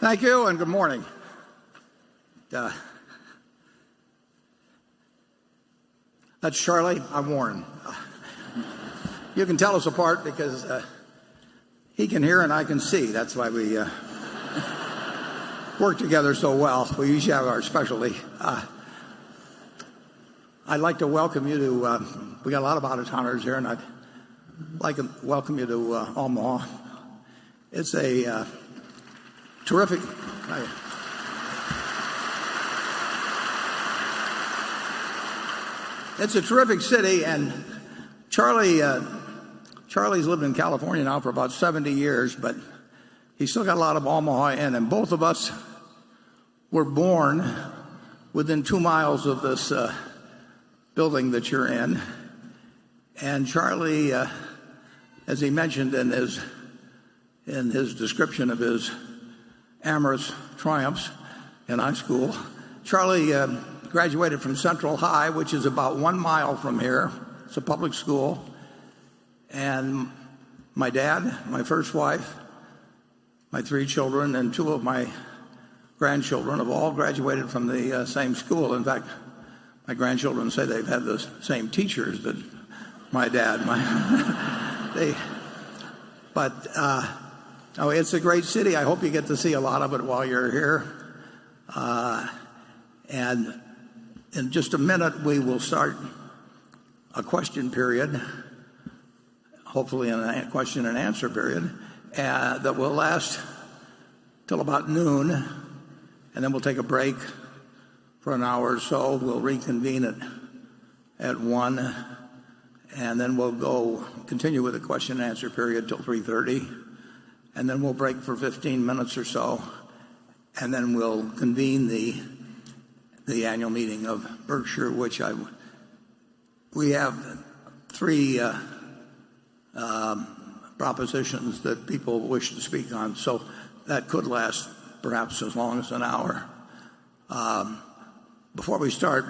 Thank you, and good morning. That's Charlie. I'm Warren. You can tell us apart because he can hear and I can see. That's why we work together so well. We usually have our specialty. I'd like to welcome you to, we got a lot of out-of-towners here, and I'd like to welcome you to Omaha. It's a terrific... It's a terrific city, and Charlie's lived in California now for about 70 years, but he's still got a lot of Omaha in him. Both of us were born within 2 miles of this building that you're in. And Charlie, as he mentioned in his description of his amorous triumphs in high school, Charlie graduated from Central High, which is about 1 mile from here. It's a public school. And my dad, my first wife, my 3 children, and 2 of my grandchildren have all graduated from the same school. In fact, my grandchildren say they've had the same teachers that my dad. It's a great city. I hope you get to see a lot of it while you're here. And in just a minute, we will start a question period, hopefully a question and answer period, that will last till about noon, and then we'll take a break for an hour or so. We'll reconvene at 1, and then we'll continue with the question and answer period till 3:30, and then we'll break for 15 minutes or so, and then we'll convene the annual meeting of Berkshire, which we have 3 propositions that people wish to speak on, so that could last perhaps as long as an hour. Before we start,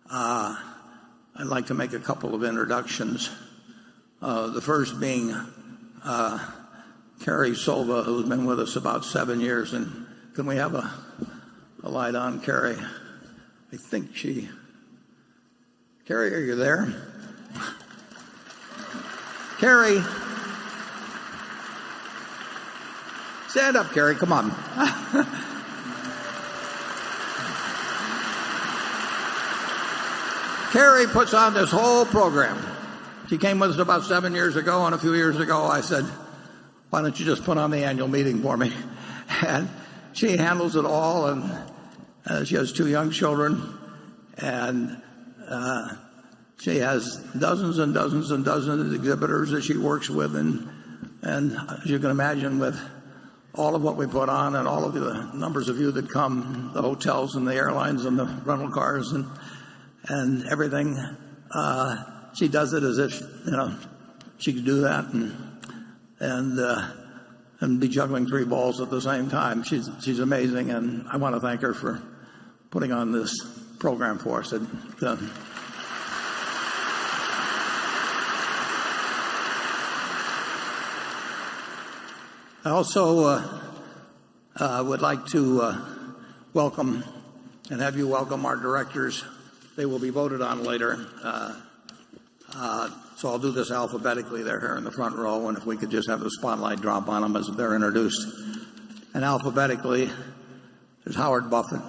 I'd like to make a couple of introductions. The first being Carrie Silva, who's been with us about 7 years, and can we have a light on Carrie? I think Carrie, are you there? Carrie, stand up, Carrie, come on. Carrie puts on this whole program. She came with us about 7 years ago, and a few years ago I said, why don't you just put on the annual meeting for me? And she handles it all, and she has 2 young children, and she has dozens and dozens and dozens of exhibitors that she works with, and as you can imagine, with all of what we put on and all of the numbers of you that come, the hotels and the airlines and the rental cars and everything, she does it as if she could do that and be juggling 3 balls at the same time. She's amazing, and I want to thank her for putting on this program for us. I also would like to welcome and have you welcome our directors. They will be voted on later. So I'll do this alphabetically. They're here in the front row, and if we could just have the spotlight drop on them as they're introduced. And alphabetically, there's Howard Buffett,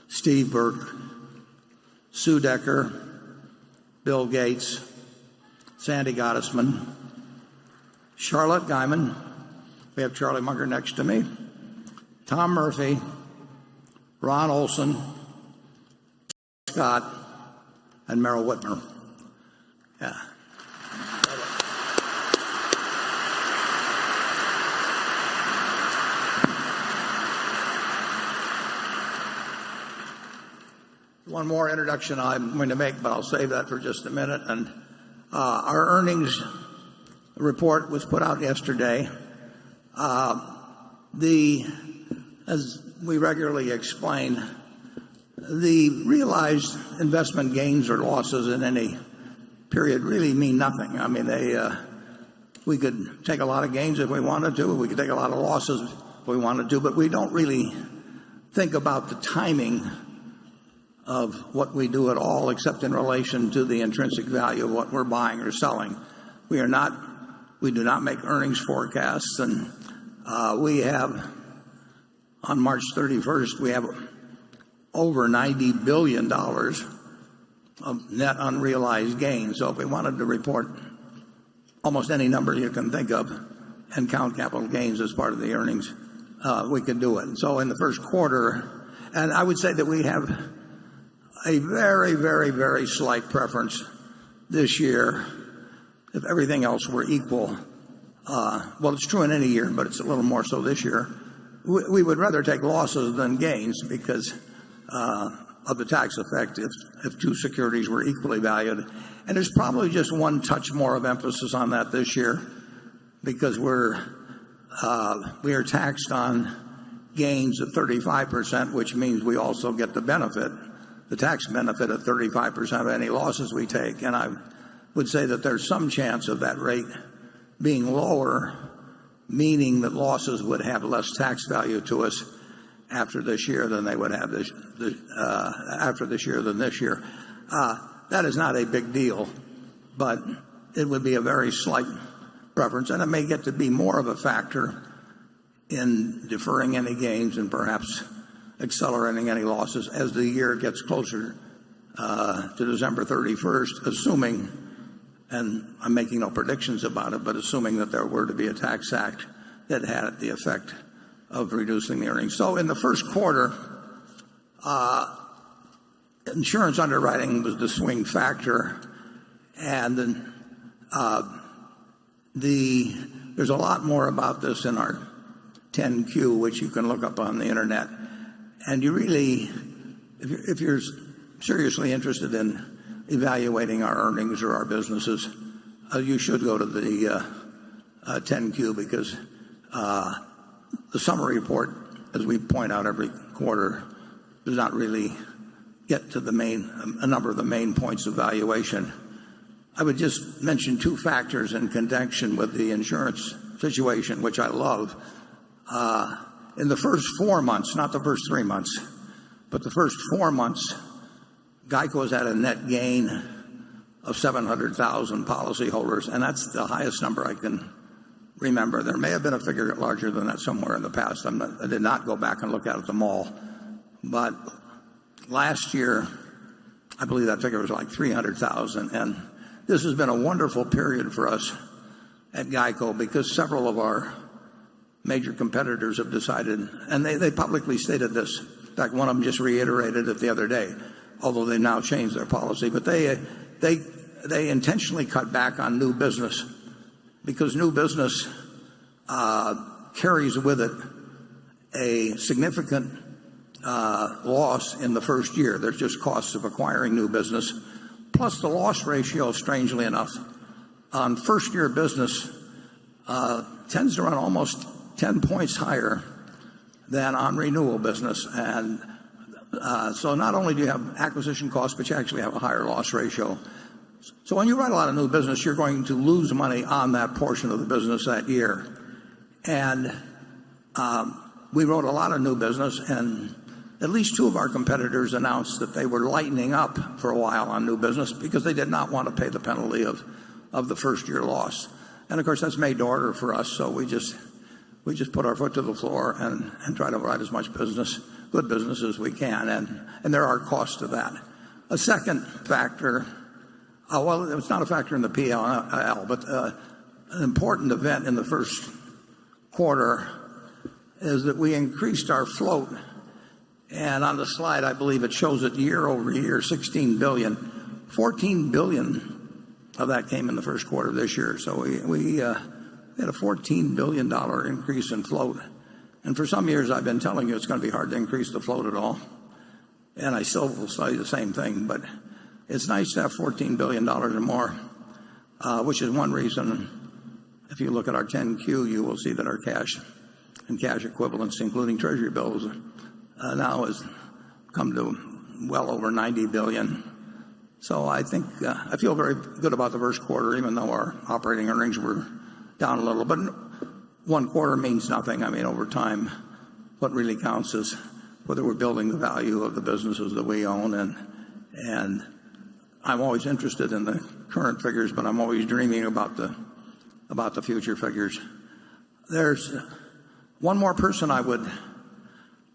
Steve Burke, Sue Decker, Bill Gates, Sandy Gottesman, Charlotte Guyman. We have Charlie Munger next to me. Tom Murphy, Ron Olson, Scott, and Merrill Whitmer. Yeah. One more introduction I'm going to make, but I'll save that for just a minute. And our earnings report was put out yesterday. As we regularly explain, the realized investment gains or losses in any period really mean nothing. I mean, we could take a lot of gains if we wanted to. We could take a lot of losses we want to do, but we don't really think about the timing of what we do at all, except in relation to the intrinsic value of what we're buying or selling. We do not make earnings forecasts, and we have, on March 31st, we have over $90 billion of net unrealized gains. So if we wanted to report almost any number you can think of and count capital gains as part of the earnings, we could do it. And so in the first quarter, and I would say that we have a very, very, very slight preference this year, if everything else were equal. Well, it's true in any year, but it's a little more so this year. We would rather take losses than gains because of the tax effect if two securities were equally valued. And there's probably just one touch more of emphasis on that this year because we are taxed on gains at 35%, which means we also get the tax benefit at 35% of any losses we take. And I would say that there's some chance of that rate being lower, meaning that losses would have less tax value to us after this year than they would have after this year than this year. That is not a big deal, but it would be a very slight preference, and it may get to be more of a factor in deferring any gains and perhaps accelerating any losses as the year gets closer to December 31st, assuming, and I'm making no predictions about it, but assuming that there were to be a tax act that had the effect of reducing the earnings. So in the first quarter, insurance underwriting was the swing factor, and then there's a lot more about this in our 10Q, which you can look up on the internet. And you really, if you're seriously interested in evaluating our earnings or our businesses, you should go to the 10Q because the summary report, as we point out every quarter, does not really get to a number of the main points of valuation. I would just mention two factors in connection with the insurance situation, which I love. In the first 4 months, not the first 3 months, but the first 4 months, GEICO has had a net gain of 700,000 policyholders, and that's the highest number I can remember. There may have been a figure larger than that somewhere in the past. I did not go back and look at them all. But last year, I believe that figure was like 300,000. And this has been a wonderful period for us at GEICO because several of our major competitors have decided, and they publicly stated this. In fact, one of them just reiterated it the other day, although they now changed their policy. But they intentionally cut back on new business because new business carries with it a significant loss in the first year. There's just costs of acquiring new business. Plus the loss ratio, strangely enough, on first-year business tends to run almost 10 points higher than on renewal business. And so not only do you have acquisition costs, but you actually have a higher loss ratio. So when you write a lot of new business, you're going to lose money on that portion of the business that year. And we wrote a lot of new business, and at least two of our competitors announced that they were lightening up for a while on new business because they did not want to pay the penalty of the first-year loss. And, of course, that's made to order for us, so we just put our foot to the floor and try to write as much business, good business, as we can, and there are costs to that. A second factor, well, it's not a factor in the P&L, but an important event in the first quarter is that we increased our float. And on the slide, I believe it shows it year over year, $16 billion. $14 billion of that came in the first quarter of this year. So we had a $14 billion increase in float. And for some years, I've been telling you it's going to be hard to increase the float at all. And I still will say the same thing. But it's nice to have $14 billion or more, which is one reason, if you look at our 10Q, you will see that our cash and cash equivalents, including Treasury bills, now has come to well over $90 billion. So I think I feel very good about the first quarter, even though our operating earnings were down a little. But one quarter means nothing. I mean, over time, what really counts is whether we're building the value of the businesses that we own. And I'm always interested in the current figures, but I'm always dreaming about the future figures. There's one more person I would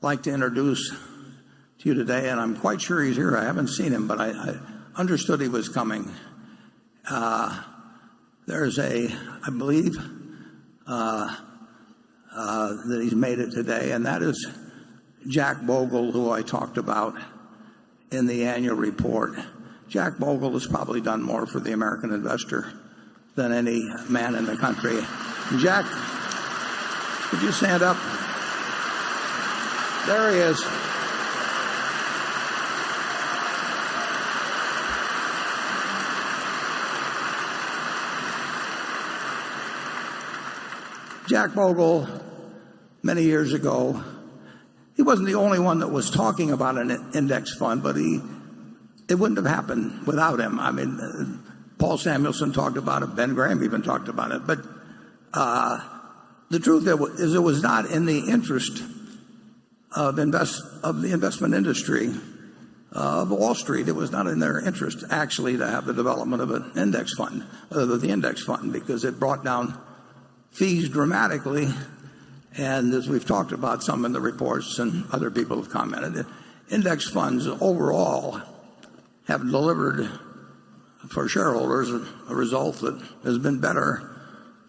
like to introduce to you today, and I'm quite sure he's here. I haven't seen him, but I understood he was coming. There's I believe that he's made it today, and that is Jack Bogle, who I talked about in the annual report. Jack Bogle has probably done more for the American investor than any man in the country. Jack, could you stand up? There he is. Jack Bogle, many years ago, he wasn't the only one that was talking about an index fund, but it wouldn't have happened without him. I mean, Paul Samuelson talked about it. Ben Graham even talked about it. But the truth is, it was not in the interest of the investment industry of Wall Street. It was not in their interest, actually, to have the development of an index fund, the index fund, because it brought down fees dramatically. And as we've talked about some in the reports and other people have commented, index funds overall have delivered for shareholders a result that has been better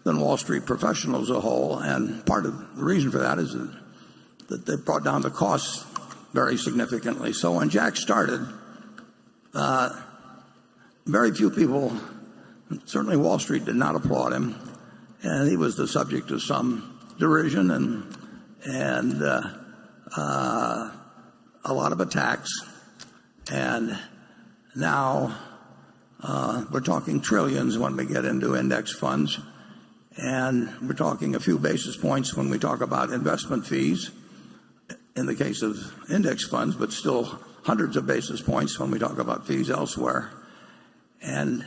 than Wall Street professionals as a whole. And part of the reason for that is that they brought down the costs very significantly. So when Jack started, very few people, certainly Wall Street, did not applaud him. And he was the subject of some derision and a lot of attacks. And now we're talking trillions when we get into index funds, and we're talking a few basis points when we talk about investment fees in the case of index funds, but still hundreds of basis points when we talk about fees elsewhere. And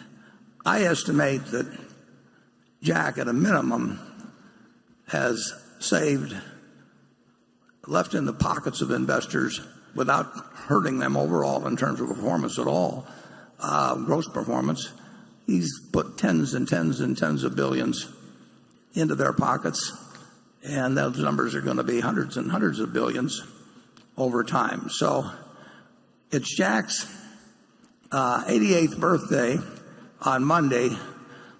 I estimate that Jack, at a minimum, has left in the pockets of investors without hurting them overall in terms of performance at all, gross performance. He's put tens and tens and tens of billions into their pockets, and those numbers are going to be hundreds and hundreds of billions over time. So it's Jack's 88th birthday on Monday.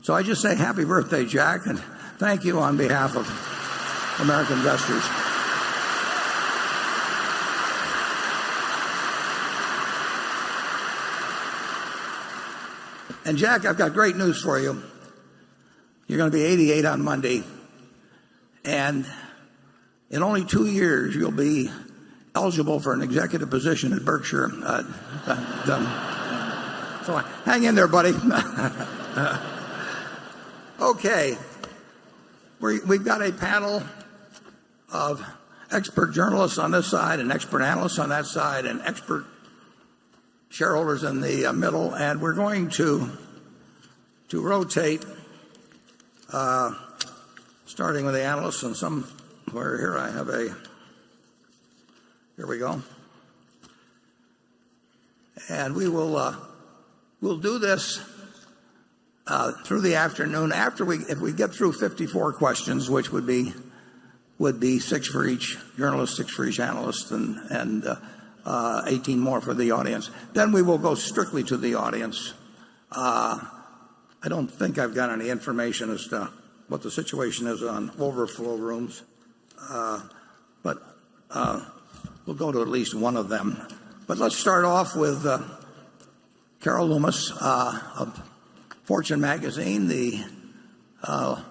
So I just say happy birthday, Jack, and thank you on behalf of American investors. And Jack, I've got great news for you. You're going to be 88 on Monday, and in only 2 years you'll be eligible for an executive position at Berkshire. So hang in there, buddy. Okay, we've got a panel of expert journalists on this side and expert analysts on that side and expert shareholders in the middle, and we're going to rotate, starting with the analysts and somewhere here I have here we go. And we'll do this through the afternoon. If we get through 54 questions, which would be 6 for each journalist, 6 for each analyst, and 18 more for the audience, then we will go strictly to the audience. I don't think I've got any information as to what the situation is on overflow rooms, but we'll go to at least one of them. But let's start off with Carol Loomis of Fortune magazine, the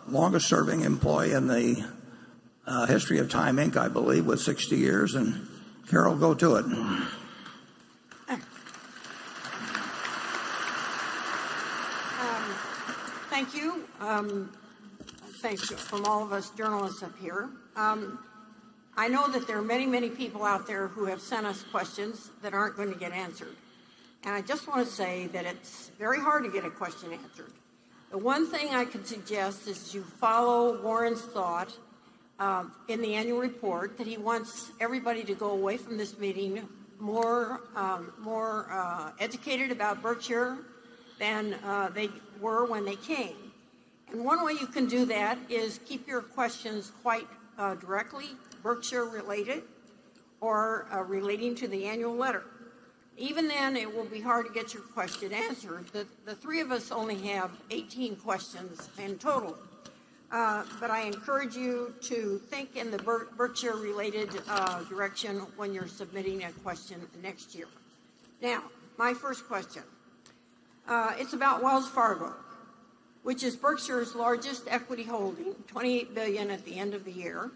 longest-serving employee in the history of Time Inc., I believe, with 60 years. And Carol, go to it. Thank you. Thanks from all of us journalists up here. I know that there are many, many people out there who have sent us questions that aren't going to get answered. And I just want to say that it's very hard to get a question answered. The one thing I could suggest is you follow Warren's thought in the annual report that he wants everybody to go away from this meeting more educated about Berkshire than they were when they came. And one way you can do that is keep your questions quite directly Berkshire related or relating to the annual letter. Even then, it will be hard to get your question answered. The three of us only have 18 questions in total. But I encourage you to think in the Berkshire-related direction when you're submitting a question next year. Now, my first question. It's about Wells Fargo, which is Berkshire's largest equity holding, $28 billion at the end of the year.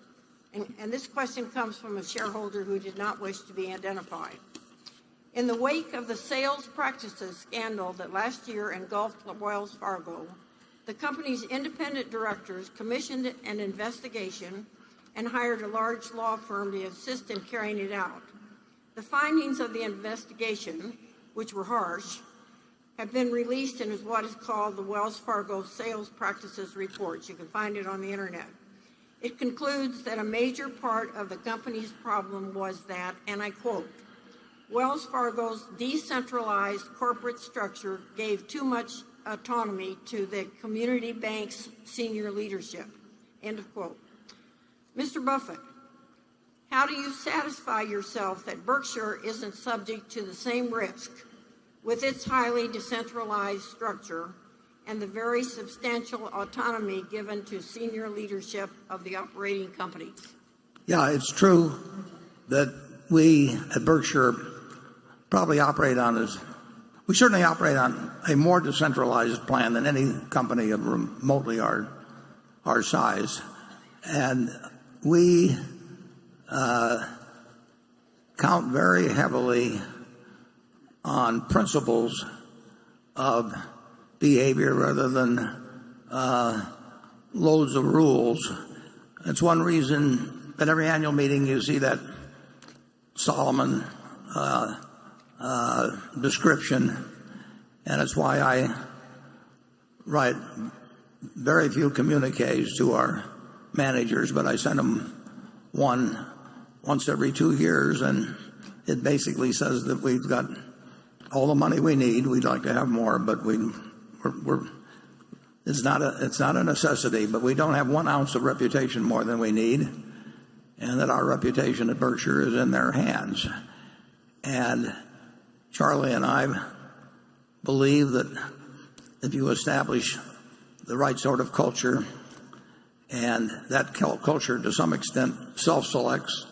And this question comes from a shareholder who did not wish to be identified. In the wake of the sales practices scandal that last year engulfed Wells Fargo, the company's independent directors commissioned an investigation and hired a large law firm to assist in carrying it out. The findings of the investigation, which were harsh, have been released in what is called the Wells Fargo Sales Practices Report. You can find it on the internet. It concludes that a major part of the company's problem was that, and I quote, Wells Fargo's decentralized corporate structure gave too much autonomy to the community bank's senior leadership, end of quote. Mr. Buffett, how do you satisfy yourself that Berkshire isn't subject to the same risk with its highly decentralized structure and the very substantial autonomy given to senior leadership of the operating companies? Yeah, it's true that we at Berkshire probably we certainly operate on a more decentralized plan than any company of remotely our size. And we count very heavily on principles of behavior rather than loads of rules. It's one reason at every annual meeting you see that Solomon description, and it's why I write very few communiques to our managers, but I send them one once every 2 years, and it basically says that we've got all the money we need. We'd like to have more, but it's not a necessity. But we don't have 1 ounce of reputation more than we need, and that our reputation at Berkshire is in their hands. And Charlie and I believe that if you establish the right sort of culture, and that culture to some extent self-selects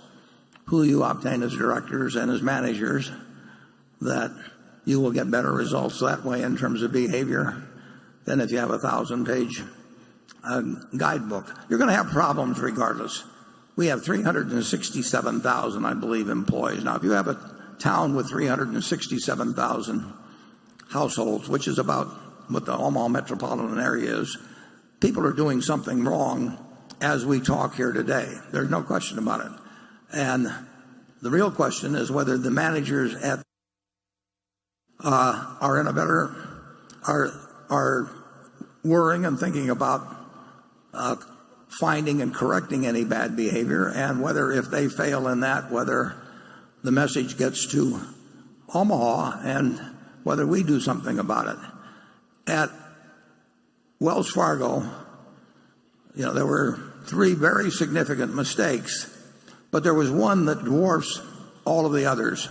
who you obtain as directors and as managers, that you will get better results that way in terms of behavior than if you have a 1,000-page guidebook. You're going to have problems regardless. We have 367,000, I believe, employees. Now, if you have a town with 367,000 households, which is about what the Omaha metropolitan area is, people are doing something wrong as we talk here today. There's no question about it. And the real question is whether the managers are in a better, are worrying and thinking about finding and correcting any bad behavior, and whether if they fail in that, whether the message gets to Omaha and whether we do something about it. At Wells Fargo, there were 3 very significant mistakes, but there was one that dwarfs all of the others.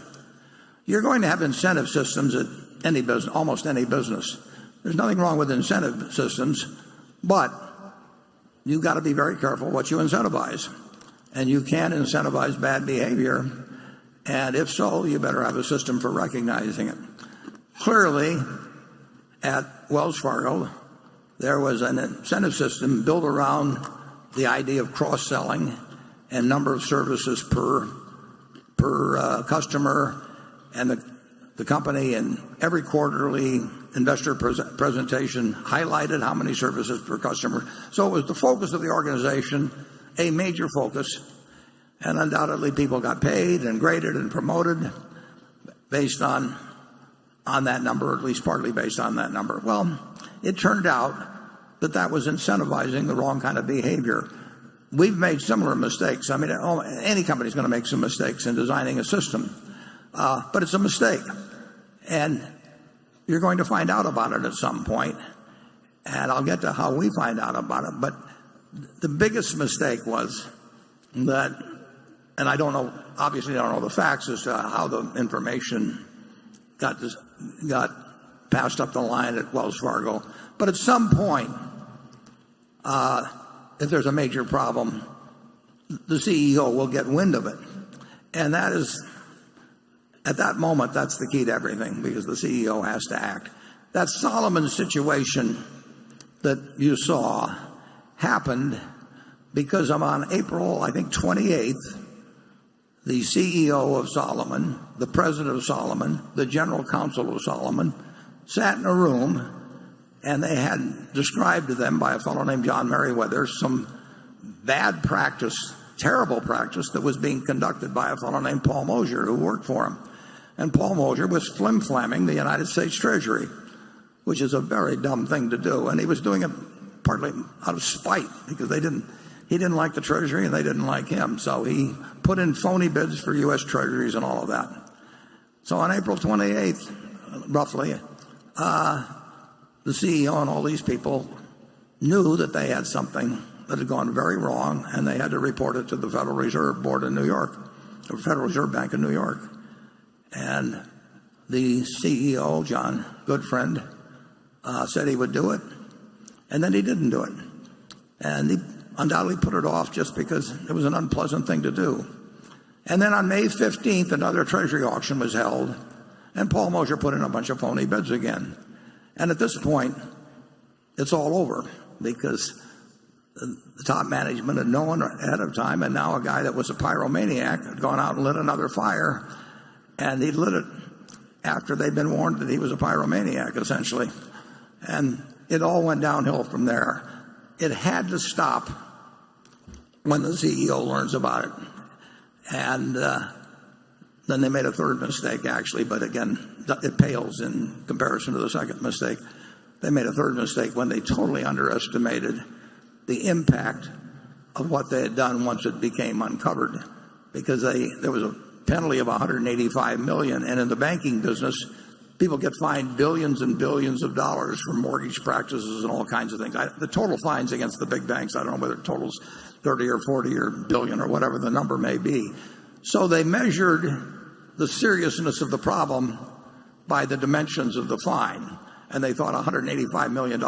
You're going to have incentive systems at any business, almost any business. There's nothing wrong with incentive systems, but you've got to be very careful what you incentivize. And you can incentivize bad behavior, and if so, you better have a system for recognizing it. Clearly, at Wells Fargo, there was an incentive system built around the idea of cross-selling and number of services per customer, and the company in every quarterly investor presentation highlighted how many services per customer. So it was the focus of the organization, a major focus, and undoubtedly people got paid and graded and promoted based on that number, or at least partly based on that number. Well, it turned out that was incentivizing the wrong kind of behavior. we've made similar mistakes. I mean, any company's going to make some mistakes in designing a system, but it's a mistake, and you're going to find out about it at some point. And I'll get to how we find out about it. But the biggest mistake was that, and I don't know, obviously I don't know the facts as to how the information got passed up the line at Wells Fargo. But at some point, if there's a major problem, the CEO will get wind of it. And that is, at that moment, that's the key to everything, because the CEO has to act. That Solomon situation that you saw happened because on April, I think, 28th, the CEO of Solomon, the president of Solomon, the general counsel of Solomon, sat in a room, and they had described to them by a fellow named John Merriweather some bad practice, terrible practice that was being conducted by a fellow named Paul Moser who worked for him. And Paul Moser was flim-flamming the United States Treasury, which is a very dumb thing to do. And he was doing it partly out of spite, because he didn't like the Treasury and they didn't like him. So he put in phony bids for U.S. Treasuries and all of that. So on April 28th, roughly, the CEO and all these people knew that they had something that had gone very wrong, and they had to report it to the Federal Reserve Board in New York, the Federal Reserve Bank in New York. And the CEO, John Goodfriend, said he would do it, and then he didn't do it. And he undoubtedly put it off just because it was an unpleasant thing to do. And then on May 15th, another Treasury auction was held, and Paul Moser put in a bunch of phony bids again. And at this point, it's all over, because the top management had known ahead of time, and now a guy that was a pyromaniac had gone out and lit another fire, and he lit it after they'd been warned that he was a pyromaniac, essentially. And it all went downhill from there. It had to stop when the CEO learns about it. And then they made a third mistake, actually, but again, it pales in comparison to the second mistake. They made a third mistake when they totally underestimated the impact of what they had done once it became uncovered, because there was a penalty of $185 million, and in the banking business, people get fined billions and billions of dollars for mortgage practices and all kinds of things. The total fines against the big banks, I don't know whether it totals 30 or 40 or billion or whatever the number may be. So they measured the seriousness of the problem by the dimensions of the fine, and they thought a $185 million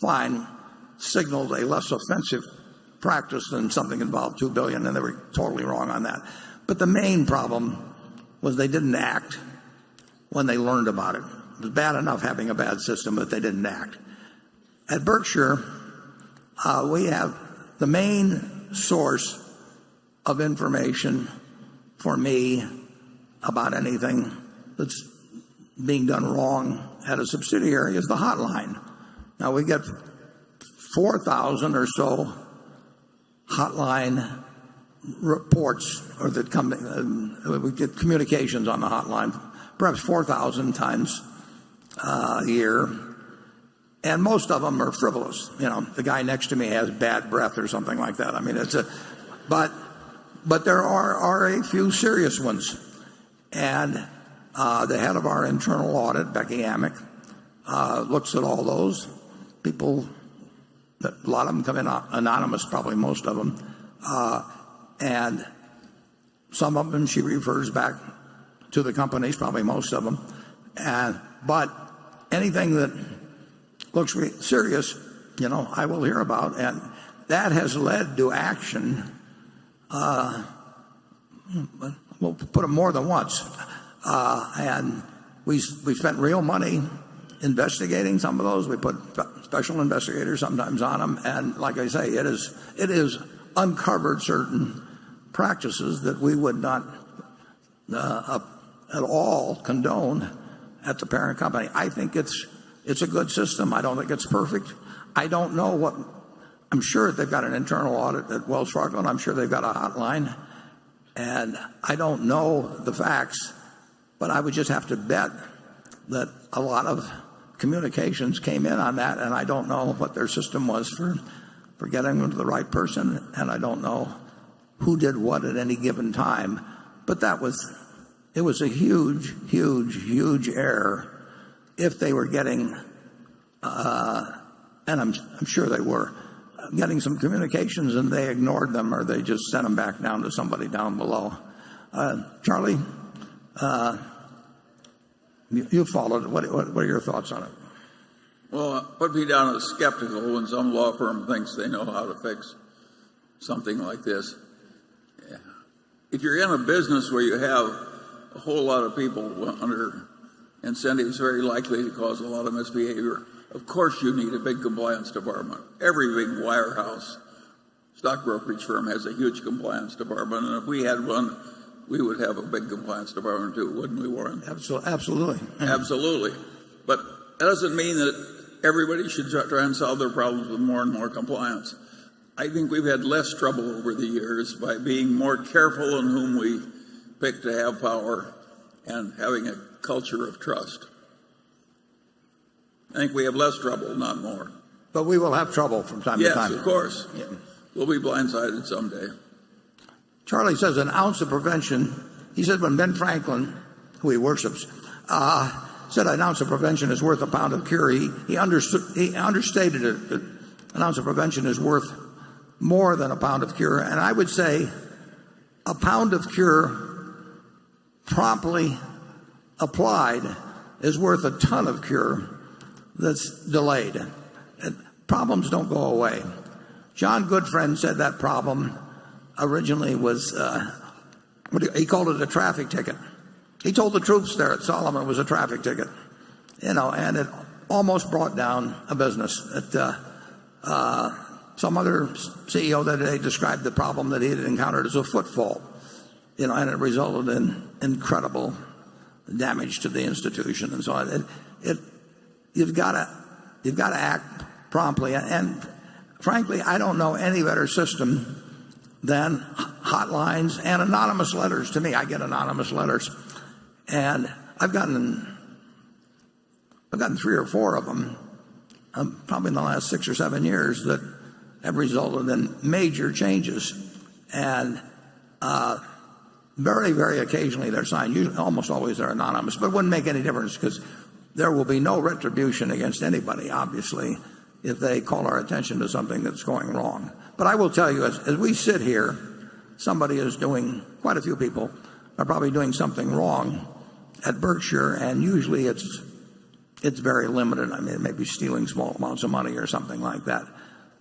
fine signaled a less offensive practice than something involved $2 billion, and they were totally wrong on that. But the main problem was they didn't act when they learned about it. It was bad enough having a bad system, but they didn't act. At Berkshire, we have the main source of information for me about anything that's being done wrong at a subsidiary is the hotline. Now, we get 4,000 or so hotline reports, or that come, we get communications on the hotline, perhaps 4,000 times a year, and most of them are frivolous. You know, the guy next to me has bad breath or something like that. I mean, but there are a few serious ones, and the head of our internal audit, Becky Amick, looks at all those people. A lot of them come in anonymous, probably most of them. And some of them she refers back to the companies, probably most of them. But anything that looks serious, I will hear about. And that has led to action. We'll put them more than once. And we spent real money investigating some of those. We put special investigators sometimes on them. And like I say, it is uncovered certain practices that we would not at all condone at the parent company. I think it's a good system. I don't think it's perfect. I don't know I'm sure they've got an internal audit at Wells Fargo, and I'm sure they've got a hotline. And I don't know the facts, but I would just have to bet that a lot of communications came in on that, and I don't know what their system was for for getting them to the right person, and I don't know who did what at any given time. But it was a huge, huge, huge error if they were getting, and I'm sure they were, getting some communications and they ignored them, or they just sent them back down to somebody down below. Charlie, you followed it. What are your thoughts on it? Well, put me down as skeptical when some law firm thinks they know how to fix something like this. Yeah. If you're in a business where you have a whole lot of people under incentives very likely to cause a lot of misbehavior, of course you need a big compliance department. Every big wirehouse stock brokerage firm has a huge compliance department, and if we had one, we would have a big compliance department too, wouldn't we, Warren? Absolutely. Absolutely. But that doesn't mean that everybody should try and solve their problems with more and more compliance. I think we've had less trouble over the years by being more careful in whom we pick to have power and having a culture of trust. I think we have less trouble, not more. But we will have trouble from time to time. Yes, of course. Yeah. We'll be blindsided someday. Charlie says an ounce of prevention. He said when Ben Franklin, who he worships, said an ounce of prevention is worth a pound of cure, he understated it. That an ounce of prevention is worth more than a pound of cure. And I would say a pound of cure promptly applied is worth a ton of cure that's delayed. And problems don't go away. John Goodfriend said that problem originally was, he called it a traffic ticket. He told the troops there at Solomon it was a traffic ticket, and it almost brought down a business. Some other CEO that day described the problem that he had encountered as a footfall, and it resulted in incredible damage to the institution and so on. You've got to act promptly, and frankly, I don't know any better system than hotlines and anonymous letters. To me, I get anonymous letters. And I've gotten 3 or 4 of them, probably in the last 6 or 7 years, that have resulted in major changes. And very, very occasionally they're signed. Usually, almost always they're anonymous, but it wouldn't make any difference because there will be no retribution against anybody, obviously, if they call our attention to something that's going wrong. But I will tell you, as we sit here, somebody is doing, quite a few people are probably doing something wrong at Berkshire, and usually it's very limited. I mean, it may be stealing small amounts of money or something like that.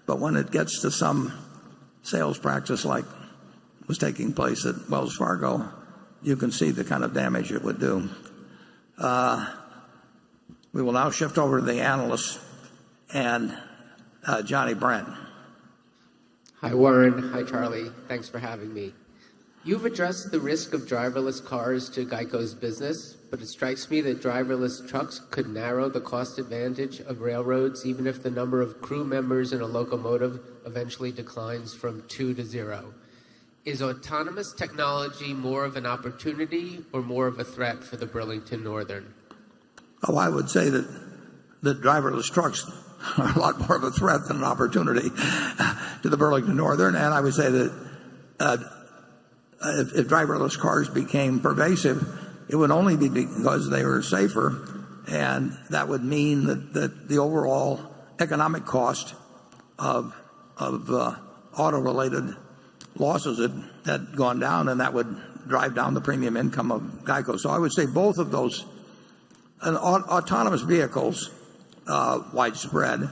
But when it gets to some sales practice like was taking place at Wells Fargo, you can see the kind of damage it would do. We will now shift over to the analysts and Johnny Brent. Hi, Warren. Hi, Charlie. Thanks for having me. You've addressed the risk of driverless cars to Geico's business, but it strikes me that driverless trucks could narrow the cost advantage of railroads even if the number of crew members in a locomotive eventually declines from 2 to 0. Is autonomous technology more of an opportunity or more of a threat for the Burlington Northern? Oh, I would say that driverless trucks are a lot more of a threat than an opportunity to the Burlington Northern. And I would say that if driverless cars became pervasive, it would only be because they were safer, and that would mean that the overall economic cost of auto-related losses had gone down, and that would drive down the premium income of Geico. So I would say both of those, and autonomous vehicles, widespread,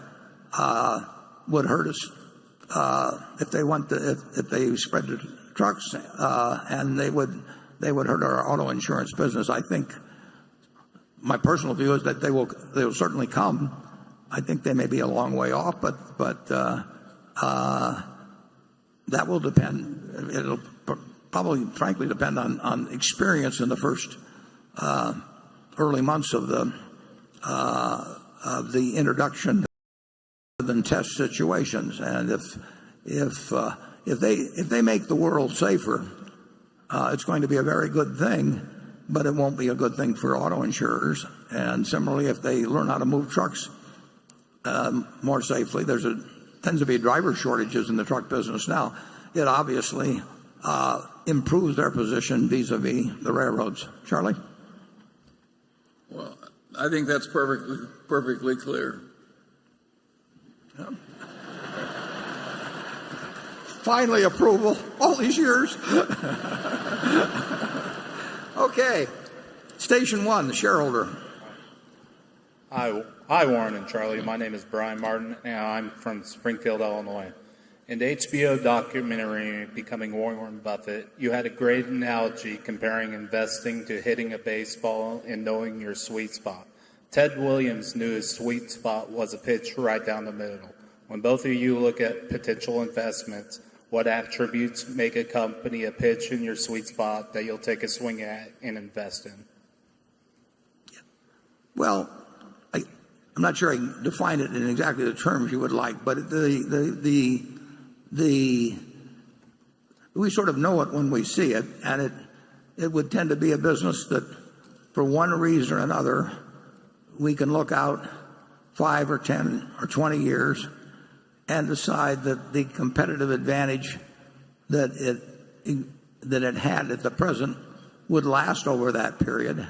would hurt us if they spread to trucks, and they would hurt our auto insurance business. I think my personal view is that they will certainly come. I think they may be a long way off, but that will depend. It'll probably, frankly, depend on experience in the first early months of the introduction than test situations. And if they make the world safer, it's going to be a very good thing, but it won't be a good thing for auto insurers. And similarly, if they learn how to move trucks more safely, there's a tends to be driver shortages in the truck business now, it obviously improves their position vis-a-vis the railroads. Charlie? Well, I think that's perfectly clear. Yeah. Finally, approval all these years. Okay. Station 1, the shareholder. Hi, Warren and Charlie. My name is Brian Martin, and I'm from Springfield, Illinois. In the HBO documentary, Becoming Warren Buffett, you had a great analogy comparing investing to hitting a baseball and knowing your sweet spot. Ted Williams knew his sweet spot was a pitch right down the middle. When both of you look at potential investments, what attributes make a company a pitch in your sweet spot that you'll take a swing at and invest in? Well, I'm not sure I can define it in exactly the terms you would like, but we sort of know it when we see it, and it would tend to be a business that, for one reason or another, we can look out 5 or 10 or 20 years and decide that the competitive advantage that it had at the present would last over that period,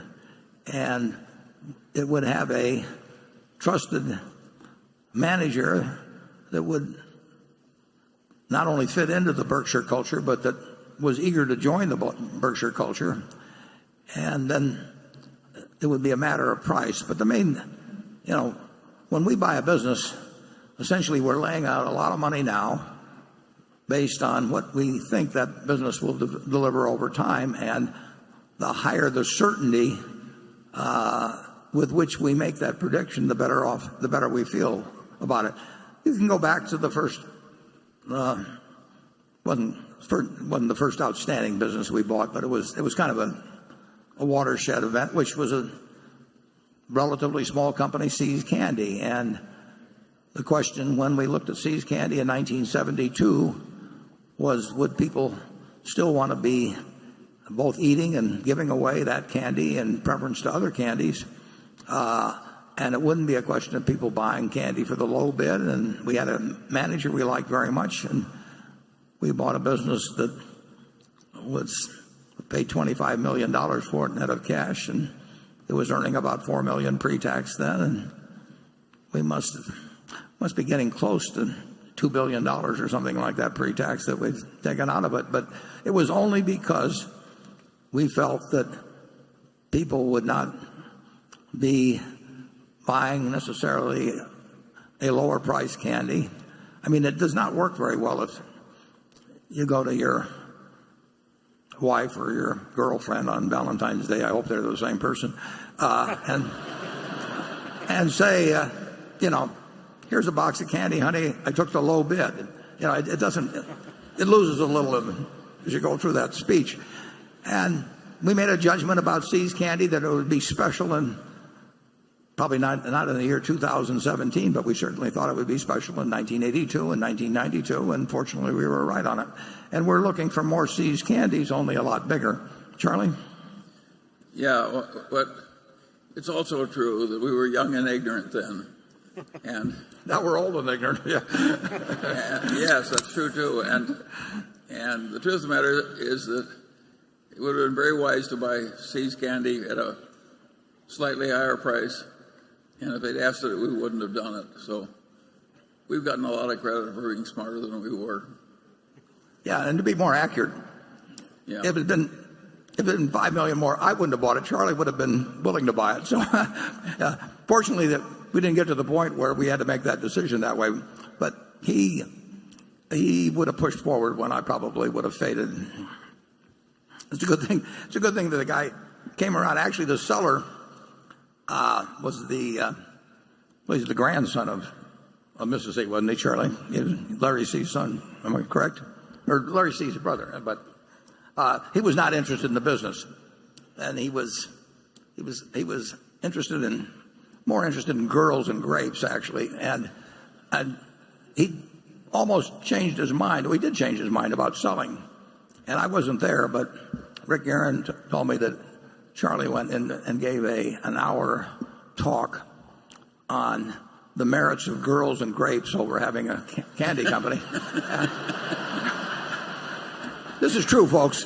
and it would have a trusted manager that would not only fit into the Berkshire culture, but that was eager to join the Berkshire culture. And then it would be a matter of price. But the main, when we buy a business, essentially we're laying out a lot of money now based on what we think that business will deliver over time. And the higher the certainty with which we make that prediction, the better we feel about it. You can go back to the first, wasn't the first outstanding business we bought, but it was kind of a watershed event, which was a relatively small company, See's Candy. And the question when we looked at See's Candy in 1972 was, would people still want to be both eating and giving away that candy in preference to other candies? And it wouldn't be a question of people buying candy for the low bid. And we had a manager we liked very much, and we bought a business that was paid $25 million for it net of cash, and it was earning about $4 million pre-tax then, and we must be getting close to $2 billion or something like that pre-tax that we've taken out of it. But it was only because we felt that people would not be buying necessarily a lower price candy. I mean, it does not work very well if you go to your wife or your girlfriend on Valentine's Day. I hope they're the same person, and say, here's a box of candy, honey. I took the low bid. It doesn't. It loses a little as you go through that speech. And we made a judgment about See's Candy that it would be special, and probably not in the year 2017, but we certainly thought it would be special in 1982 and 1992, and fortunately we were right on it. And we're looking for more See's Candies, only a lot bigger. Charlie? Yeah, but it's also true that we were young and ignorant then. And now we're old and ignorant. Yeah. Yes, that's true too. And the truth of the matter is that it would have been very wise to buy See's Candy at a slightly higher price. And if they'd asked it, we wouldn't have done it. So we've gotten a lot of credit for being smarter than we were. Yeah, and to be more accurate, if it had been $5 million more, I wouldn't have bought it. Charlie would have been willing to buy it. So fortunately, that we didn't get to the point where we had to make that decision that way. But he would have pushed forward when I probably would have faded. It's a good thing. It's a good thing that the guy came around. Actually, the seller was the grandson of Mrs. C, wasn't he, Charlie? He was Larry C's son. Am I correct? Or Larry C's brother. But he was not interested in the business, and he was more interested in girls and grapes, actually. And he almost changed his mind. Well, he did change his mind about selling. And I wasn't there, but Rick Aaron told me that Charlie went in and gave an hour talk on the merits of girls and grapes over having a candy company. This is true, folks.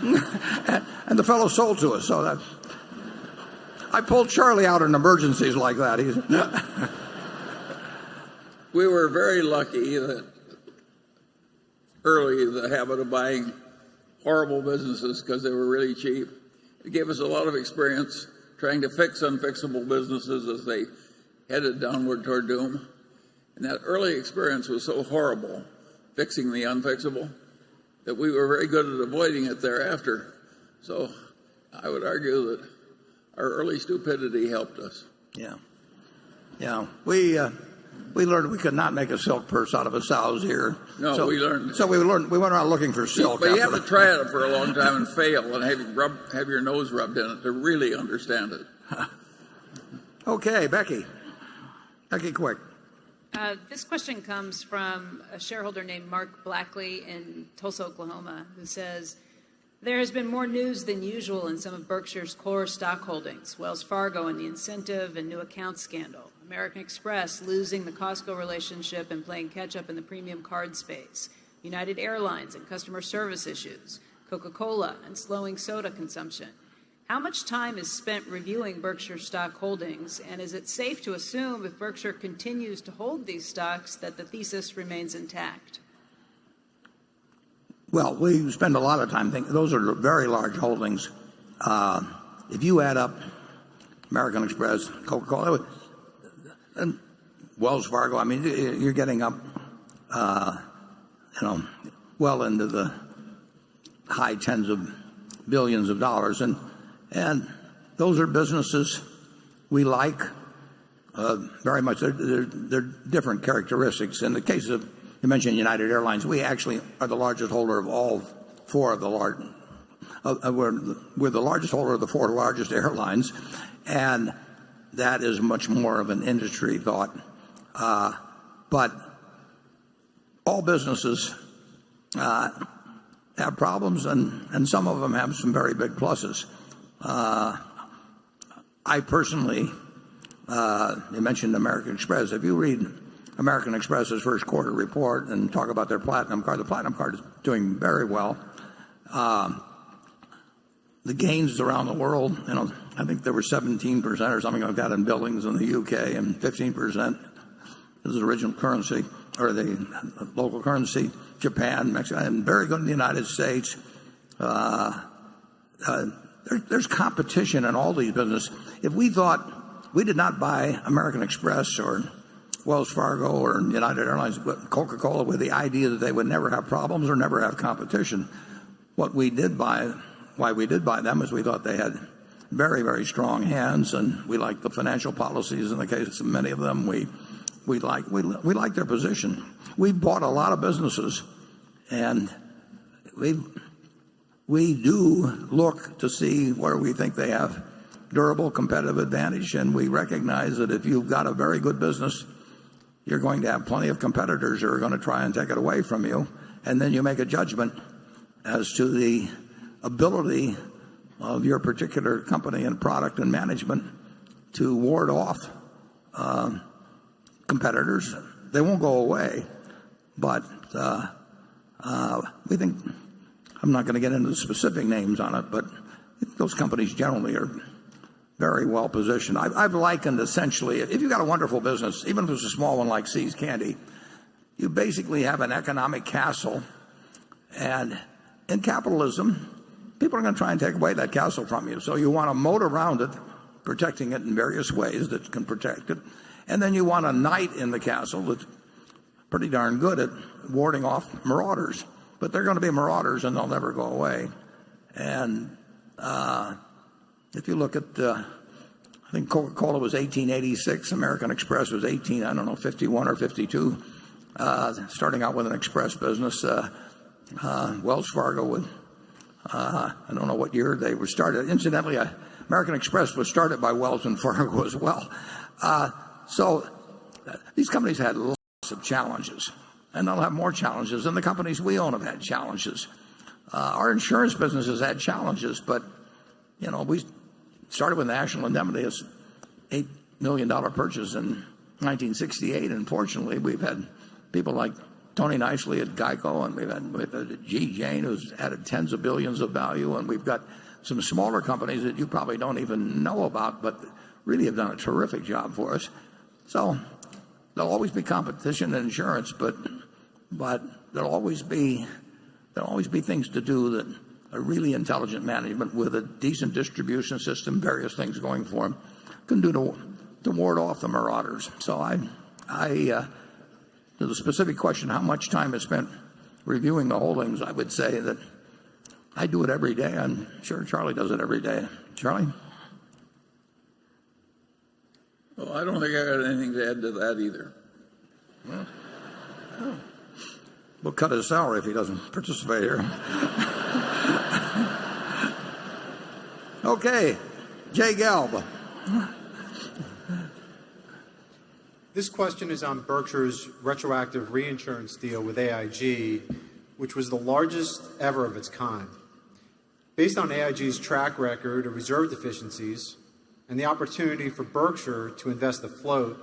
And the fellow sold to us, so that I pulled Charlie out in emergencies like that. We were very lucky that early the habit of buying horrible businesses because they were really cheap. It gave us a lot of experience trying to fix unfixable businesses as they headed downward toward doom. And that early experience was so horrible, fixing the unfixable, that we were very good at avoiding it thereafter. So I would argue that our early stupidity helped us. Yeah. We learned we could not make a silk purse out of a sow's ear. No, so, we learned. So we went around looking for silk. But you have to try it for a long time and fail and have your nose rubbed in it to really understand it. Okay, Becky, quick. This question comes from a shareholder named Mark Blackley in Tulsa, Oklahoma, who says, there has been more news than usual in some of Berkshire's core stock holdings, Wells Fargo and the incentive and new account scandal, American Express losing the Costco relationship and playing catch-up in the premium card space, United Airlines and customer service issues, Coca-Cola and slowing soda consumption. How much time is spent reviewing Berkshire stock holdings, and is it safe to assume if Berkshire continues to hold these stocks that the thesis remains intact? Well, we spend a lot of time thinking. Those are very large holdings. If you add up American Express, Coca-Cola, and Wells Fargo, I mean, you're getting up, well into the high tens of billions of dollars, and those are businesses we like very much. They're different characteristics. In the case of, you mentioned United Airlines, we actually are the largest holder of all four of the large. We're the largest holder of the four largest airlines, and that is much more of an industry thought. But all businesses have problems, and some of them have some very big pluses. I personally, you mentioned American Express. If you read American Express's first quarter report and talk about their platinum card, the platinum card is doing very well. The gains around the world, I think there were 17% or something like that in billings in the UK, and 15% is the original currency or the local currency. Japan, Mexico, and very good in the United States. There's competition in all these businesses. If we thought we did not buy American Express or Wells Fargo or United Airlines, but Coca-Cola with the idea that they would never have problems or never have competition, why we did buy them is we thought they had very, very strong hands, and we liked the financial policies in the case of many of them. We like their position. We bought a lot of businesses, and we do look to see where we think they have durable competitive advantage, and we recognize that if you've got a very good business, you're going to have plenty of competitors who are going to try and take it away from you, and then you make a judgment as to the ability of your particular company and product and management to ward off competitors. They won't go away, but we think, I'm not going to get into the specific names on it, but those companies generally are very well positioned. I've likened essentially, if you've got a wonderful business, even if it's a small one like See's Candy, you basically have an economic castle, and in capitalism, people are going to try and take away that castle from you. So you want a moat around it, protecting it in various ways that can protect it. And then you want a knight in the castle that's pretty darn good at warding off marauders. But they're going to be marauders, and they'll never go away. And if you look at, I think Coca-Cola was 1886, American Express was 51 or 52, starting out with an express business. Wells Fargo with, I don't know what year they were started. Incidentally, American Express was started by Wells and Fargo as well. So these companies had lots of challenges, and they'll have more challenges, and the companies we own have had challenges. Our insurance business has had challenges, but we started with National Indemnity as $8 million purchase in 1968, and fortunately we've had people like Tony Nicely at Geico, and we've had G. Jane, who's added tens of billions of value, and we've got some smaller companies that you probably don't even know about, but really have done a terrific job for us. So there'll always be competition in insurance, but there'll always be things to do that a really intelligent management with a decent distribution system, various things going for them, can do to ward off the marauders. So to the specific question, how much time is spent reviewing the holdings, I would say that I do it every day. I'm sure Charlie does it every day. Charlie? Well, I don't think I got anything to add to that either. Well, we'll cut his salary if he doesn't participate here. Okay, Jay Gelb. This question is on Berkshire's retroactive reinsurance deal with AIG, which was the largest ever of its kind. Based on AIG's track record of reserve deficiencies and the opportunity for Berkshire to invest the float,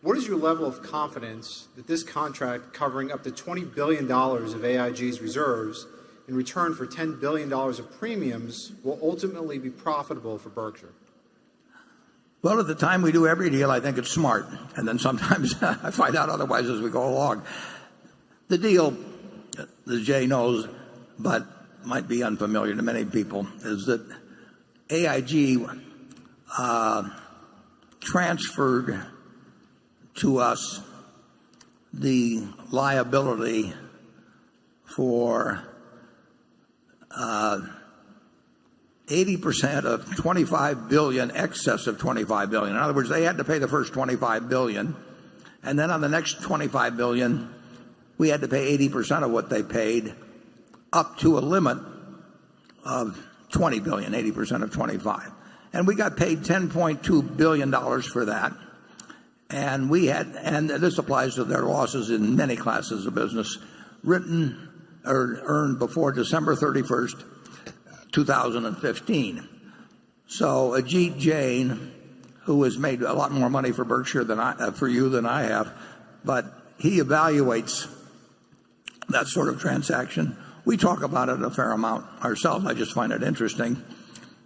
what is your level of confidence that this contract covering up to $20 billion of AIG's reserves in return for $10 billion of premiums will ultimately be profitable for Berkshire? Well, at the time we do every deal, I think it's smart. And then sometimes I find out otherwise as we go along. The deal, that Jay knows, but might be unfamiliar to many people, is that AIG transferred to us the liability for 80% of $25 billion, excess of $25 billion. In other words, they had to pay the first $25 billion, and then on the next $25 billion, we had to pay 80% of what they paid, up to a limit of $20 billion, 80% of 25. And we got paid $10.2 billion for that. And and this applies to their losses in many classes of business, written or earned before December 31st, 2015. So Ajit Jain, who has made a lot more money for Berkshire for you than I have, but he evaluates that sort of transaction. We talk about it a fair amount ourselves. I just find it interesting.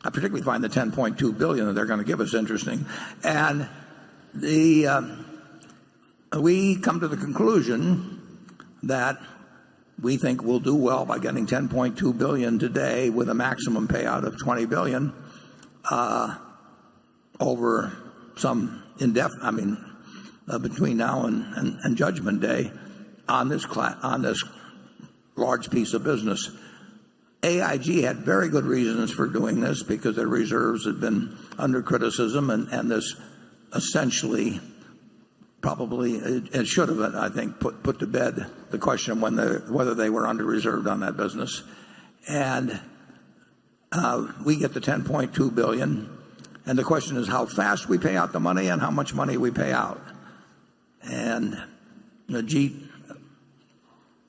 I particularly find the $10.2 billion that they're going to give us interesting. And we come to the conclusion that we think we'll do well by getting $10.2 billion today with a maximum payout of $20 billion over some between now and Judgment Day on this large piece of business. AIG had very good reasons for doing this because their reserves had been under criticism, and this essentially probably it should have, I think, put to bed the question whether they were under reserved on that business. And we get the $10.2 billion, and the question is how fast we pay out the money and how much money we pay out. And Ajit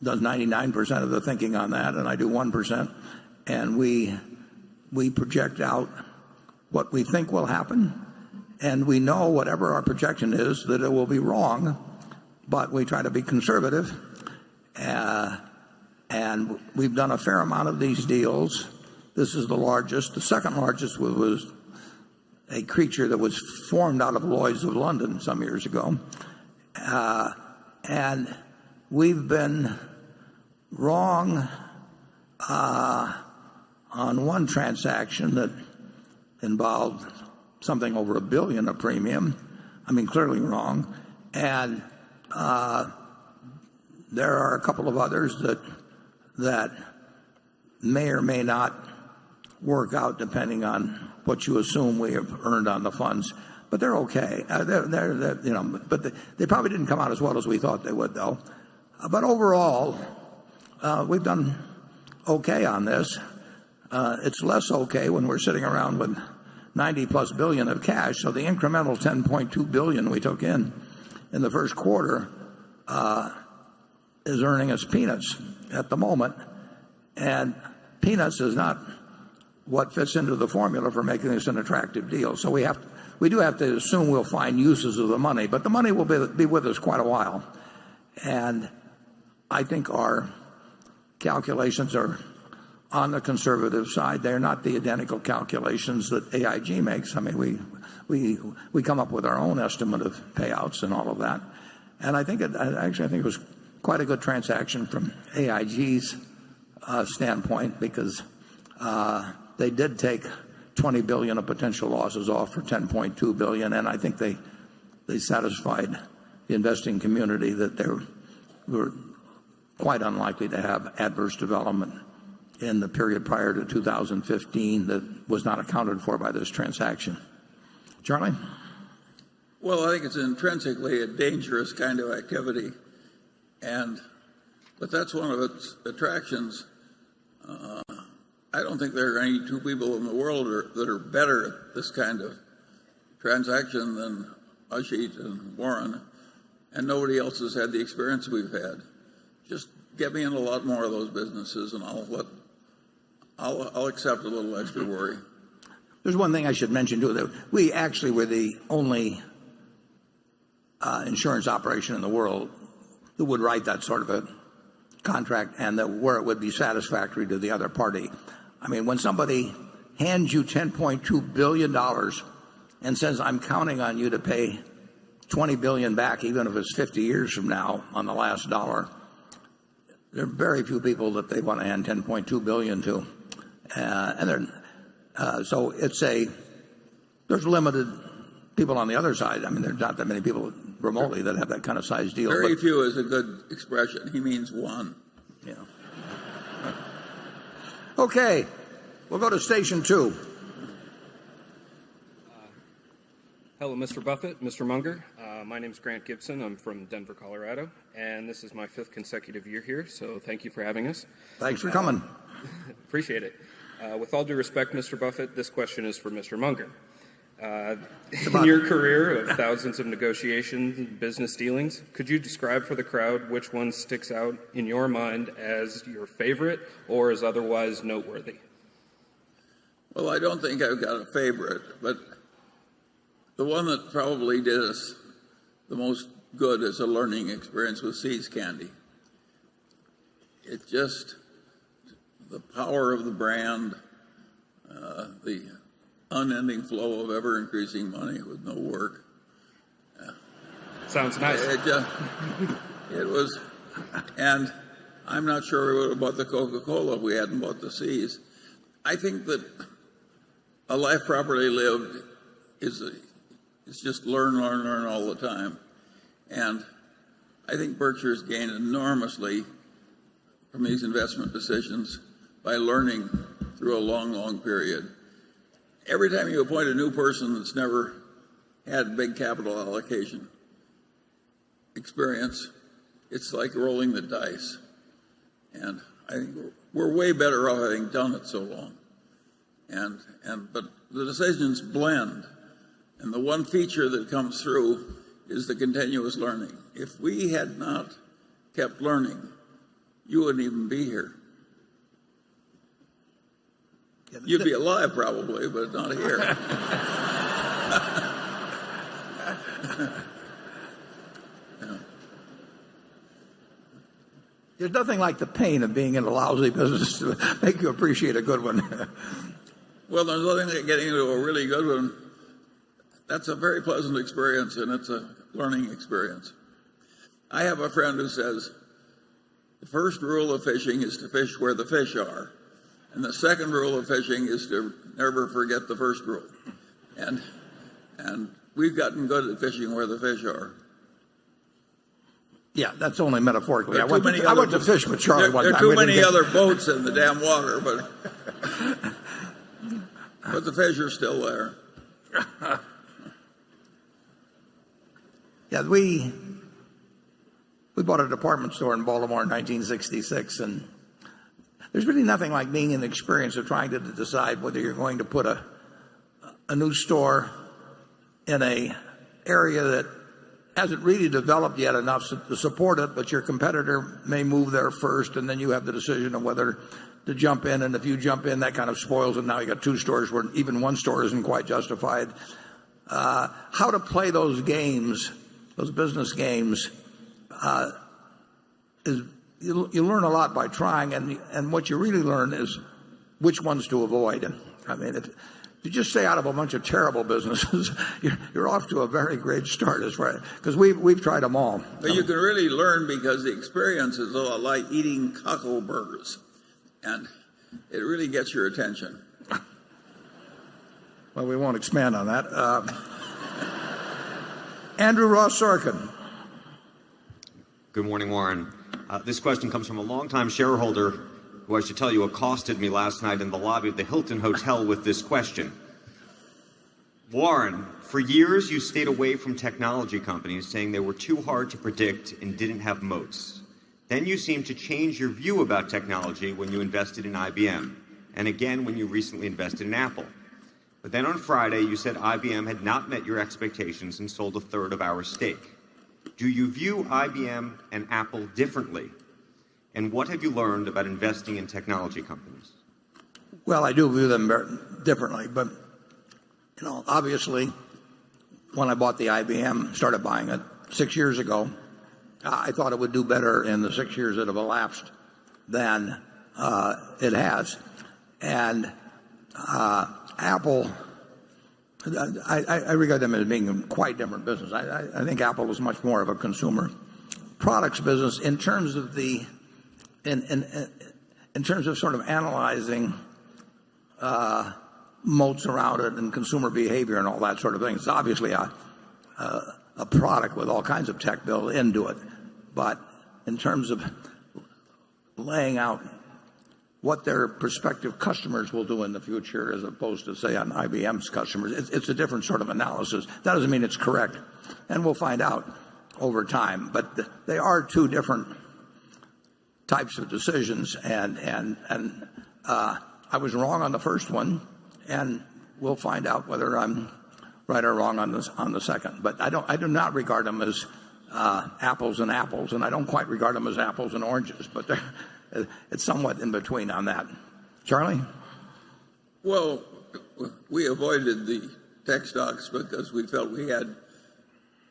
does 99% of the thinking on that, and I do 1%. And we project out what we think will happen, and we know whatever our projection is that it will be wrong, but we try to be conservative. And we've done a fair amount of these deals. This is the largest. The second largest was a creature that was formed out of Lloyd's of London some years ago. And we've been wrong on one transaction that involved something over $1 billion of premium. I mean, clearly wrong. And there are a couple of others that may or may not work out depending on what you assume we have earned on the funds. But they're okay. But they probably didn't come out as well as we thought they would, though. But overall, we've done okay on this. It's less okay when we're sitting around with $90+ billion of cash. So the incremental $10.2 billion we took in the first quarter is earning us peanuts at the moment. And peanuts is not what fits into the formula for making this an attractive deal. So we have we do have to assume we'll find uses of the money, but the money will be with us quite a while. And I think our calculations are on the conservative side. They're not the identical calculations that AIG makes. I mean, we come up with our own estimate of payouts and all of that. And I think it was quite a good transaction from AIG's standpoint, because they did take $20 billion of potential losses off for $10.2 billion, and I think they satisfied the investing community that they were quite unlikely to have adverse development in the period prior to 2015 that was not accounted for by this transaction. Charlie? Well, I think it's intrinsically a dangerous kind of activity, but that's one of its attractions. I don't think there are any two people in the world that are better at this kind of transaction than Ajit and Warren, and nobody else has had the experience we've had. Just get me in a lot more of those businesses, and I'll accept a little extra worry. There's one thing I should mention too, that we actually were the only insurance operation in the world that would write that sort of a contract, and where it would be satisfactory to the other party. I mean, when somebody hands you $10.2 billion and says, I'm counting on you to pay $20 billion back, even if it's 50 years from now on the last dollar, there are very few people that they want to hand $10.2 billion to. So there's limited people on the other side. I mean, there's not that many people remotely that have that kind of size deal. Very few is a good expression. He means one. Yeah. Okay, we'll go to station 2. Hello, Mr. Buffett, Mr. Munger. My name is Grant Gibson. I'm from Denver, Colorado, and this is my 5th consecutive year here, so thank you for having us. Thanks for coming. Appreciate it. With all due respect, Mr. Buffett, this question is for Mr. Munger. In your career of thousands of negotiations and business dealings, could you describe for the crowd which one sticks out in your mind as your favorite or as otherwise noteworthy? Well, I don't think I've got a favorite, but the one that probably did us the most good as a learning experience was See's Candy. It just, the power of the brand, the unending flow of ever-increasing money with no work. Sounds nice. It was, and I'm not sure we would have bought the Coca-Cola if we hadn't bought the Seas. I think that a life properly lived is just learn all the time. And I think Berkshire's gained enormously from these investment decisions by learning through a long, long period. Every time you appoint a new person that's never had big capital allocation experience, it's like rolling the dice. And I think we're way better off having done it so long. But the decisions blend. And the one feature that comes through is the continuous learning. If we had not kept learning, you wouldn't even be here. You'd be alive probably, but not here. There's nothing like the pain of being in a lousy business to make you appreciate a good one. Well, there's nothing like getting into a really good one. That's a very pleasant experience, and it's a learning experience. I have a friend who says, the first rule of fishing is to fish where the fish are. And the second rule of fishing is to never forget the first rule. And we've gotten good at fishing where the fish are. Yeah, that's only metaphorically. I went to fish with Charlie one time. There are too many other boats in the damn water, but the fish are still there. Yeah, we bought a department store in Baltimore in 1966, and there's really nothing like being in the experience of trying to decide whether you're going to put a new store in a area that hasn't really developed yet enough to support it, but your competitor may move there first, and then you have the decision of whether to jump in, and if you jump in, that kind of spoils it. Now you got 2 stores where even 1 store isn't quite justified. how to play those games, those business games, is you learn a lot by trying, and what you really learn is which ones to avoid. I mean, if you just stay out of a bunch of terrible businesses, you're off to a very great start, as far because we've tried them all. But you can really learn because the experience is a lot like eating cockleburgers, and it really gets your attention. Well, we won't expand on that. Andrew Ross Sorkin. Good morning, Warren. This question comes from a longtime shareholder who, I should tell you, accosted me last night in the lobby of the Hilton Hotel with this question. Warren, for years you stayed away from technology companies, saying they were too hard to predict and didn't have moats. Then you seemed to change your view about technology when you invested in IBM, and again when you recently invested in Apple. But then on Friday you said IBM had not met your expectations and sold a third of our stake. Do you view IBM and Apple differently? And what have you learned about investing in technology companies? Well, I do view them differently, but obviously, when I bought the IBM, started buying it 6 years ago, I thought it would do better in the 6 years that have elapsed than it has. And Apple, I regard them as being a quite different business. I think Apple is much more of a consumer products business in terms of in terms of sort of analyzing moats around it and consumer behavior and all that sort of thing. It's obviously a product with all kinds of tech built into it, but in terms of laying out what their prospective customers will do in the future as opposed to, say, on IBM's customers, it's a different sort of analysis. That doesn't mean it's correct, and we'll find out over time. But they are two different types of decisions, and I was wrong on the first one, and we'll find out whether I'm right or wrong on the second. But I do not regard them as apples and apples, and I don't quite regard them as apples and oranges, but it's somewhat in between on that. Charlie? Well, we avoided the tech stocks because we felt we had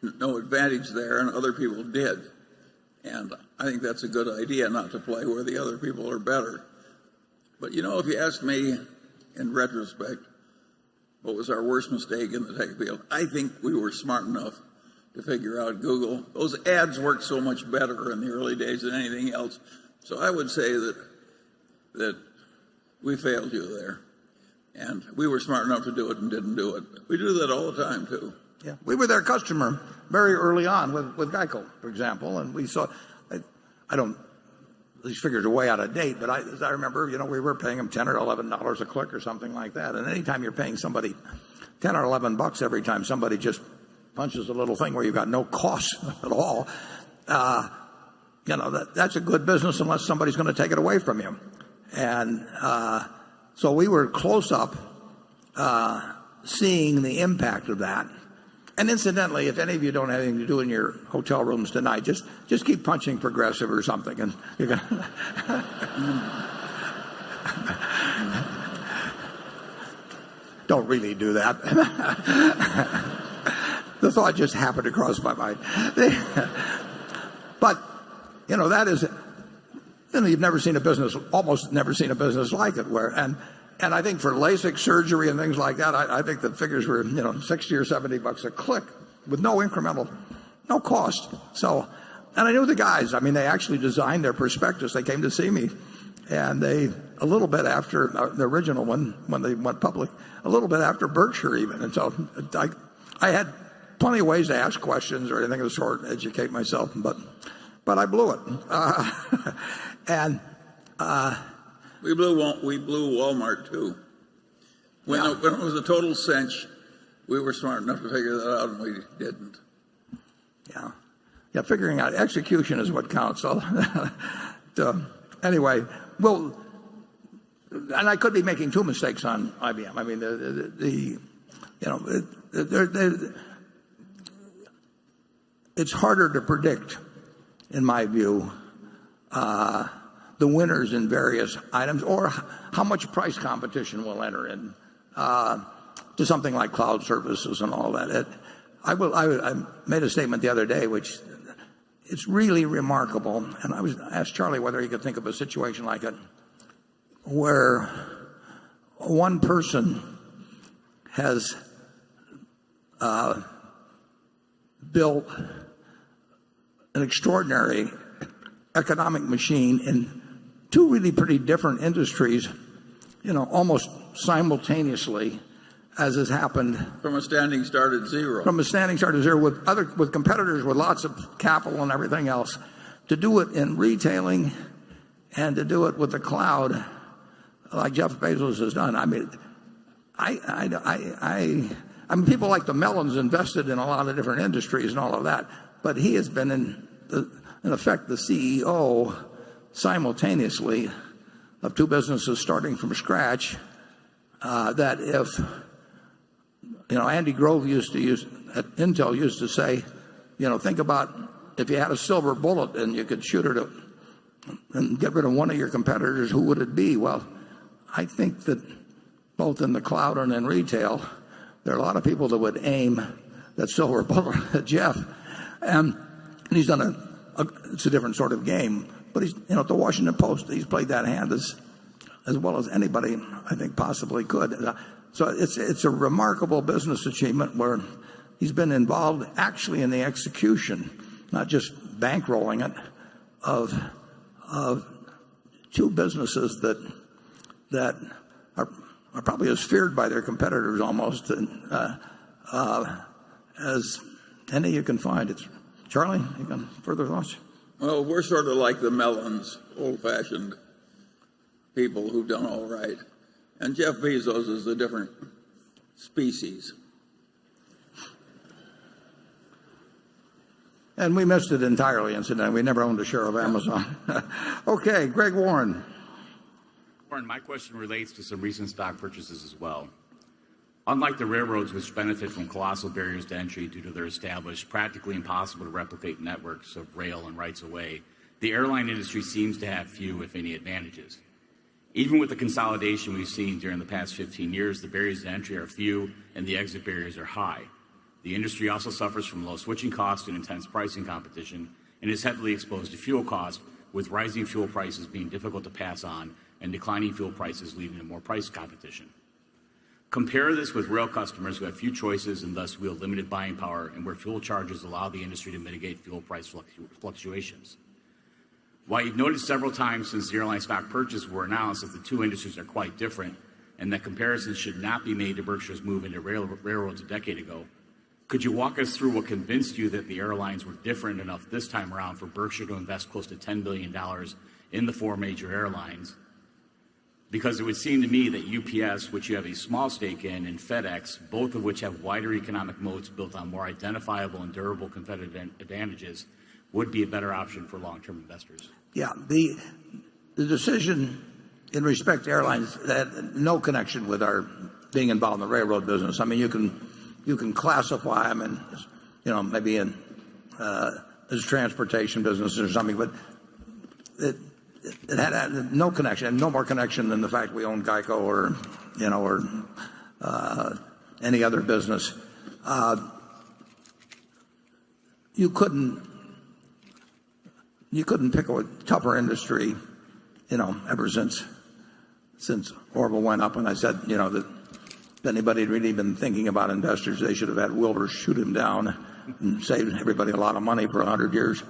no advantage there and other people did. And I think that's a good idea, not to play where the other people are better. But if you ask me in retrospect, what was our worst mistake in the tech field? I think we were smart enough to figure out Google. Those ads worked so much better in the early days than anything else. So I would say that we failed you there. And we were smart enough to do it and didn't do it. We do that all the time, too. Yeah, we were their customer very early on with Geico, for example, and we saw. I don't. These figures are way out of date, but as I remember, we were paying them $10 or $11 a click or something like that. And anytime you're paying somebody $10 or $11 every time somebody just punches a little thing where you've got no cost at all, that's a good business unless somebody's going to take it away from you. And so we were close up seeing the impact of that. And incidentally, if any of you don't have anything to do in your hotel rooms tonight, just keep punching Progressive or something, and you're gonna don't really do that. The thought just happened to cross my mind. But that is, you've never seen almost never seen a business like it where and I think for LASIK surgery and things like that, I think the figures were, $60 or $70 a click with no cost. So, and I knew the guys. I mean, they actually designed their prospectus. They came to see me, and a little bit after the original one, when they went public, a little bit after Berkshire even. And so I had plenty of ways to ask questions or anything of the sort, educate myself, but I blew it. We blew Walmart, too. When it was a total cinch, we were smart enough to figure that out, and we didn't. Yeah, figuring out execution is what counts. So, anyway, well, and I could be making two mistakes on IBM. I mean, it's harder to predict, in my view, the winners in various items, or how much price competition will enter in. to something like cloud services and all that. I made a statement the other day, which it's really remarkable. And I asked Charlie whether he could think of a situation like it, where one person has built an extraordinary economic machine in two really pretty different industries, almost simultaneously, as has happened from a standing start at zero. From a standing start at zero with competitors with lots of capital and everything else, to do it in retailing and to do it with the cloud, like Jeff Bezos has done. I mean, I mean, people like the Mellons invested in a lot of different industries and all of that, but he has been in effect the CEO simultaneously of two businesses starting from scratch. That if Andy Grove at Intel used to say, think about if you had a silver bullet and you could shoot it and get rid of one of your competitors, who would it be? Well, I think that both in the cloud and in retail, there are a lot of people that would aim that silver bullet at Jeff, and he's done it's a different sort of game. But he's, at the Washington Post, he's played that hand as well as anybody I think possibly could. So it's a remarkable business achievement where he's been involved actually in the execution, not just bankrolling it, of two businesses that are probably as feared by their competitors almost as any you can find. Charlie, you got further thoughts? Well, we're sort of like the Mellons, old-fashioned people who've done all right. And Jeff Bezos is a different species. And we missed it entirely, incidentally. We never owned a share of Amazon. Okay, Greg Warren. Warren, my question relates to some recent stock purchases as well. Unlike the railroads, which benefit from colossal barriers to entry due to their established, practically impossible to replicate networks of rail and rights-of-way, the airline industry seems to have few, if any, advantages. Even with the consolidation we've seen during the past 15 years, the barriers to entry are few and the exit barriers are high. The industry also suffers from low switching costs and intense pricing competition and is heavily exposed to fuel costs, with rising fuel prices being difficult to pass on and declining fuel prices leading to more price competition. Compare this with rail customers who have few choices and thus wield limited buying power, and where fuel charges allow the industry to mitigate fuel price fluctuations. While you've noted several times since the airline stock purchases were announced that the two industries are quite different and that comparisons should not be made to Berkshire's move into railroads a decade ago, could you walk us through what convinced you that the airlines were different enough this time around for Berkshire to invest close to $10 billion in the four major airlines? Because it would seem to me that UPS, which you have a small stake in, and FedEx, both of which have wider economic moats built on more identifiable and durable competitive advantages, would be a better option for long-term investors. Yeah, the decision in respect to airlines had no connection with our being involved in the railroad business. I mean, you can classify them in, maybe in as transportation business or something, but it had no connection, and no more connection than the fact we own Geico or any other business. You couldn't pick a tougher industry, ever since Orville went up, and I said, that if anybody had really been thinking about investors, they should have had Wilbur shoot him down and saved everybody a lot of money for 100 years.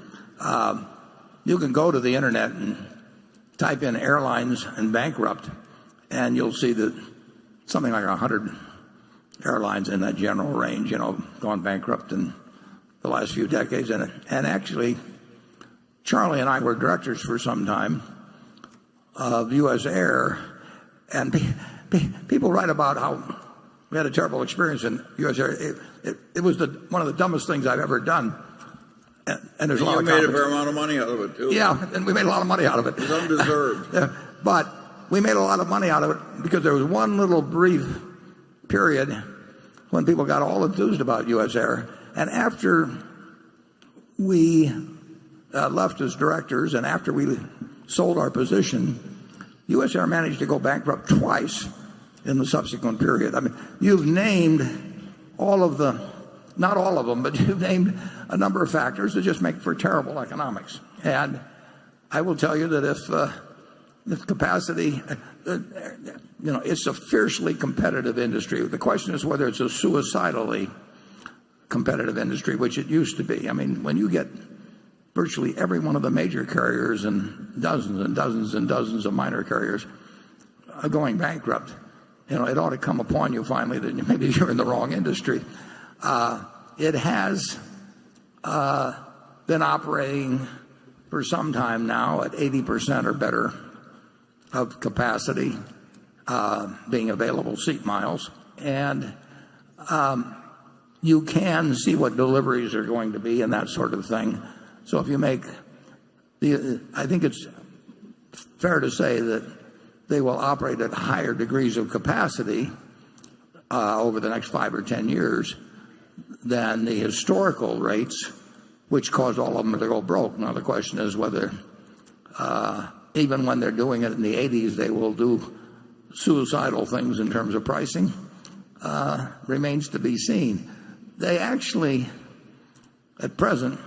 You can go to the internet and type in airlines and bankrupt, and you'll see that something like 100 airlines in that general range, gone bankrupt in the last few decades. And actually, Charlie and I were directors for some time of U.S. Air, and people write about how we had a terrible experience in U.S. Air. It was one of the dumbest things I've ever done. And there's a lot of made a fair amount of money out of it, too. Yeah, and we made a lot of money out of it. It was undeserved. Yeah, but we made a lot of money out of it because there was one little brief period when people got all enthused about U.S. Air. And after we left as directors and after we sold our position, U.S. Air managed to go bankrupt twice in the subsequent period. I mean, you've named not all of them, but you've named a number of factors that just make for terrible economics. And I will tell you that if capacity, it's a fiercely competitive industry. The question is whether it's a suicidally competitive industry, which it used to be. I mean, when you get virtually every one of the major carriers and dozens and dozens and dozens of minor carriers going bankrupt, it ought to come upon you finally that maybe you're in the wrong industry. It has been operating for some time now at 80% or better of capacity being available seat miles. And you can see what deliveries are going to be and that sort of thing. So if you make I think it's fair to say that they will operate at higher degrees of capacity over the next 5 or 10 years than the historical rates, which caused all of them to go broke. Now the question is whether even when they're doing it in the 80s, they will do suicidal things in terms of pricing. Remains to be seen. They actually, at present,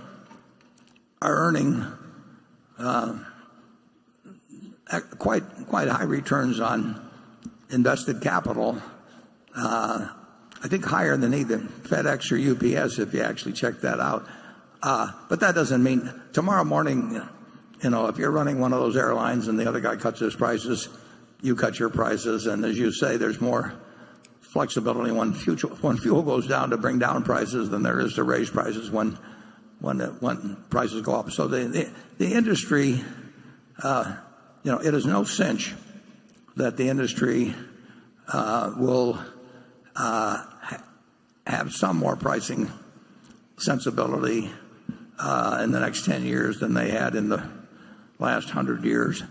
are earning quite high returns on invested capital. I think higher than either FedEx or UPS if you actually check that out. But that doesn't mean tomorrow morning, if you're running one of those airlines and the other guy cuts his prices, you cut your prices. And as you say, there's more flexibility when fuel goes down to bring down prices than there is to raise prices when prices go up. So the industry, it is no cinch that the industry will have some more pricing sensibility in the next 10 years than they had in the last 100 years.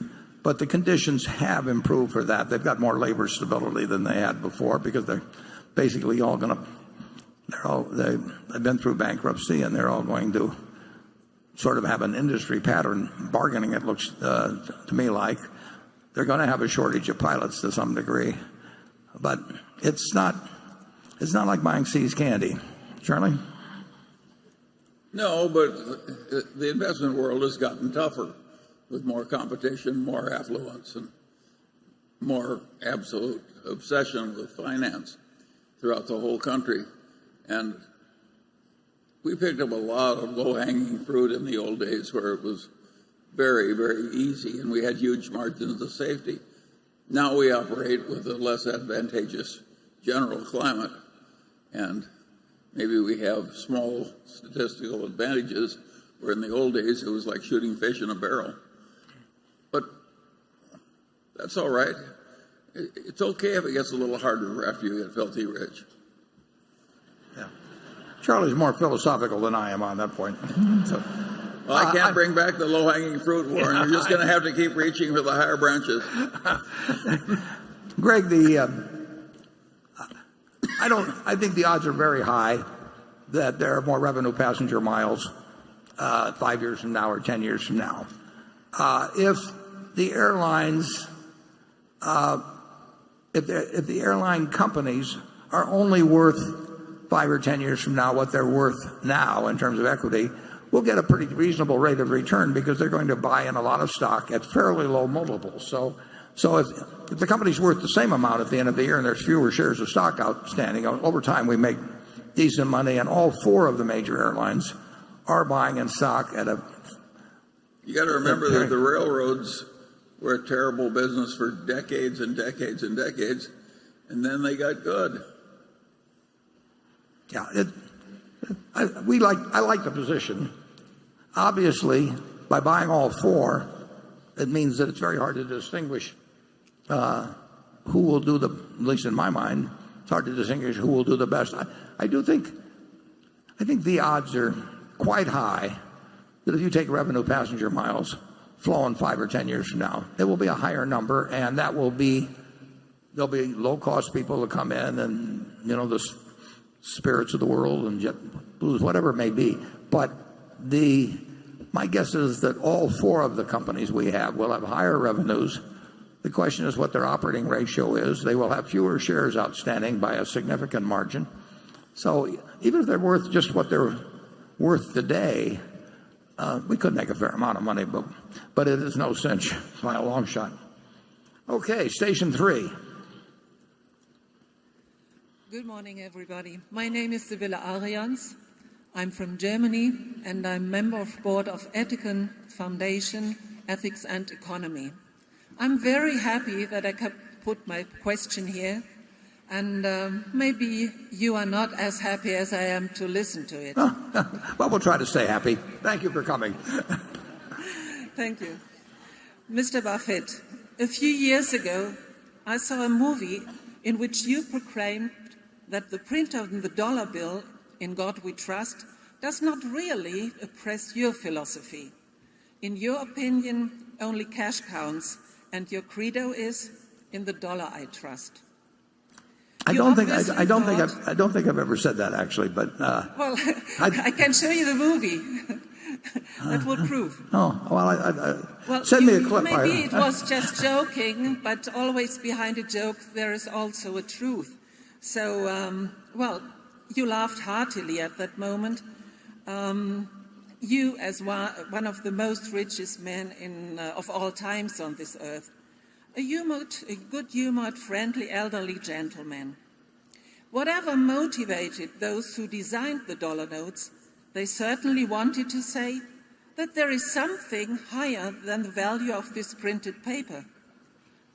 But the conditions have improved for that. They've got more labor stability than they had before because they're basically all going to, they've been through bankruptcy and they're all going to sort of have an industry pattern bargaining, it looks to me like. They're going to have a shortage of pilots to some degree. But it's not like buying See's candy. Charlie? No, but the investment world has gotten tougher with more competition, more affluence, and more absolute obsession with finance throughout the whole country. And we picked up a lot of low-hanging fruit in the old days where it was very, very easy and we had huge margins of safety. Now we operate with a less advantageous general climate, and maybe we have small statistical advantages where in the old days it was like shooting fish in a barrel. But that's all right. It's okay if it gets a little harder after you get filthy rich. Yeah. Charlie's more philosophical than I am on that point. So, well, I can't bring back the low-hanging fruit, Warren. You're just going to have to keep reaching for the higher branches. Greg, I think the odds are very high that there are more revenue passenger miles 5 years from now or 10 years from now. If the airlines, if the airline companies are only worth 5 or 10 years from now what they're worth now in terms of equity, we'll get a pretty reasonable rate of return because they're going to buy in a lot of stock at fairly low multiples. So if the company's worth the same amount at the end of the year and there's fewer shares of stock outstanding, over time we make decent money, and all four of the major airlines are buying in stock at a... You got to remember that the railroads were a terrible business for decades and decades and decades, and then they got good. Yeah, I like the position. Obviously, by buying all four, it means that it's very hard to distinguish who will do at least in my mind, it's hard to distinguish who will do the best. I think the odds are quite high that if you take revenue passenger miles flowing 5 or 10 years from now, it will be a higher number, and there'll be low-cost people to come in, and the Spirits of the world and JetBlues, whatever it may be. But my guess is that all four of the companies we have will have higher revenues The question is what their operating ratio is. They will have fewer shares outstanding by a significant margin. So even if they're worth just what they're worth today, we could make a fair amount of money, but it is no cinch by a long shot. Okay, station 3. Good morning, everybody. My name is Sibylle Arians. I'm from Germany, and I'm member of board of Ethicon Foundation, Ethics and Economy. I'm very happy that I could put my question here, and maybe you are not as happy as I am to listen to it. Well, we'll try to stay happy. Thank you for coming. Thank you. Mr. Buffett, a few years ago, I saw a movie in which you proclaimed that the print of the dollar bill, "In God We Trust," does not really oppress your philosophy. In your opinion, only cash counts, and your credo is, "In the dollar I trust." I don't think I've ever said that, actually, but well, I can show you the movie. That would prove. Oh, well, send me a clip. Maybe it was just joking, but always behind a joke there is also a truth. So, well, you laughed heartily at that moment. You, as one of the most richest men of all times on this earth, a good-humored, friendly, elderly gentleman. Whatever motivated those who designed the dollar notes, they certainly wanted to say that there is something higher than the value of this printed paper.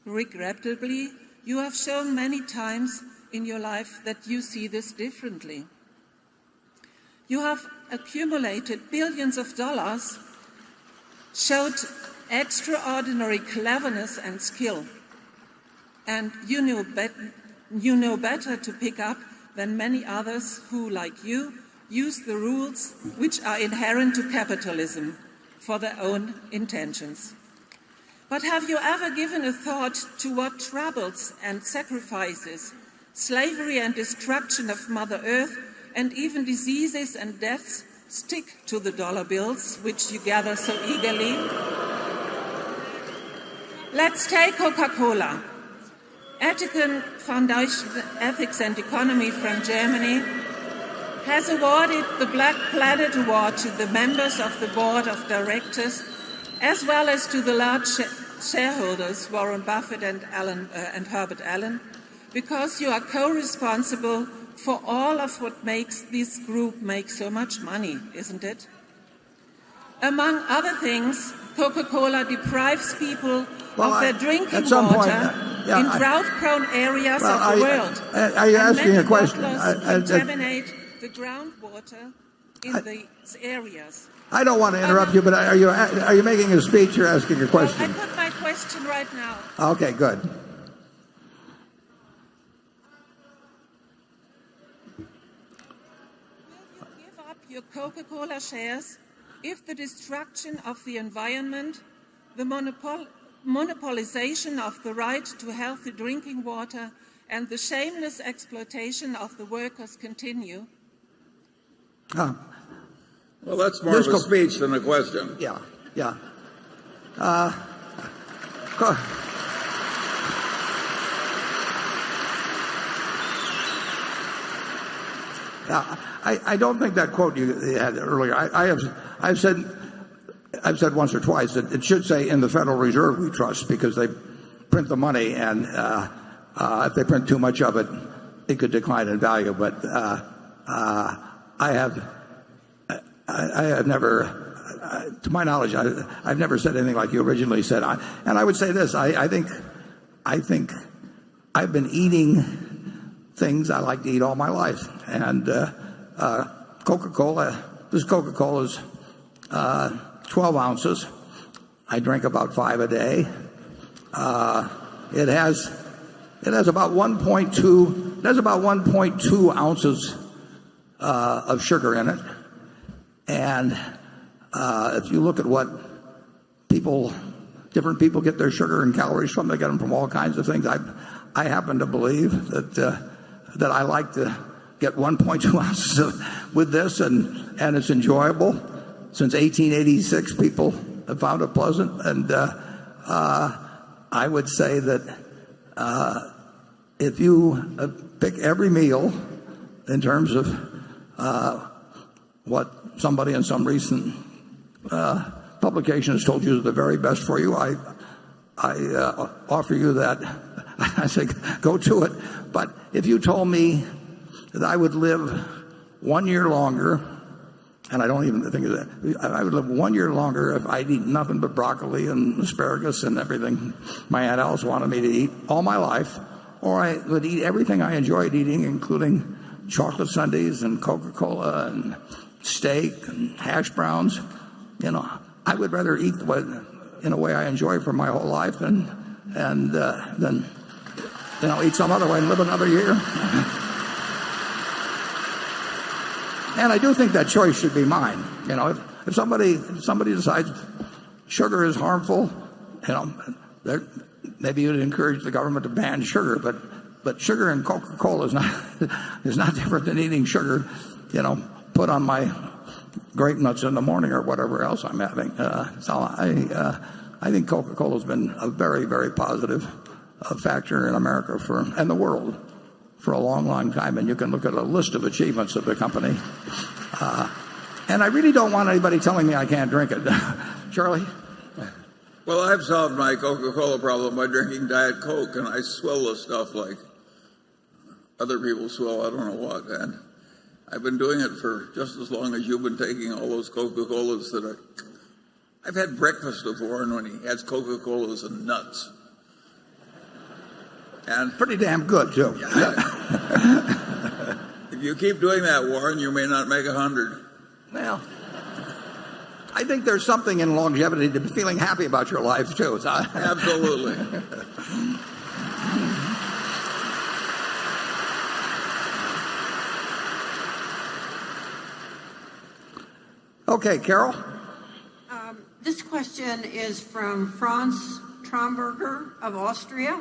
Regrettably, you have shown many times in your life that you see this differently. You have accumulated billions of dollars, showed extraordinary cleverness and skill, and you know better to pick up than many others who, like you, use the rules which are inherent to capitalism for their own intentions. But have you ever given a thought to what troubles and sacrifices, slavery and destruction of Mother Earth, and even diseases and deaths stick to the dollar bills which you gather so eagerly? Let's take Coca-Cola. Ethicon Foundation Ethics and Economy from Germany has awarded the Black Planet Award to the members of the board of directors, as well as to the large shareholders, Warren Buffett and Herbert Allen, because you are co-responsible for all of what makes this group make so much money, isn't it? Among other things, Coca-Cola deprives people of their drinking water in drought-prone areas of the world. Are you asking a question? Contaminate the groundwater in these areas. I don't want to interrupt you, but are you making a speech or asking a question? I put my question right now. Okay, good. Will you give up your Coca-Cola shares if the destruction of the environment, the monopolization of the right to healthy drinking water, and the shameless exploitation of the workers continue? Well, that's more of a speech than a question. Yeah. I don't think that quote you had earlier. I've said once or twice that it should say "In the Federal Reserve We Trust," because they print the money, and if they print too much of it, it could decline in value. But I have never, to my knowledge, I've never said anything like you originally said. And I would say this: I think I've been eating things I like to eat all my life, and Coca-Cola. This Coca-Cola is 12 ounces. I drink about 5 a day. It has about 1.2. There's about 1.2 ounces of sugar in it. And if you look at what different people get their sugar and calories from, they get them from all kinds of things. I happen to believe that I like to get 1.2 ounces with this, and it's enjoyable. Since 1886, people have found it pleasant, and I would say that if you pick every meal in terms of what somebody in some recent publication has told you is the very best for you, I offer you that. I say go to it. But if you told me that I would live 1 year longer, and I don't even think of that, I would live 1 year longer if I'd eat nothing but broccoli and asparagus and everything my Aunt Alice wanted me to eat all my life, or I would eat everything I enjoyed eating, including chocolate sundaes and Coca-Cola and steak and hash browns. I would rather eat in a way I enjoy for my whole life than eat some other way and live another year. And I do think that choice should be mine. If somebody decides sugar is harmful, maybe you'd encourage the government to ban sugar, but sugar and Coca-Cola is not different than eating sugar, put on my grape nuts in the morning or whatever else I'm having. So I think Coca-Cola has been a very, very positive factor in America and the world for a long, long time. And you can look at a list of achievements of the company. And I really don't want anybody telling me I can't drink it. Charlie? Well, I've solved my Coca-Cola problem by drinking Diet Coke, and I swill the stuff like other people swill I don't know what. And I've been doing it for just as long as you've been taking all those Coca-Colas I've had breakfast with Warren when he has Coca-Colas and nuts. And pretty damn good, too. If you keep doing that, Warren, you may not make 100. Well, I think there's something in longevity to be feeling happy about your life, too. Absolutely. Okay, Carol? This question is from Franz Tromberger of Austria,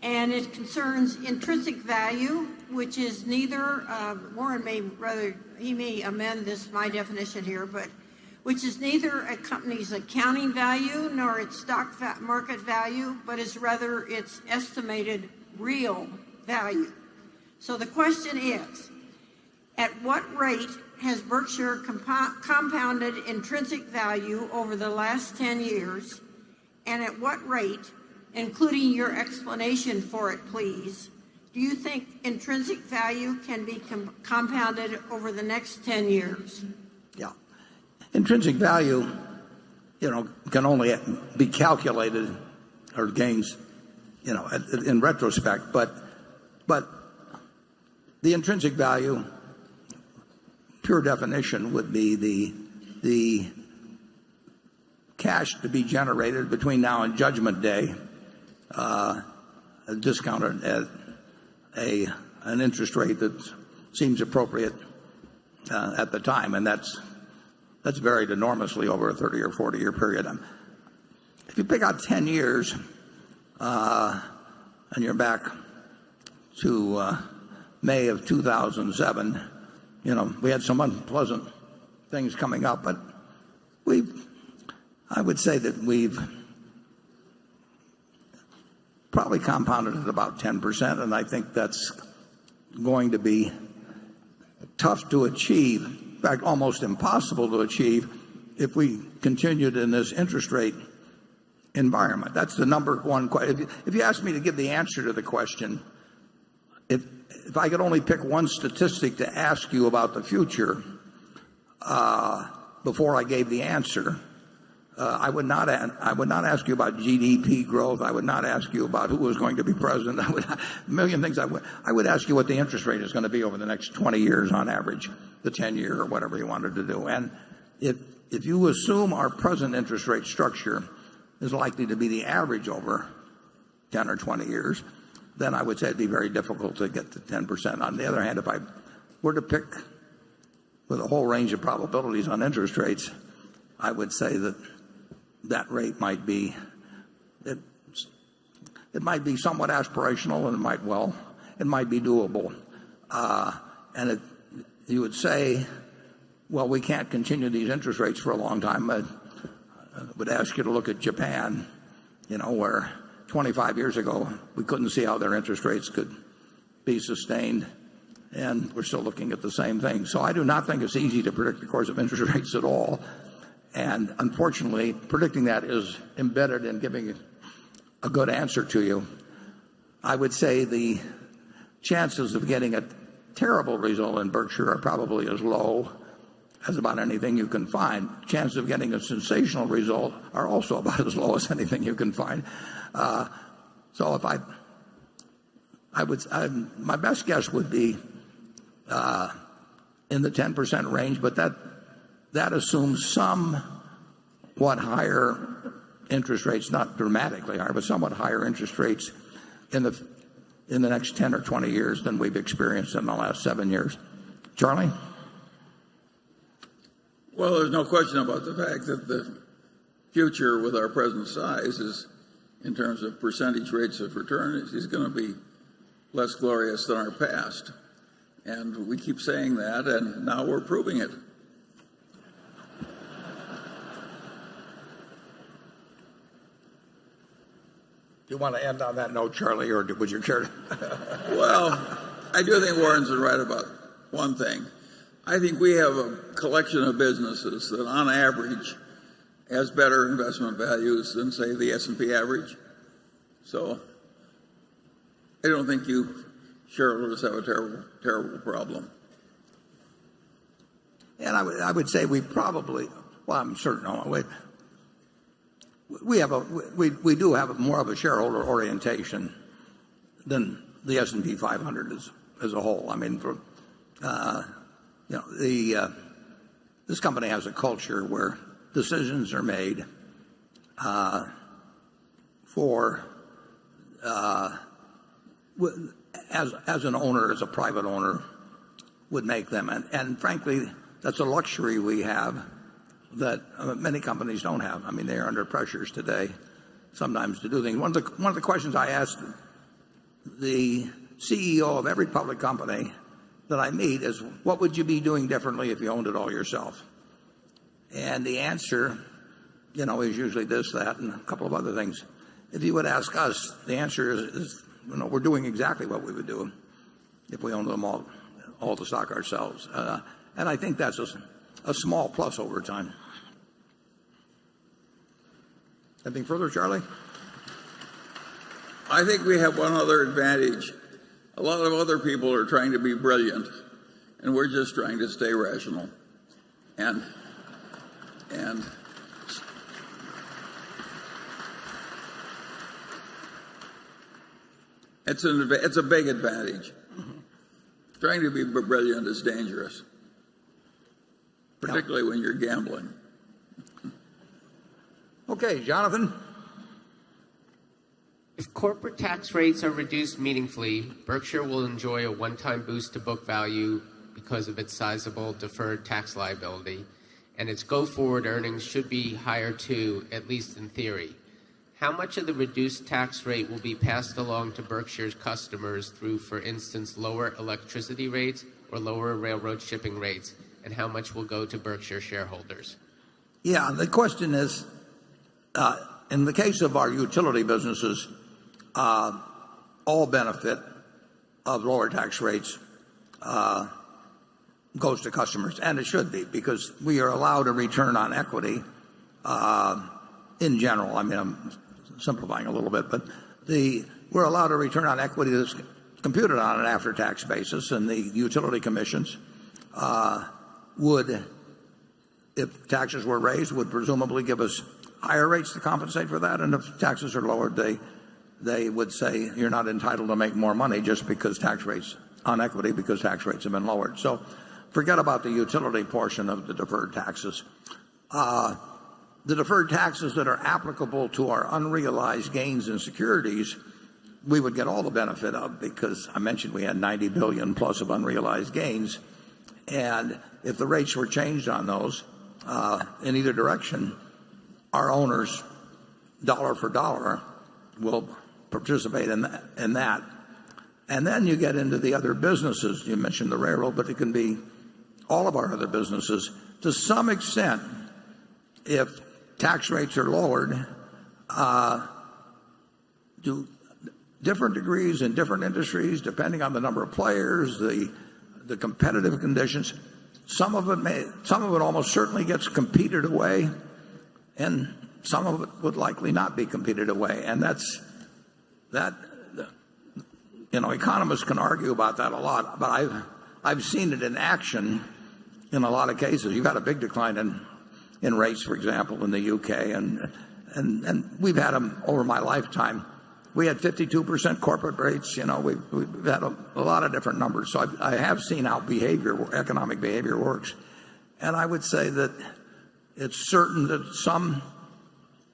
and it concerns intrinsic value, which is neither, Warren he may amend my definition here, but which is neither a company's accounting value nor its stock market value, but is rather its estimated real value. So the question is, at what rate has Berkshire compounded intrinsic value over the last 10 years, and at what rate, including your explanation for it, please, do you think intrinsic value can be compounded over the next 10 years? Yeah. Intrinsic value, can only be calculated or gains, in retrospect, but the intrinsic value, pure definition, would be the cash to be generated between now and Judgment Day, discounted at an interest rate that seems appropriate at the time, and that's varied enormously over a 30 or 40 year period. If you pick out 10 years and you're back to May of 2007, we had some unpleasant things coming up, but I would say that we've probably compounded at about 10%, and I think that's going to be tough to achieve, in fact, almost impossible to achieve if we continued in this interest rate environment. That's the number one question. If you ask me to give the answer to the question, if I could only pick one statistic to ask you about the future before I gave the answer, I would not ask you about GDP growth. I would not ask you about who was going to be president. A million things. I would ask you what the interest rate is going to be over the next 20 years on average, the 10-year or whatever you wanted to do. And if you assume our present interest rate structure is likely to be the average over 10 or 20 years, then I would say it'd be very difficult to get to 10%. On the other hand, if I were to pick with a whole range of probabilities on interest rates, I would say that rate might be it might be somewhat aspirational, and it might be doable. And you would say, well, we can't continue these interest rates for a long time. I would ask you to look at Japan, where 25 years ago, we couldn't see how their interest rates could be sustained, and we're still looking at the same thing. So I do not think it's easy to predict the course of interest rates at all. And unfortunately, predicting that is embedded in giving a good answer to you. I would say the chances of getting a terrible result in Berkshire are probably as low as about anything you can find. Chances of getting a sensational result are also about as low as anything you can find. So if my best guess would be in the 10% range, but that assumes somewhat higher interest rates, not dramatically higher, but somewhat higher interest rates in the next 10 or 20 years than we've experienced in the last 7 years. Charlie? Well, there's no question about the fact that the future with our present size is, in terms of percentage rates of return, is going to be less glorious than our past. And we keep saying that, and now we're proving it. Do you want to end on that note, Charlie, or would you care to? Well, I do think Warren's right about one thing. I think we have a collection of businesses that, on average, has better investment values than, say, the S&P average. So I don't think you shareholders have a terrible problem. And I would say we probably, well, I'm certain, we do have more of a shareholder orientation than the S&P 500 as a whole. I mean, this company has a culture where decisions are made as an owner, as a private owner, would make them. And frankly, that's a luxury we have that many companies don't have. I mean, they are under pressures today sometimes to do things. One of the questions I asked the CEO of every public company that I meet is, what would you be doing differently if you owned it all yourself? And the answer, is usually this, that, and a couple of other things. If you would ask us, the answer is we're doing exactly what we would do if we owned them all the stock ourselves. And I think that's a small plus over time. Anything further, Charlie? I think we have one other advantage. A lot of other people are trying to be brilliant, and we're just trying to stay rational. And it's a big advantage. Trying to be brilliant is dangerous, particularly when you're gambling. Okay, Jonathan. If corporate tax rates are reduced meaningfully, Berkshire will enjoy a one-time boost to book value because of its sizable deferred tax liability, and its go-forward earnings should be higher too, at least in theory. How much of the reduced tax rate will be passed along to Berkshire's customers through, for instance, lower electricity rates or lower railroad shipping rates, and how much will go to Berkshire shareholders? Yeah, the question is, in the case of our utility businesses, all benefit of lower tax rates goes to customers, and it should be, because we are allowed a return on equity in general. I mean, I'm simplifying a little bit, but we're allowed a return on equity that's computed on an after-tax basis, and the utility commissions would, if taxes were raised, would presumably give us higher rates to compensate for that, and if taxes are lowered, they would say you're not entitled to make more money just because tax rates on equity, because tax rates have been lowered. So forget about the utility portion of the deferred taxes. The deferred taxes that are applicable to our unrealized gains in securities, we would get all the benefit of, because I mentioned we had $90 billion plus of unrealized gains, and if the rates were changed on those in either direction, our owners, dollar for dollar, will participate in that. And then you get into the other businesses. You mentioned the railroad, but it can be all of our other businesses. To some extent, if tax rates are lowered, to different degrees in different industries, depending on the number of players, the competitive conditions. Some of it almost certainly gets competed away, and some of it would likely not be competed away. And economists can argue about that a lot, but I've seen it in action in a lot of cases. You've had a big decline in rates, for example, in the UK, and we've had them over my lifetime. We had 52% corporate rates. We've had a lot of different numbers. So I have seen how economic behavior works. And I would say that it's certain that some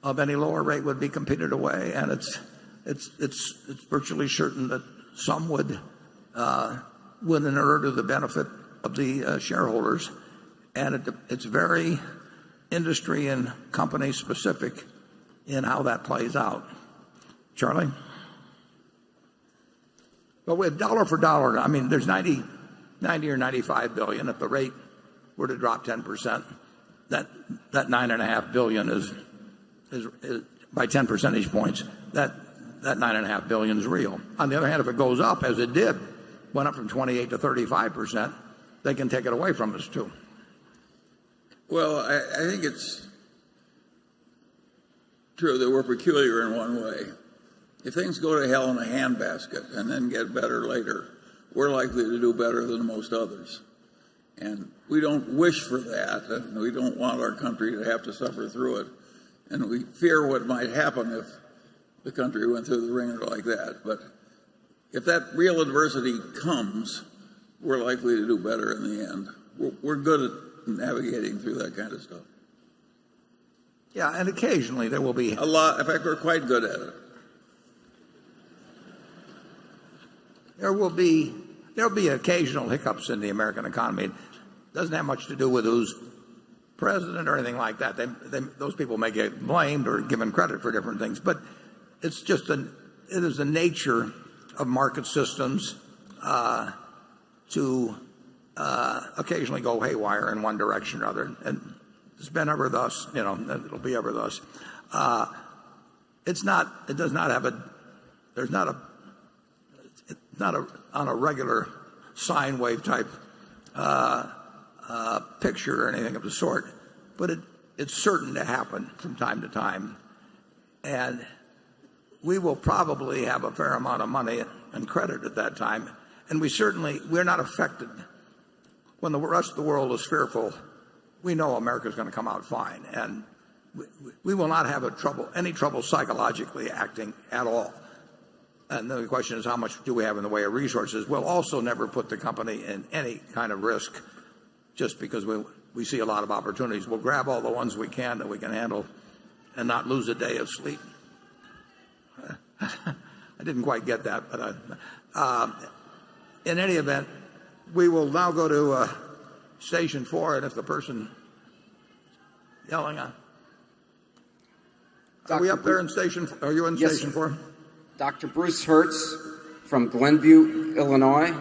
of any lower rate would be competed away, and it's virtually certain that some would inure to the benefit of the shareholders. And it's very industry and company specific in how that plays out. Charlie? Well, with dollar for dollar, I mean, there's 90 or 95 billion. If the rate were to drop 10%, that $9.5 billion is by 10 percentage points. That $9.5 billion is real. On the other hand, if it goes up, as it did, went up from 28 to 35%, they can take it away from us too. Well, I think it's true that we're peculiar in one way. If things go to hell in a handbasket and then get better later, we're likely to do better than most others. And we don't wish for that, and we don't want our country to have to suffer through it. And we fear what might happen if the country went through the ringer like that. But if that real adversity comes, we're likely to do better in the end. We're good at navigating through that kind of stuff. Yeah, and occasionally there will be a lot. In fact, we're quite good at it. There'll be occasional hiccups in the American economy. It doesn't have much to do with who's president or anything like that. Those people may get blamed or given credit for different things, but it's just it is the nature of market systems to occasionally go haywire in one direction or other, and it's been ever thus. It'll be ever thus. It's not on a regular sine wave type picture or anything of the sort, but it's certain to happen from time to time, and we will probably have a fair amount of money and credit at that time, and we're not affected. When the rest of the world is fearful, we know America's going to come out fine, and we will not have any trouble psychologically acting at all. And then the question is, how much do we have in the way of resources? We'll also never put the company in any kind of risk just because we see a lot of opportunities. We'll grab all the ones we can that we can handle and not lose a day of sleep. I didn't quite get that, but in any event, we will now go to Station 4, and if the person yelling on. Are we up there in Station 4? Are you in Station 4? Dr. Bruce Hertz from Glenview, Illinois.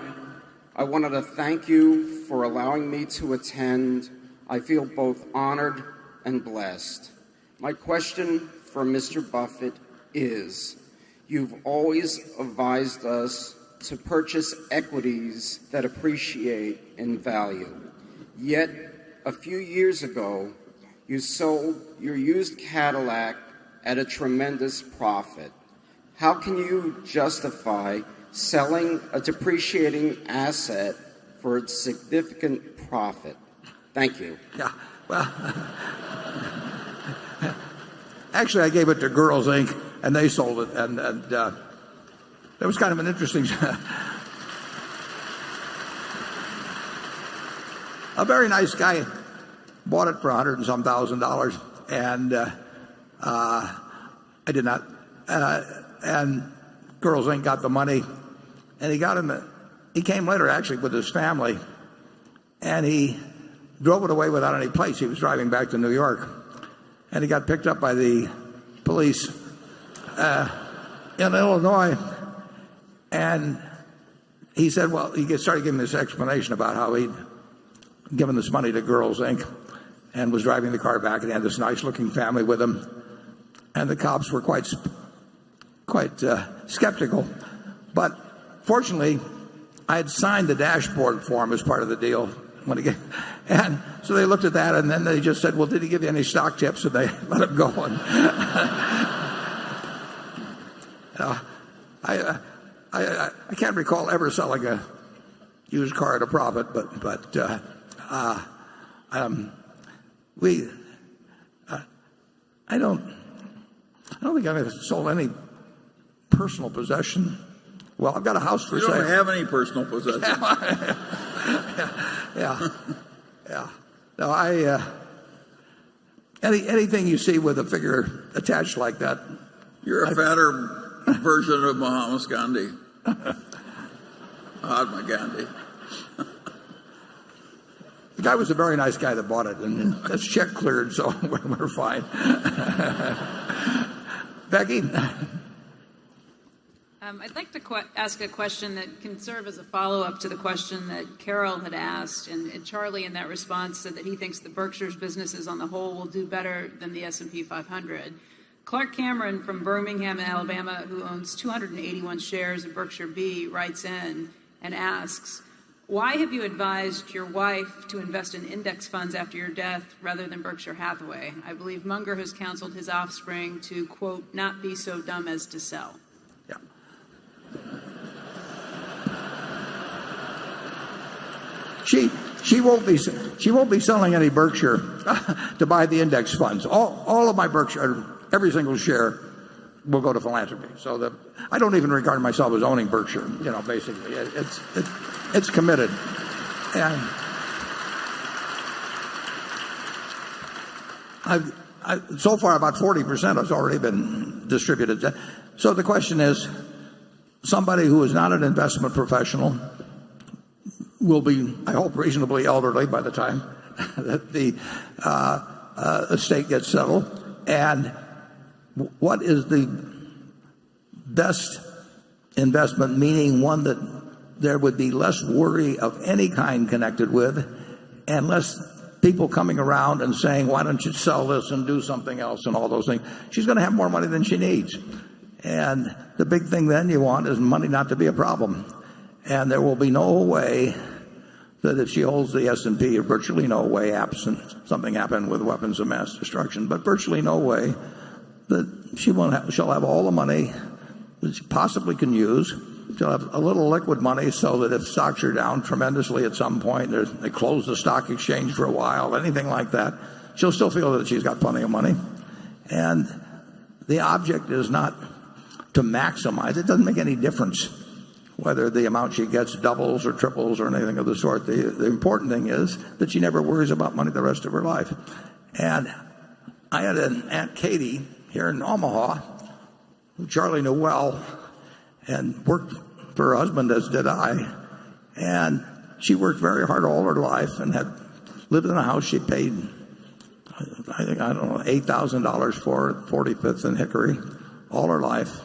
I wanted to thank you for allowing me to attend. I feel both honored and blessed. My question for Mr. Buffett is, you've always advised us to purchase equities that appreciate in value. Yet, a few years ago, you sold your used Cadillac at a tremendous profit. How can you justify selling a depreciating asset for its significant profit? Thank you. Yeah, well, actually, I gave it to Girls Inc., and they sold it, and that was kind of an interesting. A very nice guy bought it for $100,000 and some $1,000, and I did not. And Girls Inc. got the money, and he came later actually with his family, and he drove it away without any plates. He was driving back to New York, and he got picked up by the police in Illinois, and he said, well, he started giving this explanation about how he'd given this money to Girls Inc. and was driving the car back, and he had this nice looking family with him, and the cops were quite skeptical. But fortunately, I had signed the dashboard for him as part of the deal. And so they looked at that, and then they just said, well, did he give you any stock tips? And they let him go. And I can't recall ever selling a used car at a profit, but I don't think I've sold any personal possession. Well, I've got a house for sale. You don't have any personal possession. Yeah. No, anything you see with a figure attached like that. You're a fatter version of Mahatma Gandhi. Mahatma Gandhi. The guy was a very nice guy that bought it, and that's check cleared, so we're fine. Becky? I'd like to ask a question that can serve as a follow-up to the question that Carol had asked, and Charlie in that response said that he thinks the Berkshire's businesses on the whole will do better than the S&P 500. Clark Cameron from Birmingham, Alabama, who owns 281 shares of Berkshire B, writes in and asks, why have you advised your wife to invest in index funds after your death rather than Berkshire Hathaway? I believe Munger has counseled his offspring to, quote, not be so dumb as to sell. Yeah. She won't be selling any Berkshire to buy the index funds. All of my Berkshire, every single share, will go to philanthropy. So I don't even regard myself as owning Berkshire. Basically, it's committed. And so far about 40% has already been distributed. So the question is, somebody who is not an investment professional will be, I hope, reasonably elderly by the time that the estate gets settled. And what is the best investment, meaning one that there would be less worry of any kind connected with, and less people coming around and saying, why don't you sell this and do something else and all those things. She's going to have more money than she needs. And the big thing then you want is money not to be a problem. And there will be no way that if she holds the S&P, or virtually no way, absent something happened with weapons of mass destruction, but virtually no way that she'll have all the money that she possibly can use. She'll have a little liquid money so that if stocks are down tremendously at some point, they close the stock exchange for a while, anything like that, she'll still feel that she's got plenty of money. And the object is not to maximize. It doesn't make any difference whether the amount she gets doubles or triples or anything of the sort. The important thing is that she never worries about money the rest of her life. And I had an Aunt Katie here in Omaha, who Charlie knew well, and worked for her husband, as did I. And she worked very hard all her life and had lived in a house she paid, $8,000 for at 45th and Hickory all her life.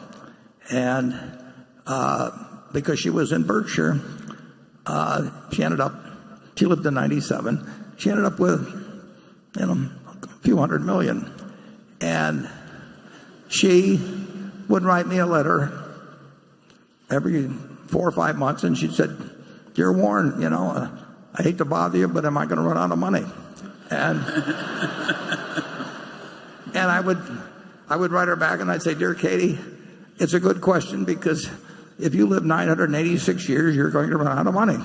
And because she was in Berkshire, she lived in 97. She ended up with, a few $100 million. And she would write me a letter every 4 or 5 months, and she said, "Dear Warren, I hate to bother you, but am I going to run out of money?" And I would write her back, and I'd say, "Dear Katie, it's a good question, because if you live 986 years, you're going to run out of money."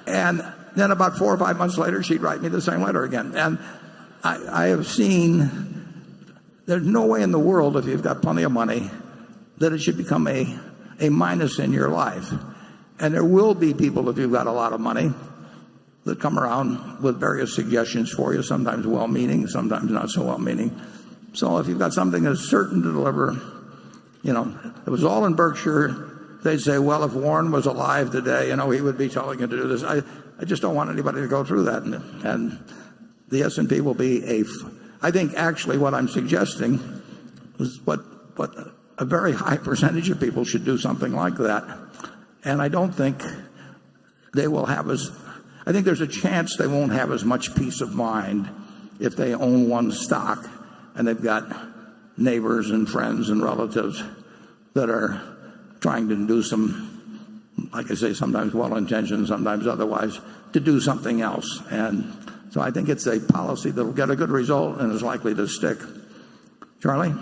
And then about 4 or 5 months later, she'd write me the same letter again. And I have seen there's no way in the world, if you've got plenty of money, that it should become a minus in your life. And there will be people, if you've got a lot of money, that come around with various suggestions for you, sometimes well-meaning, sometimes not so well-meaning. So if you've got something that's certain to deliver, it was all in Berkshire, they'd say, well, if Warren was alive today, he would be telling you to do this. I just don't want anybody to go through that. And the S&P will be I think actually what I'm suggesting is what a very high percentage of people should do something like that. And I don't think they will have I think there's a chance they won't have as much peace of mind if they own one stock and they've got neighbors and friends and relatives that are trying to do some, like I say, sometimes well-intentioned, sometimes otherwise, to do something else. And so I think it's a policy that will get a good result and is likely to stick. Charlie?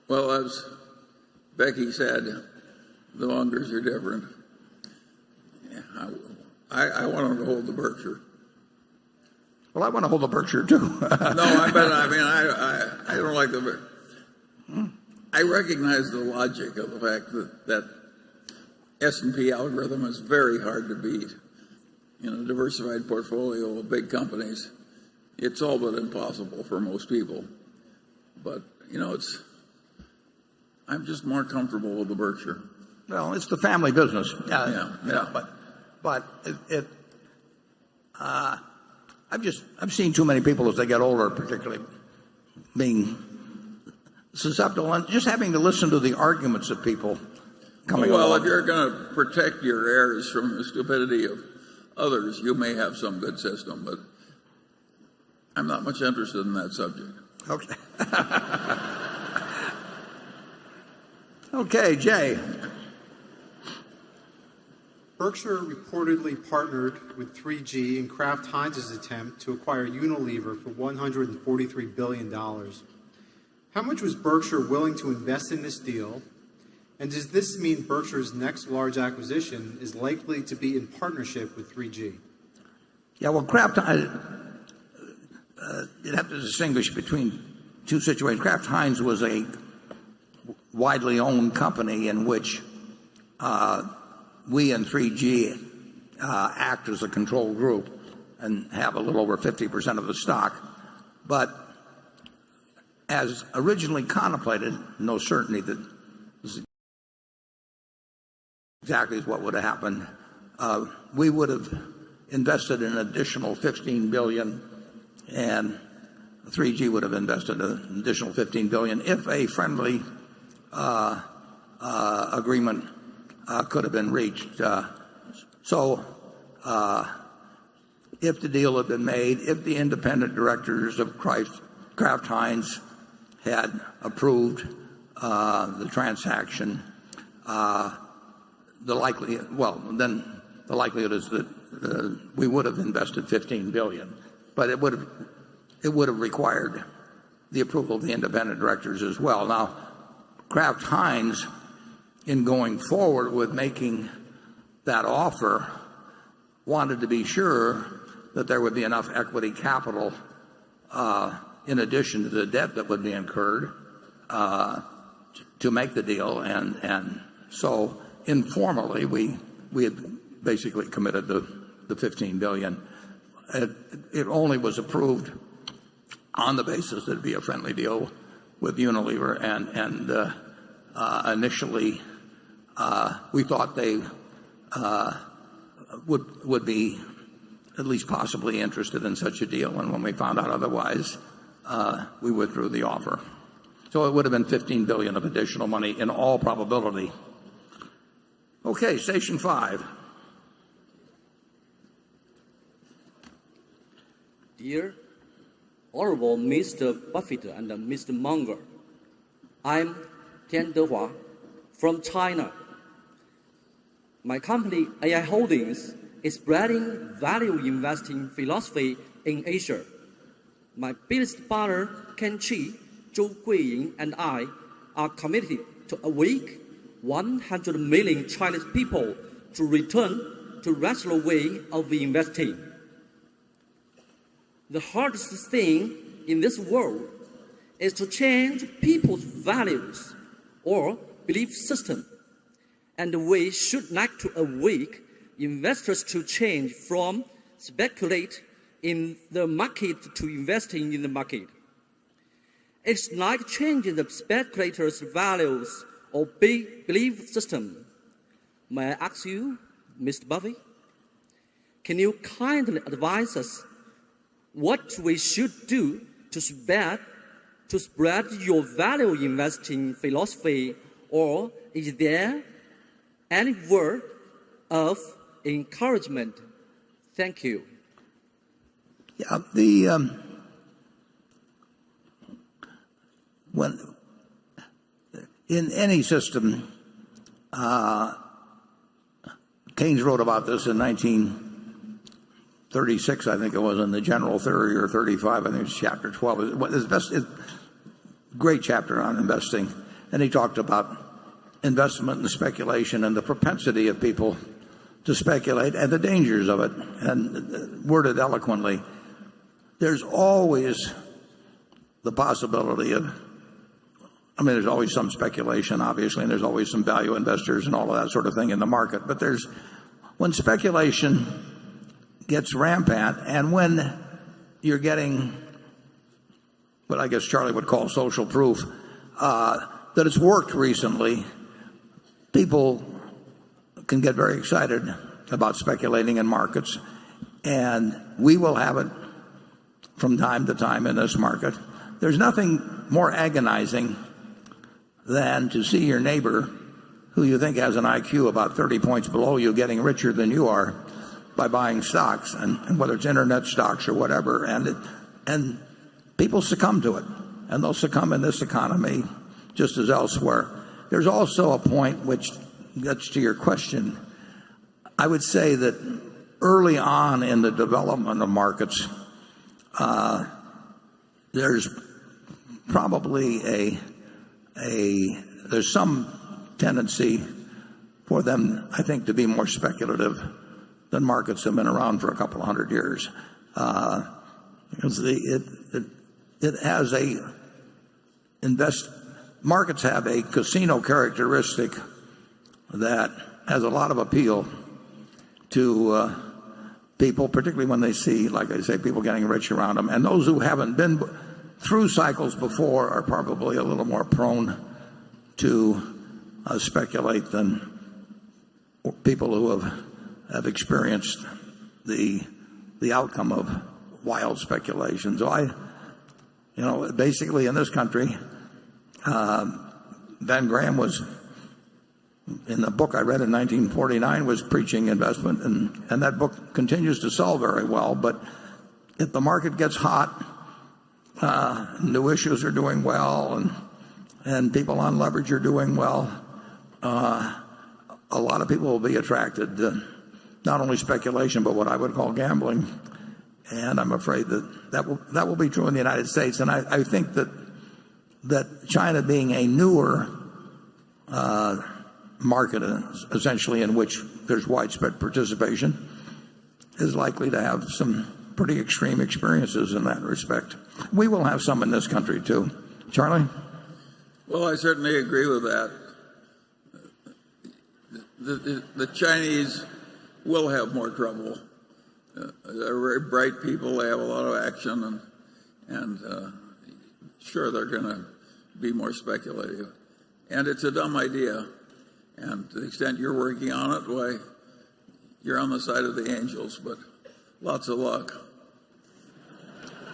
Well, as Becky said, the Mungers are different. I want them to hold the Berkshire. Well, I want to hold the Berkshire too. No, I don't like the. I recognize the logic of the fact that S&P algorithm is very hard to beat. In a diversified portfolio of big companies, it's all but impossible for most people. But I'm just more comfortable with the Berkshire. Well, it's the family business. Yeah. But I've seen too many people as they get older, particularly being susceptible and just having to listen to the arguments of people coming along. Well, if you're going to protect your heirs from the stupidity of others, you may have some good system, but I'm not much interested in that subject. Okay. Okay, Jay. Berkshire reportedly partnered with 3G in Kraft Heinz's attempt to acquire Unilever for $143 billion. How much was Berkshire willing to invest in this deal? And does this mean Berkshire's next large acquisition is likely to be in partnership with 3G? Yeah, well, Kraft, you'd have to distinguish between two situations. Kraft Heinz was a widely owned company in which we and 3G act as a control group and have a little over 50% of the stock. But as originally contemplated, no certainty that this is exactly what would have happened, we would have invested an additional $15 billion, and 3G would have invested an additional $15 billion if a friendly agreement could have been reached. So if the deal had been made, if the independent directors of Kraft Heinz had approved the transaction, the likelihood is that we would have invested $15 billion, but it would have required the approval of the independent directors as well. Now, Kraft Heinz, in going forward with making that offer, wanted to be sure that there would be enough equity capital in addition to the debt that would be incurred to make the deal, and so informally we had basically committed the $15 billion. It only was approved on the basis that it'd be a friendly deal with Unilever, and initially we thought they would be at least possibly interested in such a deal, and when we found out otherwise, we withdrew the offer. So it would have been $15 billion of additional money in all probability. Okay, station 5. Dear Honorable Mr. Buffett and Mr. Munger, I'm Tian Dehua from China. My company, AI Holdings, is spreading value investing philosophy in Asia. My business partner, Ken Chi, Zhou Guiying, and I are committed to awake 100 million Chinese people to return to rational way of investing. The hardest thing in this world is to change people's values or belief system. And we should like to awake investors to change from speculate in the market to investing in the market. It's like changing the speculators' values or belief system. May I ask you, Mr. Buffett, can you kindly advise us what we should do to spread your value investing philosophy, or is there any word of encouragement? Thank you. Yeah, in any system, Keynes wrote about this in 1936, I think it was, in the General Theory, or 35, I think it's chapter 12. It's great chapter on investing. And he talked about investment and speculation and the propensity of people to speculate and the dangers of it, and worded eloquently. There's always the possibility of, there's always some speculation, obviously, and there's always some value investors and all of that sort of thing in the market. But when speculation gets rampant, and when you're getting what I guess Charlie would call social proof, that it's worked recently, people can get very excited about speculating in markets, and we will have it from time to time in this market. There's nothing more agonizing than to see your neighbor, who you think has an IQ about 30 points below you, getting richer than you are by buying stocks, and whether it's internet stocks or whatever, and people succumb to it, and they'll succumb in this economy just as elsewhere. There's also a point which gets to your question. I would say that early on in the development of markets, there's probably there's some tendency for them, I think, to be more speculative than markets have been around for a couple of hundred years. Because markets have a casino characteristic that has a lot of appeal to people, particularly when they see, like I say, people getting rich around them. And those who haven't been through cycles before are probably a little more prone to speculate than people who have experienced the outcome of wild speculation. So basically in this country, Ben Graham was, in the book I read in 1949, was preaching investment, and that book continues to sell very well. But if the market gets hot, new issues are doing well, and people on leverage are doing well, a lot of people will be attracted to not only speculation, but what I would call gambling. And I'm afraid that will be true in the United States. And I think that China, being a newer market, essentially, in which there's widespread participation, is likely to have some pretty extreme experiences in that respect. We will have some in this country too. Charlie? Well, I certainly agree with that. The Chinese will have more trouble. They're very bright people. They have a lot of action, and sure, they're going to be more speculative. And it's a dumb idea. And to the extent you're working on it, why, you're on the side of the angels. But lots of luck.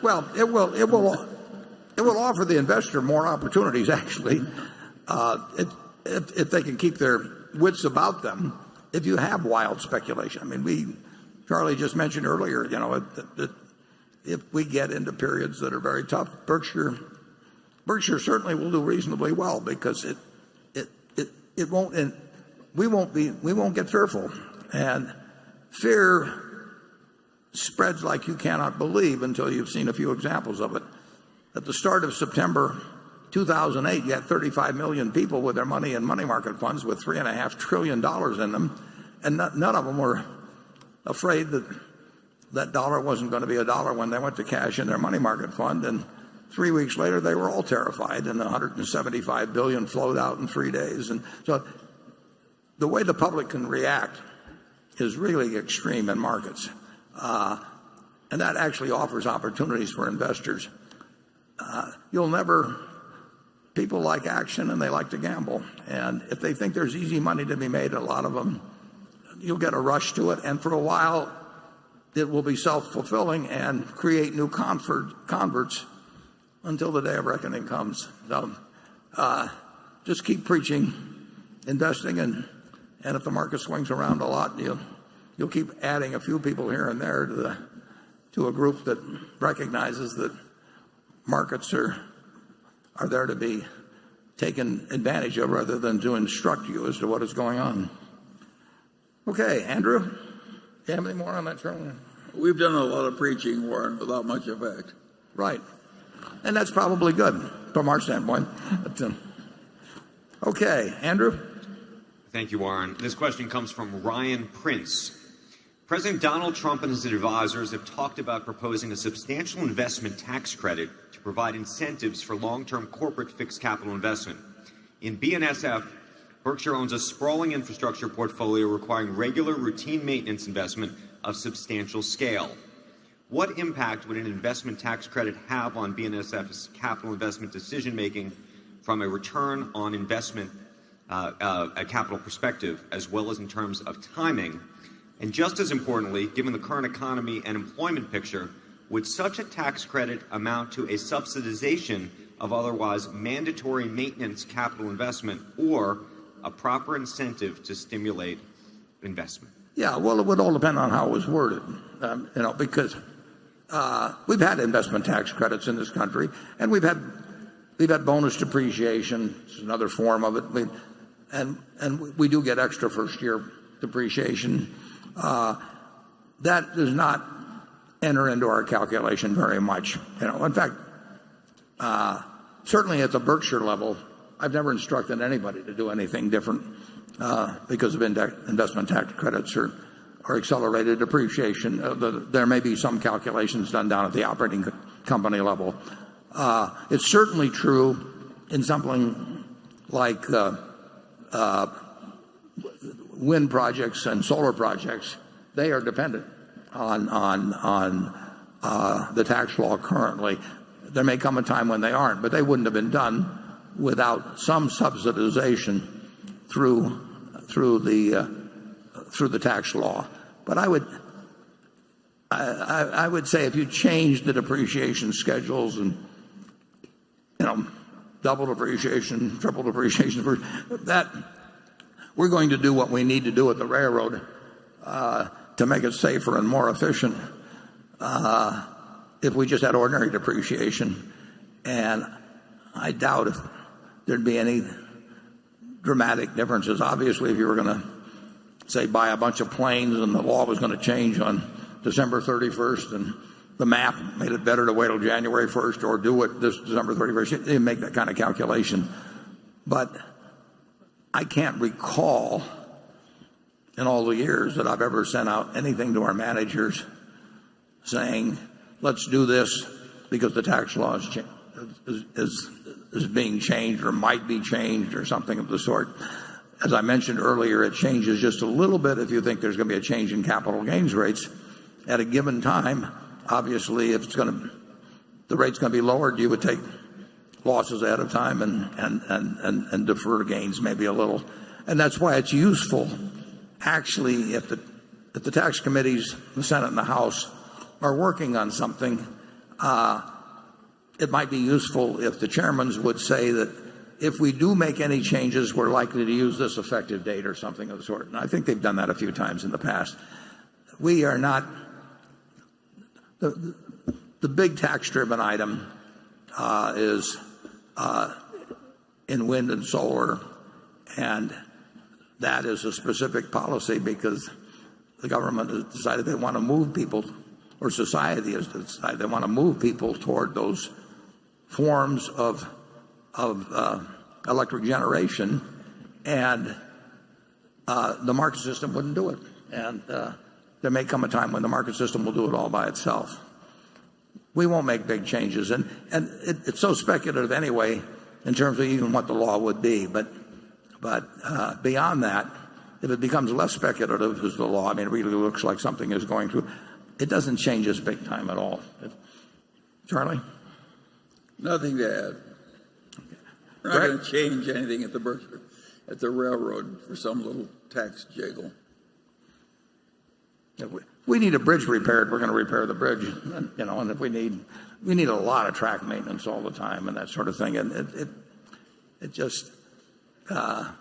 Well, it will offer the investor more opportunities, actually, if they can keep their wits about them. If you have wild speculation, Charlie just mentioned earlier, that if we get into periods that are very tough, Berkshire certainly will do reasonably well, because it won't, and we won't get fearful, and fear spreads like you cannot believe until you've seen a few examples of it. At the start of September 2008, you had 35 million people with their money in money market funds with $3.5 trillion in them, and none of them were afraid that dollar wasn't going to be a dollar when they went to cash in their money market fund. And 3 weeks later, they were all terrified, and 175 billion flowed out in 3 days. And so the way the public can react is really extreme in markets. And that actually offers opportunities for investors. People like action, and they like to gamble. And if they think there's easy money to be made, a lot of them, you'll get a rush to it. And for a while, it will be self-fulfilling and create new converts until the day of reckoning comes. So just keep preaching investing, and if the market swings around a lot, you'll keep adding a few people here and there to a group that recognizes that markets are are there to be taken advantage of rather than to instruct you as to what is going on. Okay, Andrew, do you have any more on that, Charlie? We've done a lot of preaching, Warren, without much effect. Right. And that's probably good from our standpoint. Okay, Andrew? Thank you, Warren. This question comes from Ryan Prince. President Donald Trump and his advisors have talked about proposing a substantial investment tax credit to provide incentives for long-term corporate fixed capital investment. In BNSF, Berkshire owns a sprawling infrastructure portfolio requiring regular routine maintenance investment of substantial scale. What impact would an investment tax credit have on BNSF's capital investment decision-making from a return on investment a capital perspective, as well as in terms of timing? And just as importantly, given the current economy and employment picture, would such a tax credit amount to a subsidization of otherwise mandatory maintenance capital investment or a proper incentive to stimulate investment? Yeah, well, it would all depend on how it was worded, because we've had investment tax credits in this country, and we've had bonus depreciation. It's another form of it, and we do get extra first-year depreciation. That does not enter into our calculation very much. In fact, certainly at the Berkshire level, I've never instructed anybody to do anything different because of investment tax credits or accelerated depreciation. There may be some calculations done down at the operating company level. It's certainly true in something like wind projects and solar projects. They are dependent on the tax law currently. There may come a time when they aren't, but they wouldn't have been done without some subsidization through the tax law. But I would say if you change the depreciation schedules and double depreciation, triple depreciation, that we're going to do what we need to do at the railroad to make it safer and more efficient if we just had ordinary depreciation. And I doubt if there'd be any dramatic differences. Obviously, if you were going to, say, buy a bunch of planes and the law was going to change on December 31st and the map made it better to wait till January 1st or do it this December 31st, you didn't make that kind of calculation. But I can't recall in all the years that I've ever sent out anything to our managers saying, let's do this because the tax law is being changed or might be changed or something of the sort. As I mentioned earlier, it changes just a little bit if you think there's going to be a change in capital gains rates at a given time. Obviously, if the rate's going to be lowered, you would take losses ahead of time and defer gains maybe a little. And that's why it's useful, actually, if the tax committees, the Senate and the House, are working on something, it might be useful if the chairmans would say that if we do make any changes, we're likely to use this effective date or something of the sort. And I think they've done that a few times in the past. We are not the big tax-driven item is in wind and solar, and that is a specific policy because the government has decided they want to move people, or society has decided they want to move people toward those forms of electric generation, and the market system wouldn't do it. And there may come a time when the market system will do it all by itself. We won't make big changes, and it's so speculative anyway in terms of even what the law would be. But beyond that, if it becomes less speculative as the law, I mean, it really looks like something is going through, it doesn't change us big time at all. Charlie? Nothing to add. We're not going to change anything at the railroad for some little tax jiggle. If we need a bridge repaired, we're going to repair the bridge, and if we need a lot of track maintenance all the time and that sort of thing, and it just I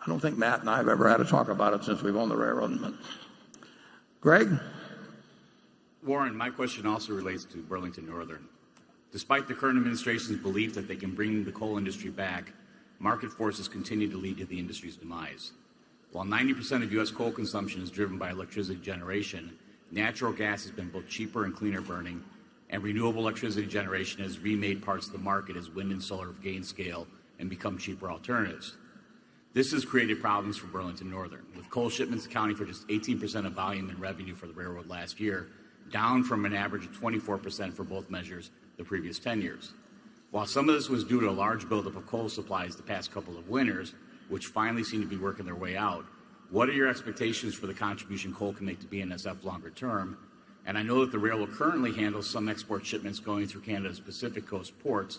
don't think Matt and I have ever had a talk about it since we've owned the railroad. Greg? Warren, my question also relates to Burlington Northern. Despite the current administration's belief that they can bring the coal industry back, market forces continue to lead to the industry's demise. While 90% of U.S. coal consumption is driven by electricity generation, natural gas has been both cheaper and cleaner burning, and renewable electricity generation has remade parts of the market as wind and solar have gained scale and become cheaper alternatives. This has created problems for Burlington Northern, with coal shipments accounting for just 18% of volume and revenue for the railroad last year, down from an average of 24% for both measures the previous 10 years. While some of this was due to a large buildup of coal supplies the past couple of winters, which finally seem to be working their way out, what are your expectations for the contribution coal can make to BNSF longer term? And I know that the railroad currently handles some export shipments going through Canada's Pacific Coast ports,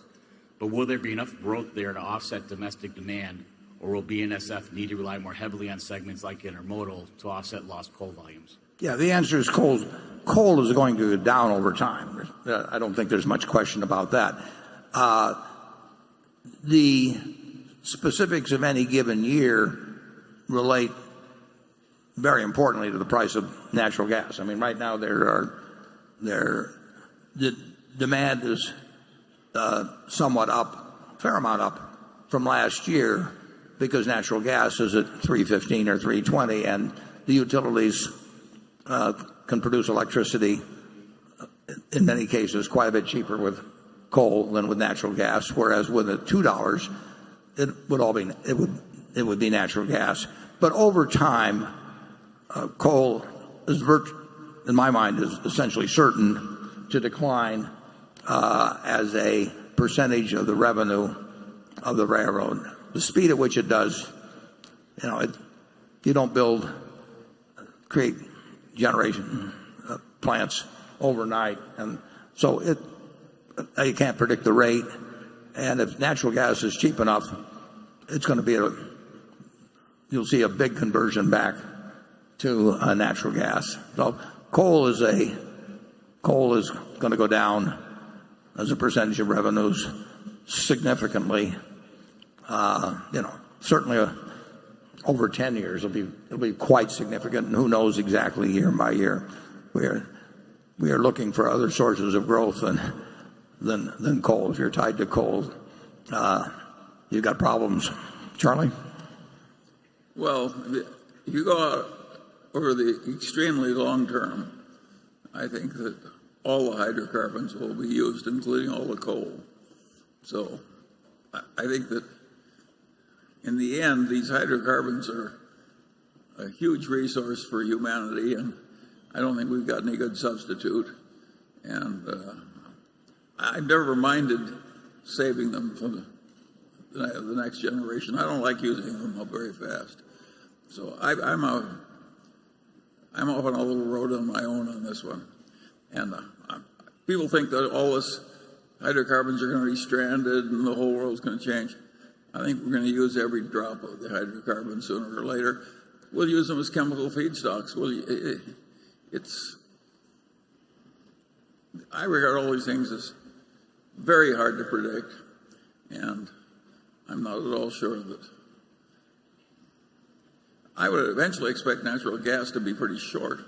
but will there be enough growth there to offset domestic demand, or will BNSF need to rely more heavily on segments like intermodal to offset lost coal volumes? Yeah, the answer is coal. Coal is going to go down over time. I don't think there's much question about that. The specifics of any given year relate very importantly to the price of natural gas. I mean, right now the demand is somewhat up, a fair amount up from last year because natural gas is at $3.15 or $3.20, and the utilities can produce electricity in many cases quite a bit cheaper with coal than with natural gas. Whereas with the $2, it would be natural gas. But over time, coal is, in my mind, is essentially certain to decline as a percentage of the revenue of the railroad. The speed at which it does, you don't create generation plants overnight, and so you can't predict the rate. And if natural gas is cheap enough, it's going to be you'll see a big conversion back to natural gas. So coal is going to go down as a percentage of revenues significantly. Certainly over 10 years it'll be quite significant, and who knows exactly year by year. We are looking for other sources of growth than coal. If you're tied to coal, you've got problems. Charlie? Well, if you go out over the extremely long term, I think that all the hydrocarbons will be used, including all the coal. So I think that in the end, these hydrocarbons are a huge resource for humanity, and I don't think we've got any good substitute. And I've never minded saving them for the next generation. I don't like using them up very fast. So I'm off on a little road on my own on this one. And people think that all this hydrocarbons are going to be stranded and the whole world's going to change. I think we're going to use every drop of the hydrocarbons sooner or later. We'll use them as chemical feedstocks. I regard all these things as very hard to predict, and I'm not at all sure that I would eventually expect natural gas to be pretty short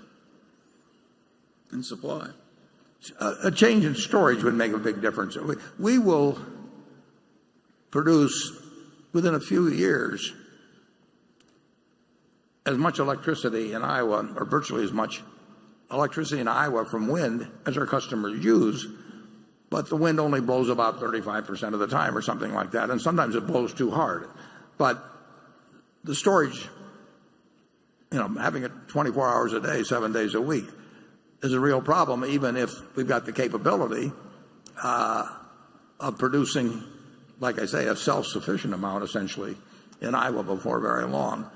in supply. A change in storage would make a big difference. We will produce within a few years as much electricity in Iowa, or virtually as much electricity in Iowa from wind as our customers use, but the wind only blows about 35% of the time or something like that, and sometimes it blows too hard. But the storage, having it 24 hours a day, 7 days a week, is a real problem, even if we've got the capability of producing, like I say, a self-sufficient amount, essentially, in Iowa before very long.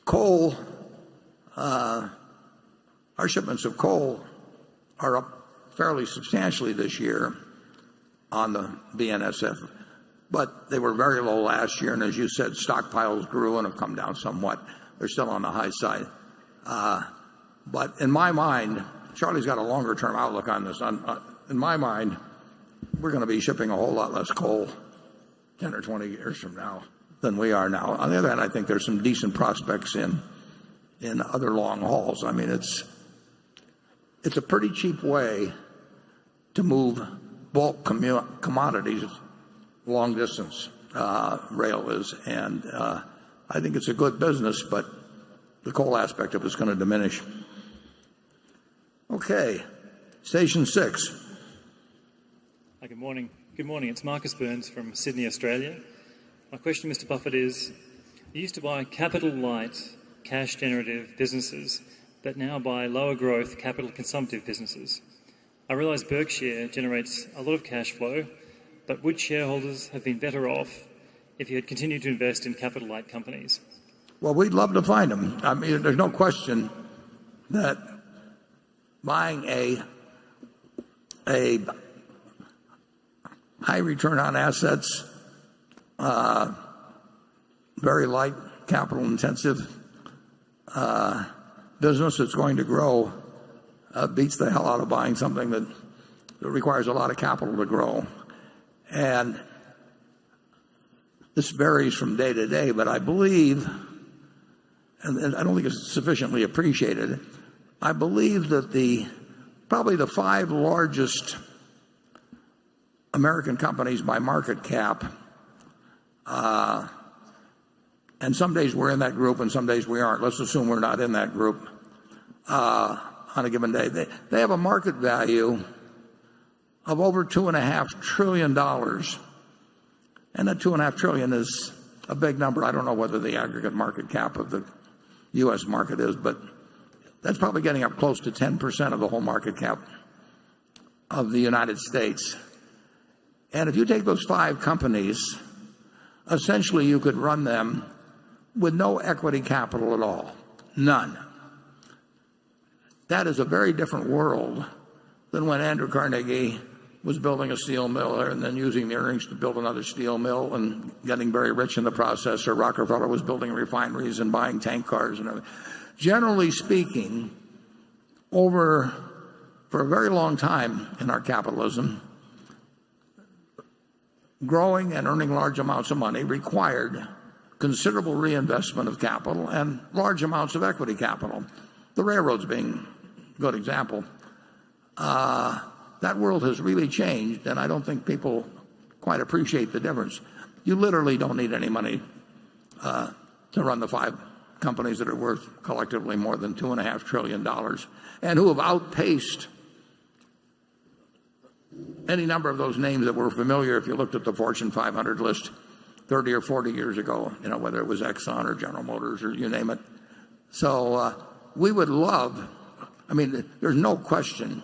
Coal, our shipments of coal are up fairly substantially this year on the BNSF, but they were very low last year, and as you said, stockpiles grew and have come down somewhat. They're still on the high side. But in my mind, Charlie's got a longer-term outlook on this. In my mind, we're going to be shipping a whole lot less coal 10 or 20 years from now than we are now. On the other hand, I think there's some decent prospects in other long hauls. I mean, it's a pretty cheap way to move bulk commodities long distance. Rail is, and I think it's a good business, but the coal aspect of it is going to diminish. Okay, station 6. Hi, good morning. Good morning. It's Marcus Burns from Sydney, Australia. My question, Mr. Buffett, is you used to buy capital-light, cash-generative businesses that now buy lower-growth, capital-consumptive businesses. I realise Berkshire generates a lot of cash flow, but would shareholders have been better off if you had continued to invest in capital-light companies? Well, we'd love to find them. I mean, there's no question that buying a high return on assets, very light capital intensive business that's going to grow beats the hell out of buying something that requires a lot of capital to grow. And this varies from day to day, but I believe, and I don't think it's sufficiently appreciated, I believe that probably the 5 largest American companies by market cap, and some days we're in that group and some days we aren't. Let's assume we're not in that group on a given day. They have a market value of over $2.5 trillion. And that $2.5 trillion is a big number. I don't know whether the aggregate market cap of the U.S. market is, but that's probably getting up close to 10% of the whole market cap of the United States. And if you take those 5 companies, essentially you could run them with no equity capital at all. None. That is a very different world than when Andrew Carnegie was building a steel mill and then using the earnings to build another steel mill and getting very rich in the process, or Rockefeller was building refineries and buying tank cars and everything. Generally speaking, for a very long time in our capitalism, growing and earning large amounts of money required considerable reinvestment of capital and large amounts of equity capital. The railroads being a good example. That world has really changed, and I don't think people quite appreciate the difference. You literally don't need any money to run the 5 companies that are worth collectively more than $2.5 trillion and who have outpaced any number of those names that were familiar if you looked at the Fortune 500 list 30 or 40 years ago, whether it was Exxon or General Motors or you name it. So we would love, there's no question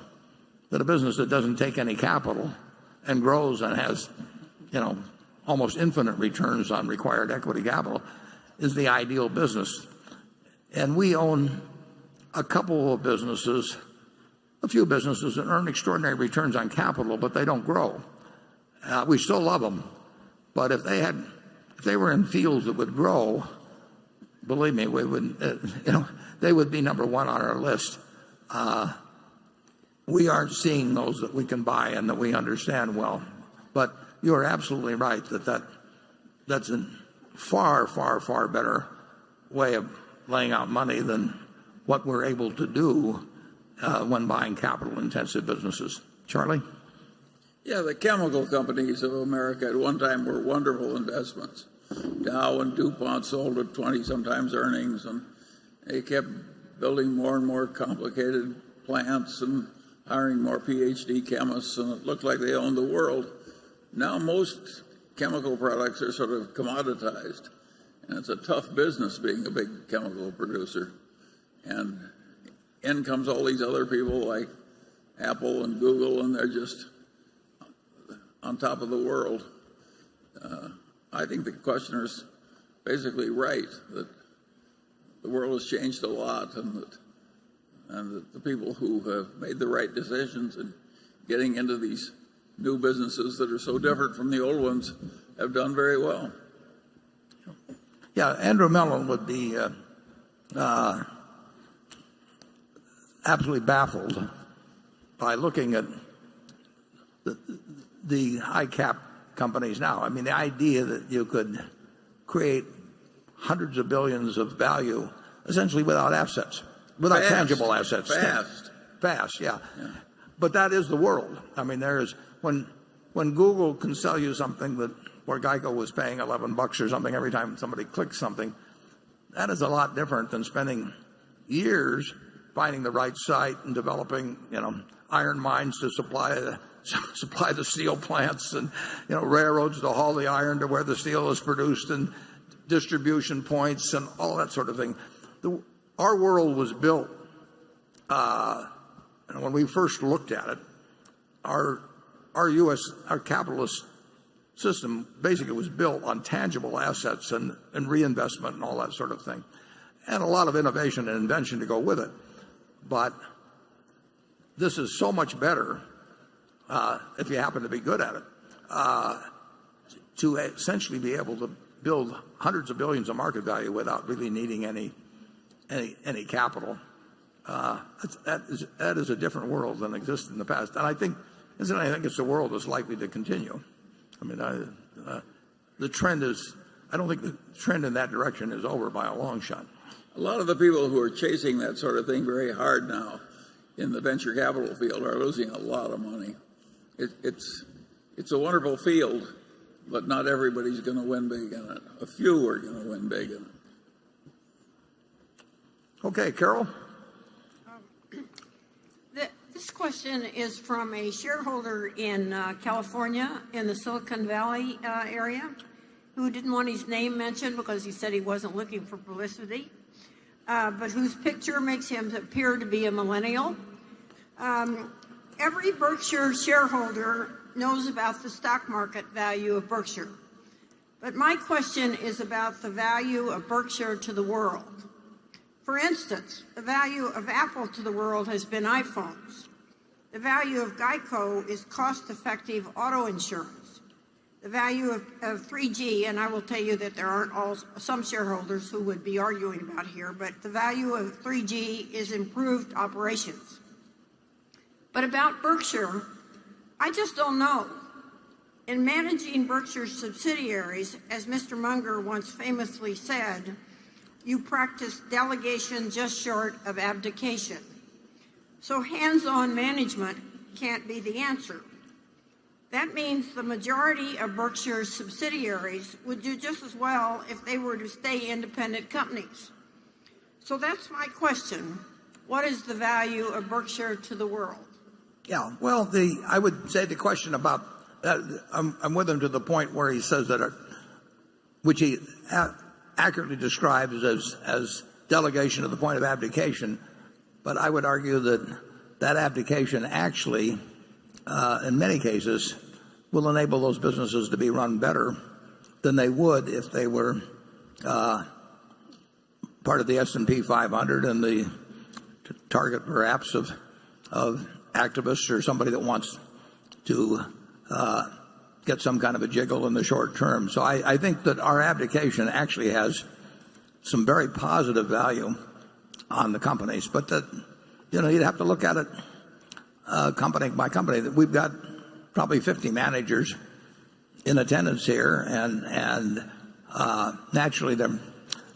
that a business that doesn't take any capital and grows and has, almost infinite returns on required equity capital is the ideal business. And we own a couple of businesses, a few businesses that earn extraordinary returns on capital, but they don't grow. We still love them, but if they were in fields that would grow, believe me, we would, they would be number 1 on our list. We aren't seeing those that we can buy and that we understand well. But you are absolutely right that's a far, far, far better way of laying out money than what we're able to do when buying capital-intensive businesses. Charlie? Yeah, the chemical companies of America at one time were wonderful investments. Dow and DuPont sold at 20 sometimes earnings, and they kept building more and more complicated plants and hiring more PhD chemists, and it looked like they owned the world. Now most chemical products are sort of commoditized, and it's a tough business being a big chemical producer. And in comes all these other people like Apple and Google, and they're just on top of the world. I think the questioner's basically right that the world has changed a lot, and that the people who have made the right decisions in getting into these new businesses that are so different from the old ones have done very well. Yeah, Andrew Mellon would be absolutely baffled by looking at the high cap companies now. The idea that you could create hundreds of billions of value essentially without assets, without tangible assets. Fast, yeah. but that is the world. I mean, when Google can sell you something where Geico was paying $11 or something every time somebody clicks something, that is a lot different than spending years finding the right site and developing, iron mines to supply the steel plants, and railroads to haul the iron to where the steel is produced, and distribution points and all that sort of thing. Our world was built, and when we first looked at it, our capitalist system basically was built on tangible assets and reinvestment and all that sort of thing, and a lot of innovation and invention to go with it. But this is so much better, if you happen to be good at it, to essentially be able to build hundreds of billions of market value without really needing any capital. That is a different world than existed in the past, and I think it's a world that's likely to continue. I mean, the trend is. I don't think the trend in that direction is over by a long shot. A lot of the people who are chasing that sort of thing very hard now in the venture capital field are losing a lot of money. It's a wonderful field, but not everybody's going to win big in it. A few are going to win big in it. Okay, Carol. This question is from a shareholder in California, in the Silicon Valley area, who didn't want his name mentioned because he said he wasn't looking for publicity, but whose picture makes him appear to be a millennial. Every Berkshire shareholder knows about the stock market value of Berkshire. But my question is about the value of Berkshire to the world. For instance, the value of Apple to the world has been iPhones. The value of Geico is cost-effective auto insurance. The value of 3G, and I will tell you that there aren't some shareholders who would be arguing about here, but the value of 3G is improved operations. But about Berkshire, I just don't know. In managing Berkshire's subsidiaries, as Mr. Munger once famously said, you practice delegation just short of abdication. So hands-on management can't be the answer. That means the majority of Berkshire's subsidiaries would do just as well if they were to stay independent companies. So that's my question. What is the value of Berkshire to the world? Yeah, well, I would say the question about I'm with him to the point where he says that, which he accurately describes as delegation to the point of abdication, but I would argue that abdication actually, in many cases, will enable those businesses to be run better than they would if they were part of the S&P 500 and the target perhaps of activists or somebody that wants to get some kind of a jiggle in the short term. So I think that our abdication actually has some very positive value on the companies, but that you'd have to look at it company by company. That we've got probably 50 managers in attendance here, and naturally they're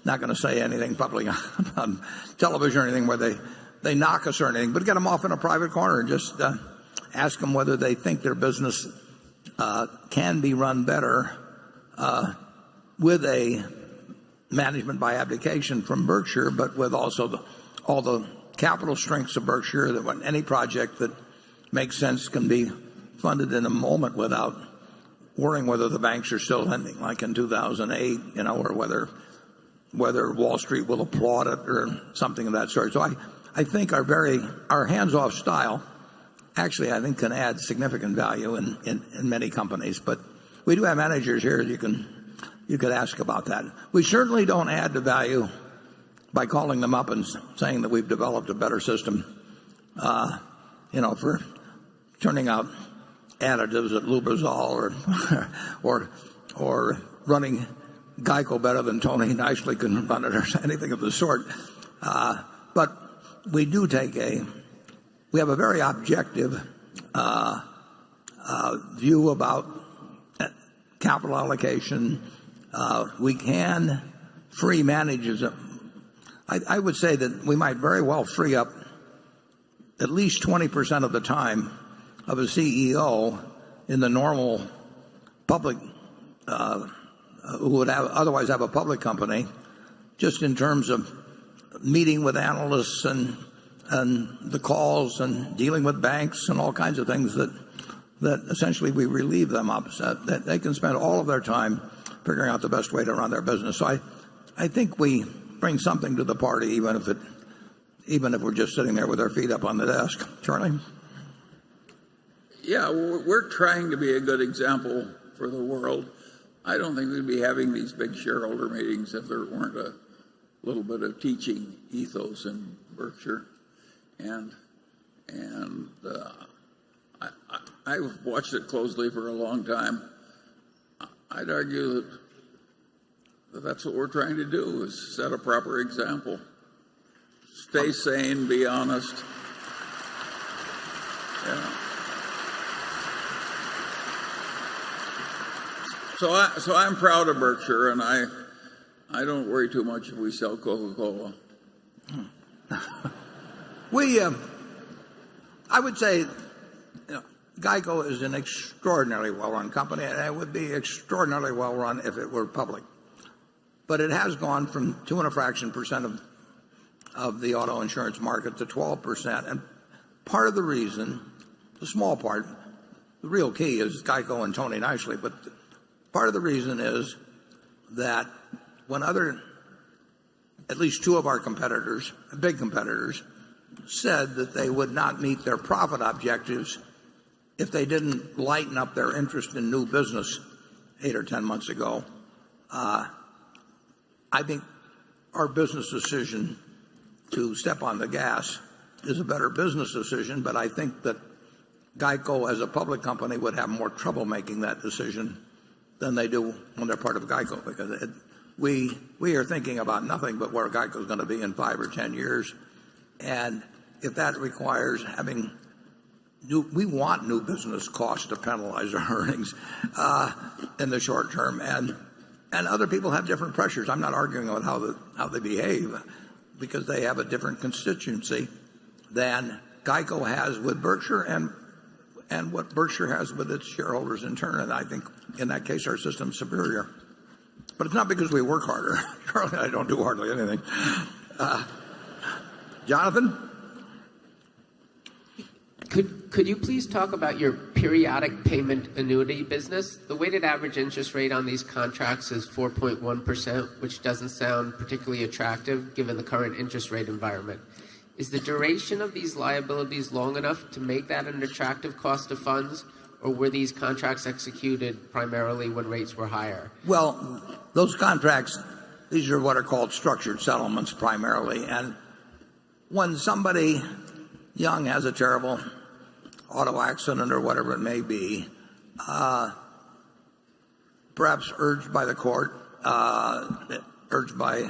not going to say anything publicly on television or anything where they knock us or anything, but get them off in a private corner and just ask them whether they think their business can be run better with a management by abdication from Berkshire, but with also all the capital strengths of Berkshire, that when any project that makes sense can be funded in a moment without worrying whether the banks are still lending like in 2008, or whether Wall Street will applaud it or something of that sort. So I think our hands-off style actually, I think, can add significant value in many companies. But we do have managers here you could ask about that. We certainly don't add the value by calling them up and saying that we've developed a better system, for turning out additives at Lubrizol or running Geico better than Tony nicely can run it or anything of the sort. But we do we have a very objective view about capital allocation. We can free managers. I would say that we might very well free up at least 20% of the time of a CEO in the normal public, who would otherwise have a public company, just in terms of meeting with analysts and the calls and dealing with banks and all kinds of things that essentially we relieve them of. That they can spend all of their time figuring out the best way to run their business. So I think we bring something to the party, even if we're just sitting there with our feet up on the desk. Charlie? Yeah, we're trying to be a good example for the world. I don't think we'd be having these big shareholder meetings if there weren't a little bit of teaching ethos in Berkshire. And I've watched it closely for a long time. I'd argue that that's what we're trying to do, is set a proper example. Stay sane, be honest. Yeah. So I'm proud of Berkshire, and I don't worry too much if we sell Coca-Cola. I would say, GEICO is an extraordinarily well-run company, and it would be extraordinarily well-run if it were public. But it has gone from 2.5% of the auto insurance market to 12%. And part of the reason, the small part, the real key is GEICO and Tony Nicely, but part of the reason is that when at least two of our competitors, big competitors, said that they would not meet their profit objectives if they didn't lighten up their interest in new business 8 or 10 months ago, I think our business decision to step on the gas is a better business decision, but I think that GEICO as a public company would have more trouble making that decision than they do when they're part of GEICO, because we are thinking about nothing but where GEICO is going to be in 5 or 10 years. And if that requires having we want new business costs to penalize our earnings in the short term, and other people have different pressures. I'm not arguing about how they behave, because they have a different constituency than GEICO has with Berkshire and what Berkshire has with its shareholders in turn. And I think in that case our system's superior. But it's not because we work harder. Charlie and I don't do hardly anything. Jonathan? Could you please talk about your periodic payment annuity business? The weighted average interest rate on these contracts is 4.1%, which doesn't sound particularly attractive given the current interest rate environment. Is the duration of these liabilities long enough to make that an attractive cost of funds, or were these contracts executed primarily when rates were higher? Well, those contracts, these are what are called structured settlements primarily. And when somebody young has a terrible auto accident or whatever it may be, perhaps urged by the court, urged by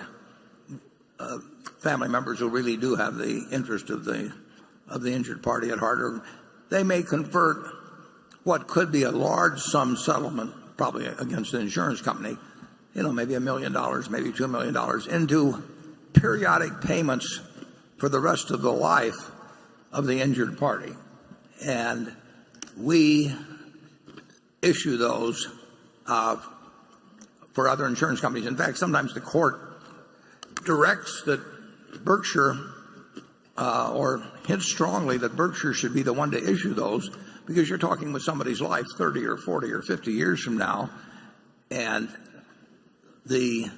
family members who really do have the interest of the injured party at heart, they may convert what could be a large sum settlement, probably against the insurance company, maybe $1 million, maybe $2 million, into periodic payments for the rest of the life of the injured party. And we issue those for other insurance companies. In fact, sometimes the court directs that Berkshire or hints strongly that Berkshire should be the one to issue those, because you're talking with somebody's life 30 or 40 or 50 years from now, and the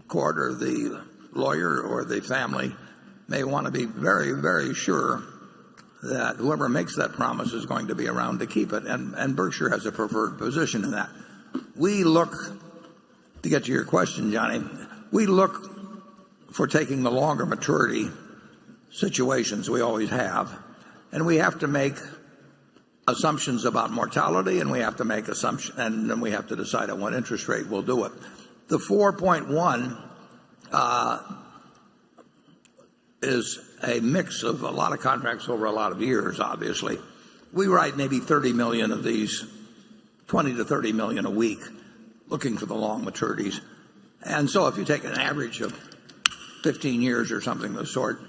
court or the lawyer or the family may want to be very, very sure that whoever makes that promise is going to be around to keep it, and Berkshire has a preferred position in that. We look, to get to your question, Johnny, we look for taking the longer maturity situations. We always have, and we have to make assumptions about mortality, and we have to make assumptions, and then we have to decide at what interest rate we'll do it. The 4.1 is a mix of a lot of contracts over a lot of years, obviously. We write maybe 30 million of these, 20 to 30 million a week, looking for the long maturities. And so if you take an average of 15 years or something of the sort,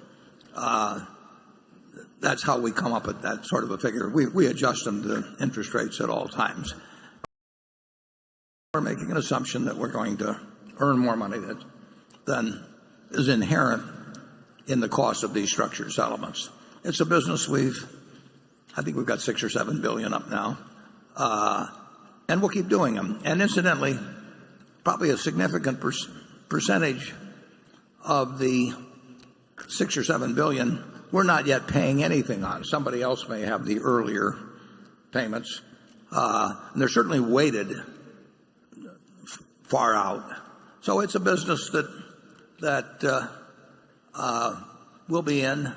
that's how we come up with that sort of a figure. We adjust them to interest rates at all times. We're making an assumption that we're going to earn more money than is inherent in the cost of these structured settlements. It's a business I think we've got $6 or $7 billion up now, and we'll keep doing them. And incidentally, probably a significant percentage of the $6 or $7 billion we're not yet paying anything on. Somebody else may have the earlier payments, and they're certainly weighted far out. So it's a business that we'll be in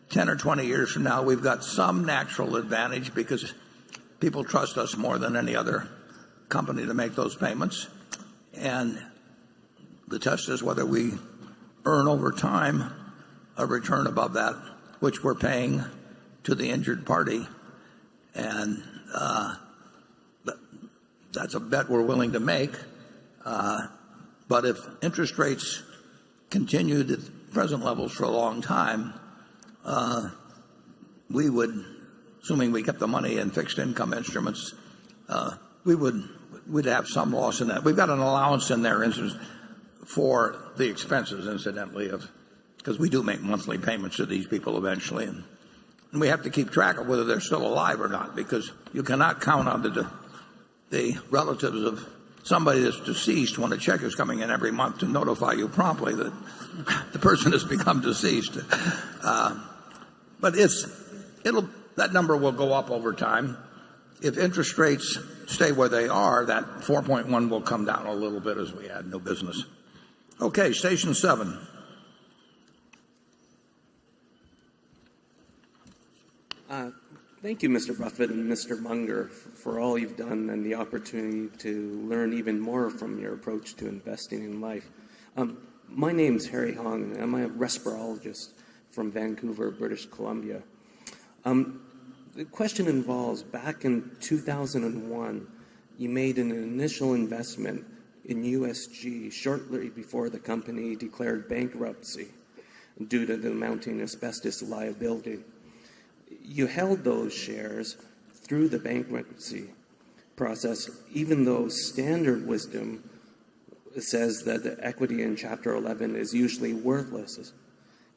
10 or 20 years from now. We've got some natural advantage because people trust us more than any other company to make those payments. And the test is whether we earn over time a return above that which we're paying to the injured party. And that's a bet we're willing to make. But if interest rates continued at present levels for a long time, we would, assuming we kept the money in fixed income instruments, we'd have some loss in that. We've got an allowance in there for the expenses, incidentally, because we do make monthly payments to these people eventually, and we have to keep track of whether they're still alive or not, because you cannot count on the relatives of somebody that's deceased when a check is coming in every month to notify you promptly that the person has become deceased. But that number will go up over time. If interest rates stay where they are, that 4.1 will come down a little bit as we add new business. Okay, station 7. Thank you, Mr. Buffett and Mr. Munger, for all you've done and the opportunity to learn even more from your approach to investing in life. My name's Harry Hong, and I'm a respirologist from Vancouver, British Columbia. The question involves, back in 2001, you made an initial investment in USG shortly before the company declared bankruptcy due to the mounting asbestos liability. You held those shares through the bankruptcy process, even though standard wisdom says that the equity in Chapter 11 is usually worthless.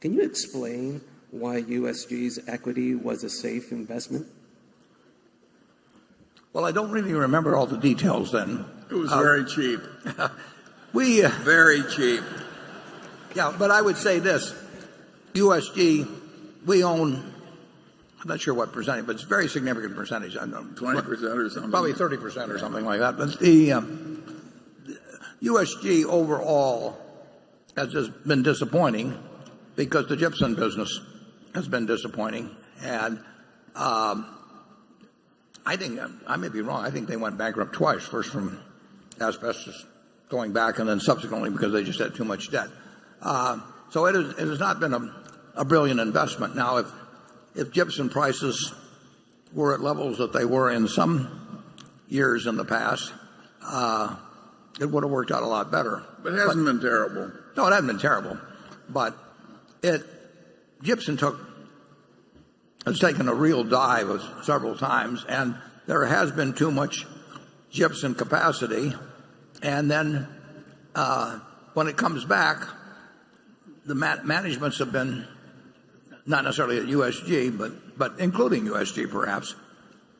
Can you explain why USG's equity was a safe investment? Well, I don't really remember all the details then. It was very cheap. Very cheap. Yeah, but I would say this. USG, we own, I'm not sure what percentage, but it's a very significant percentage. I don't know, 20% or something. Probably 30% or something like that. But the USG overall has just been disappointing because the gypsum business has been disappointing. And I think, I may be wrong, I think they went bankrupt twice, first from asbestos going back and then subsequently because they just had too much debt. So it has not been a brilliant investment. Now, if gypsum prices were at levels that they were in some years in the past, it would have worked out a lot better. But it hasn't been terrible. No, it hasn't been terrible. But gypsum has taken a real dive several times, and there has been too much gypsum capacity. And then when it comes back, the managements have been, not necessarily at USG, but including USG perhaps,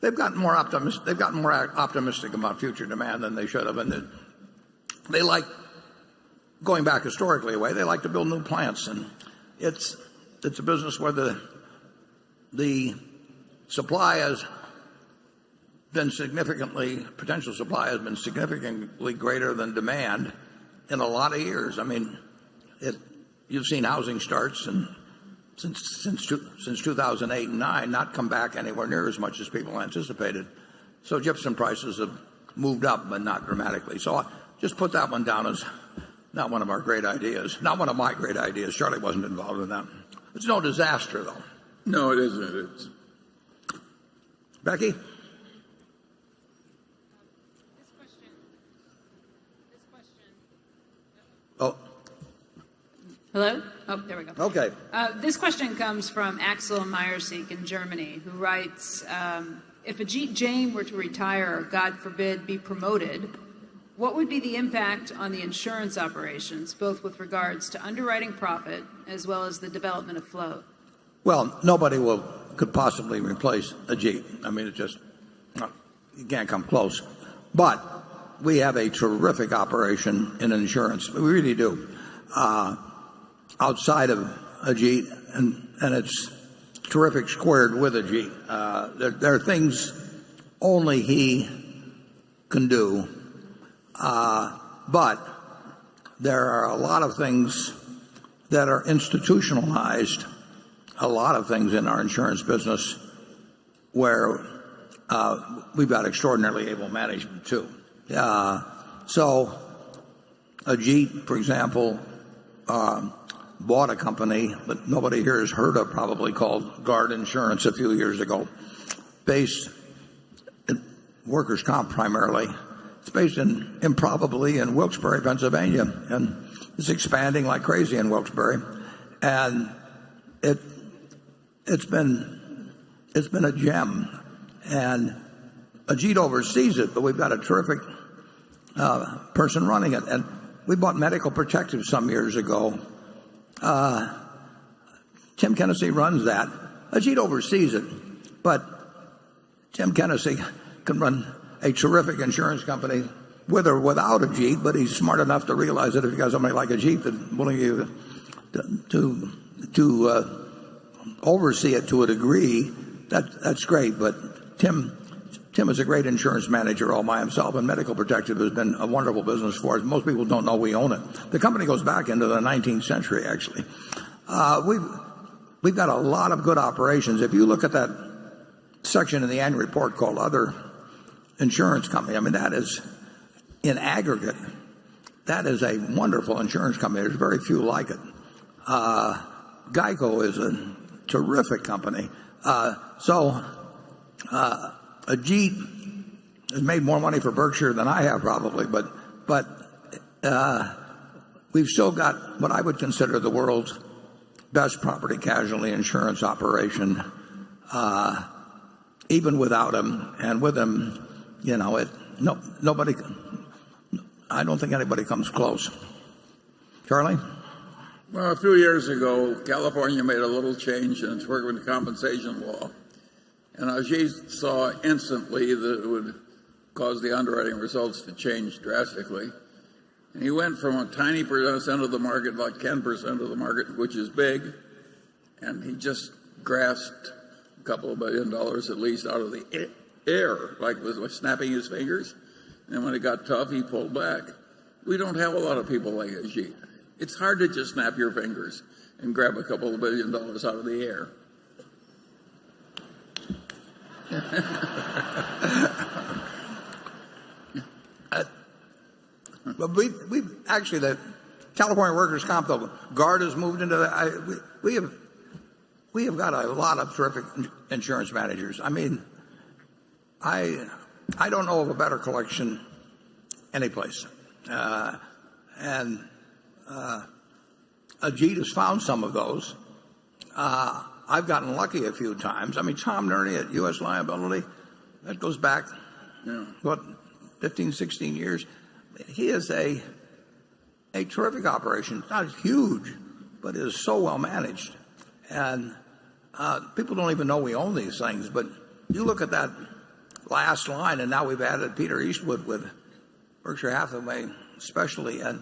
they've gotten more optimistic about future demand than they should have. And they like, going back historically away, they like to build new plants. And it's a business where the supply has been potential supply has been significantly greater than demand in a lot of years. I mean, you've seen housing starts and since 2008 and 9 not come back anywhere near as much as people anticipated. So gypsum prices have moved up, but not dramatically. So I just put that one down as not one of our great ideas. Not one of my great ideas. Charlie wasn't involved in that. It's no disaster, though. No, it isn't. Becky? Oh. Hello? Oh, there we go. Okay. This question comes from Axel Meyerseek in Germany, who writes, if Ajit Jain were to retire or, God forbid, be promoted, what would be the impact on the insurance operations, both with regards to underwriting profit as well as the development of float? Well, nobody could possibly replace Ajit. I mean, you can't come close. But we have a terrific operation in insurance. We really do. Outside of Ajit, and it's terrific squared with Ajit. There are things only he can do, but there are a lot of things that are institutionalized, a lot of things in our insurance business where we've got extraordinarily able management too. So Ajit, for example, bought a company that nobody here has heard of, probably, called Guard Insurance a few years ago, based in workers' comp primarily. It's based improbably in Wilkes-Barre, Pennsylvania, and it's expanding like crazy in Wilkes-Barre. And it's been a gem. And Ajit oversees it, but we've got a terrific person running it. And we bought Medical Protective some years ago. Tim Kennedy runs that. Ajit oversees it, but Tim Kennedy can run a terrific insurance company with or without Ajit, but he's smart enough to realize that if you got somebody like Ajit that's willing to oversee it to a degree, that's great. But Tim is a great insurance manager all by himself, and Medical Protective has been a wonderful business for us. Most people don't know we own it. The company goes back into the 19th century, actually. We've got a lot of good operations. If you look at that section in the annual report called Other Insurance Company, I mean, that is, in aggregate, that is a wonderful insurance company. There's very few like it. Geico is a terrific company. Ajit has made more money for Berkshire than I have, probably, but we've still got what I would consider the world's best property casualty insurance operation, even without him. And with him, nobody. I don't think anybody comes close. Charlie? Well, a few years ago, California made a little change in its workers' compensation law. And Ajit saw instantly that it would cause the underwriting results to change drastically. And he went from a tiny percent of the market, like 10% of the market, which is big, and he just grasped a couple of $1 billion at least out of the air, like with snapping his fingers. And when it got tough, he pulled back. We don't have a lot of people like Ajit. It's hard to just snap your fingers and grab a couple of $1 billion out of the air. But we've actually, the California workers' comp, though, Guard has moved into that. We have got a lot of terrific insurance managers. I mean, I don't know of a better collection anyplace. And Ajit has found some of those. I've gotten lucky a few times. I mean, Tom Nerney at U.S. Liability, that goes back, 15, 16 years. He is a terrific operation. It's not huge, but it is so well managed. And people don't even know we own these things. But you look at that last line, and now we've added Peter Eastwood with Berkshire Hathaway especially. And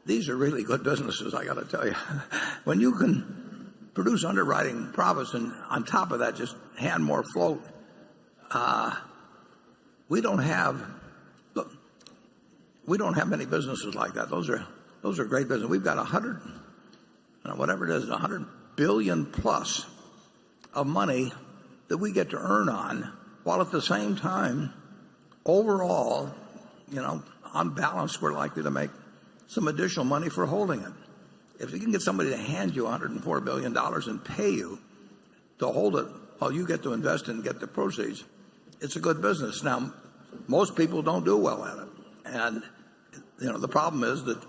these are really good businesses, I got to tell you. When you can produce underwriting profits and on top of that just hand more float, we don't have many businesses like that. Those are great businesses. We've got 100 billion plus of money that we get to earn on, while at the same time, overall, on balance, we're likely to make some additional money for holding it. If you can get somebody to hand you $104 billion and pay you to hold it while you get to invest and get the proceeds, it's a good business. Now, most people don't do well at it. And, the problem is that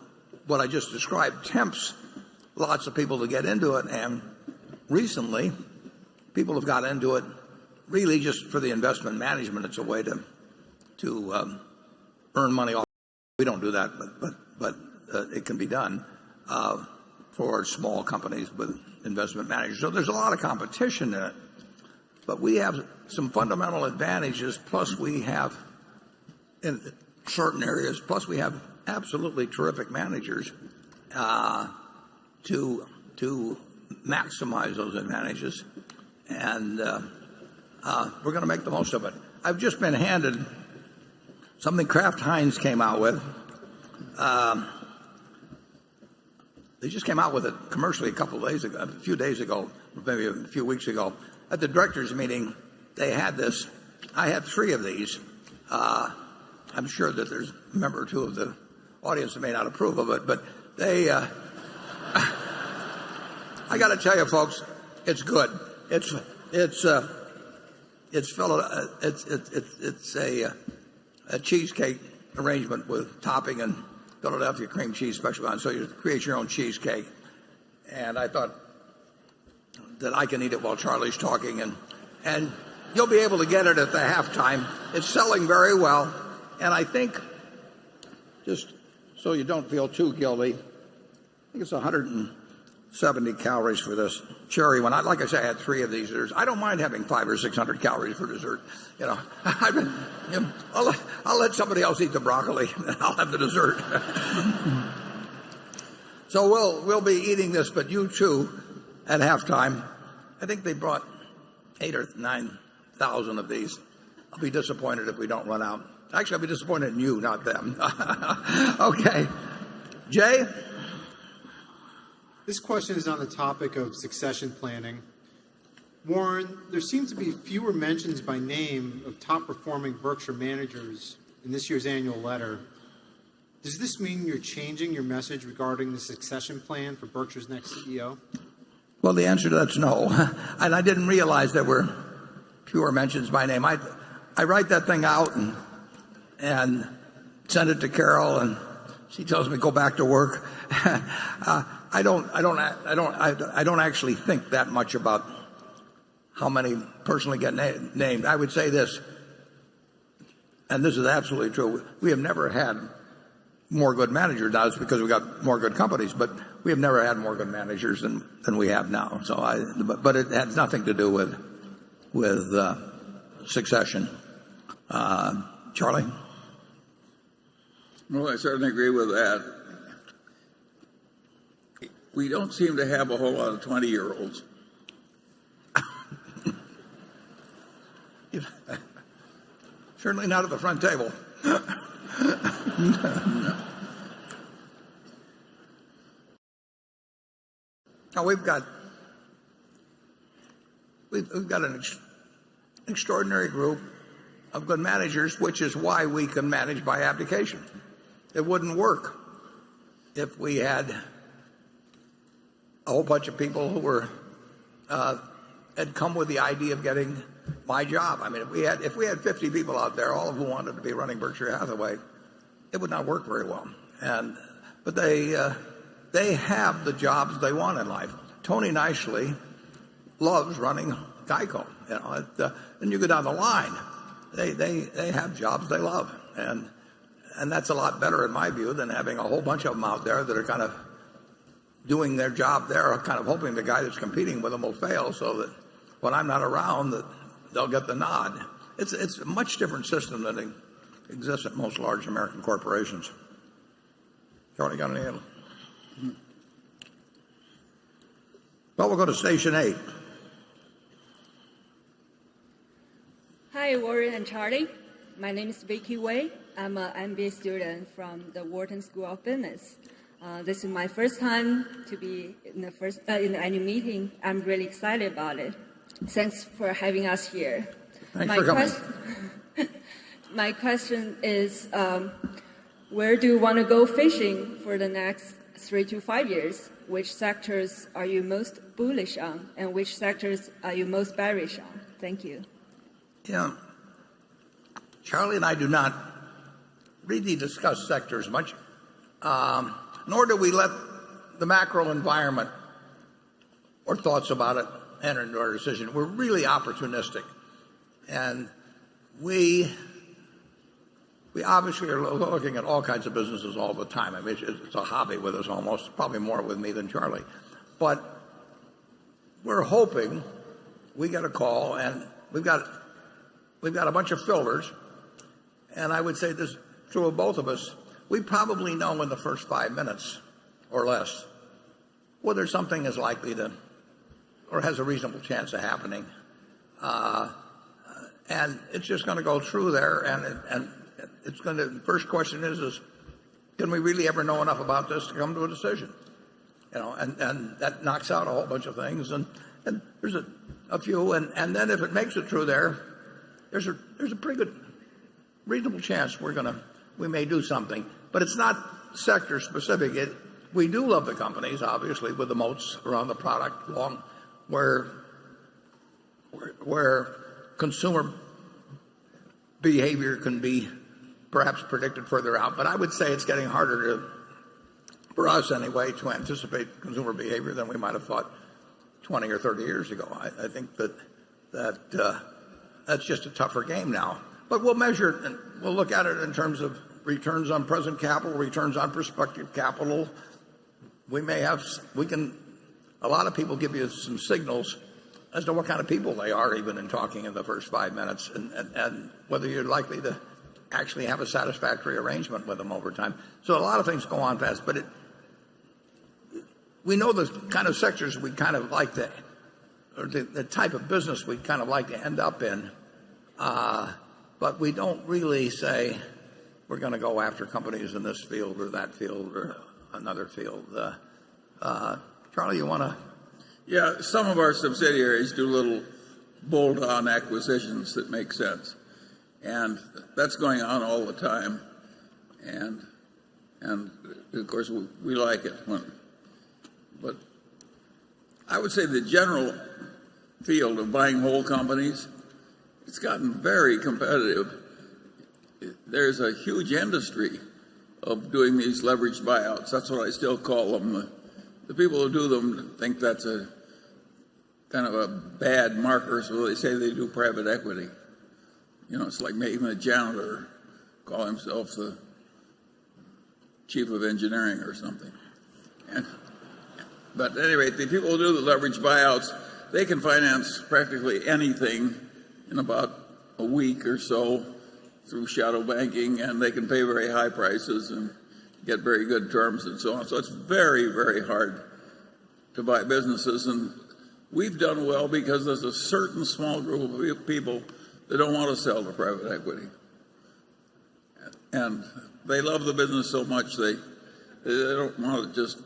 what I just described tempts lots of people to get into it, and recently people have got into it really just for the investment management. It's a way to earn money off. We don't do that, but it can be done for small companies with investment managers. So there's a lot of competition in it, but we have some fundamental advantages. Plus, we have in certain areas. Plus, we have absolutely terrific managers to maximize those advantages, and we're going to make the most of it. I've just been handed something Kraft Heinz came out with. They just came out with it commercially a few days ago, maybe a few weeks ago. At the directors' meeting, they had this. I had 3 of these. I'm sure that there's a member or 2 of the audience that may not approve of it, but they. I got to tell you, folks, it's good. It's a cheesecake arrangement with topping and Philadelphia cream cheese special on. So you create your own cheesecake. And I thought that I can eat it while Charlie's talking, and you'll be able to get it at the halftime. It's selling very well, and I think, just so you don't feel too guilty, I think it's 170 calories for this cherry one. Like I say, I had 3 of these. I don't mind having 500 or 600 calories for dessert. I'll let somebody else eat the broccoli, and I'll have the dessert. So we'll be eating this, but you too, at halftime. I think they brought 8,000 or 9,000 of these. I'll be disappointed if we don't run out. Actually, I'll be disappointed in you, not them. Okay. Jay? This question is on the topic of succession planning. Warren, there seems to be fewer mentions by name of top-performing Berkshire managers in this year's annual letter. Does this mean you're changing your message regarding the succession plan for Berkshire's next CEO? Well, the answer to that's no. And I didn't realize there were fewer mentions by name. I write that thing out and send it to Carol, and she tells me go back to work. I don't actually think that much about how many personally get named. I would say this, and this is absolutely true. We have never had more good managers. Now it's because we got more good companies, but we have never had more good managers than we have now. So but it has nothing to do with succession. Charlie? Well, I certainly agree with that. We don't seem to have a whole lot of 20-year-olds. Certainly not at the front table. Now we've got an extraordinary group of good managers, which is why we can manage by abdication. It wouldn't work if we had a whole bunch of people who were had come with the idea of getting my job. I mean, if we had 50 people out there, all of whom wanted to be running Berkshire Hathaway, it would not work very well. But they have the jobs they want in life. Tony Nicely loves running Geico. And you go down the line, they have jobs they love, and that's a lot better in my view than having a whole bunch of them out there that are kind of doing their job there, kind of hoping the guy that's competing with them will fail, so that when I'm not around, that they'll get the nod. It's a much different system than exists at most large American corporations. Charlie, got any? Well, we'll go to station 8. Hi, Warren and Charlie. My name is Vicky Wei. I'm an MBA student from the Wharton School of Business. This is my first time to be in the annual meeting. I'm really excited about it. Thanks for having us here. Thanks for coming. My question is, where do you want to go fishing for the next 3 to 5 years? Which sectors are you most bullish on, and which sectors are you most bearish on? Thank you. Yeah. Charlie and I do not really discuss sectors much, nor do we let the macro environment or thoughts about it entered into our decision. We're really opportunistic. And we obviously are looking at all kinds of businesses all the time. I mean, it's a hobby with us almost, probably more with me than Charlie. But we're hoping we get a call, and we've got a bunch of filters. And I would say this is true of both of us. We probably know in the first 5 minutes or less whether something is likely to or has a reasonable chance of happening. And it's just going to go through there, and it's going to. The first question is can we really ever know enough about this to come to a decision? And that knocks out a whole bunch of things, and there's a few, and then if it makes it through there, there's a pretty good, reasonable chance we may do something, but it's not sector specific. We do love the companies, obviously, with the moats around the product, where consumer behavior can be perhaps predicted further out. But I would say it's getting harder for us anyway, to anticipate consumer behavior than we might have thought 20 or 30 years ago. I think that's just a tougher game now. But we'll measure it, and we'll look at it in terms of returns on present capital, returns on prospective capital. A lot of people give you some signals as to what kind of people they are, even in talking in the first 5 minutes, and whether you're likely to actually have a satisfactory arrangement with them over time. So a lot of things go on fast, but we know the kind of sectors we kind of like to, or the type of business we kind of like to end up in, but we don't really say we're going to go after companies in this field or that field or another field. Charlie, you want to? Yeah, some of our subsidiaries do little bolt-on acquisitions that make sense, and that's going on all the time. And of course we like it. But I would say the general field of buying whole companies, it's gotten very competitive. There's a huge industry of doing these leveraged buyouts. That's what I still call them. The people who do them think that's a kind of a bad marker, so they say they do private equity. It's like making a janitor call himself the chief of engineering or something. But at any rate, the people who do the leveraged buyouts, they can finance practically anything in about a week or so through shadow banking, and they can pay very high prices and get very good terms and so on. So it's very, very hard to buy businesses, and we've done well because there's a certain small group of people that don't want to sell to private equity. And they love the business so much they don't want it just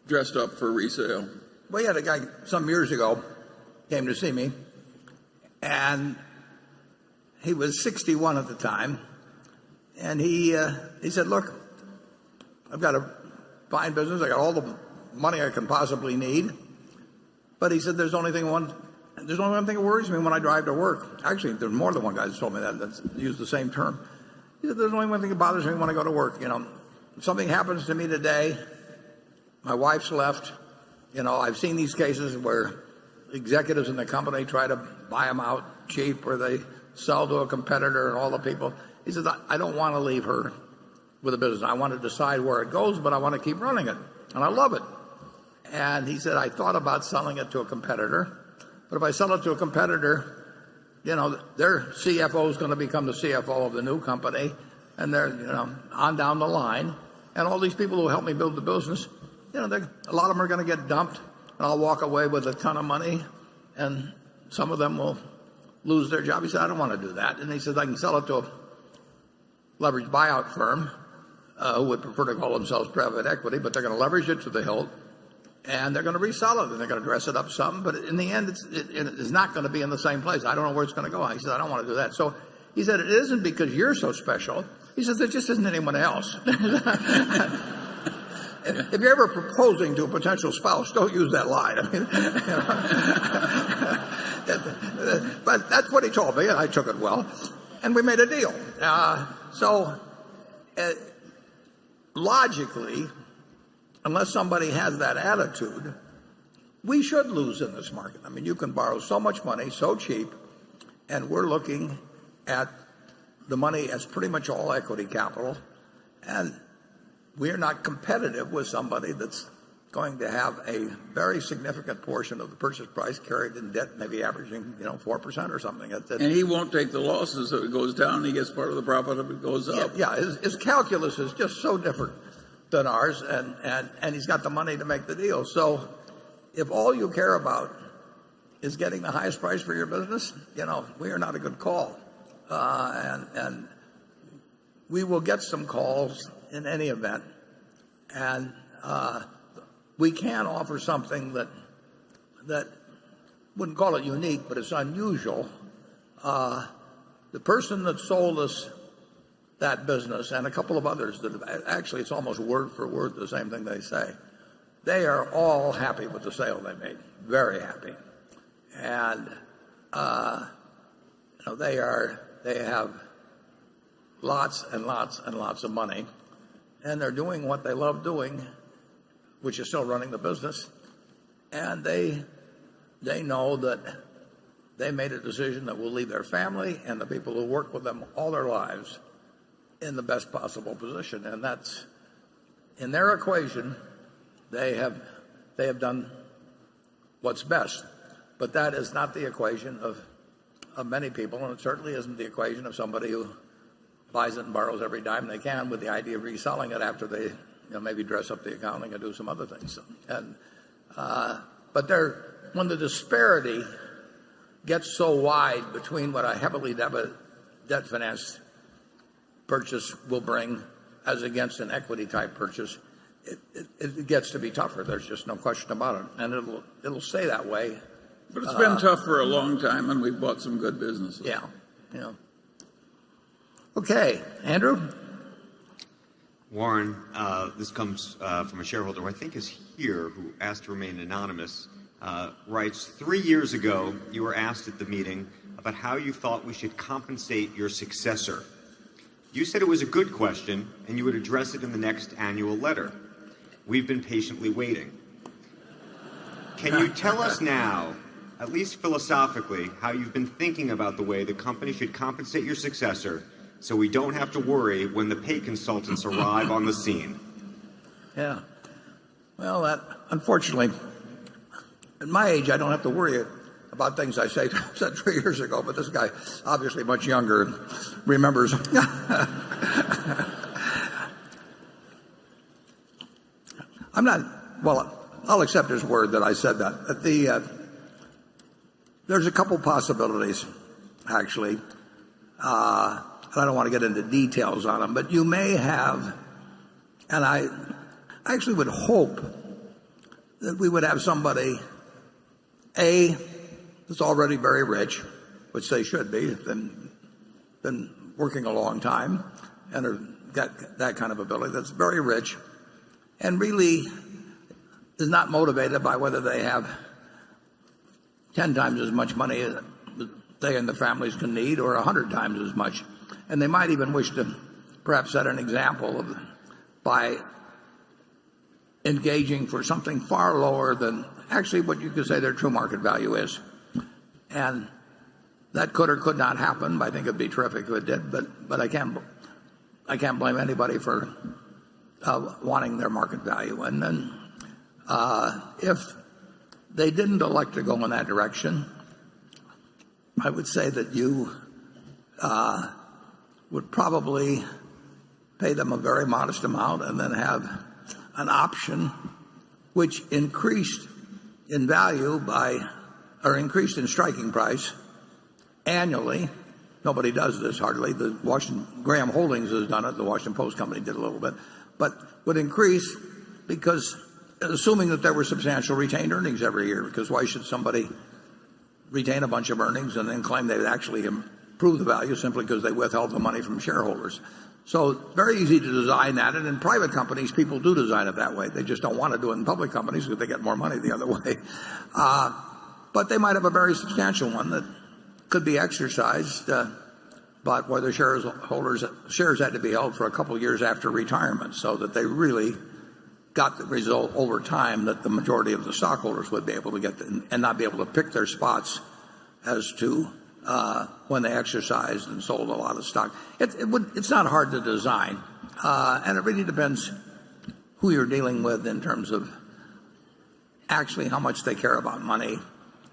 dressed up for resale. We had a guy some years ago came to see me, and he was 61 at the time, and he said, "Look, I've got a fine business. I got all the money I can possibly need." But he said, there's only one thing that worries me when I drive to work. Actually, there's more than one guy that told me that's used the same term. He said, there's only one thing that bothers me when I go to work. If something happens to me today, my wife's left. I've seen these cases where executives in the company try to buy them out cheap, or they sell to a competitor and all the people. He says, I don't want to leave her with a business. I want to decide where it goes, but I want to keep running it. And I love it. And he said, I thought about selling it to a competitor, but if I sell it to a competitor, their CFO is going to become the CFO of the new company, and they're, on down the line. And all these people who help me build the business, a lot of them are going to get dumped, and I'll walk away with a ton of money, and some of them will lose their job. He said, I don't want to do that. And he said, I can sell it to a leveraged buyout firm who would prefer to call themselves private equity, but they're going to leverage it to the hilt, and they're going to resell it, and they're going to dress it up some, but in the end, it's not going to be in the same place. I don't know where it's going to go. He said, I don't want to do that. So he said, it isn't because you're so special. He says, there just isn't anyone else. If you're ever proposing to a potential spouse, don't use that line. But that's what he told me, and I took it well, and we made a deal. So logically, unless somebody has that attitude, we should lose in this market. I mean, you can borrow so much money so cheap, and we're looking at the money as pretty much all equity capital, and we're not competitive with somebody that's going to have a very significant portion of the purchase price carried in debt, maybe averaging 4% or something. And he won't take the losses if it goes down. He gets part of the profit if it goes up. Yeah, his calculus is just so different than ours, and he's got the money to make the deal. So if all you care about is getting the highest price for your business, we are not a good call. And we will get some calls in any event. And we can offer something that wouldn't call it unique, but it's unusual. The person that sold us that business and a couple of others that actually it's almost word for word the same thing they say. They are all happy with the sale they made, very happy, and they have lots and lots and lots of money, and they're doing what they love doing, which is still running the business, and they know that they made a decision that will leave their family and the people who work with them all their lives in the best possible position. And that's in their equation. They have done what's best, but that is not the equation of many people, and it certainly isn't the equation of somebody who buys it and borrows every dime they can with the idea of reselling it after they maybe dress up the accounting and do some other things. And but when the disparity gets so wide between what a heavily debt financed purchase will bring as against an equity type purchase, it gets to be tougher. There's just no question about it, and it'll stay that way. But it's been tough for a long time, and we've bought some good businesses. Yeah. Okay, Andrew. Warren, this comes from a shareholder who I think is here, who asked to remain anonymous. Writes, 3 years ago, you were asked at the meeting about how you thought we should compensate your successor. You said it was a good question, and you would address it in the next annual letter. We've been patiently waiting. Can you tell us now, at least philosophically, how you've been thinking about the way the company should compensate your successor so we don't have to worry when the pay consultants arrive on the scene? Yeah. Well, unfortunately, at my age, I don't have to worry about things I said 3 years ago, but this guy, obviously much younger, remembers. I'll accept his word that I said that. There's a couple possibilities, actually. I don't want to get into details on them, but you may have, and I actually would hope that we would have somebody, that's already very rich, which they should be, been working a long time, and have got that kind of ability, that's very rich, and really is not motivated by whether they have 10 times as much money as they and the families can need, or 100 times as much. And they might even wish to perhaps set an example by engaging for something far lower than actually what you could say their true market value is. And that could or could not happen. I think it'd be terrific if it did, but I can't blame anybody for wanting their market value. And then if they didn't elect to go in that direction, I would say that you would probably pay them a very modest amount and then have an option which increased in value or increased in striking price annually. Nobody does this hardly. The Graham Holdings has done it. The Washington Post Company did a little bit, but would increase because, assuming that there were substantial retained earnings every year, because why should somebody retain a bunch of earnings and then claim they'd actually improve the value simply because they withheld the money from shareholders? So very easy to design that, and in private companies, people do design it that way. They just don't want to do it in public companies because they get more money the other way. But they might have a very substantial one that could be exercised, but where the shares had to be held for a couple of years after retirement, so that they really got the result over time that the majority of the stockholders would be able to get and not be able to pick their spots as to when they exercised and sold a lot of stock. It's not hard to design, and it really depends who you're dealing with in terms of actually how much they care about money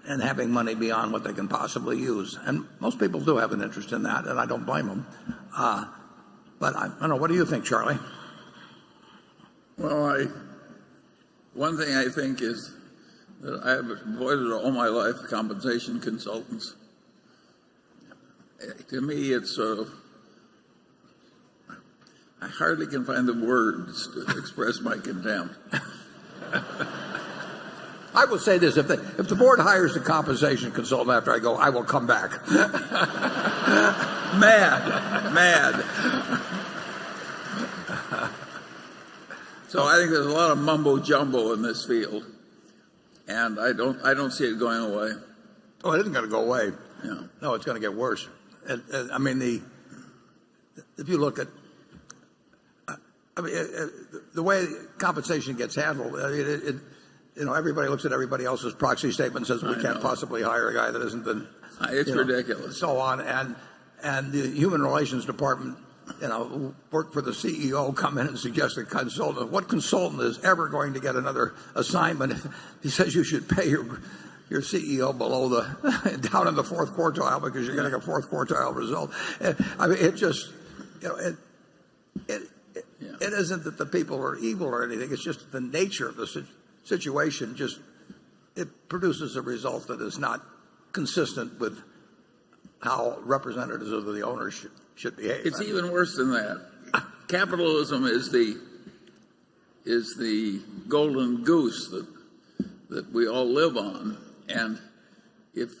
and having money beyond what they can possibly use. And most people do have an interest in that, and I don't blame them. But I don't know. What do you think, Charlie? Well, one thing I think is that I have avoided all my life compensation consultants. To me, it's sort of, I hardly can find the words to express my contempt. I will say this: if the board hires a compensation consultant after I go, I will come back. Mad. So I think there's a lot of mumbo jumbo in this field, and I don't see it going away. Oh, it isn't going to go away. Yeah. No, it's going to get worse. I mean, if you look at, the way compensation gets handled, everybody looks at everybody else's proxy statement and says we can't possibly hire a guy that isn't been. It's ridiculous. So on, and the human relations department, work for the CEO, come in and suggest a consultant. What consultant is ever going to get another assignment? He says you should pay your CEO below down in the fourth quartile because you're getting a fourth quartile result. I mean, it just, it isn't that the people are evil or anything. It's just the nature of the situation. It produces a result that is not consistent with how representatives of the owners should behave. It's even worse than that. Capitalism is the golden goose that we all live on. And if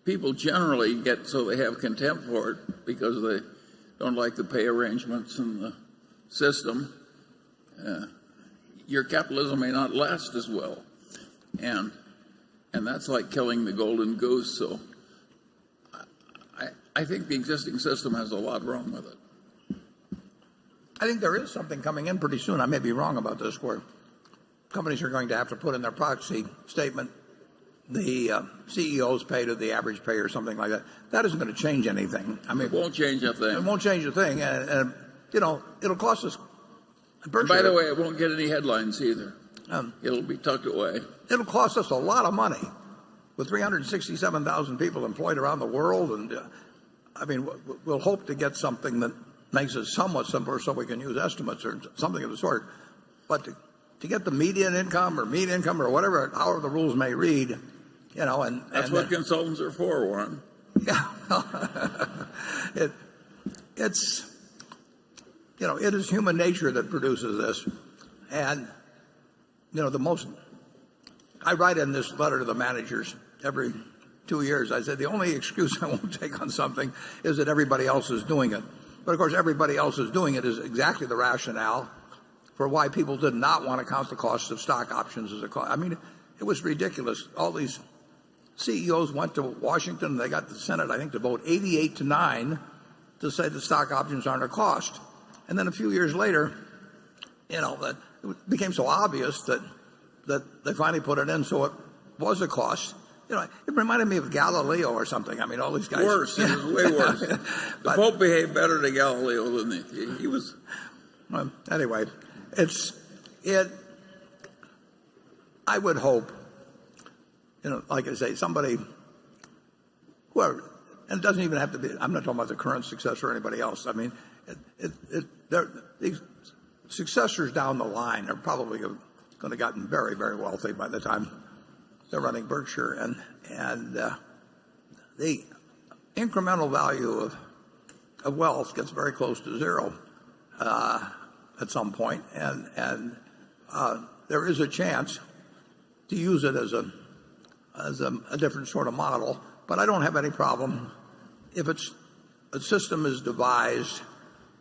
people generally get so they have contempt for it because they don't like the pay arrangements and the system, your capitalism may not last as well. And that's like killing the golden goose. So I think the existing system has a lot wrong with it. I think there is something coming in pretty soon. I may be wrong about this, where companies are going to have to put in their proxy statement the CEO's pay to the average pay or something like that. That isn't going to change anything. I mean, it won't change a thing. It won't change a thing, and it'll cost us. And by the way, it won't get any headlines either. It'll be tucked away. It'll cost us a lot of money, with 367,000 people employed around the world, and I mean, we'll hope to get something that makes it somewhat simpler so we can use estimates or something of the sort. But to get the median income or whatever, however the rules may read, and that's what consultants are for, Warren. Yeah, it's it is human nature that produces this, and I write in this letter to the managers every 2 years. I said the only excuse I won't take on something is that everybody else is doing it. But of course, everybody else is doing it is exactly the rationale for why people did not want to count the cost of stock options as a cost. I mean, it was ridiculous. All these CEOs went to Washington. They got the Senate, I think, to vote 88-9 to say that stock options aren't a cost. And then a few years later, that it became so obvious that they finally put it in, so it was a cost. It reminded me of Galileo or something. I mean, all these guys. Worse. It was way worse. The Pope behaved better to Galileo than he was. Well, anyway, I would hope, like I say, somebody, whoever, and it doesn't even have to be, I'm not talking about the current successor or anybody else. I mean, these successors down the line are probably going to have gotten very, very wealthy by the time they're running Berkshire, and the incremental value of wealth gets very close to zero at some point, and there is a chance to use it as a different sort of model. But I don't have any problem if a system is devised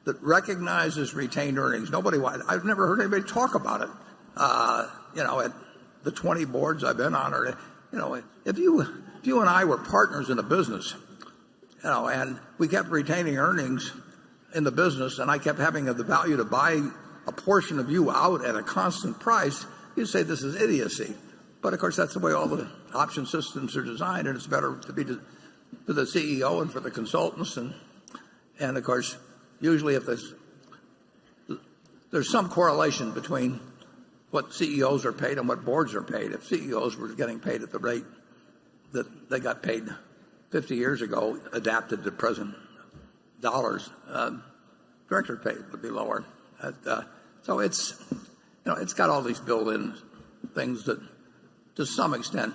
that recognizes retained earnings. I've never heard anybody talk about it. At the 20 boards I've been on, or if you and I were partners in a business, and we kept retaining earnings in the business, and I kept having the value to buy a portion of you out at a constant price, you say this is idiocy. But of course, that's the way all the option systems are designed, and it's better to be for the CEO and for the consultants, and of course, usually if there's some correlation between what CEOs are paid and what boards are paid. If CEOs were getting paid at the rate that they got paid 50 years ago, adapted to present dollars, director pay would be lower. So it's got all these built-in things that, to some extent,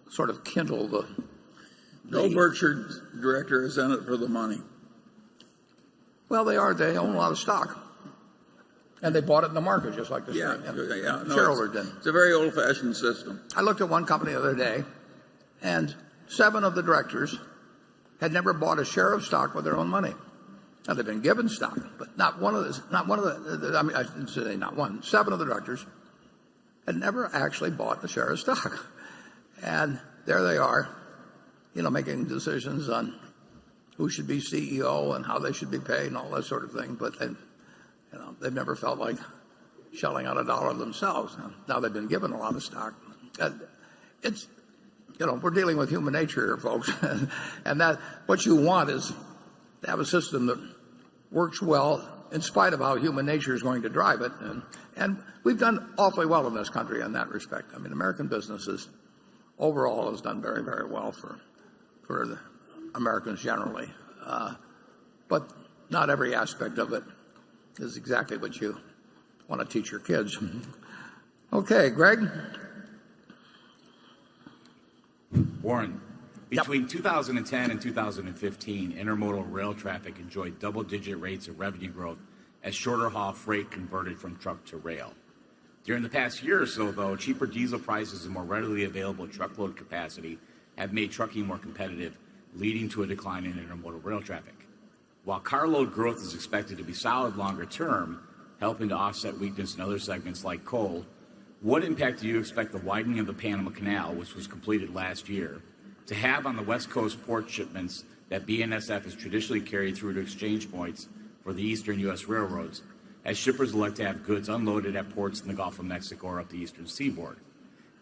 sort of kindle the. No Berkshire director is in it for the money. Well, they are. They own a lot of stock, and they bought it in the market just like the shareholder did. It's a very old-fashioned system. I looked at one company the other day, and 7 of the directors had never bought a share of stock with their own money. Now they've been given stock, but not one of the. I mean, I didn't say not one. 7 of the directors had never actually bought a share of stock, and there they are, making decisions on who should be CEO and how they should be paid and all that sort of thing. But they've never felt like shelling out a dollar themselves. Now they've been given a lot of stock. It's we're dealing with human nature here, folks, and that what you want is to have a system that works well in spite of how human nature is going to drive it. And we've done awfully well in this country in that respect. I mean, American businesses overall has done very, very well for the Americans generally. But not every aspect of it is exactly what you want to teach your kids. Okay, Greg? Warren, between 2010 and 2015, intermodal rail traffic enjoyed double-digit rates of revenue growth as shorter-haul freight converted from truck to rail. During the past year or so, though, cheaper diesel prices and more readily available truckload capacity have made trucking more competitive, leading to a decline in intermodal rail traffic. While carload growth is expected to be solid longer term, helping to offset weakness in other segments like coal, what impact do you expect the widening of the Panama Canal, which was completed last year, to have on the West Coast port shipments that BNSF has traditionally carried through to exchange points for the eastern U.S. railroads, as shippers elect to have goods unloaded at ports in the Gulf of Mexico or up the eastern seaboard?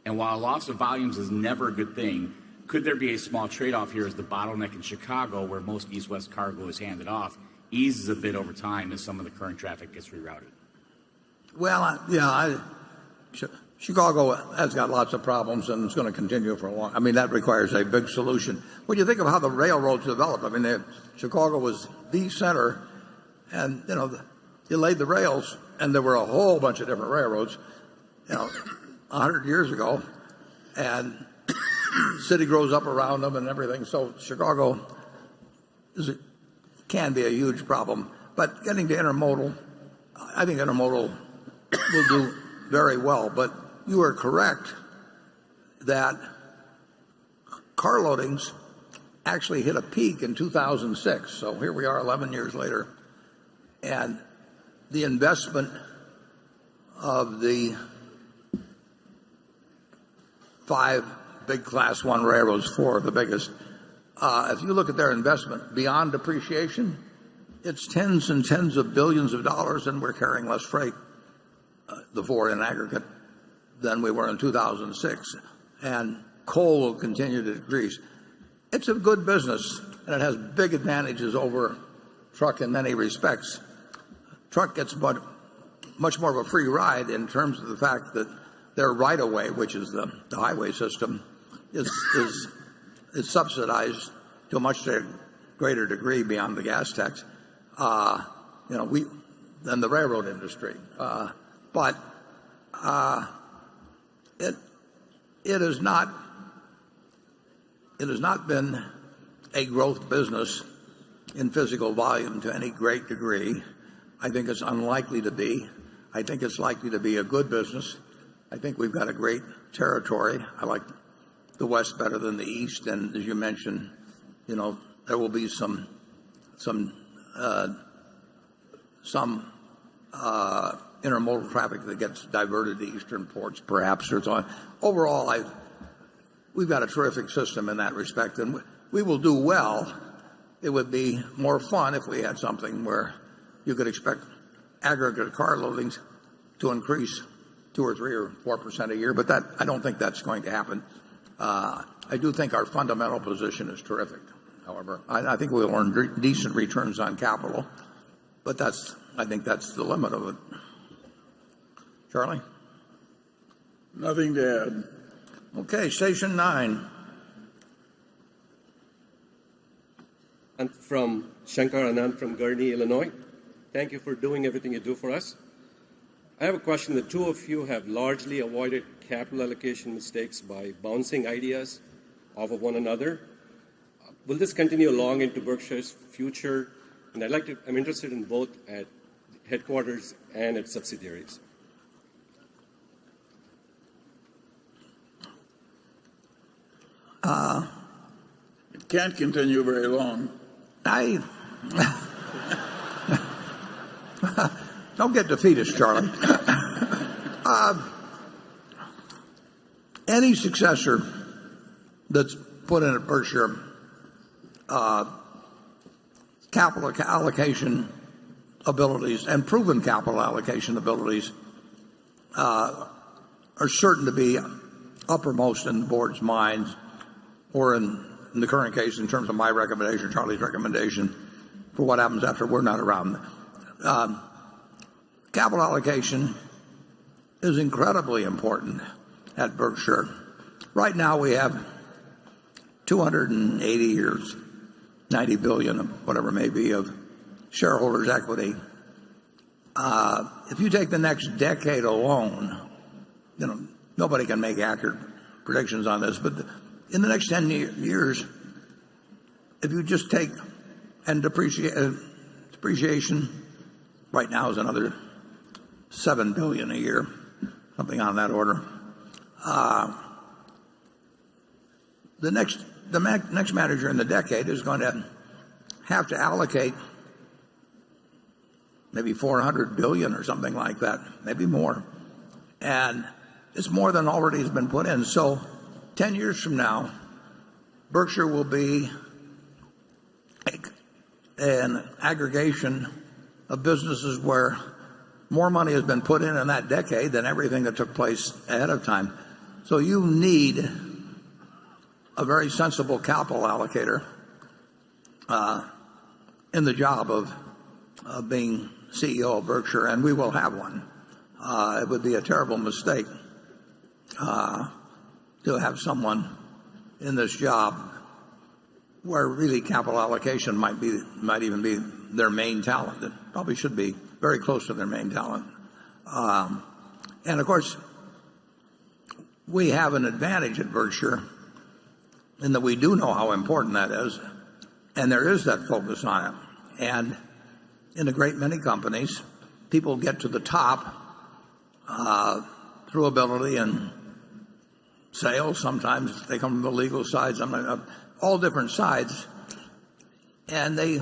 And while a loss of volumes is never a good thing, could there be a small trade-off here as the bottleneck in Chicago, where most east-west cargo is handed off, eases a bit over time as some of the current traffic gets rerouted? Well, Chicago has got lots of problems, and it's going to continue for a long. I mean, that requires a big solution. When you think of how the railroads developed, I mean, Chicago was the center, and you laid the rails, and there were a whole bunch of different railroads, 100 years ago, and the city grows up around them and everything. So Chicago can be a huge problem. But getting to intermodal, I think intermodal will do very well. But you are correct that car loadings actually hit a peak in 2006. So here we are 11 years later. And the investment of the 5 big Class 1 railroads, 4 of the biggest, if you look at their investment beyond depreciation, it's tens and tens of billions of dollars, and we're carrying less freight, the 4 in aggregate, than we were in 2006. And coal will continue to decrease. It's a good business, and it has big advantages over truck in many respects. Truck gets much more of a free ride in terms of the fact that their right-of-way, which is the highway system, is subsidized to a much greater degree beyond the gas tax, than the railroad industry. But it has not been a growth business in physical volume to any great degree. I think it's unlikely to be. I think it's likely to be a good business. I think we've got a great territory. I like the West better than the East, and as you mentioned, there will be some intermodal traffic that gets diverted to eastern ports, perhaps, or so on. Overall, we've got a terrific system in that respect, and we will do well. It would be more fun if we had something where, you could expect aggregate car loadings to increase 2 or 3 or 4% a year, but I don't think that's going to happen. I do think our fundamental position is terrific. However, I think we'll earn decent returns on capital, but I think that's the limit of it. Charlie? Nothing to add. Okay, station 9. I'm from Shankar Anand from Gurnee, Illinois. Thank you for doing everything you do for us. I have a question. The two of you have largely avoided capital allocation mistakes by bouncing ideas off of one another. Will this continue long into Berkshire's future? And I'm interested in both at headquarters and at subsidiaries. It can't continue very long. Don't get defeatist, Charlie. Any successor that's put in at Berkshire, capital allocation abilities and proven capital allocation abilities are certain to be uppermost in the board's minds, or in the current case, in terms of my recommendation, Charlie's recommendation, for what happens after we're not around. Capital allocation is incredibly important at Berkshire. Right now we have 280 or 90 billion, whatever it may be, of shareholders' equity. If you take the next decade alone, nobody can make accurate predictions on this, but in the next 10 years, if you just take and depreciation right now is another $7 billion a year, something on that order. The next manager in the decade is going to have to allocate maybe $400 billion or something like that, maybe more, and it's more than already has been put in. So 10 years from now, Berkshire will be an aggregation of businesses where more money has been put in that decade than everything that took place ahead of time. So you need a very sensible capital allocator in the job of being CEO of Berkshire, and we will have one. It would be a terrible mistake to have someone in this job where really capital allocation might even be their main talent. It probably should be very close to their main talent. And of course, we have an advantage at Berkshire in that we do know how important that is, and there is that focus on it. And in a great many companies, people get to the top through ability and sales. Sometimes they come from the legal side, sometimes all different sides, and they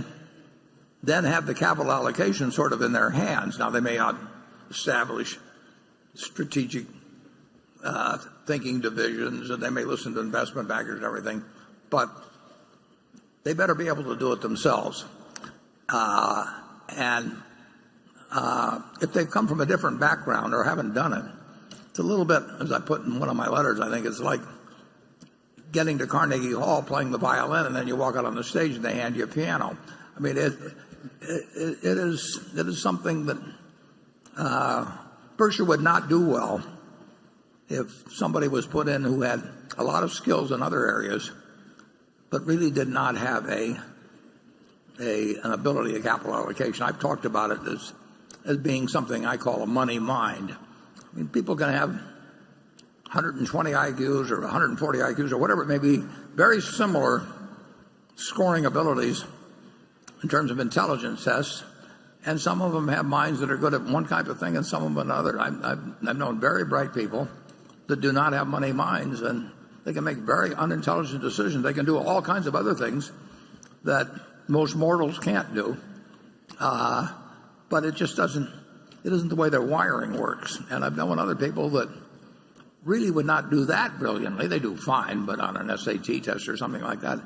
then have the capital allocation sort of in their hands. Now, they may not establish strategic thinking divisions, and they may listen to investment bankers and everything, but they better be able to do it themselves. And if they've come from a different background or haven't done it, it's a little bit, as I put in one of my letters, I think it's like getting to Carnegie Hall, playing the violin, and then you walk out on the stage and they hand you a piano. I mean, it is something that Berkshire would not do well if somebody was put in who had a lot of skills in other areas, but really did not have an ability of capital allocation. I've talked about it as being something I call a money mind. I mean, people can have 120 IQs or 140 IQs or whatever it may be, very similar scoring abilities in terms of intelligence tests, and some of them have minds that are good at one kind of thing and some of them another. I've known very bright people that do not have money minds, and they can make very unintelligent decisions. They can do all kinds of other things that most mortals can't do, but it just isn't the way their wiring works. And I've known other people that really would not do that brilliantly. They do fine, but on an SAT test or something like that.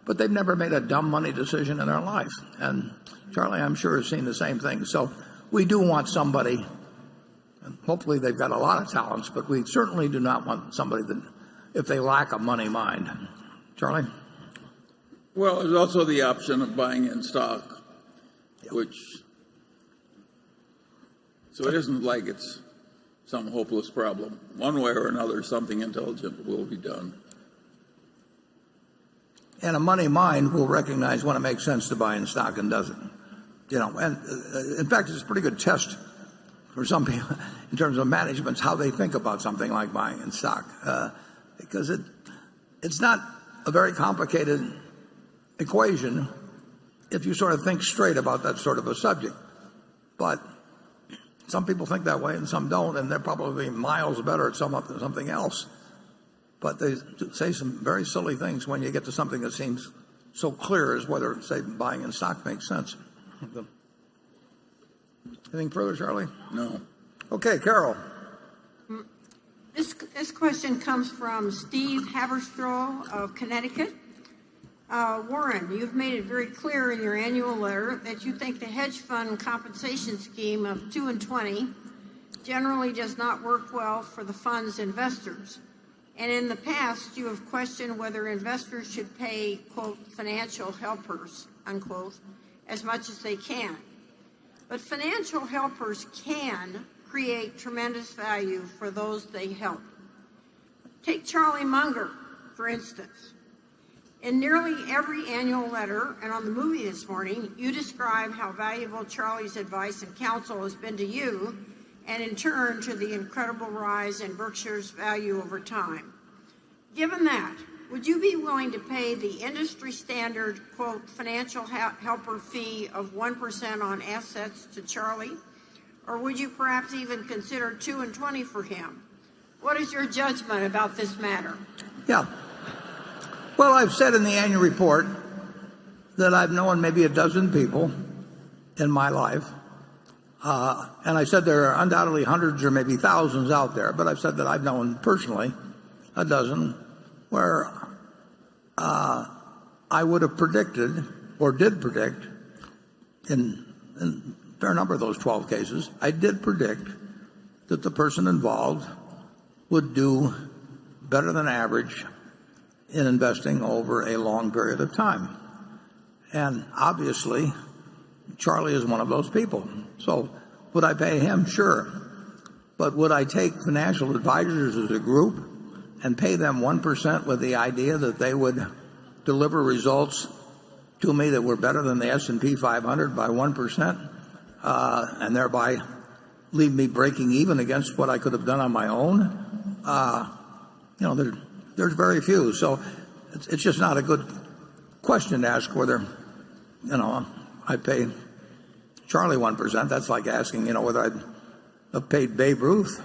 but they've never made a dumb money decision in their life. And Charlie, I'm sure, has seen the same thing. So we do want somebody, and hopefully they've got a lot of talents, but we certainly do not want somebody that, if they lack a money mind. Charlie? Well, there's also the option of buying in stock, which, so it isn't like it's some hopeless problem. One way or another, something intelligent will be done. And a money mind will recognize when it makes sense to buy in stock and doesn't. And in fact, it's a pretty good test for some people in terms of managements, how they think about something like buying in stock. Because it's not a very complicated equation if you sort of think straight about that sort of a subject. But some people think that way and some don't, and they're probably miles better at something else. But they say some very silly things when you get to something that seems so clear as whether, say, buying in stock makes sense. Anything further, Charlie? No. Okay, Carol. This question comes from Steve Haberstroh of Connecticut. Warren, you've made it very clear in your annual letter that you think the hedge fund compensation scheme of 2 and 20 generally does not work well for the fund's investors. And in the past, you have questioned whether investors should pay, quote, financial helpers, unquote, as much as they can. But financial helpers can create tremendous value for those they help. Take Charlie Munger, for instance. In nearly every annual letter and on the movie this morning, you describe how valuable Charlie's advice and counsel has been to you, and in turn to the incredible rise in Berkshire's value over time. Given that, would you be willing to pay the industry standard, quote, financial helper fee of 1% on assets to Charlie? Or would you perhaps even consider 2 and 20 for him? What is your judgment about this matter? Yeah. Well, I've said in the annual report that I've known maybe a dozen people in my life. And I said there are undoubtedly hundreds or maybe thousands out there, but I've said that I've known personally a dozen where I would have predicted, or did predict, in a fair number of those 12 cases, I did predict that the person involved would do better than average in investing over a long period of time. And obviously, Charlie is one of those people. So would I pay him? Sure. But would I take financial advisors as a group and pay them 1% with the idea that they would deliver results to me that were better than the S&P 500 by 1%, and thereby leave me breaking even against what I could have done on my own? There's very few. So it's just not a good question to ask whether, I pay Charlie 1%. That's like asking, whether I'd have paid Babe Ruth,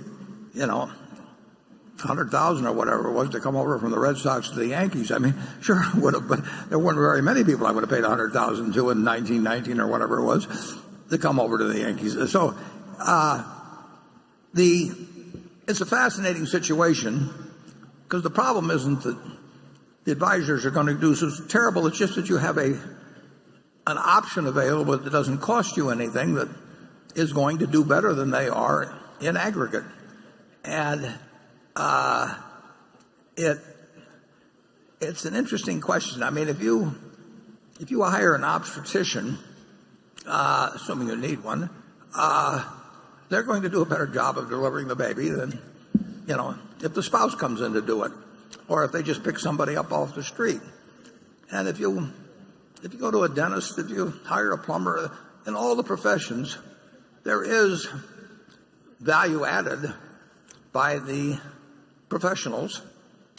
100,000 or whatever it was to come over from the Red Sox to the Yankees. I mean, sure I would have, but there weren't very many people I would have paid 100,000 to in 1919 or whatever it was to come over to the Yankees. So it's a fascinating situation because the problem isn't that the advisors are going to do so terrible. It's just that you have an option available that doesn't cost you anything that is going to do better than they are in aggregate. And it's an interesting question. I mean, if you hire an obstetrician, assuming you need one, they're going to do a better job of delivering the baby than, if the spouse comes in to do it, or if they just pick somebody up off the street. And if you go to a dentist, if you hire a plumber, in all the professions, there is value added by the professionals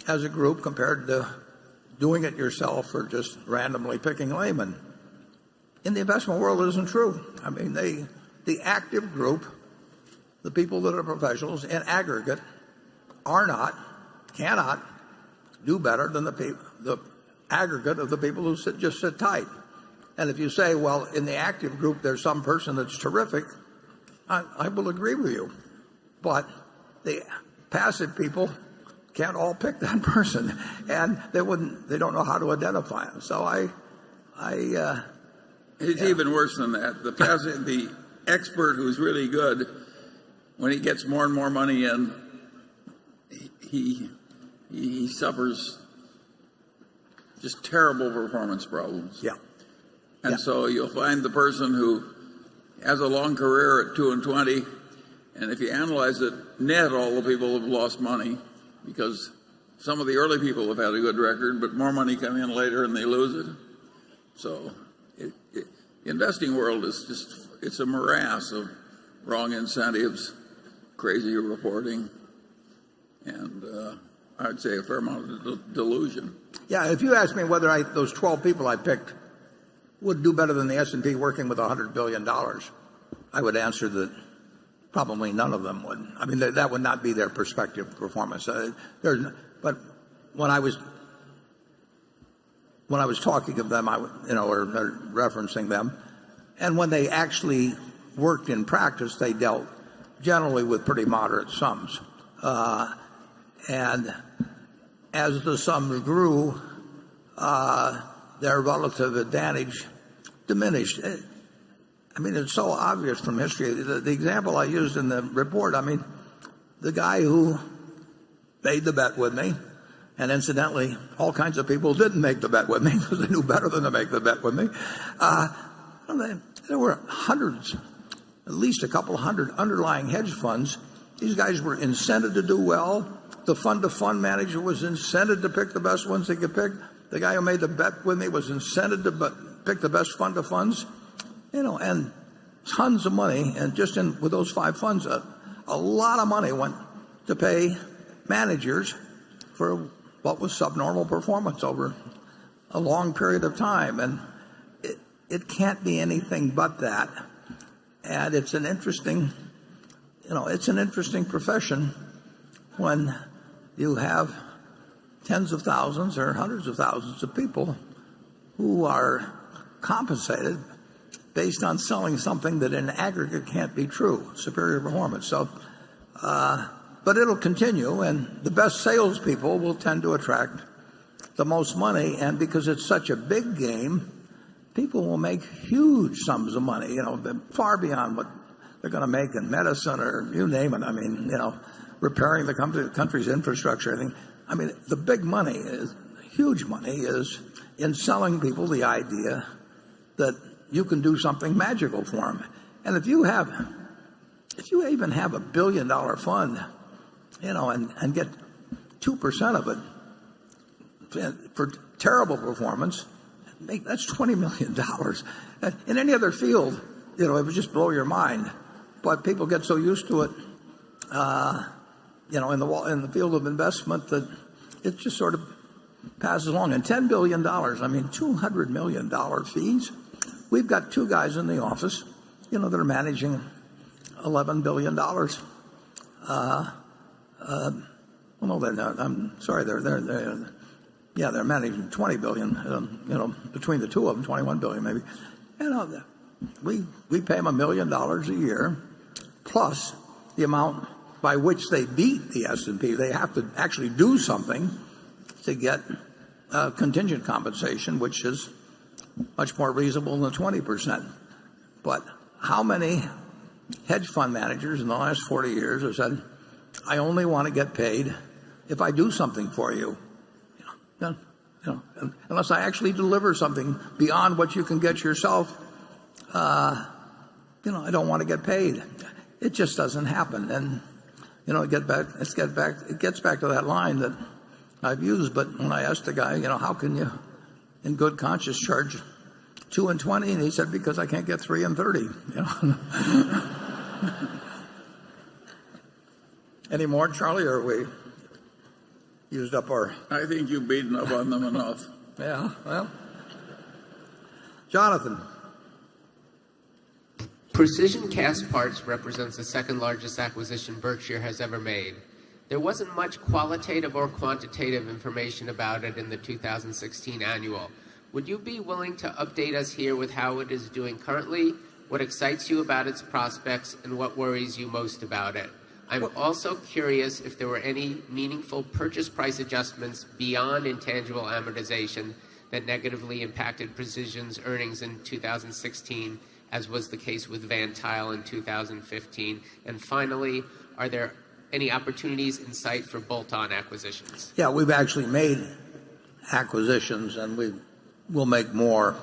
as a group compared to doing it yourself or just randomly picking laymen. In the investment world, it isn't true. I mean, the active group, the people that are professionals in aggregate, cannot do better than the aggregate of the people who just sit tight. And if you say, well, in the active group, there's some person that's terrific, I will agree with you. But the passive people can't all pick that person, and they don't know how to identify him. So it's even worse than that. The expert who's really good, when he gets more and more money in, he suffers just terrible performance problems. Yeah. And so you'll find the person who has a long career at 2 and 20, and if you analyze it, net all the people have lost money because some of the early people have had a good record, but more money come in later and they lose it. So the investing world is it's a morass of wrong incentives, crazy reporting, and I'd say a fair amount of delusion. Yeah, if you ask me whether those 12 people I picked would do better than the S&P working with $100 billion, I would answer that probably none of them would. I mean, that would not be their perspective performance. But when I was talking of them, or referencing them, and when they actually worked in practice, they dealt generally with pretty moderate sums. And as the sums grew, their relative advantage diminished. I mean, it's so obvious from history. The example I used in the report, I mean, the guy who made the bet with me, and incidentally, all kinds of people didn't make the bet with me because they knew better than to make the bet with me. There were hundreds, at least a couple hundred underlying hedge funds. These guys were incented to do well. The fund-to-fund manager was incented to pick the best ones they could pick. The guy who made the bet with me was incented to pick the best fund-to-funds. And tons of money, and just with those 5 funds, a lot of money went to pay managers for what was subnormal performance over a long period of time. And it can't be anything but that. And it's an interesting profession when you have tens of thousands or hundreds of thousands of people who are compensated based on selling something that in aggregate can't be true, superior performance. So, but it'll continue, and the best salespeople will tend to attract the most money, and because it's such a big game, people will make huge sums of money, far beyond what they're going to make in medicine or you name it. I mean, repairing the country's infrastructure. I mean, the big money, huge money, is in selling people the idea that you can do something magical for them. And if you even have $1 billion fund, and get 2% of it for terrible performance, that's $20 million. In any other field, it would just blow your mind. But people get so used to it, in the field of investment, that it just sort of passes along. And $10 billion, $200 million fees. We've got 2 guys in the office, that are managing $11 billion. No, they're not. I'm sorry. They're managing $20 billion. Between the two of them, $21 billion maybe. We pay them $1 million a year, plus the amount by which they beat the S&P. They have to actually do something to get contingent compensation, which is much more reasonable than 20%. But how many hedge fund managers in the last 40 years have said, I only want to get paid if I do something for you? Unless I actually deliver something beyond what you can get yourself, I don't want to get paid. It just doesn't happen. And, it gets back to that line that I've used. But when I asked the guy, how can you, in good conscience, charge 2 and 20? And he said, because I can't get 3 and 30. Any more, Charlie, or are we used up our... I think you've beaten up on them enough. Yeah, well. Jonathan. Precision Cast Parts represents the second largest acquisition Berkshire has ever made. There wasn't much qualitative or quantitative information about it in the 2016 annual. Would you be willing to update us here with how it is doing currently, what excites you about its prospects, and what worries you most about it? I'm also curious if there were any meaningful purchase price adjustments beyond intangible amortization that negatively impacted Precision's earnings in 2016, as was the case with Van Tile in 2015. And finally, are there any opportunities in sight for bolt-on acquisitions? Yeah, we've actually made acquisitions, and we'll make more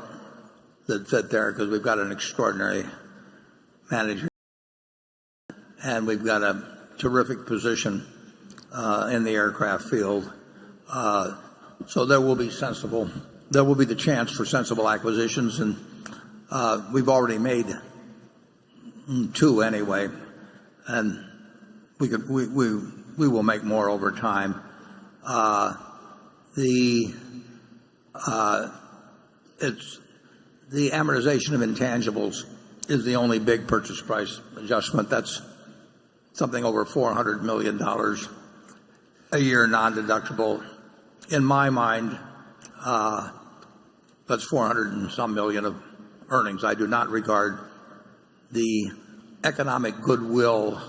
that fit there because we've got an extraordinary manager, and we've got a terrific position in the aircraft field. So there will be the chance for sensible acquisitions, and we've already made 2 anyway, and we will make more over time. The amortization of intangibles is the only big purchase price adjustment. That's something over $400 million a year, non-deductible. In my mind, that's 400 and some million of earnings. I do not regard the economic goodwill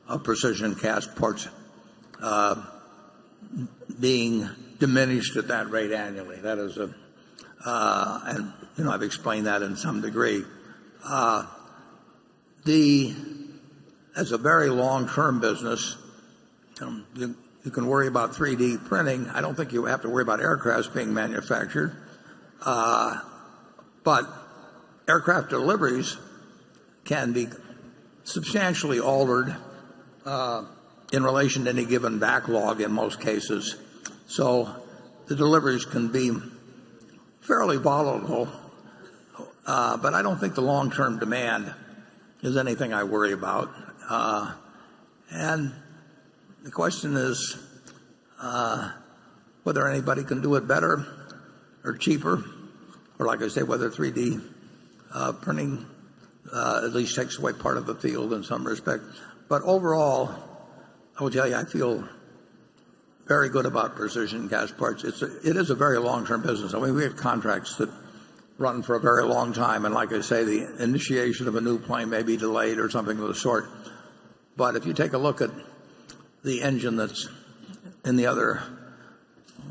of Precision Castparts being diminished at that rate annually. That is and I've explained that in some degree. As a very long-term business, you can worry about 3D printing. I don't think you have to worry about aircrafts being manufactured. But aircraft deliveries can be substantially altered in relation to any given backlog in most cases. So the deliveries can be fairly volatile, but I don't think the long-term demand is anything I worry about. And the question is whether anybody can do it better or cheaper, or like I say, whether 3D printing at least takes away part of the field in some respect. But overall, I will tell you, I feel very good about Precision Castparts. It is a very long-term business. I mean, we have contracts that run for a very long time, and like I say, the initiation of a new plane may be delayed or something of the sort. But if you take a look at the engine that's in the other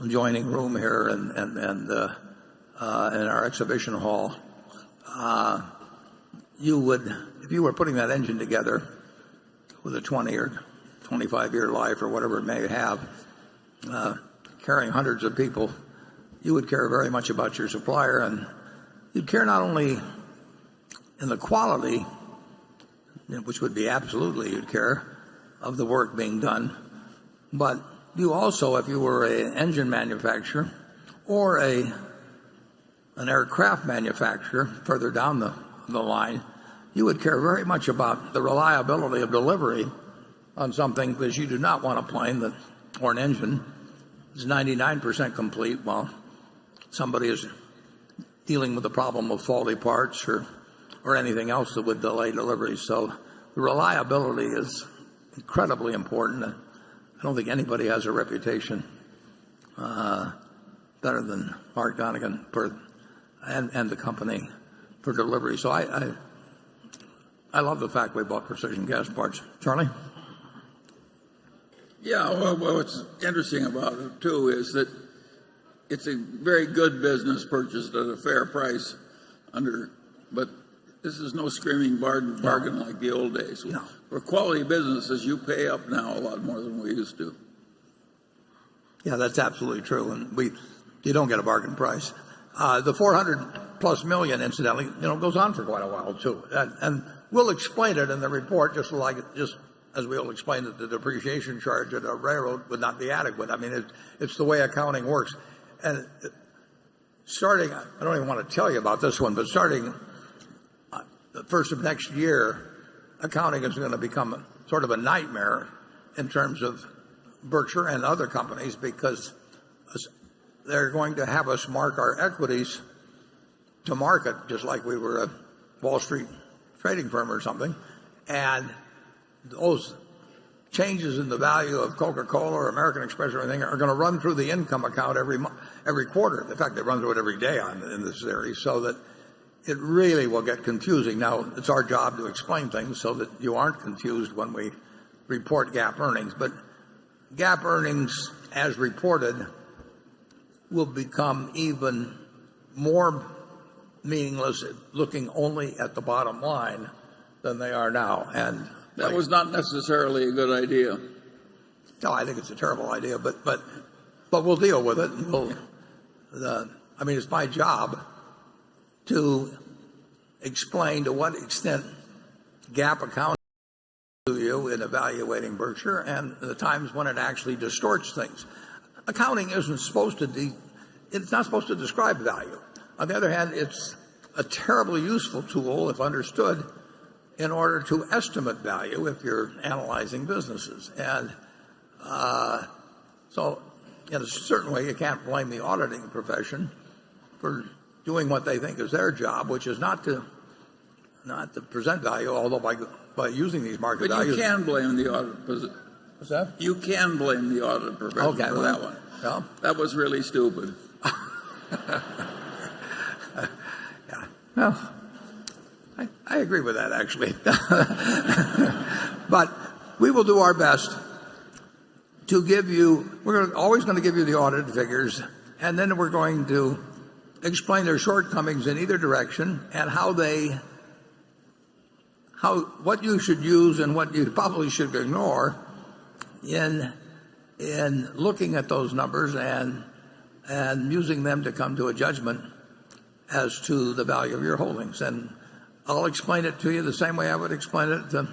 adjoining room here and in our exhibition hall, you would, if you were putting that engine together with a 20 or 25-year life or whatever it may have, carrying hundreds of people, you would care very much about your supplier, and you'd care not only in the quality, which would be absolutely, you'd care of the work being done, but you also, if you were an engine manufacturer or an aircraft manufacturer further down the line, you would care very much about the reliability of delivery on something, because you do not want a plane that, or an engine, is 99% complete while somebody is dealing with the problem of faulty parts or anything else that would delay delivery. So the reliability is incredibly important. I don't think anybody has a reputation better than Mark Donegan and the company for delivery. So I love the fact we bought Precision Castparts. Charlie? Yeah, well, what's interesting about it, too, is that it's a very good business purchased at a fair price but this is no screaming bargain like the old days. No. For quality businesses, you pay up now a lot more than we used to. Yeah, that's absolutely true. And you don't get a bargain price. The 400 plus million, incidentally, goes on for quite a while, too. And we'll explain it in the report, just as we'll explain that the depreciation charge at a railroad would not be adequate. I mean, it's the way accounting works. And starting, I don't even want to tell you about this one, but starting the first of next year, accounting is going to become sort of a nightmare in terms of Berkshire and other companies, because they're going to have us mark our equities to market, just like we were a Wall Street trading firm or something. And those changes in the value of Coca-Cola or American Express or anything are going to run through the income account every quarter. In fact, they run through it every day in this series, so that it really will get confusing. Now, it's our job to explain things so that you aren't confused when we report GAAP earnings. But GAAP earnings, as reported, will become even more meaningless looking only at the bottom line than they are now. And that was not necessarily a good idea. No, I think it's a terrible idea, but we'll deal with it. I mean, it's my job to explain to what extent GAAP accounts to you in evaluating Berkshire and the times when it actually distorts things. Accounting isn't supposed to it's not supposed to describe value. On the other hand, it's a terribly useful tool if understood in order to estimate value if you're analyzing businesses. And so in a certain way you can't blame the auditing profession for doing what they think is their job, which is not to present value, although by using these market values. But you can blame the audit profession. What's that? You can blame the audit profession for that one. Yeah. That was really stupid. Yeah. Well, I agree with that, actually. But we will do our best to give you, always going to give you the audited figures, and then we're going to explain their shortcomings in either direction and what you should use and what you probably should ignore in looking at those numbers and using them to come to a judgment as to the value of your holdings. And I'll explain it to you the same way I would explain it to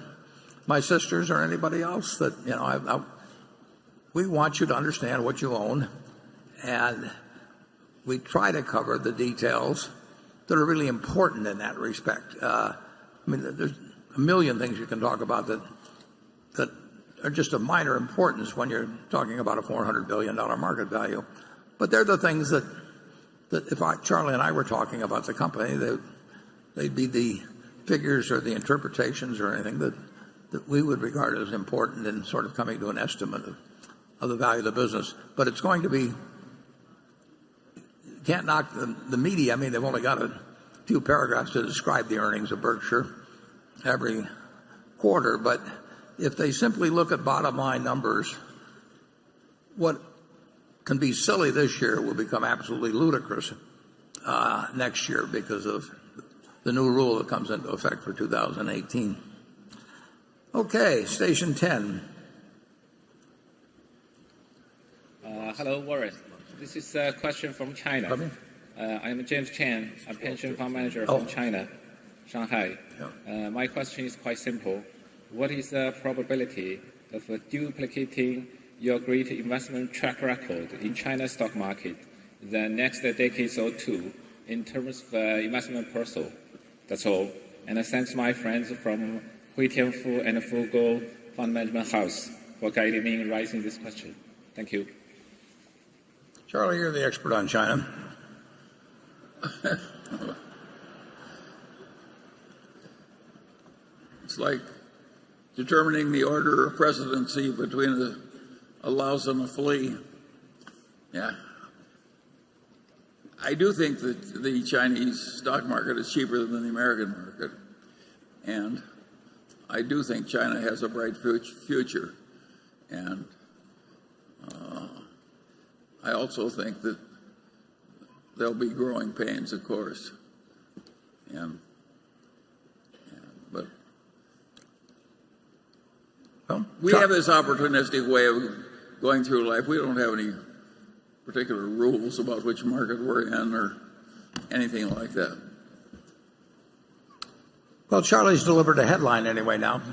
my sisters or anybody else. That we want you to understand what you own, and we try to cover the details that are really important in that respect. I mean, there's a million things you can talk about that are just of minor importance when you're talking about a $400 billion market value. But they're the things that if Charlie and I were talking about the company, they'd be the figures or the interpretations or anything that we would regard as important in sort of coming to an estimate of the value of the business. But it's going to be, you can't knock the media. I mean, they've only got a few paragraphs to describe the earnings of Berkshire every quarter. But if they simply look at bottom line numbers, what can be silly this year will become absolutely ludicrous next year because of the new rule that comes into effect for 2018. Okay, station 10. Hello, Warren. This is a question from China. I'm James Chen, a pension fund manager from China, Shanghai. My question is quite simple. What is the probability of duplicating your great investment track record in China's stock market the next decade or two in terms of investment pursuit? That's all. And thanks my friends from Hui Tianfu and Fugo Fund Management House for guiding me in raising this question. Thank you. Charlie, you're the expert on China. It's like determining the order of presidency between a louse and a flea. Yeah. I do think that the Chinese stock market is cheaper than the American market. And I do think China has a bright future. And I also think that there'll be growing pains, of course. But we have this opportunistic way of going through life. We don't have any particular rules about which market we're in or anything like that. Well, Charlie's delivered a headline anyway now.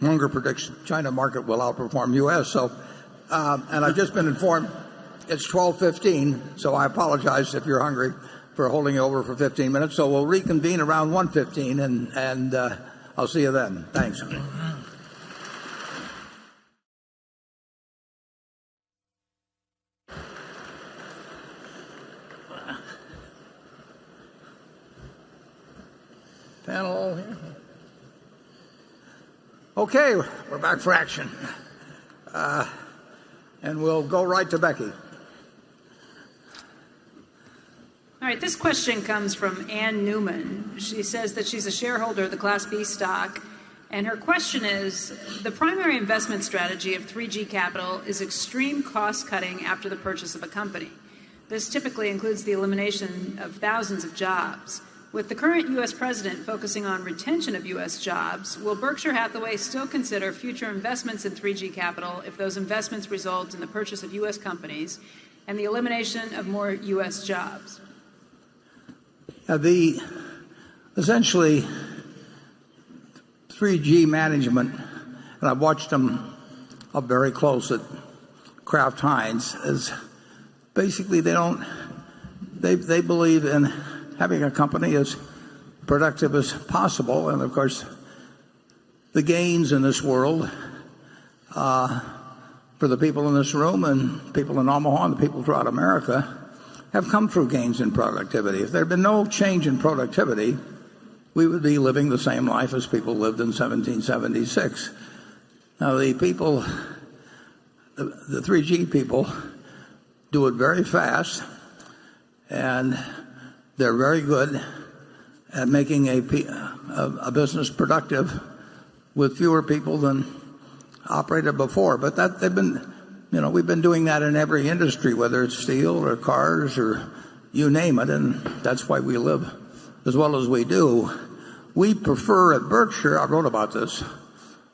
Munger predicts China market will outperform U.S. So, and I've just been informed it's 12:15, so I apologize if you're hungry for holding you over for 15 minutes. So we'll reconvene around 1:15, and I'll see you then. Thanks. Panel here. Okay, we're back for action. And we'll go right to Becky. All right, this question comes from Ann Newman. She says that she's a shareholder of the Class B stock, And her question is, the primary investment strategy of 3G Capital is extreme cost-cutting after the purchase of a company. This typically includes the elimination of thousands of jobs. With the current U.S. president focusing on retention of U.S. jobs, will Berkshire Hathaway still consider future investments in 3G Capital if those investments result in the purchase of U.S. companies and the elimination of more U.S. jobs? Essentially, 3G management, and I've watched them up very close at Kraft Heinz, is basically they believe in having a company as productive as possible. And of course, the gains in this world, for the people in this room and people in Omaha and the people throughout America, have come through gains in productivity. If there had been no change in productivity, we would be living the same life as people lived in 1776. Now, the 3G people do it very fast, and they're very good at making a business productive with fewer people than operated before. But we've been doing that in every industry, whether it's steel or cars or you name it, and that's why we live as well as we do. We prefer at Berkshire, I wrote about this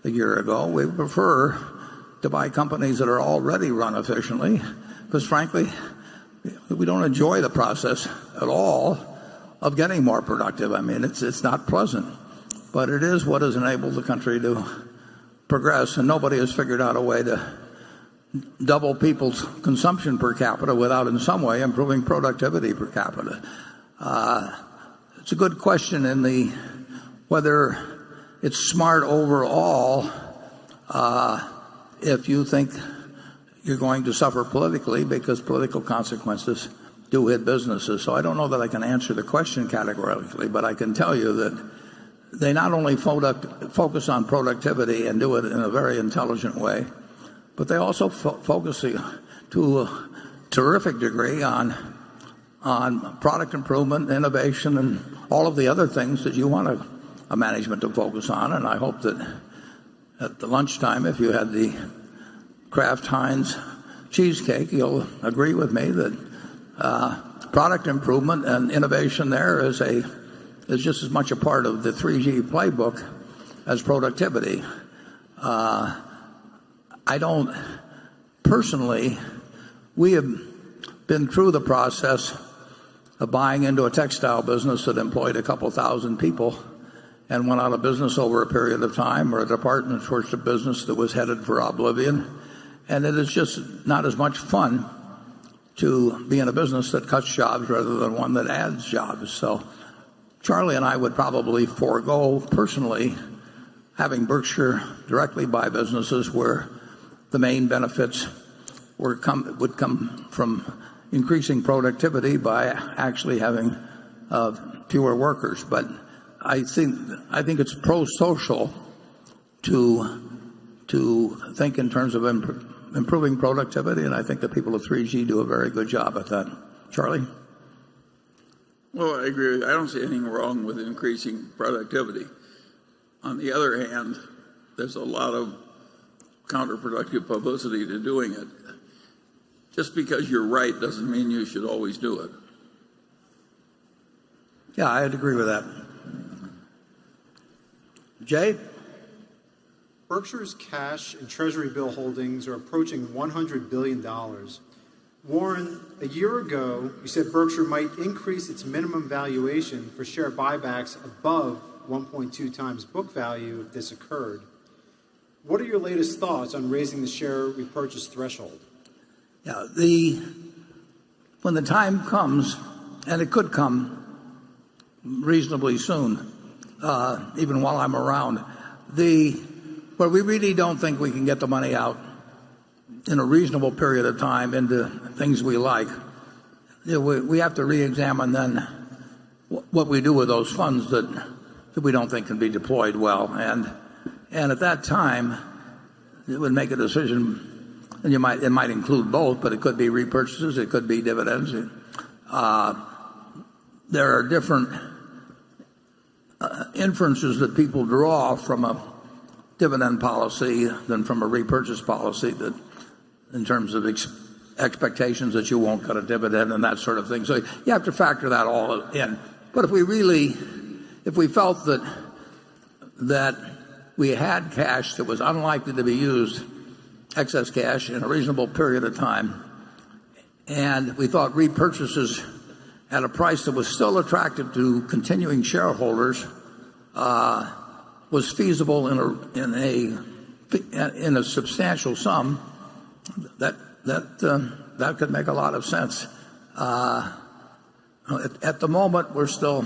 a year ago, we prefer to buy companies that are already run efficiently, because frankly, we don't enjoy the process at all of getting more productive. I mean, it's not pleasant, but it is what has enabled the country to progress, and nobody has figured out a way to double people's consumption per capita without in some way improving productivity per capita. It's a good question in whether it's smart overall if you think you're going to suffer politically, because political consequences do hit businesses. So I don't know that I can answer the question categorically, but I can tell you that they not only focus on productivity and do it in a very intelligent way, but they also focus to a terrific degree on product improvement, innovation, and all of the other things that you want a management to focus on. And I hope that at the lunchtime, if you had the Kraft Heinz cheesecake, you'll agree with me that product improvement and innovation there is just as much a part of the 3G playbook as productivity. I don't personally, we have been through the process of buying into a textile business that employed a couple thousand people and went out of business over a period of time, or a department store business that was headed for oblivion. And it is just not as much fun to be in a business that cuts jobs rather than one that adds jobs. So Charlie and I would probably forego personally having Berkshire directly buy businesses where the main benefits would come from increasing productivity by actually having fewer workers. But I think it's pro-social to think in terms of improving productivity, and I think the people of 3G do a very good job at that. Charlie? Well, I agree. I don't see anything wrong with increasing productivity. On the other hand, there's a lot of counterproductive publicity to doing it. Just because you're right doesn't mean you should always do it. Yeah, I'd agree with that. Jay? Berkshire's cash and treasury bill holdings are approaching $100 billion. Warren, a year ago, you said Berkshire might increase its minimum valuation for share buybacks above 1.2 times book value if this occurred. What are your latest thoughts on raising the share repurchase threshold? Yeah, when the time comes, and it could come reasonably soon, even while I'm around, where we really don't think we can get the money out in a reasonable period of time into things we like, we have to re-examine then what we do with those funds that we don't think can be deployed well. And at that time, it would make a decision, and it might include both, but it could be repurchases, it could be dividends. There are different inferences that people draw from dividend policy than from a repurchase policy, that in terms of expectations that you won't cut a dividend and that sort of thing. So you have to factor that all in. But if we felt that we had cash that was unlikely to be used, excess cash, in a reasonable period of time, and we thought repurchases at a price that was still attractive to continuing shareholders was feasible in a substantial sum, that could make a lot of sense. At the moment, we're still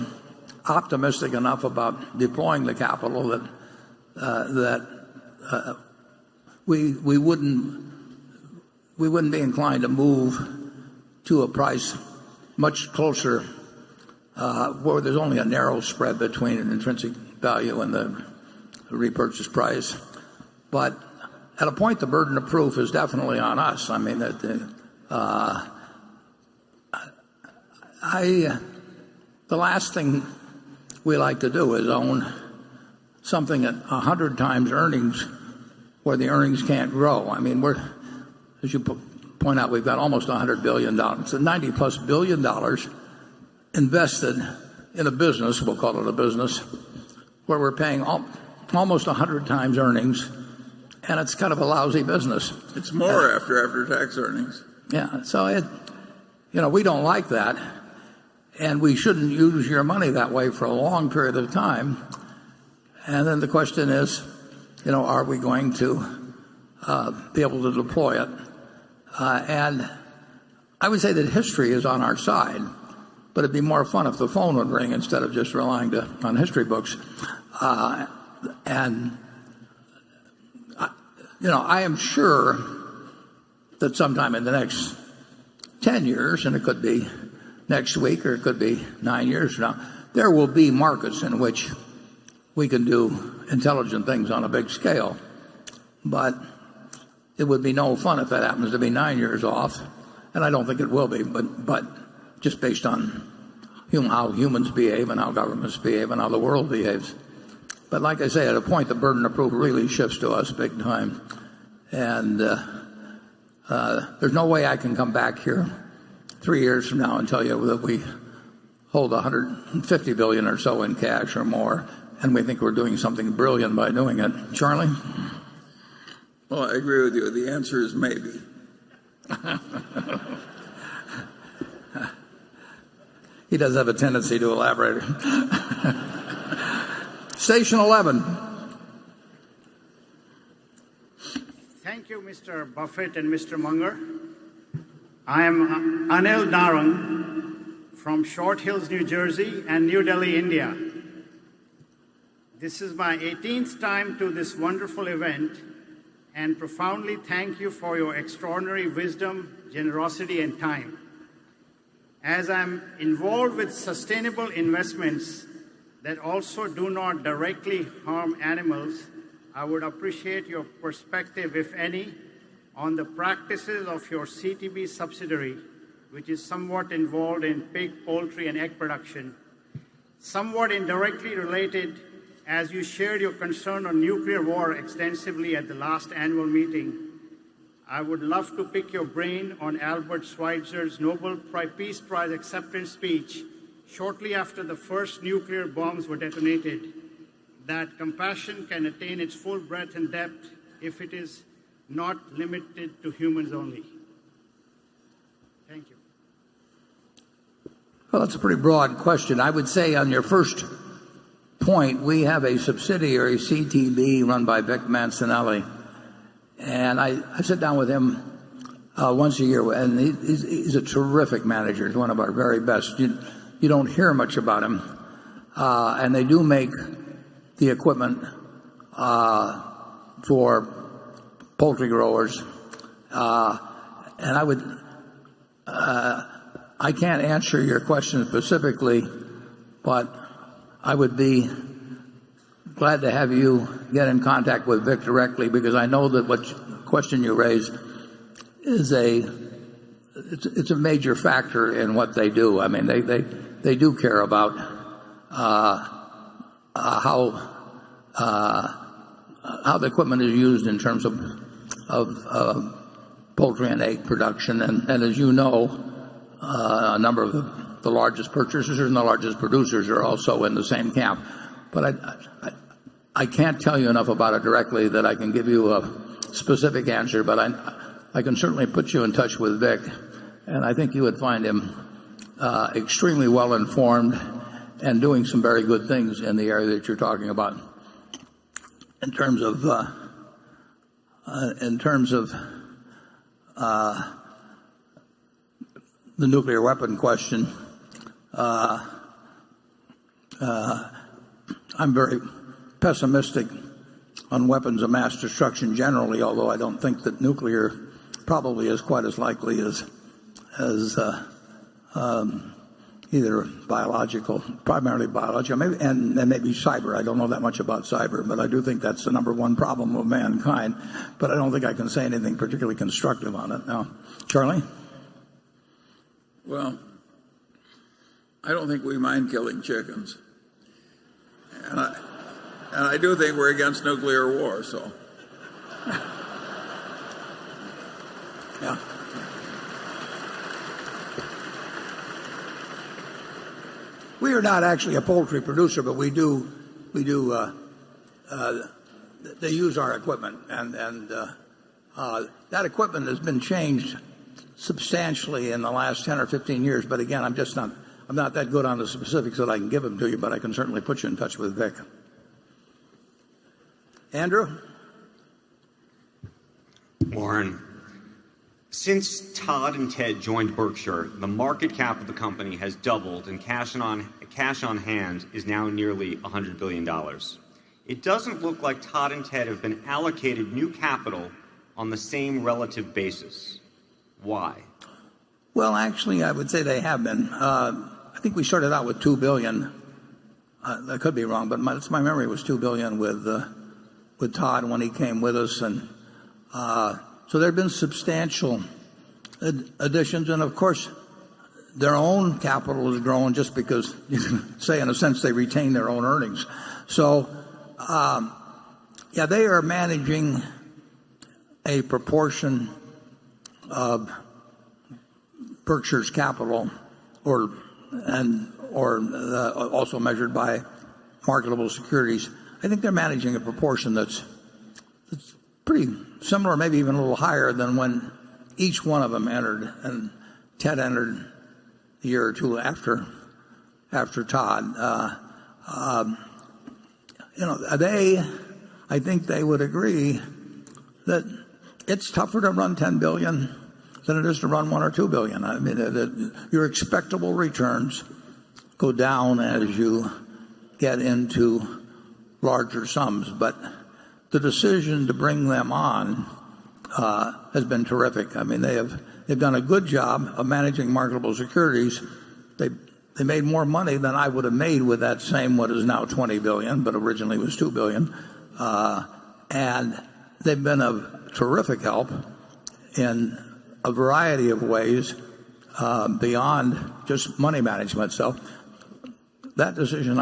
optimistic enough about deploying the capital that we wouldn't be inclined to move to a price much closer, where there's only a narrow spread between an intrinsic value and the repurchase price. But at a point, the burden of proof is definitely on us. I mean, the last thing we like to do is own something at 100 times earnings where the earnings can't grow. I mean, as you point out, we've got almost $100 billion. It's $90+ billion invested in a business, we'll call it a business, where we're paying almost 100 times earnings, and it's kind of a lousy business. It's more after tax earnings. Yeah, so we don't like that, and we shouldn't use your money that way for a long period of time. And then the question is, are we going to be able to deploy it? And I would say that history is on our side, but it'd be more fun if the phone would ring instead of just relying on history books. I am sure that sometime in the next 10 years, and it could be next week or it could be 9 years from now, there will be markets in which we can do intelligent things on a big scale. But it would be no fun if that happens to be 9 years off, and I don't think it will be, but just based on how humans behave and how governments behave and how the world behaves. But like I say, at a point, the burden of proof really shifts to us big time. And there's no way I can come back here 3 years from now and tell you that we hold $150 billion or so in cash or more, and we think we're doing something brilliant by doing it. Charlie? Well, I agree with you. The answer is maybe. He does have a tendency to elaborate. Station 11. Thank you, Mr. Buffett and Mr. Munger. I am Anil Narang from Short Hills, New Jersey, and New Delhi, India. This is my 18th time to this wonderful event, and profoundly thank you for your extraordinary wisdom, generosity, and time. As I'm involved with sustainable investments that also do not directly harm animals, I would appreciate your perspective, if any, on the practices of your CTB subsidiary, which is somewhat involved in pig, poultry, and egg production. Somewhat indirectly related, as you shared your concern on nuclear war extensively at the last annual meeting, I would love to pick your brain on Albert Schweitzer's Nobel Peace Prize acceptance speech shortly after the first nuclear bombs were detonated, that compassion can attain its full breadth and depth if it is not limited to humans only. Thank you. Well, that's a pretty broad question. I would say on your first point, we have a subsidiary, CTB, run by Vic Mancinelli. And I sit down with him once a year, and he's a terrific manager. He's one of our very best. You don't hear much about him. And they do make the equipment for poultry growers. And I can't answer your question specifically, but I would be glad to have you get in contact with Vic directly, because I know that what question you raised is it's a major factor in what they do. I mean, they do care about how how the equipment is used in terms of poultry and egg production. And as you know, a number of the largest purchasers and the largest producers are also in the same camp. But I can't tell you enough about it directly that I can give you a specific answer. But I can certainly put you in touch with Vic, and I think you would find him extremely well informed and doing some very good things in the area that you're talking about. In terms of the nuclear weapon question, I'm very pessimistic on weapons of mass destruction generally, although I don't think that nuclear probably is quite as likely as either biological, primarily biological, maybe, and maybe cyber. I don't know that much about cyber, but I do think that's the number one problem of mankind. But I don't think I can say anything particularly constructive on it now. Charlie? Well, I don't think we mind killing chickens. And I do think we're against nuclear war, so. Yeah. We are not actually a poultry producer, but we do. They use our equipment, and that equipment has been changed substantially in the last 10 or 15 years. But again, I'm not that good on the specifics that I can give them to you, but I can certainly put you in touch with Vic. Andrew? Warren, since Todd and Ted joined Berkshire, the market cap of the company has doubled, and cash on hand is now nearly $100 billion. It doesn't look like Todd and Ted have been allocated new capital on the same relative basis. Why? Well, actually, I would say they have been. I think we started out with $2 billion. I could be wrong, but my memory was $2 billion with Todd when he came with us, and so there have been substantial additions, and of course, their own capital has grown just because you can say, in a sense, they retain their own earnings. So, yeah, they are managing a proportion of Berkshire's capital, or also measured by marketable securities. I think they're managing a proportion that's pretty similar, maybe even a little higher than when each one of them entered, and Ted entered a year or two after Todd. I think they would agree that it's tougher to run $10 billion than it is to run $1 or $2 billion. I mean, your expectable returns go down as you get into larger sums, but the decision to bring them on has been terrific. I mean, they've done a good job of managing marketable securities. They made more money than I would have made with that same what is now $20 billion, but originally was $2 billion. And they've been of terrific help in a variety of ways beyond just money management. So that decision,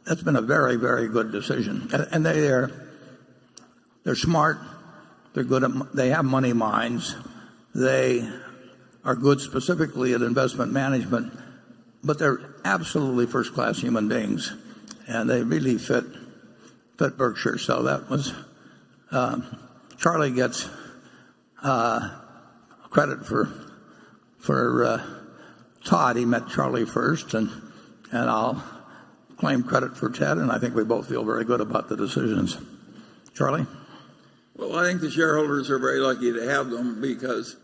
that's been a very, very good decision. And they're smart. They're good. They have money minds. They are good specifically at investment management, but they're absolutely first-class human beings, and they really fit Berkshire. So that was Charlie gets credit for Todd. He met Charlie first, and I'll claim credit for Ted, and I think we both feel very good about the decisions. Charlie? Well, I think the shareholders are very lucky to have them because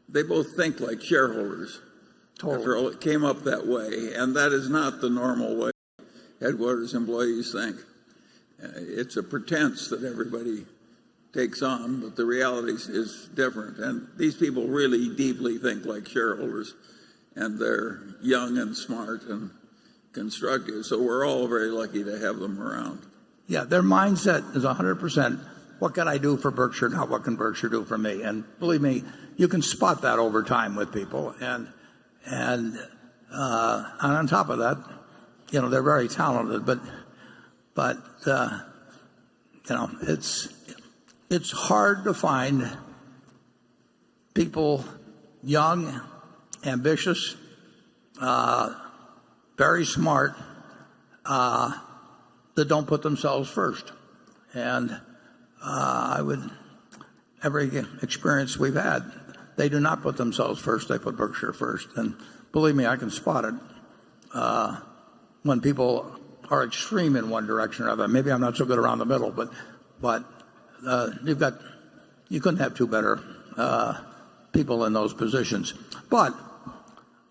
they both think like shareholders. Totally. After all, it came up that way, and that is not the normal way headquarters employees think. It's a pretense that everybody takes on, but the reality is different. And these people really deeply think like shareholders, and they're young and smart and constructive. So we're all very lucky to have them around. Yeah, their mindset is 100%. What can I do for Berkshire? Not what can Berkshire do for me? And believe me, you can spot that over time with people. And on top of that, they're very talented. But But it's hard to find people young, ambitious, very smart, that don't put themselves first. And every experience we've had, they do not put themselves first. They put Berkshire first. And believe me, I can spot it when people are extreme in one direction or other. Maybe I'm not so good around the middle, but you couldn't have two better people in those positions. But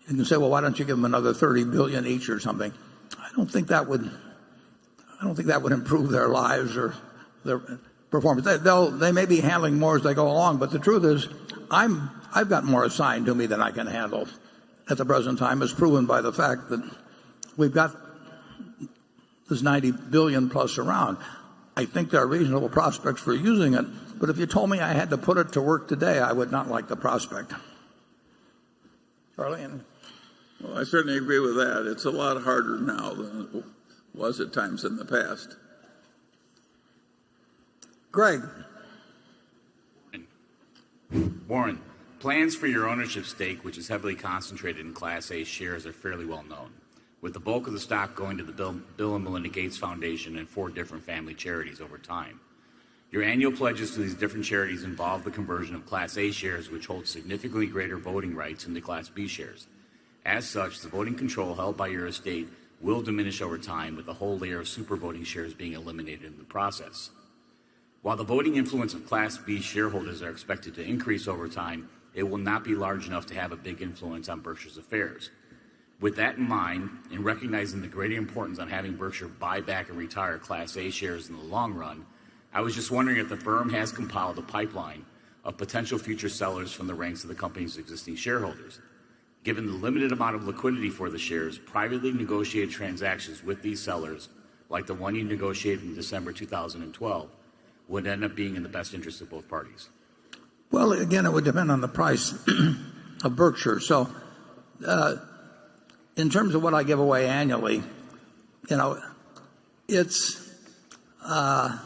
you can say, well, why don't you give them another $30 billion each or something? I don't think that would improve their lives or their performance. They may be handling more as they go along, but the truth is, I've got more assigned to me than I can handle at the present time, as proven by the fact that we've got this $90 billion plus around. I think there are reasonable prospects for using it, but if you told me I had to put it to work today, I would not like the prospect. Charlie? Well, I certainly agree with that. It's a lot harder now than it was at times in the past. Greg. Warren, plans for your ownership stake, which is heavily concentrated in Class A shares, are fairly well known, with the bulk of the stock going to the Bill and Melinda Gates Foundation and 4 different family charities over time. Your annual pledges to these different charities involve the conversion of Class A shares, which hold significantly greater voting rights, into Class B shares. As such, the voting control held by your estate will diminish over time, with a whole layer of super voting shares being eliminated in the process. While the voting influence of Class B shareholders are expected to increase over time, it will not be large enough to have a big influence on Berkshire's affairs. With that in mind, and recognizing the greater importance on having Berkshire buy back and retire Class A shares in the long run, I was just wondering if the firm has compiled a pipeline of potential future sellers from the ranks of the company's existing shareholders. Given the limited amount of liquidity for the shares, privately negotiated transactions with these sellers, like the one you negotiated in December 2012, would end up being in the best interest of both parties. Well, again, it would depend on the price of Berkshire. So, in terms of what I give away annually, it's the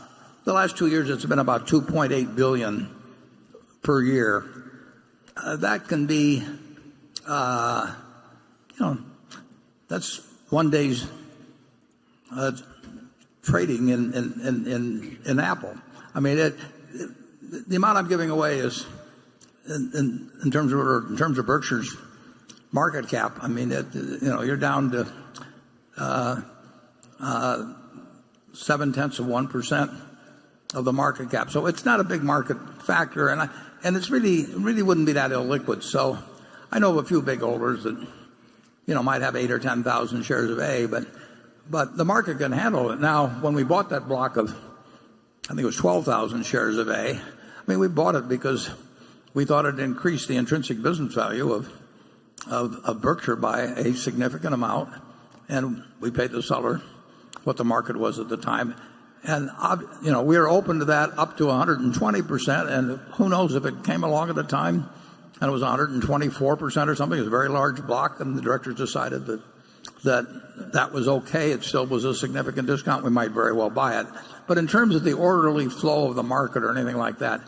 last 2 years it's been about $2.8 billion per year. That can be, that's one day's trading in Apple. I mean, the amount I'm giving away is in terms of Berkshire's market cap. I mean, you're down to 0.7% of the market cap. So it's not a big market factor, and it's really wouldn't be that illiquid. So I know of a few big holders that might have 8,000 or 10,000 shares of A, but the market can handle it. Now, when we bought that block of, I think it was 12,000 shares of A, I mean, we bought it because we thought it increased the intrinsic business value of Berkshire by a significant amount, and we paid the seller what the market was at the time. And we were open to that up to 120%, and who knows if it came along at the time and it was 124% or something. It was a very large block, and the directors decided that was okay. It still was a significant discount. We might very well buy it. But in terms of the orderly flow of the market or anything like that,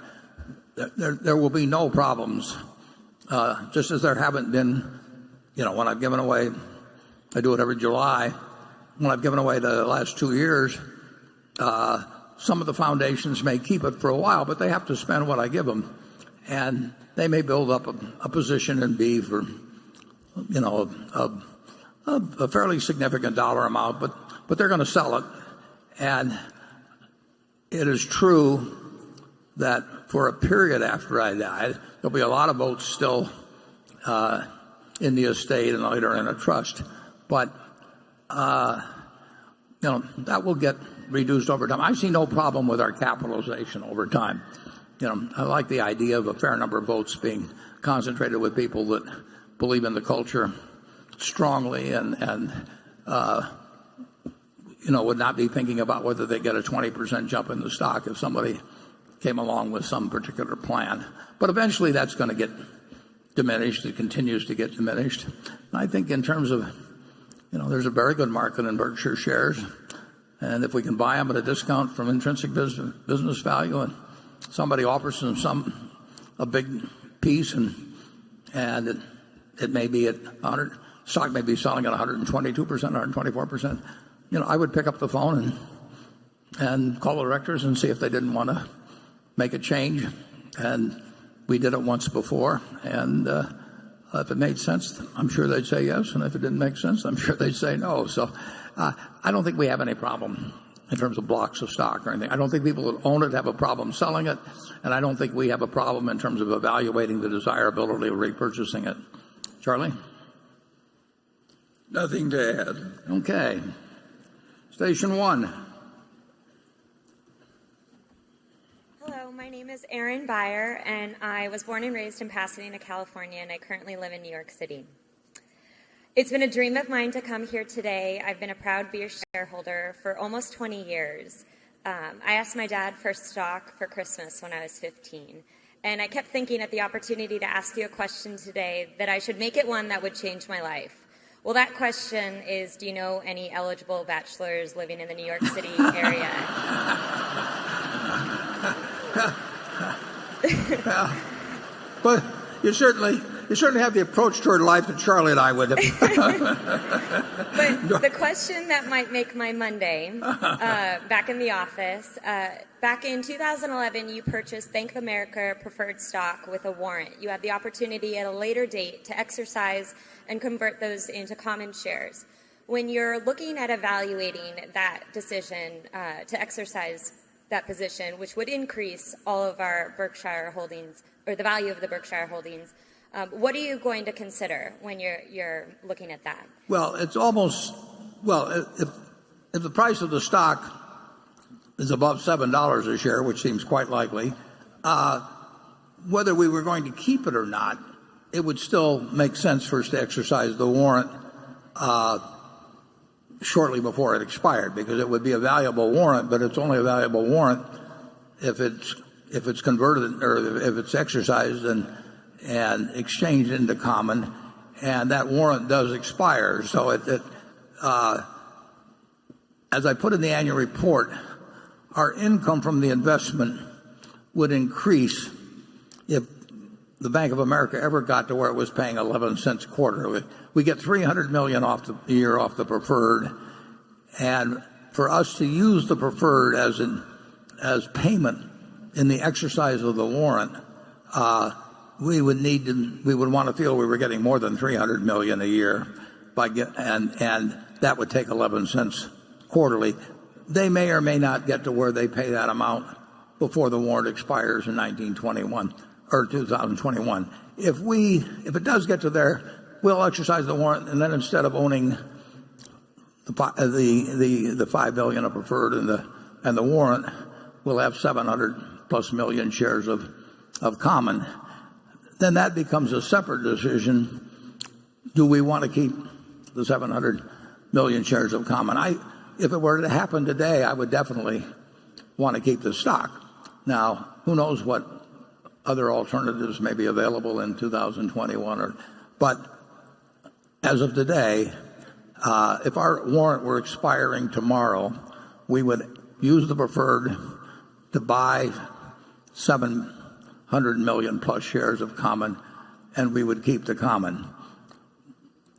there will be no problems, just as there haven't been, when I've given away, I do it every July, when I've given away the last 2 years, some of the foundations may keep it for a while, but they have to spend what I give them. And they may build up a position in B for, a fairly significant dollar amount, but they're going to sell it. And it is true that for a period after I died, there'll be a lot of votes still in the estate and later in a trust. But, that will get reduced over time. I see no problem with our capitalization over time. I like the idea of a fair number of votes being concentrated with people that believe in the culture strongly and would not be thinking about whether they get a 20% jump in the stock if somebody came along with some particular plan. But eventually that's going to get diminished. It continues to get diminished. And I think in terms of, there's a very good market in Berkshire shares. And if we can buy them at a discount from intrinsic business value, and somebody offers them a big piece, and it may be at 100, stock may be selling at 122%, 124%. I would pick up the phone and call the directors and see if they didn't want to make a change. And we did it once before, and if it made sense, I'm sure they'd say yes, and if it didn't make sense, I'm sure they'd say no. So I don't think we have any problem in terms of blocks of stock or anything. I don't think people that own it have a problem selling it, and I don't think we have a problem in terms of evaluating the desirability of repurchasing it. Charlie? Nothing to add. Okay. Station 1. Hello, my name is Erin Byer, and I was born and raised in Pasadena, California, and I currently live in New York City. It's been a dream of mine to come here today. I've been a proud beer shareholder for almost 20 years. I asked my dad for stock for Christmas when I was 15, and I kept thinking at the opportunity to ask you a question today that I should make it one that would change my life. Well, that question is, do you know any eligible bachelors living in the New York City area? But you certainly have the approach toward life that Charlie and I would have. But the question that might make my Monday, back in the office, back in 2011, you purchased Bank of America preferred stock with a warrant. You had the opportunity at a later date to exercise and convert those into common shares. When you're looking at evaluating that decision to exercise that position, which would increase all of our Berkshire holdings, or the value of the Berkshire holdings, what are you going to consider when you're looking at that? Well, it's almost, if the price of the stock is above $7 a share, which seems quite likely, whether we were going to keep it or not, it would still make sense for us to exercise the warrant shortly before it expired, because it would be a valuable warrant, but it's only a valuable warrant if it's converted, or if it's exercised and exchanged into common, and that warrant does expire. So as I put in the annual report, our income from the investment would increase if the Bank of America ever got to where it was paying 11 cents a quarter. We get $300 million a year off the preferred, and for us to use the preferred as payment in the exercise of the warrant, we would want to feel we were getting more than $300 million a year and that would take 11 cents quarterly. They may or may not get to where they pay that amount before the warrant expires in 1921 or 2021. If it does get to there, we'll exercise the warrant, and then instead of owning the $5 billion of preferred and the warrant, we'll have 700 plus million shares of common. Then that becomes a separate decision. Do we want to keep the 700 million shares of common? If it were to happen today, I would definitely want to keep the stock. Now, who knows what other alternatives may be available in 2021. But as of today, if our warrant were expiring tomorrow, we would use the preferred to buy 700 million plus shares of common, and we would keep the common.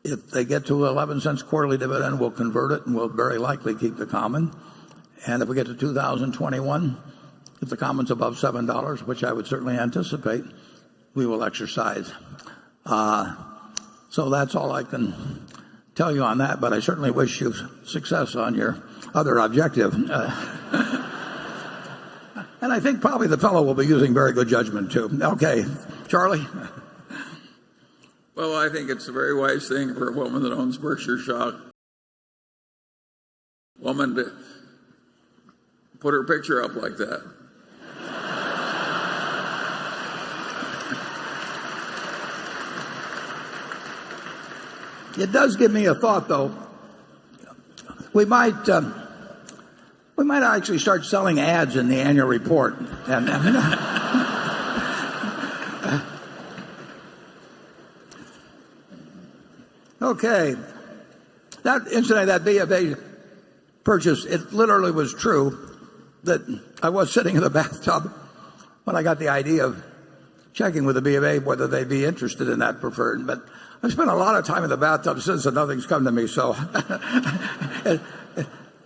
If they get to 11 cents quarterly dividend, we'll convert it, and we'll very likely keep the common. And if we get to 2021, if the common's above $7, which I would certainly anticipate, we will exercise. So that's all I can tell you on that, but I certainly wish you success on your other objective. And I think probably the fellow will be using very good judgment, too. Okay, Charlie? Well, I think it's a very wise thing for a woman that owns Berkshire stock. Woman to put her picture up like that. It does give me a thought, though. We might actually start selling ads in the annual report. Okay. That B of A purchase, it literally was true that I was sitting in the bathtub when I got the idea of checking with the B of A whether they'd be interested in that preferred. But I've spent a lot of time in the bathtub since, and nothing's come to me. So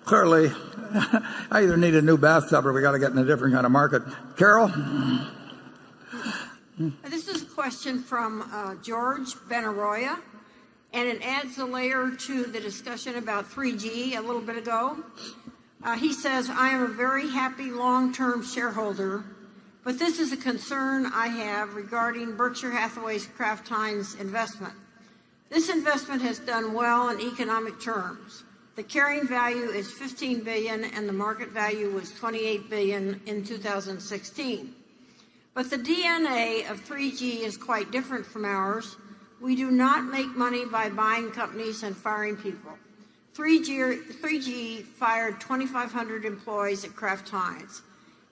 clearly, I either need a new bathtub or we got to get in a different kind of market. Carol? This is a question from George Benaroya, and it adds a layer to the discussion about 3G a little bit ago. He says, I am a very happy long-term shareholder, but this is a concern I have regarding Berkshire Hathaway's Kraft Heinz investment. This investment has done well in economic terms. The carrying value is $15 billion, and the market value was $28 billion in 2016. But the DNA of 3G is quite different from ours. We do not make money by buying companies and firing people. 3G fired 2,500 employees at Kraft Heinz.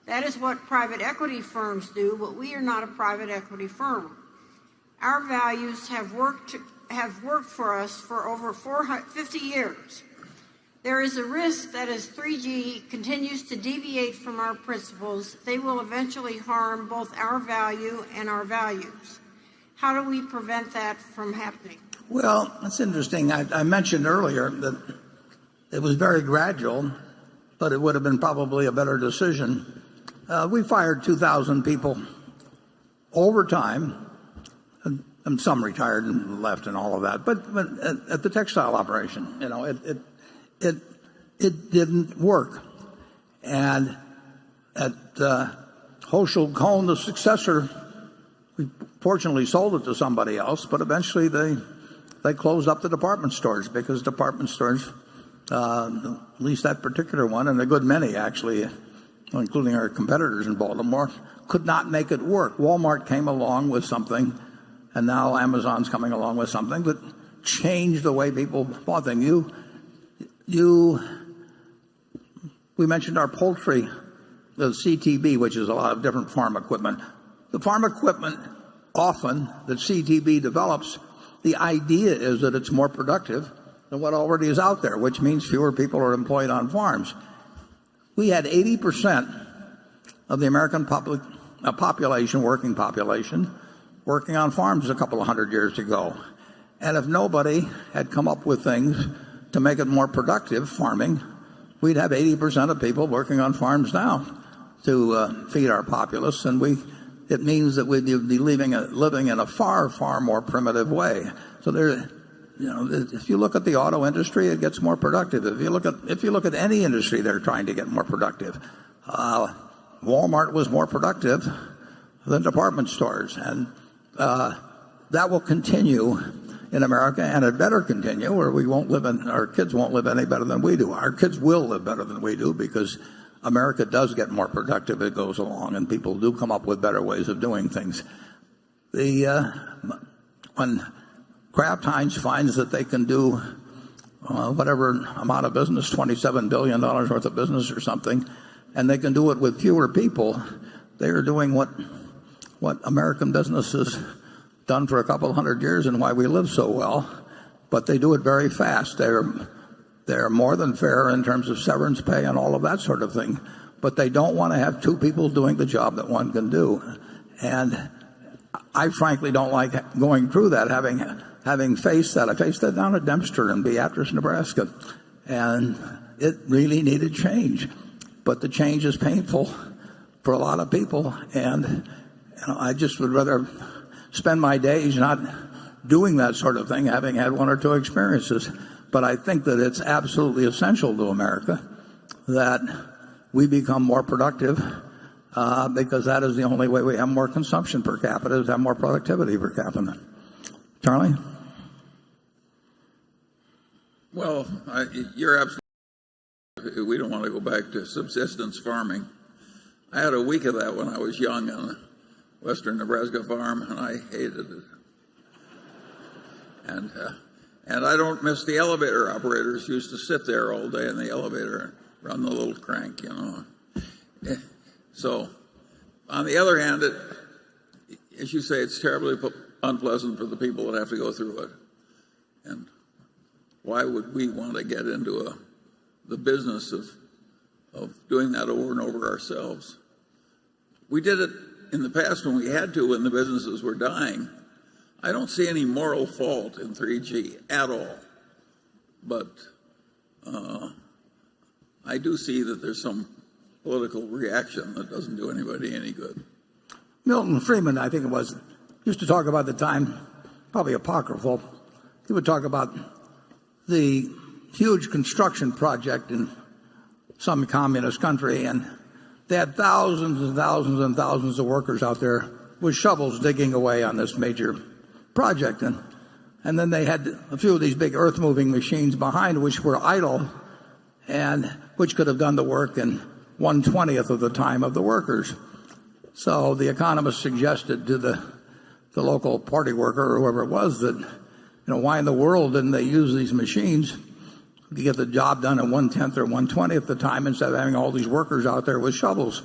That is what private equity firms do, but we are not a private equity firm. Our values have worked for us for over 50 years. There is a risk that as 3G continues to deviate from our principles, they will eventually harm both our value and our values. How do we prevent that from happening? Well, it's interesting. I mentioned earlier that it was very gradual, but it would have been probably a better decision. We fired 2,000 people over time, and some retired and left and all of that. But at the textile operation, it didn't work. And at Hochschild Kohn, the successor, we fortunately sold it to somebody else, but eventually they closed up the department stores because department stores, at least that particular one, and a good many actually, including our competitors in Baltimore, could not make it work. Walmart came along with something, and now Amazon's coming along with something that changed the way people bought things. We mentioned our poultry, the CTB, which is a lot of different farm equipment. The farm equipment often that CTB develops, the idea is that it's more productive than what already is out there, which means fewer people are employed on farms. We had 80% of the American population, working population, working on farms a couple of hundred years ago. And if nobody had come up with things to make it more productive, farming, we'd have 80% of people working on farms now to feed our populace, and it means that we'd be living in a far, far more primitive way. So if you look at the auto industry, it gets more productive. If you look at any industry, they're trying to get more productive. Walmart was more productive than department stores, and that will continue in America, and it better continue, or our kids won't live any better than we do. Our kids will live better than we do because America does get more productive as it goes along, and people do come up with better ways of doing things. When Kraft Heinz finds that they can do whatever amount of business, $27 billion worth of business or something, and they can do it with fewer people, they are doing what American business has done for a couple hundred years and why we live so well, but they do it very fast. They're more than fair in terms of severance pay and all of that sort of thing, but they don't want to have two people doing the job that one can do. And I frankly don't like going through that, having faced that. I faced that down at Dempster in Beatrice, Nebraska, and it really needed change. But the change is painful for a lot of people, and I just would rather spend my days not doing that sort of thing, having had one or two experiences. But I think that it's absolutely essential to America that we become more productive because that is the only way we have more consumption per capita, is have more productivity per capita. Charlie? Well, you're absolutely. We don't want to go back to subsistence farming. I had a week of that when I was young on a western Nebraska farm, and I hated it. And I don't miss the elevator operators who used to sit there all day in the elevator and run the little crank, So, on the other hand, as you say, it's terribly unpleasant for the people that have to go through it. And why would we want to get into the business of doing that over and over ourselves. We did it in the past when we had to, when the businesses were dying. I don't see any moral fault in 3G at all. But I do see that there's some political reaction that doesn't do anybody any good. Milton Friedman, I think it was, used to talk about the time, probably apocryphal. He would talk about the huge construction project in some communist country, and they had thousands and thousands and thousands of workers out there with shovels digging away on this major project. And then they had a few of these big earth-moving machines behind, which were idle, and which could have done the work in 1/20th of the time of the workers. So the economist suggested to the local party worker or whoever it was that, why in the world didn't they use these machines to get the job done in 1/10 or 1/20th the time instead of having all these workers out there with shovels?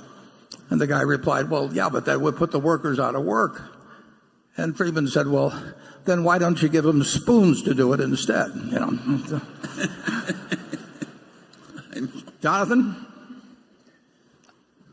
And the guy replied, well, yeah, but that would put the workers out of work. And Friedman said, well, then why don't you give them spoons to do it instead? Jonathan?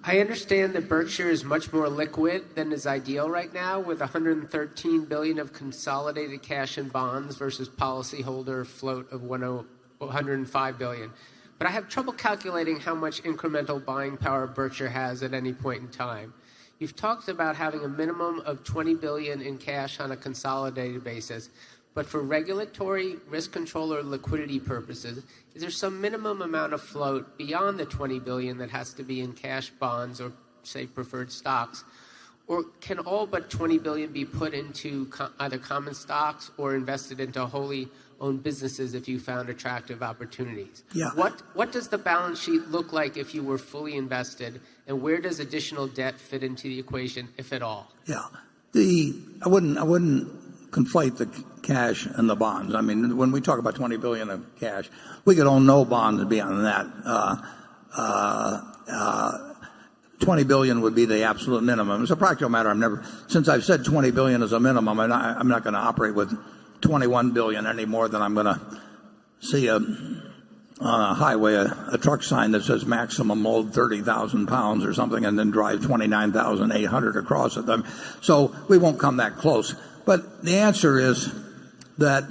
I understand that Berkshire is much more liquid than is ideal right now, with $113 billion of consolidated cash and bonds versus policyholder float of $105 billion. But I have trouble calculating how much incremental buying power Berkshire has at any point in time. You've talked about having a minimum of $20 billion in cash on a consolidated basis, but for regulatory, risk control, or liquidity purposes, is there some minimum amount of float beyond the $20 billion that has to be in cash, bonds, or, say, preferred stocks? Or can all but $20 billion be put into either common stocks or invested into wholly owned businesses if you found attractive opportunities? Yeah. What does the balance sheet look like if you were fully invested, and where does additional debt fit into the equation, if at all? Yeah. I wouldn't conflate the cash and the bonds. I mean, when we talk about $20 billion of cash, we could own no bonds beyond that. $20 billion would be the absolute minimum. It's a practical matter. Since I've said $20 billion is a minimum, I'm not going to operate with $21 billion any more than I'm going to see on a highway a truck sign that says maximum load 30,000 pounds or something, and then drive 29,800 across it. So we won't come that close. But the answer is that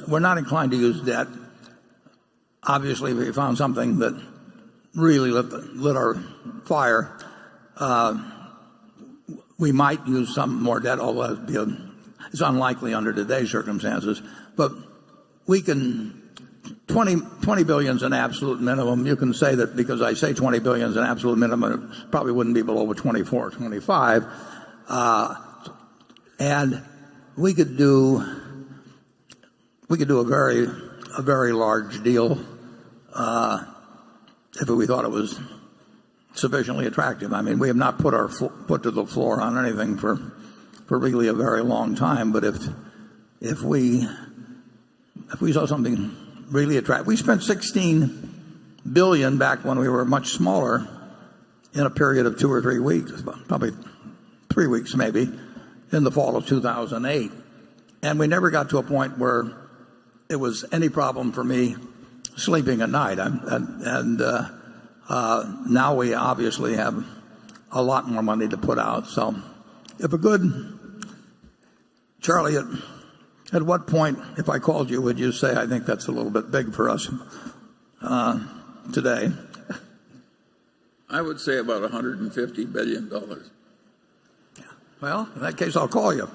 we're not inclined to use debt. Obviously, if we found something that really lit our fire, we might use some more debt, although it's unlikely under today's circumstances. But we can, 20 billion is an absolute minimum. You can say that because I say 20 billion is an absolute minimum, it probably wouldn't be below 24 or 25. And we could do a very large deal if we thought it was sufficiently attractive. I mean, we have not put our foot to the floor on anything for really a very long time. But if we saw something really attractive, we spent $16 billion back when we were much smaller in a period of 2 or 3 weeks, probably 3 weeks maybe, in the fall of 2008, and we never got to a point where it was any problem for me sleeping at night. Now we obviously have a lot more money to put out. So Charlie, at what point, if I called you, would you say, I think that's a little bit big for us today? I would say about $150 billion. Yeah. Well, in that case, I'll call you.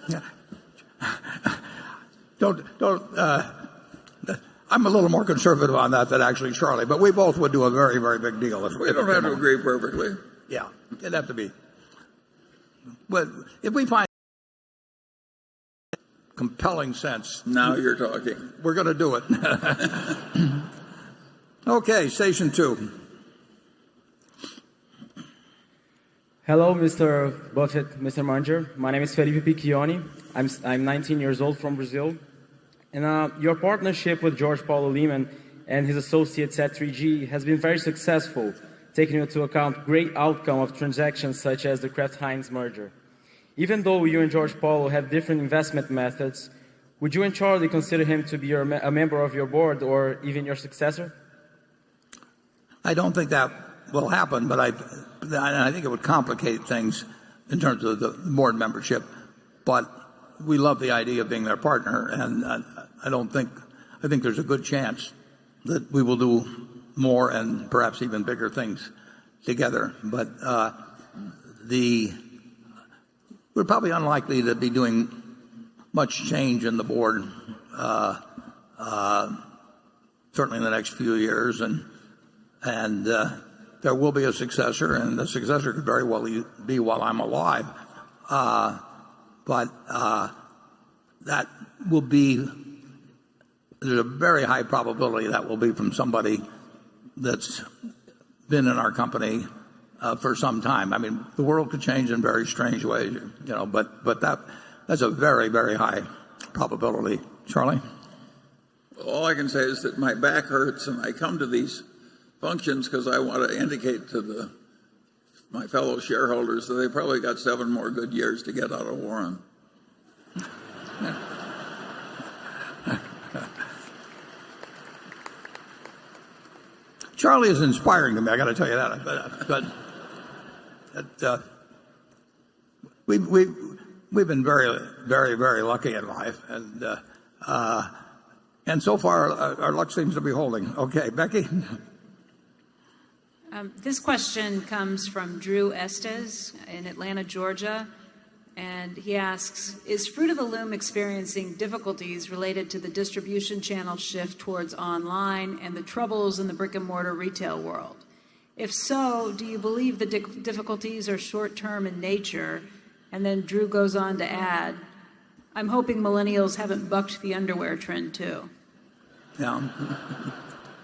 Yeah. I'm a little more conservative on that than actually Charlie, but we both would do a very, very big deal. We don't have to agree perfectly. Yeah, it'd have to be. But if we find compelling sense, now you're talking. We're going to do it. Okay, station 2. Hello, Mr. Buffett, Mr. Munger. My name is Felipe Piccioni. I'm 19 years old from Brazil. And your partnership with George Paulo Lehman and his associates at 3G has been very successful, taking into account great outcome of transactions such as the Kraft-Heinz merger. Even though you and George Paulo have different investment methods, would you and Charlie consider him to be a member of your board or even your successor? I don't think that will happen, but I think it would complicate things in terms of the board membership. But we love the idea of being their partner, and I think there's a good chance that we will do more and perhaps even bigger things together. But we're probably unlikely to be doing much change in the board, certainly in the next few years, and there will be a successor, and the successor could very well be while I'm alive. But that will be, there's a very high probability that will be from somebody that's been in our company for some time. I mean, the world could change in very strange ways, but that's a very, very high probability. Charlie? All I can say is that my back hurts, and I come to these functions because I want to indicate to my fellow shareholders that they probably got 7 more good years to get out of Warren. Charlie is inspiring to me, I got to tell you that. But we've been very, very, very lucky in life, and so far our luck seems to be holding. Okay, Becky. This question comes from Drew Estes in Atlanta, Georgia, and he asks, is Fruit of the Loom experiencing difficulties related to the distribution channel shift towards online and the troubles in the brick-and-mortar retail world? If so, do you believe the difficulties are short-term in nature? And then Drew goes on to add, I'm hoping millennials haven't bucked the underwear trend too. Yeah.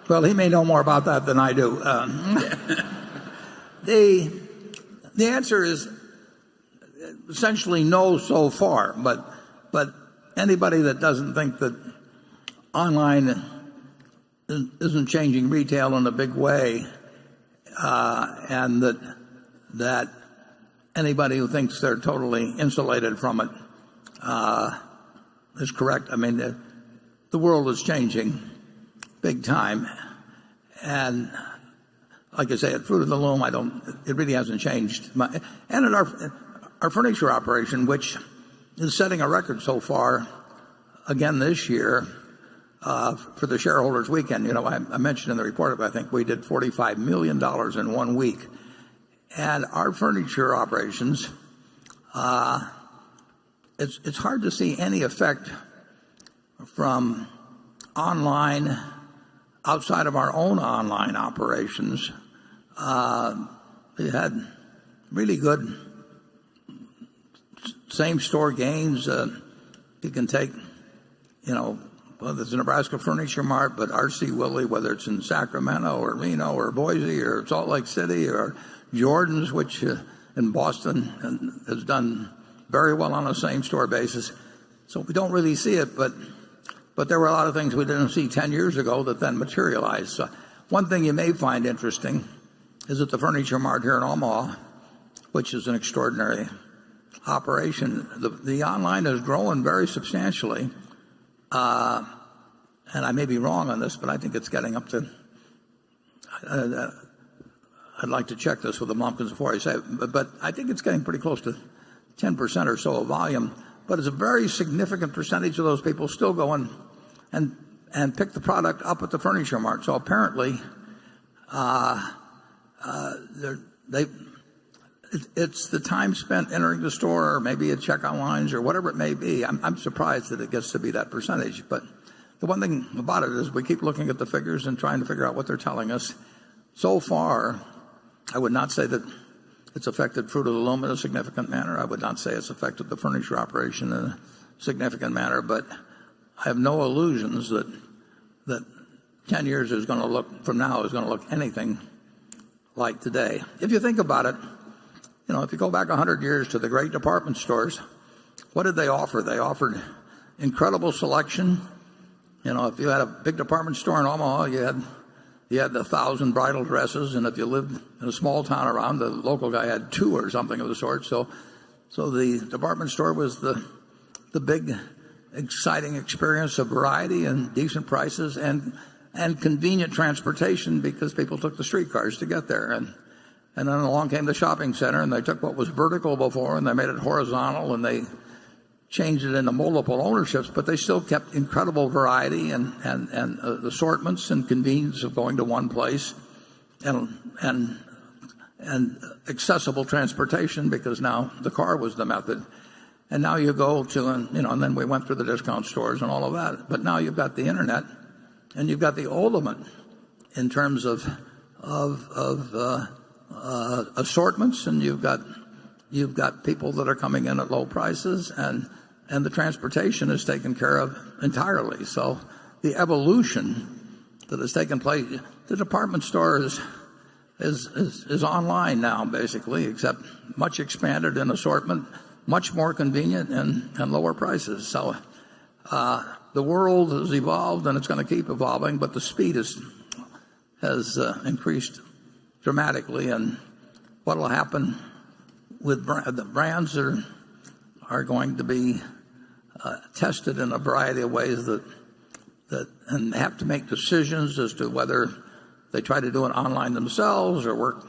Well, he may know more about that than I do. The answer is essentially no so far, but anybody that doesn't think that online isn't changing retail in a big way, and that anybody who thinks they're totally insulated from it is correct. I mean, the world is changing big time, and like I say, at Fruit of the Loom, it really hasn't changed. And at our furniture operation, which is setting a record so far, again this year, for the shareholders weekend. I mentioned in the report, I think we did $45 million in 1 week. And our furniture operations, it's hard to see any effect from online outside of our own online operations. We had really good same-store gains. You can take, whether it's the Nebraska Furniture Mart, but R.C. Willey, whether it's in Sacramento or Reno or Boise or Salt Lake City or Jordan's, which in Boston has done very well on a same-store basis. So we don't really see it, but there were a lot of things we didn't see 10 years ago that then materialized. So one thing you may find interesting is that the Furniture Mart here in Omaha, which is an extraordinary operation, the online has grown very substantially. And I may be wrong on this, but I think it's getting up to, I'd like to check this with the Lumpkins before I say it, but I think it's getting pretty close to 10% or so of volume. But it's a very significant percentage of those people still go and pick the product up at the Furniture Mart. So apparently, it's the time spent entering the store, or maybe a checkout lines, or whatever it may be. I'm surprised that it gets to be that percentage. But the one thing about it is we keep looking at the figures and trying to figure out what they're telling us. So far, I would not say that it's affected Fruit of the Loom in a significant manner. I would not say it's affected the furniture operation in a significant manner. But I have no illusions that 10 years from now is going to look anything like today. If you think about it, if you go back 100 years to the great department stores, what did they offer? They offered incredible selection. If you had a big department store in Omaha, you had 1,000 bridal dresses, and if you lived in a small town around, the local guy had 2 or something of the sort. So the department store was the big, exciting experience of variety and decent prices and convenient transportation because people took the streetcars to get there. And then along came the shopping center, and they took what was vertical before and they made it horizontal, and they changed it into multiple ownerships, but they still kept incredible variety and assortments and convenience of going to one place and accessible transportation, because now the car was the method. And now you go to, and then we went through the discount stores and all of that. But now you've got the internet, and you've got the ultimate in terms of assortments, and you've got people that are coming in at low prices, and the transportation is taken care of entirely. So the evolution that has taken place, the department store is online now, basically, except much expanded in assortment, much more convenient, and lower prices. So the world has evolved, and it's going to keep evolving, but the speed has increased dramatically. And what will happen with the brands are going to be tested in a variety of ways that and have to make decisions as to whether they try to do it online themselves or work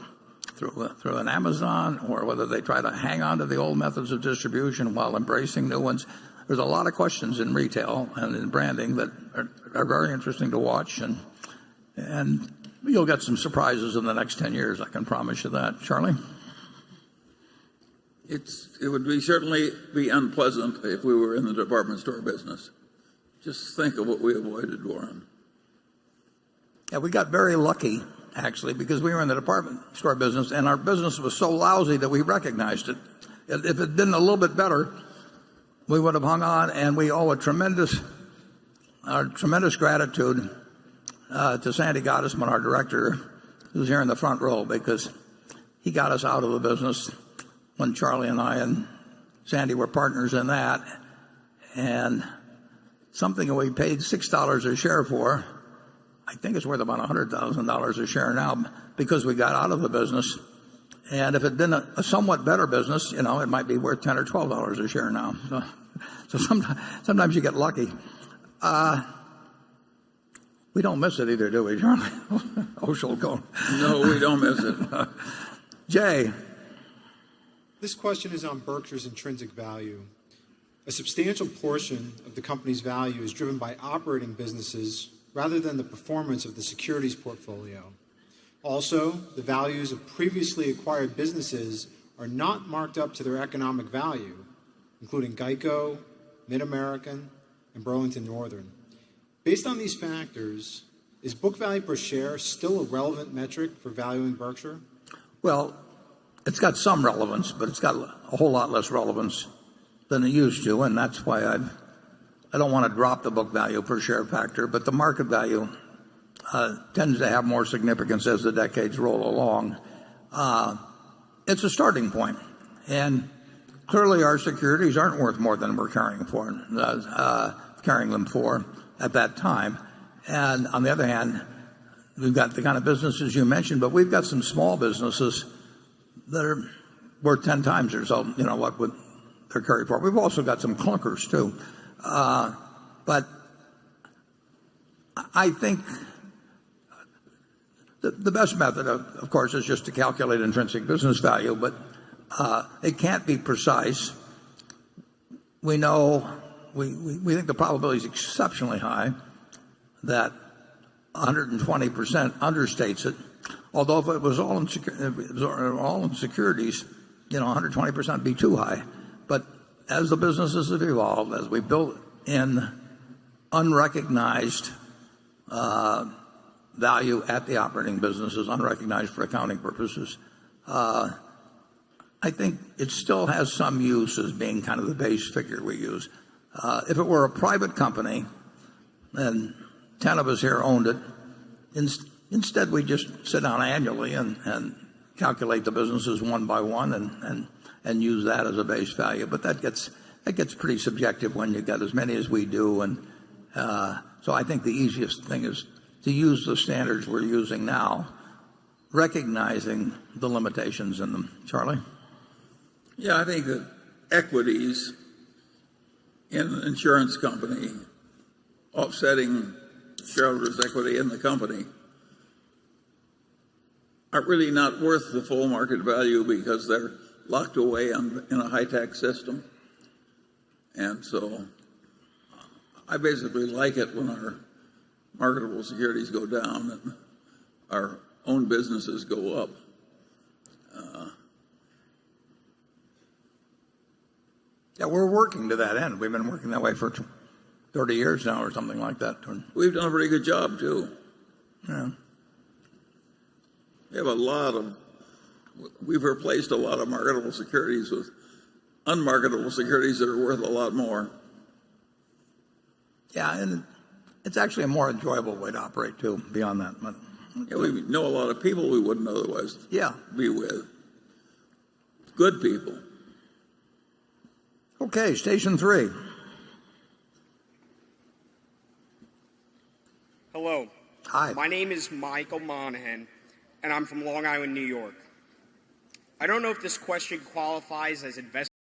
through an Amazon, or whether they try to hang on to the old methods of distribution while embracing new ones. There's a lot of questions in retail and in branding that are very interesting to watch, and you'll get some surprises in the next 10 years, I can promise you that. Charlie? It would certainly be unpleasant if we were in the department store business. Just think of what we avoided, Warren. Yeah, we got very lucky, actually, because we were in the department store business, and our business was so lousy that we recognized it. If it had been a little bit better, we would have hung on, and we owe a tremendous gratitude to Sandy Gottesman, our director, who's here in the front row, because he got us out of the business when Charlie and I and Sandy were partners in that. And something that we paid $6 a share for, I think it's worth about $100,000 a share now, because we got out of the business. And if it had been a somewhat better business, it might be worth $10 or $12 a share now. So sometimes you get lucky. We don't miss it either, do we, Charlie? Osholko. No, we don't miss it. Jay. This question is on Berkshire's intrinsic value. A substantial portion of the company's value is driven by operating businesses rather than the performance of the securities portfolio. Also, the values of previously acquired businesses are not marked up to their economic value, including Geico, Mid-American, and Burlington Northern. Based on these factors, is book value per share still a relevant metric for valuing Berkshire? Well, it's got some relevance, but it's got a whole lot less relevance than it used to, and that's why I don't want to drop the book value per share factor, but the market value tends to have more significance as the decades roll along. It's a starting point, and clearly our securities aren't worth more than we're carrying them for at that time. And on the other hand, we've got the kind of businesses you mentioned, but we've got some small businesses that are worth 10 times or so, what they're carried for. We've also got some clunkers too. But I think the best method, of course, is just to calculate intrinsic business value, but it can't be precise. We know, we think the probability is exceptionally high that 120% understates it. Although if it was all in securities, 120% would be too high. But as the businesses have evolved, as we built in unrecognized value at the operating businesses, unrecognized for accounting purposes, I think it still has some use as being kind of the base figure we use. If it were a private company, and 10 of us here owned it, instead we just sit down annually and calculate the businesses one by one and use that as a base value. But that gets pretty subjective when you get as many as we do. And so I think the easiest thing is to use the standards we're using now, recognizing the limitations in them. Charlie? Yeah, I think that equities in an insurance company offsetting shareholders' equity in the company are really not worth the full market value because they're locked away in a high-tax system. And so I basically like it when our marketable securities go down and our own businesses go up. Yeah, we're working to that end. We've been working that way for 30 years now or something like that. We've done a pretty good job, too. Yeah. We've replaced a lot of marketable securities with unmarketable securities that are worth a lot more. Yeah, and it's actually a more enjoyable way to operate, too, beyond that. But, yeah, we know a lot of people we wouldn't otherwise be with. Good people. Okay, station 3. Hello. Hi. My name is Michael Monahan, and I'm from Long Island, New York. I don't know if this question qualifies as investment,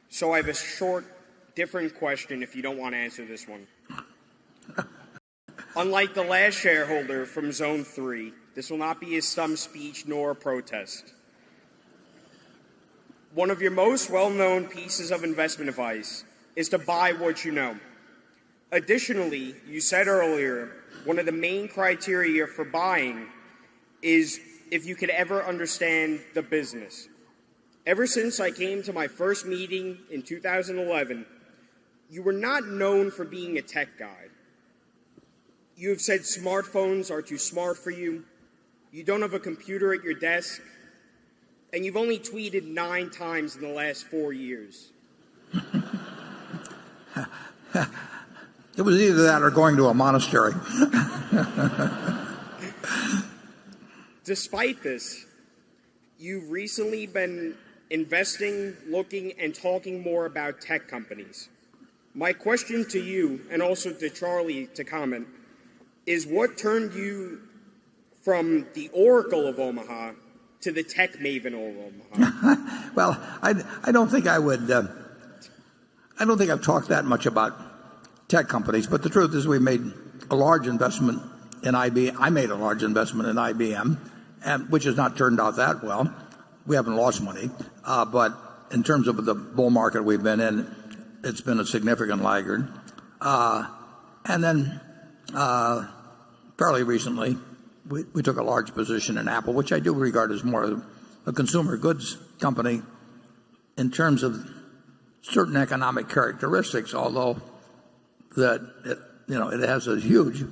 so I have a short, different question if you don't want to answer this one. Unlike the last shareholder from Zone 3, this will not be a stump speech nor a protest. One of your most well-known pieces of investment advice is to buy what you know. Additionally, you said earlier, one of the main criteria for buying is if you could ever understand the business. Ever since I came to my first meeting in 2011, you were not known for being a tech guy. You have said smartphones are too smart for you, you don't have a computer at your desk, and you've only tweeted 9 times in the last 4 years. It was either that or going to a monastery. Despite this, you've recently been investing, looking, and talking more about tech companies. My question to you, and also to Charlie to comment, is what turned you from the Oracle of Omaha to the tech maven of Omaha? Well, I don't think I would. I don't think I've talked that much about tech companies, but the truth is we made a large investment in IBM. I made a large investment in IBM, which has not turned out that well. We haven't lost money, but in terms of the bull market we've been in, it's been a significant laggard. And then fairly recently, we took a large position in Apple, which I do regard as more of a consumer goods company in terms of certain economic characteristics, although that it has a huge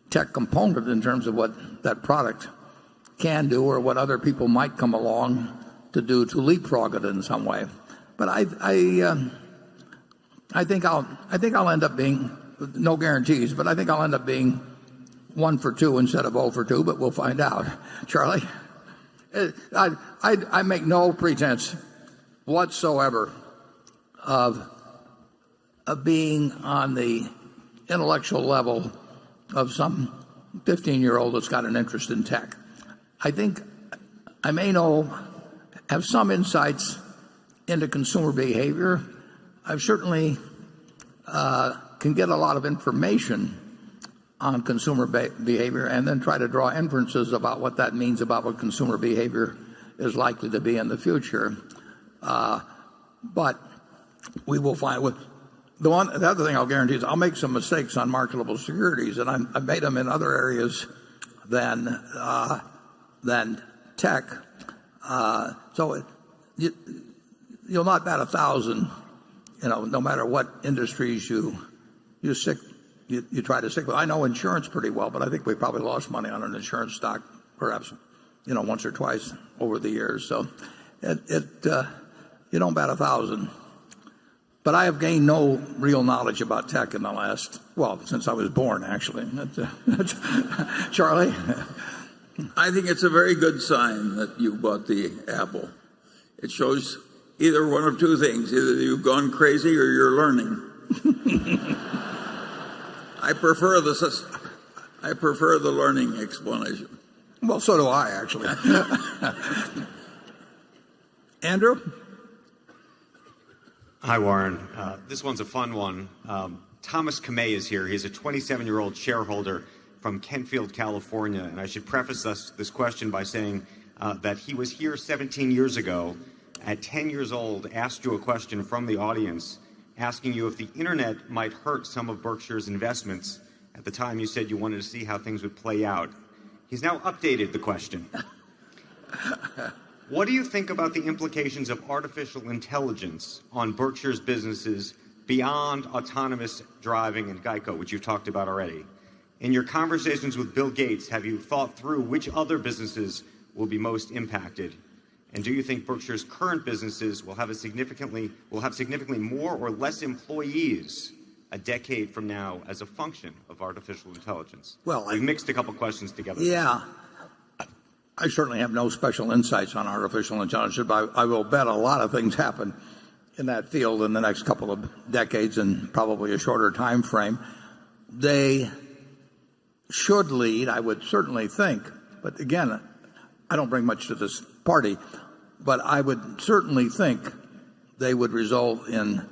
tech component in terms of what that product can do or what other people might come along to do to leapfrog it in some way. But I think I'll end up being, no guarantees, but I think I'll end up being 1 for 2 instead of 0 for 2, but we'll find out. Charlie? I make no pretense whatsoever of being on the intellectual level of some 15-year-old that's got an interest in tech. I think I may have some insights into consumer behavior. I certainly can get a lot of information on consumer behavior and then try to draw inferences about what that means about what consumer behavior is likely to be in the future. But we will find the other thing I'll guarantee is I'll make some mistakes on marketable securities, and I've made them in other areas than tech. So you'll not bat 1,000, no matter what industries you try to stick with. I know insurance pretty well, but I think we probably lost money on an insurance stock, perhaps, once or twice over the years. So you don't bat 1,000. But I have gained no real knowledge about tech in the since I was born, actually. Charlie? I think it's a very good sign that you bought the Apple. It shows either one of two things. Either you've gone crazy or you're learning. I prefer the learning explanation. Well, so do I, actually. Andrew? Hi, Warren. This one's a fun one. Thomas Kamei is here. He's a 27-year-old shareholder from Kentfield, California. And I should preface this question by saying that he was here 17 years ago. At 10 years old, asked you a question from the audience, asking you if the internet might hurt some of Berkshire's investments. At the time, you said you wanted to see how things would play out. He's now updated the question. What do you think about the implications of artificial intelligence on Berkshire's businesses beyond autonomous driving and Geico, which you've talked about already? In your conversations with Bill Gates, have you thought through which other businesses will be most impacted? And do you think Berkshire's current businesses will have significantly more or less employees a decade from now as a function of artificial intelligence? Well, we've mixed a couple questions together. Yeah. I certainly have no special insights on artificial intelligence, but I will bet a lot of things happen in that field in the next couple of decades and probably a shorter time frame. They should lead, I would certainly think, but again, I don't bring much to this party, but I would certainly think they would result in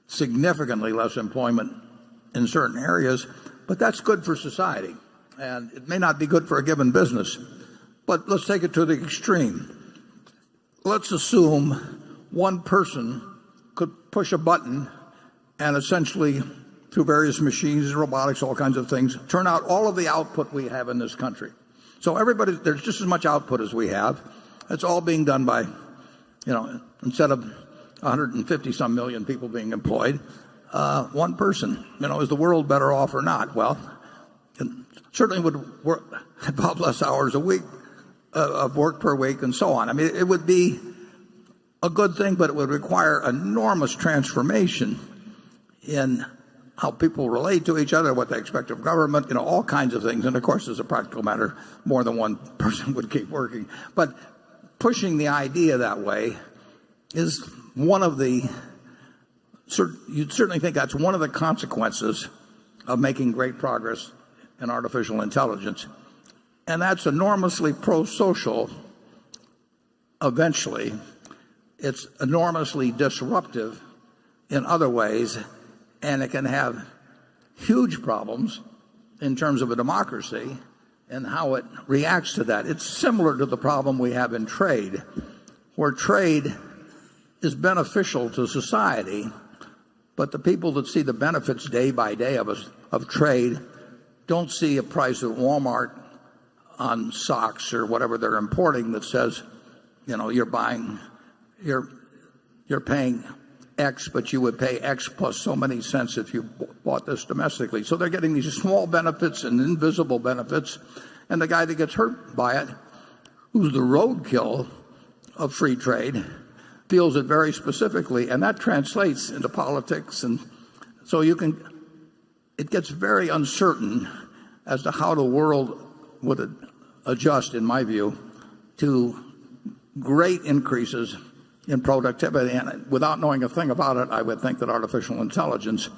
significantly less employment in certain areas, but that's good for society. And it may not be good for a given business, but let's take it to the extreme. Let's assume one person could push a button and essentially, through various machines, robotics, all kinds of things, turn out all of the output we have in this country. So there's just as much output as we have. It's all being done by, instead of 150-some million people being employed, one person. Is the world better off or not? Well, it certainly would involve less hours a week of work per week and so on. I mean, it would be a good thing, but it would require enormous transformation in how people relate to each other, what they expect of government, all kinds of things. And of course, as a practical matter, more than one person would keep working. But pushing the idea that way is one of the, you'd certainly think that's one of the consequences of making great progress in artificial intelligence. And that's enormously pro-social eventually. It's enormously disruptive in other ways, and it can have huge problems in terms of a democracy and how it reacts to that. It's similar to the problem we have in trade, where trade is beneficial to society, but the people that see the benefits day by day of trade don't see a price at Walmart on socks or whatever they're importing that says, you're paying X, but you would pay X plus so many cents if you bought this domestically. So they're getting these small benefits and invisible benefits, and the guy that gets hurt by it, who's the roadkill of free trade, feels it very specifically, and that translates into politics. And so it gets very uncertain as to how the world would adjust, in my view, to great increases in productivity. And without knowing a thing about it, I would think that artificial intelligence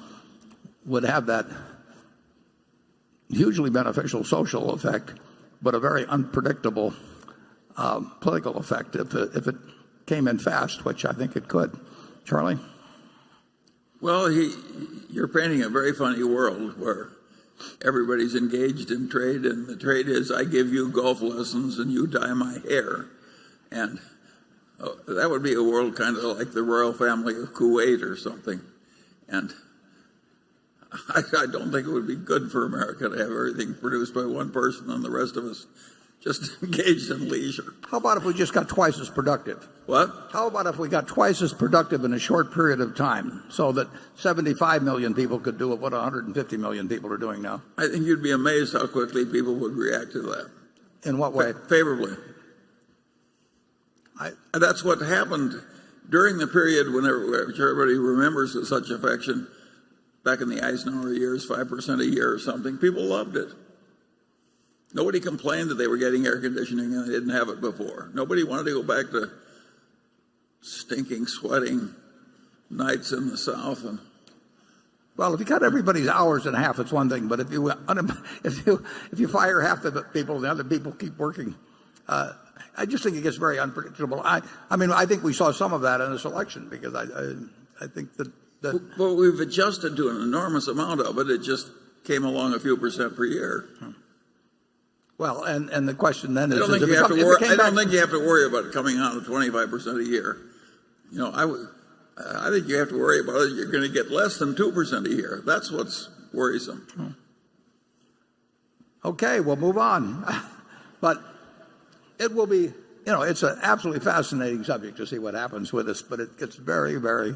would have that hugely beneficial social effect, but a very unpredictable political effect if it came in fast, which I think it could. Charlie? Well, you're painting a very funny world where everybody's engaged in trade, and the trade is I give you golf lessons and you dye my hair. And that would be a world kind of like the royal family of Kuwait or something. And I don't think it would be good for America to have everything produced by one person and the rest of us just engaged in leisure. How about if we just got twice as productive? What? How about if we got twice as productive in a short period of time so that 75 million people could do what 150 million people are doing now? I think you'd be amazed how quickly people would react to that. In what way? Favorably. That's what happened during the period when everybody remembers with such affection, back in the Eisenhower years, 5% a year or something. People loved it. Nobody complained that they were getting air conditioning and they didn't have it before. Nobody wanted to go back to stinking, sweating nights in the South. Well, if you cut everybody's hours in half, it's one thing. But if you fire half the people, the other people keep working. I just think it gets very unpredictable. I mean, I think we saw some of that in this election because I think that. Well, we've adjusted to an enormous amount of it. It just came along a few percent per year. Well, and the question then is, I don't think you have to worry about it coming out at 25% a year. You know, I think you have to worry about it. You're going to get less than 2% a year. That's what's worrisome. Okay, we'll move on. But it will be, it's an absolutely fascinating subject to see what happens with this, but it gets very, very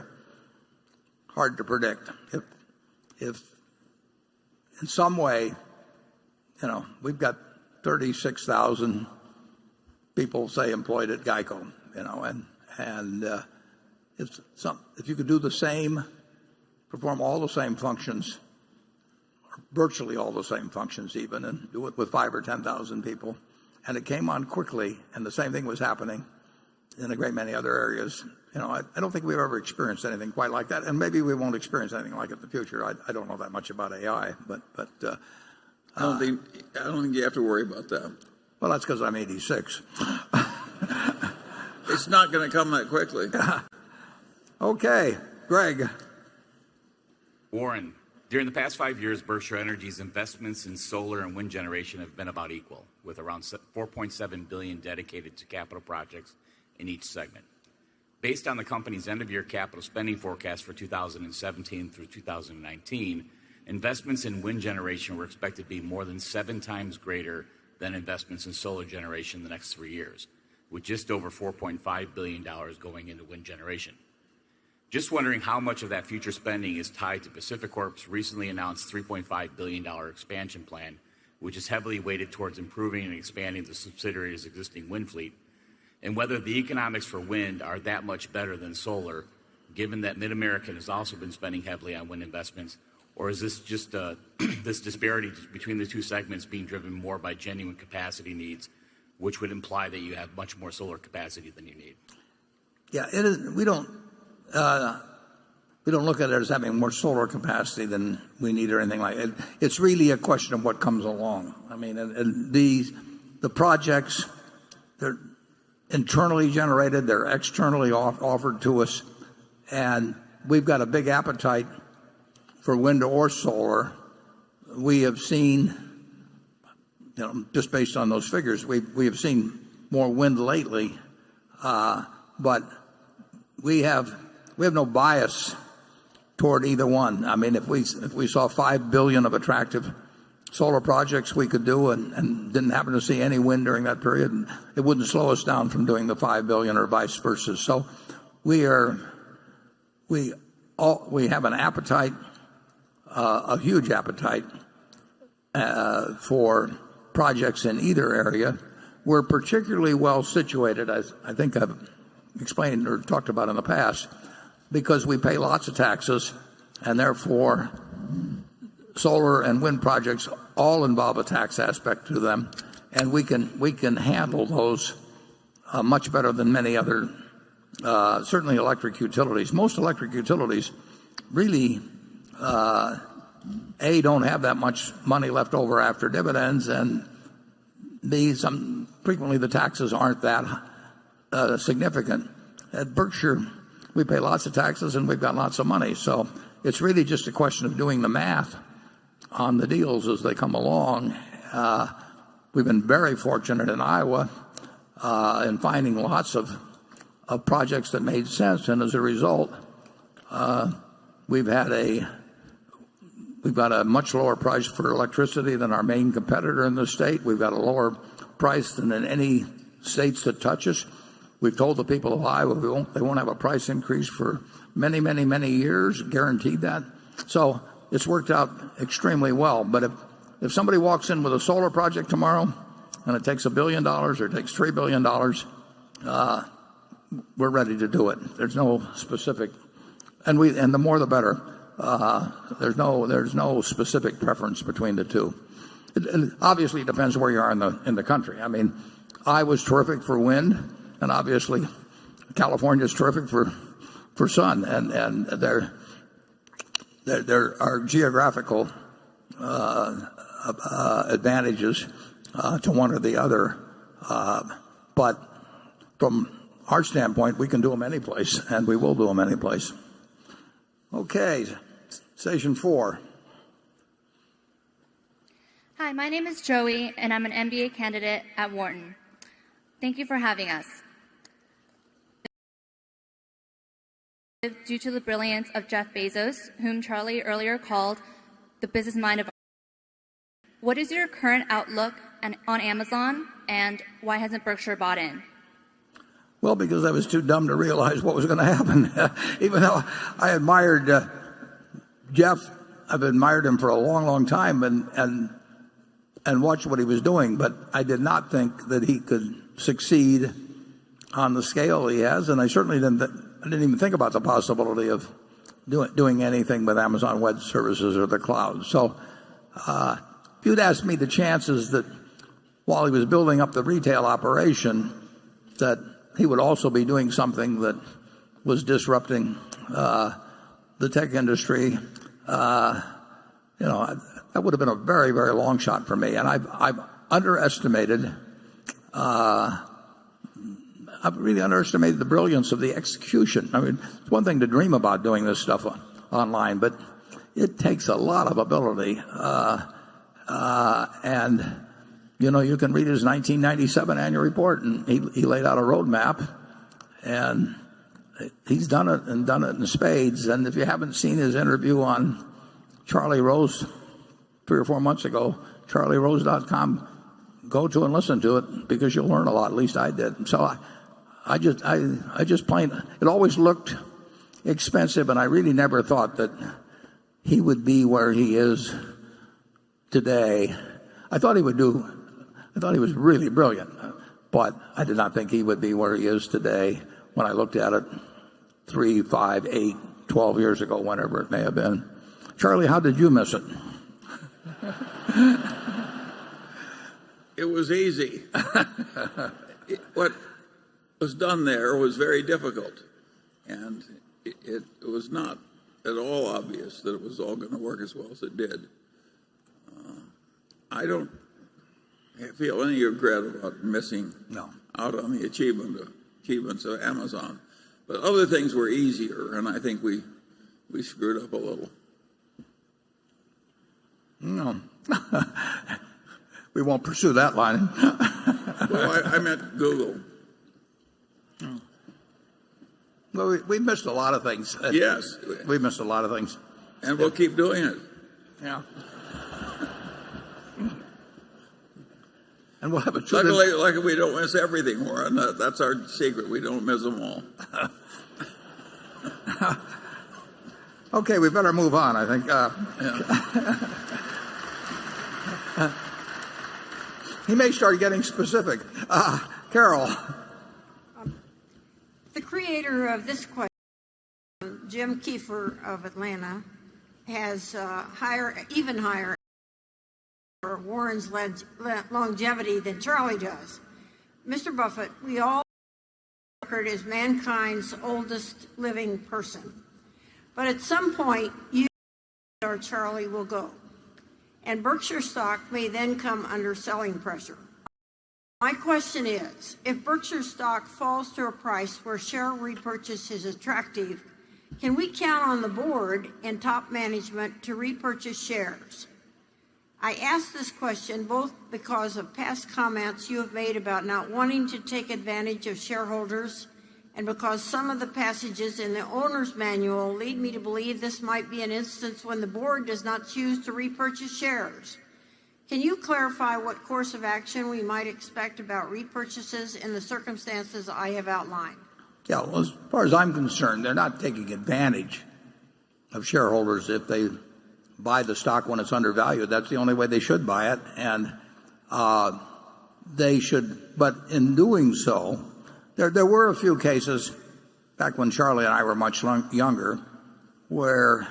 hard to predict. If in some way, we've got 36,000 people, say, employed at GEICO, and if you could do the same, perform all the same functions, or virtually all the same functions even, and do it with 5,000 or 10,000 people, and it came on quickly, and the same thing was happening in a great many other areas. I don't think we've ever experienced anything quite like that, and maybe we won't experience anything like it in the future. I don't know that much about AI, but I don't think you have to worry about that. Well, that's because I'm 86. It's not going to come that quickly. Okay, Greg. Warren, during the past 5 years, Berkshire Energy's investments in solar and wind generation have been about equal, with around $4.7 billion dedicated to capital projects in each segment. Based on the company's end-of-year capital spending forecast for 2017 through 2019, investments in wind generation were expected to be more than 7 times greater than investments in solar generation in the next 3 years, with just over $4.5 billion going into wind generation. Just wondering how much of that future spending is tied to PacifiCorp's recently announced $3.5 billion expansion plan, which is heavily weighted towards improving and expanding the subsidiary's existing wind fleet, and whether the economics for wind are that much better than solar, given that Mid-American has also been spending heavily on wind investments, or is this just this disparity between the two segments being driven more by genuine capacity needs, which would imply that you have much more solar capacity than you need? Yeah, it is. We don't look at it as having more solar capacity than we need or anything like it. It's really a question of what comes along. I mean, and the projects, they're internally generated, they're externally offered to us, and we've got a big appetite for wind or solar. We have seen, just based on those figures, we have seen more wind lately, but we have no bias toward either one. I mean, if we saw $5 billion of attractive solar projects we could do and didn't happen to see any wind during that period, it wouldn't slow us down from doing the $5 billion or vice versa. So we have an appetite, a huge appetite for projects in either area. We're particularly well situated, as I think I've explained or talked about in the past, because we pay lots of taxes, and therefore solar and wind projects all involve a tax aspect to them, and we can handle those much better than many other, certainly electric utilities. Most electric utilities really don't have that much money left over after dividends, and frequently the taxes aren't that significant. At Berkshire, we pay lots of taxes and we've got lots of money, so it's really just a question of doing the math on the deals as they come along. We've been very fortunate in Iowa in finding lots of projects that made sense, and as a result, we've got a much lower price for electricity than our main competitor in the state. We've got a lower price than in any states that touch us. We've told the people of Iowa they won't have a price increase for many, many, many years, guaranteed that. So it's worked out extremely well. But if somebody walks in with a solar project tomorrow and it takes $1 billion or it takes $3 billion, we're ready to do it. There's no specific, and the more the better. There's no specific preference between the two. It obviously depends where you are in the country. I mean, Iowa's terrific for wind, and obviously California's terrific for sun, and there are geographical advantages to one or the other, but from our standpoint, we can do them any place, and we will do them any place. Okay, station 4. Hi, my name is Joey, and I'm an MBA candidate at Wharton. Thank you for having us. Due to the brilliance of Jeff Bezos, whom Charlie earlier called the business mind of. What is your current outlook on Amazon, and why hasn't Berkshire bought in? Well, because I was too dumb to realize what was going to happen. Even though I admired Jeff, I've admired him for a long, long time and watched what he was doing, but I did not think that he could succeed on the scale he has, and I certainly didn't even think about the possibility of doing anything with Amazon Web Services or the cloud. So if you'd asked me the chances that while he was building up the retail operation, that he would also be doing something that was disrupting the tech industry, that would have been a very, very long shot for me. And I've really underestimated the brilliance of the execution. I mean, it's one thing to dream about doing this stuff online, but it takes a lot of ability. And you can read his 1997 annual report, and he laid out a roadmap, and he's done it in spades. And if you haven't seen his interview on Charlie Rose 3 or 4 months ago, charlierose.com, go to and listen to it, because you'll learn a lot. At least I did. So I just plain, it always looked expensive, and I really never thought that he would be where he is today. I thought he was really brilliant, but I did not think he would be where he is today when I looked at it 3, 5, 8, 12 years ago, whenever it may have been. Charlie, how did you miss it? It was easy. What was done there was very difficult, and it was not at all obvious that it was all going to work as well as it did. I don't feel any regret about missing out on the achievements of Amazon, but other things were easier, and I think we screwed up a little. No. We won't pursue that line. Well, I meant Google. Well, we missed a lot of things. Yes. We missed a lot of things. And we'll keep doing it. Yeah. And we'll have a Luckily, we don't miss everything, Warren. That's our secret. We don't miss them all. Okay, we better move on, I think. He may start getting specific. Carol. The creator of this question, Jim Kiefer of Atlanta, has even higher for Warren's longevity than Charlie does. Mr. Buffett, we all record as mankind's oldest living person. But at some point, you or Charlie will go. And Berkshire stock may then come under selling pressure. My question is, if Berkshire stock falls to a price where share repurchase is attractive, can we count on the board and top management to repurchase shares? I ask this question both because of past comments you have made about not wanting to take advantage of shareholders, and because some of the passages in the owner's manual lead me to believe this might be an instance when the board does not choose to repurchase shares. Can you clarify what course of action we might expect about repurchases in the circumstances I have outlined? Yeah, well, as far as I'm concerned, they're not taking advantage of shareholders if they buy the stock when it's undervalued. That's the only way they should buy it, and they should. But in doing so, there were a few cases back when Charlie and I were much younger where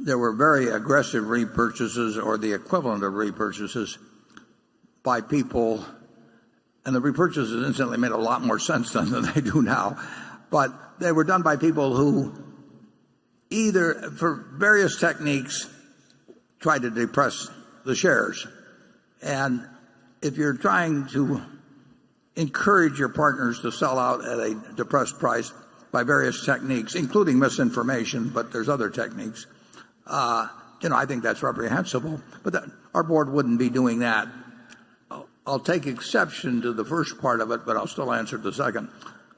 there were very aggressive repurchases or the equivalent of repurchases by people, and the repurchases incidentally made a lot more sense than they do now, but they were done by people who either, for various techniques, tried to depress the shares. And if you're trying to encourage your partners to sell out at a depressed price by various techniques, including misinformation, but there's other techniques. I think that's reprehensible, but our board wouldn't be doing that. I'll take exception to the first part of it, but I'll still answer the second.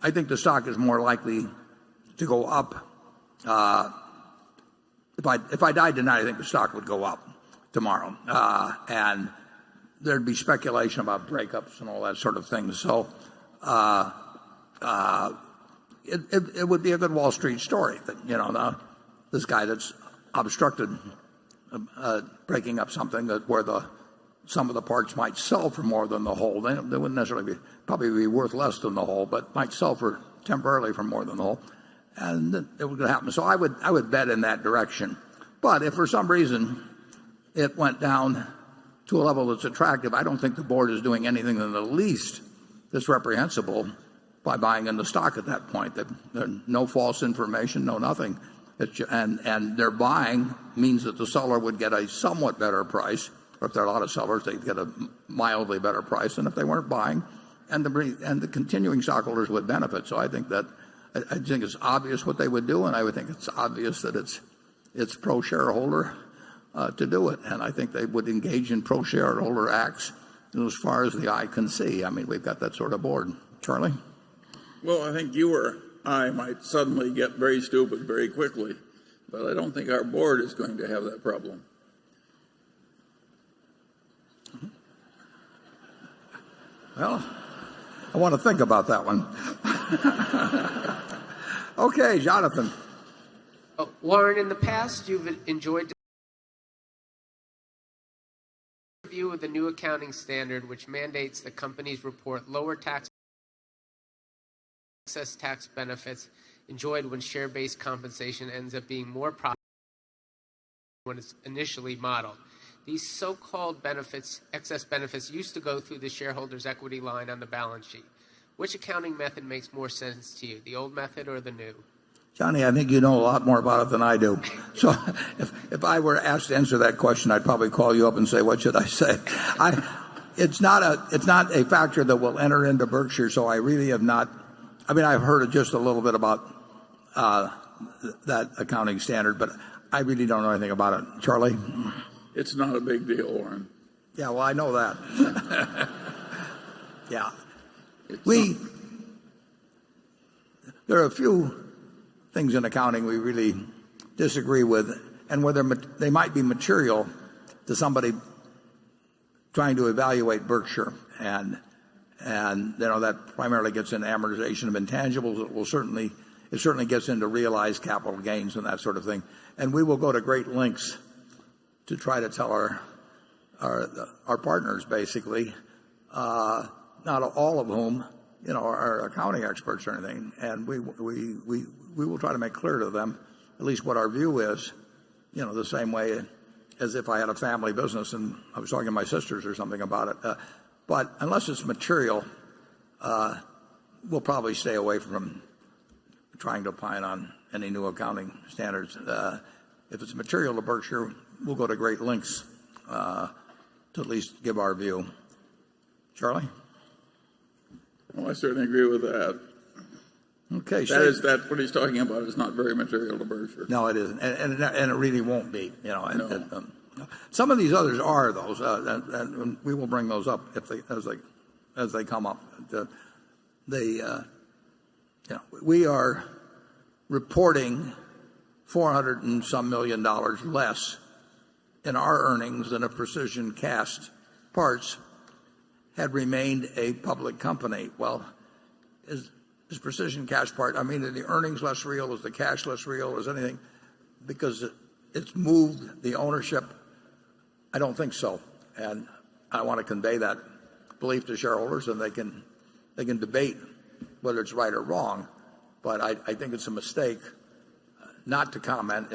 I think the stock is more likely to go up. If I died tonight, I think the stock would go up tomorrow, and there'd be speculation about breakups and all that sort of thing. So it would be a good Wall Street story that this guy that's obstructed breaking up something where some of the parts might sell for more than the whole. They wouldn't necessarily probably be worth less than the whole, but might sell for temporarily for more than the whole, and it would happen. So I would bet in that direction. But if for some reason it went down to a level that's attractive, I don't think the board is doing anything in the least that's reprehensible by buying in the stock at that point. No false information, no nothing. And their buying means that the seller would get a somewhat better price. Or if there are a lot of sellers, they'd get a mildly better price than if they weren't buying. And the continuing stockholders would benefit. So I think it's obvious what they would do, and I would think it's obvious that it's pro-shareholder to do it. And I think they would engage in pro-shareholder acts as far as the eye can see. I mean, we've got that sort of board. Charlie? Well, I think you or I might suddenly get very stupid very quickly, but I don't think our board is going to have that problem. Well, I want to think about that one. Okay, Jonathan. Warren, in the past, you've enjoyed the review of the new accounting standard, which mandates that companies report lower excess tax benefits enjoyed when share-based compensation ends up being more profitable when it's initially modeled. These so-called excess benefits, used to go through the shareholders' equity line on the balance sheet. Which accounting method makes more sense to you, the old method or the new? Johnny, I think you know a lot more about it than I do. So if I were asked to answer that question, I'd probably call you up and say, what should I say? It's not a factor that will enter into Berkshire, so I really have not. I mean, I've heard just a little bit about that accounting standard, but I really don't know anything about it. Charlie? It's not a big deal, Warren. Yeah, well, I know that. Yeah. There are a few things in accounting we really disagree with, and whether they might be material to somebody trying to evaluate Berkshire. And that primarily gets into amortization of intangibles. It certainly gets into realized capital gains and that sort of thing. And we will go to great lengths to try to tell our partners, basically, not all of whom are accounting experts or anything, and we will try to make clear to them at least what our view is, the same way as if I had a family business and I was talking to my sisters or something about it. But unless it's material, we'll probably stay away from trying to opine on any new accounting standards. If it's material to Berkshire, we'll go to great lengths to at least give our view. Charlie? Well, I certainly agree with that. Okay. That what he's talking about is not very material to Berkshire. No, it isn't, and it really won't be. Some of these others are those, and we will bring those up as they come up. We are reporting $400 and some million less in our earnings than if Precision Cast Parts had remained a public company. Well, is Precision Cast Part? I mean, are the earnings less real? Is the cash less real? Is anything because it's moved the ownership? I don't think so, and I want to convey that belief to shareholders, and they can debate whether it's right or wrong. But I think it's a mistake not to comment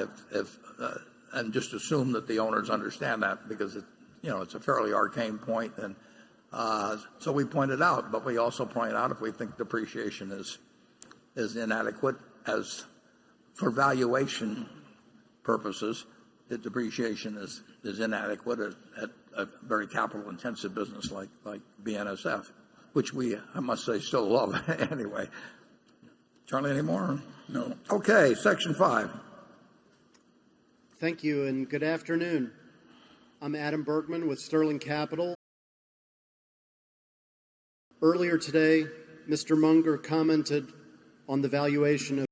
and just assume that the owners understand that, because it's a fairly arcane point, and so we point it out. But we also point out if we think depreciation is inadequate as for valuation purposes, that depreciation is inadequate at a very capital intensive business like BNSF. which I must say, still love anyway. Charlie, any more? No. Okay, Section 5. Thank you, and good afternoon. I'm Adam Bergman with Sterling Capital. Earlier today, Mr. Munger commented on the valuation of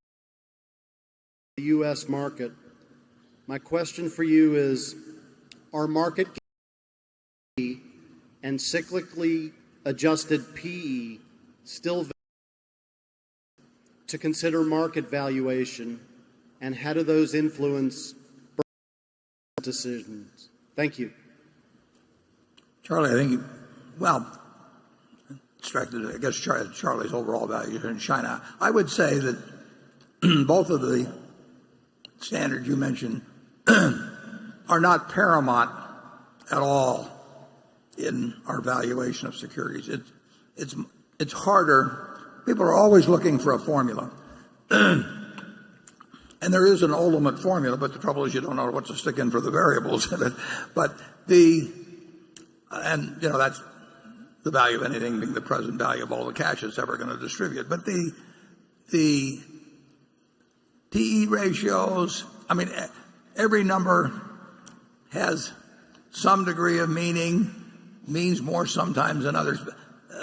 the U.S. market. My question for you is, are market and cyclically adjusted PE still to consider market valuation, and how do those influence decisions? Thank you. Charlie, I think, distracted, I guess Charlie's overall value in China. I would say that both of the standards you mentioned are not paramount at all in our valuation of securities. It's harder. People are always looking for a formula. And there is an ultimate formula, but the trouble is you don't know what to stick in for the variables in it. But that's the value of anything being the present value of all the cash it's ever going to distribute. But the PE ratios, every number has some degree of meaning, means more sometimes than others.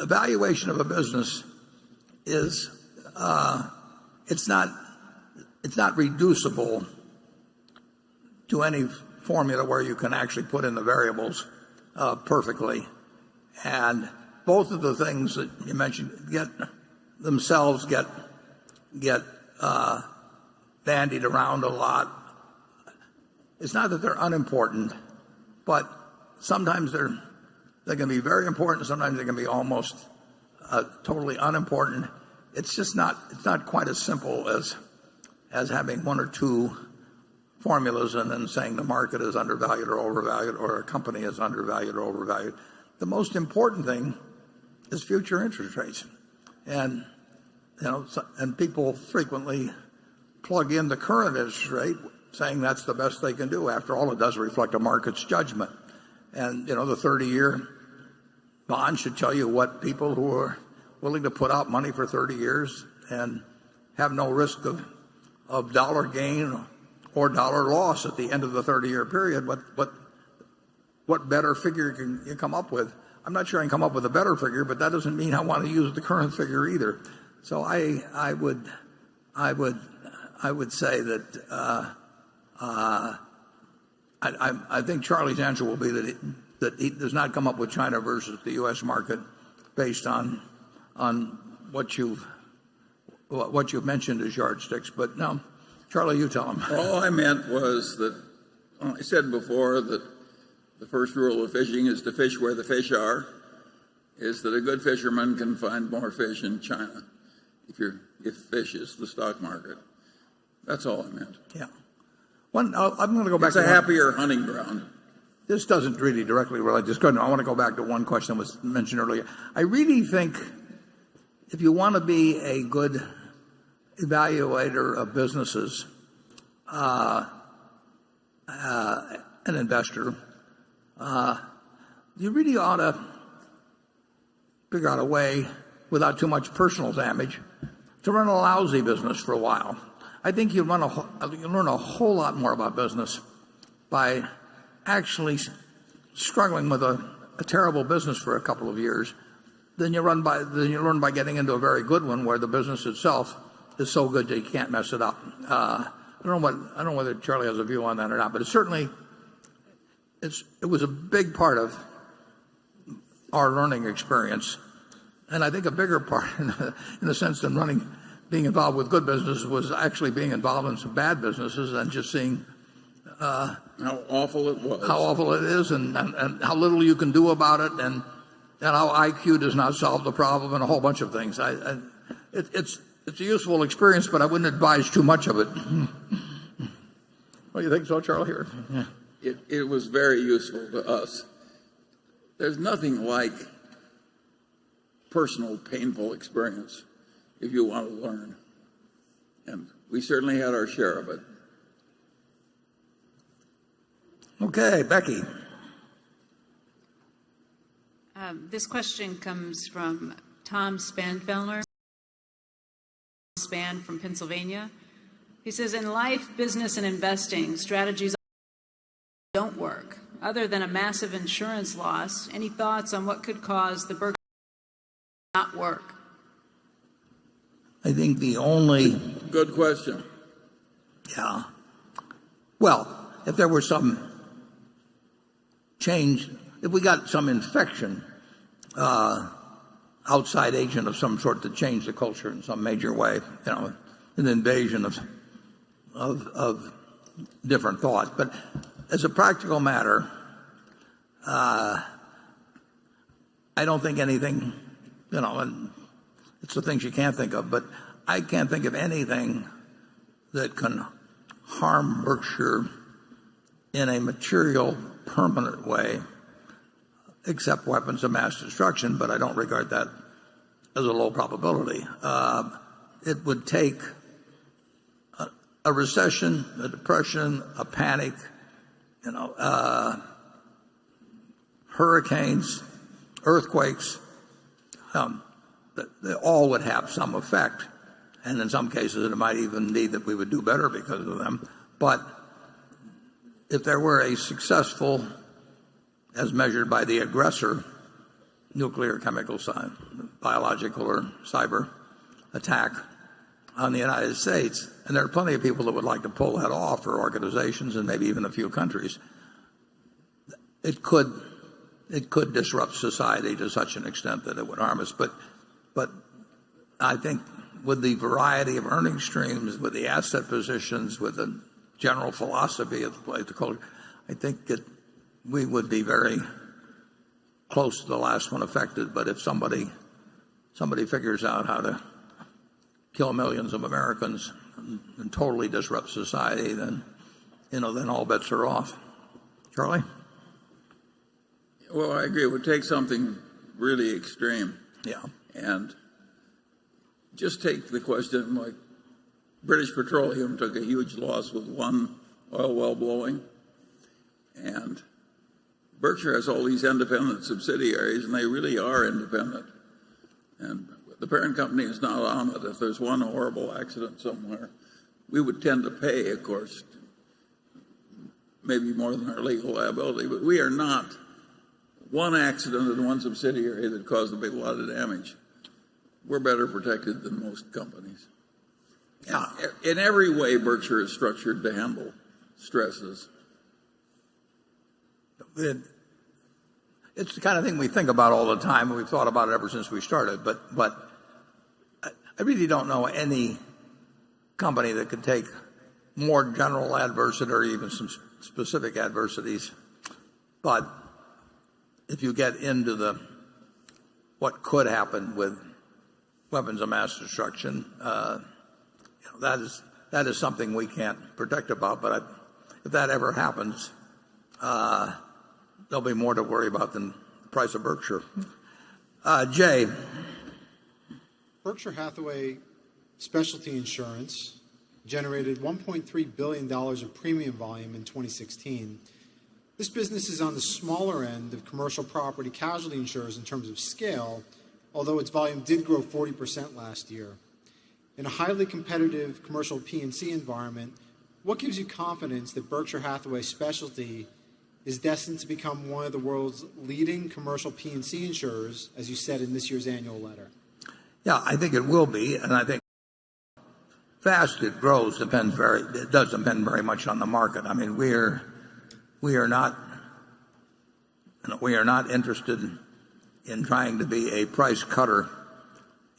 Evaluation of a business is, it's not reducible to any formula where you can actually put in the variables perfectly. And both of the things that you mentioned get bandied around a lot. It's not that they're unimportant, but sometimes they can be very important. Sometimes they can be almost totally unimportant. It's just not quite as simple as having one or two formulas and then saying the market is undervalued or overvalued, or a company is undervalued or overvalued. The most important thing is future interest rates, and people frequently plug in the current interest rate, saying that's the best they can do. After all, it does reflect a market's judgment, and the 30-year bond should tell you what people who are willing to put out money for 30 years and have no risk of dollar gain or dollar loss at the end of the 30-year period, what better figure can you come up with? I'm not sure I can come up with a better figure, but that doesn't mean I want to use the current figure either. So I would say that I think Charlie's answer will be that he does not come up with China versus the U.S. market based on what you've mentioned as yardsticks. But no, Charlie, you tell him. All I meant was that I said before that the first rule of fishing is to fish where the fish are, is that a good fisherman can find more fish in China if fish is the stock market. That's all I meant. Yeah. I'm going to go back to a happier hunting ground. This doesn't really directly relate. I want to go back to one question that was mentioned earlier. I really think if you want to be a good evaluator of businesses, an investor, you really ought to figure out a way without too much personal damage to run a lousy business for a while. I think you learn a whole lot more about business by actually struggling with a terrible business for a couple of years than you learn by getting into a very good one where the business itself is so good that you can't mess it up. I don't know whether Charlie has a view on that or not, but it was a big part of our learning experience, and I think a bigger part in the sense than being involved with good businesses was actually being involved in some bad businesses and just seeing how awful it was, how awful it is, and how little you can do about it, and how IQ does not solve the problem, and a whole bunch of things. It's a useful experience, but I wouldn't advise too much of it. What do you think so, Charlie? Here, yeah. It was very useful to us. There's nothing like personal, painful experience if you want to learn. And we certainly had our share of it. Okay, Becky. This question comes from Tom Spanfelner from Pennsylvania. He says, in life, business, and investing, strategies don't work. Other than a massive insurance loss, any thoughts on what could cause the Berkshire not work? I think the only... Good question. Yeah. Well, if there were some change, if we got some infection, outside agent of some sort to change the culture in some major way, an invasion of different thought. But as a practical matter, I don't think anything, and it's the things you can't think of, but I can't think of anything that can harm Berkshire in a material, permanent way, except weapons of mass destruction, but I don't regard that as a low probability. It would take a recession, a depression, a panic, hurricanes, earthquakes. They all would have some effect, and in some cases it might even be that we would do better because of them. But if there were a successful, as measured by the aggressor, nuclear, chemical, biological, or cyber attack on the United States, and there are plenty of people that would like to pull that off, or organizations, and maybe even a few countries, it could disrupt society to such an extent that it would harm us. But I think with the variety of earning streams, with the asset positions, with the general philosophy of the culture, I think that we would be very close to the last one affected. But if somebody figures out how to kill millions of Americans and totally disrupt society, then all bets are off. Charlie? Well, I agree. It would take something really extreme. Yeah. And just take the question, like British Petroleum took a huge loss with one oil well blowing. And Berkshire has all these independent subsidiaries, and they really are independent. And the parent company is not on it. If there's one horrible accident somewhere, we would tend to pay, of course, maybe more than our legal liability. But we are not one accident in one subsidiary that caused a big lot of damage. We're better protected than most companies. Yeah. In every way, Berkshire is structured to handle stresses. It's the kind of thing we think about all the time, and we've thought about it ever since we started. But I really don't know any company that could take more general adversity or even some specific adversities. But if you get into what could happen with weapons of mass destruction, that is something we can't predict about. But if that ever happens, there'll be more to worry about than the price of Berkshire. Jay. Berkshire Hathaway Specialty Insurance generated $1.3 billion of premium volume in 2016. This business is on the smaller end of commercial property casualty insurers in terms of scale, although its volume did grow 40% last year. In a highly competitive commercial P&C environment, what gives you confidence that Berkshire Hathaway Specialty is destined to become one of the world's leading commercial P&C insurers, as you said in this year's annual letter? Yeah, I think it will be, and I think fast it grows it does depend very much on the market. I mean, we are not interested in trying to be a price cutter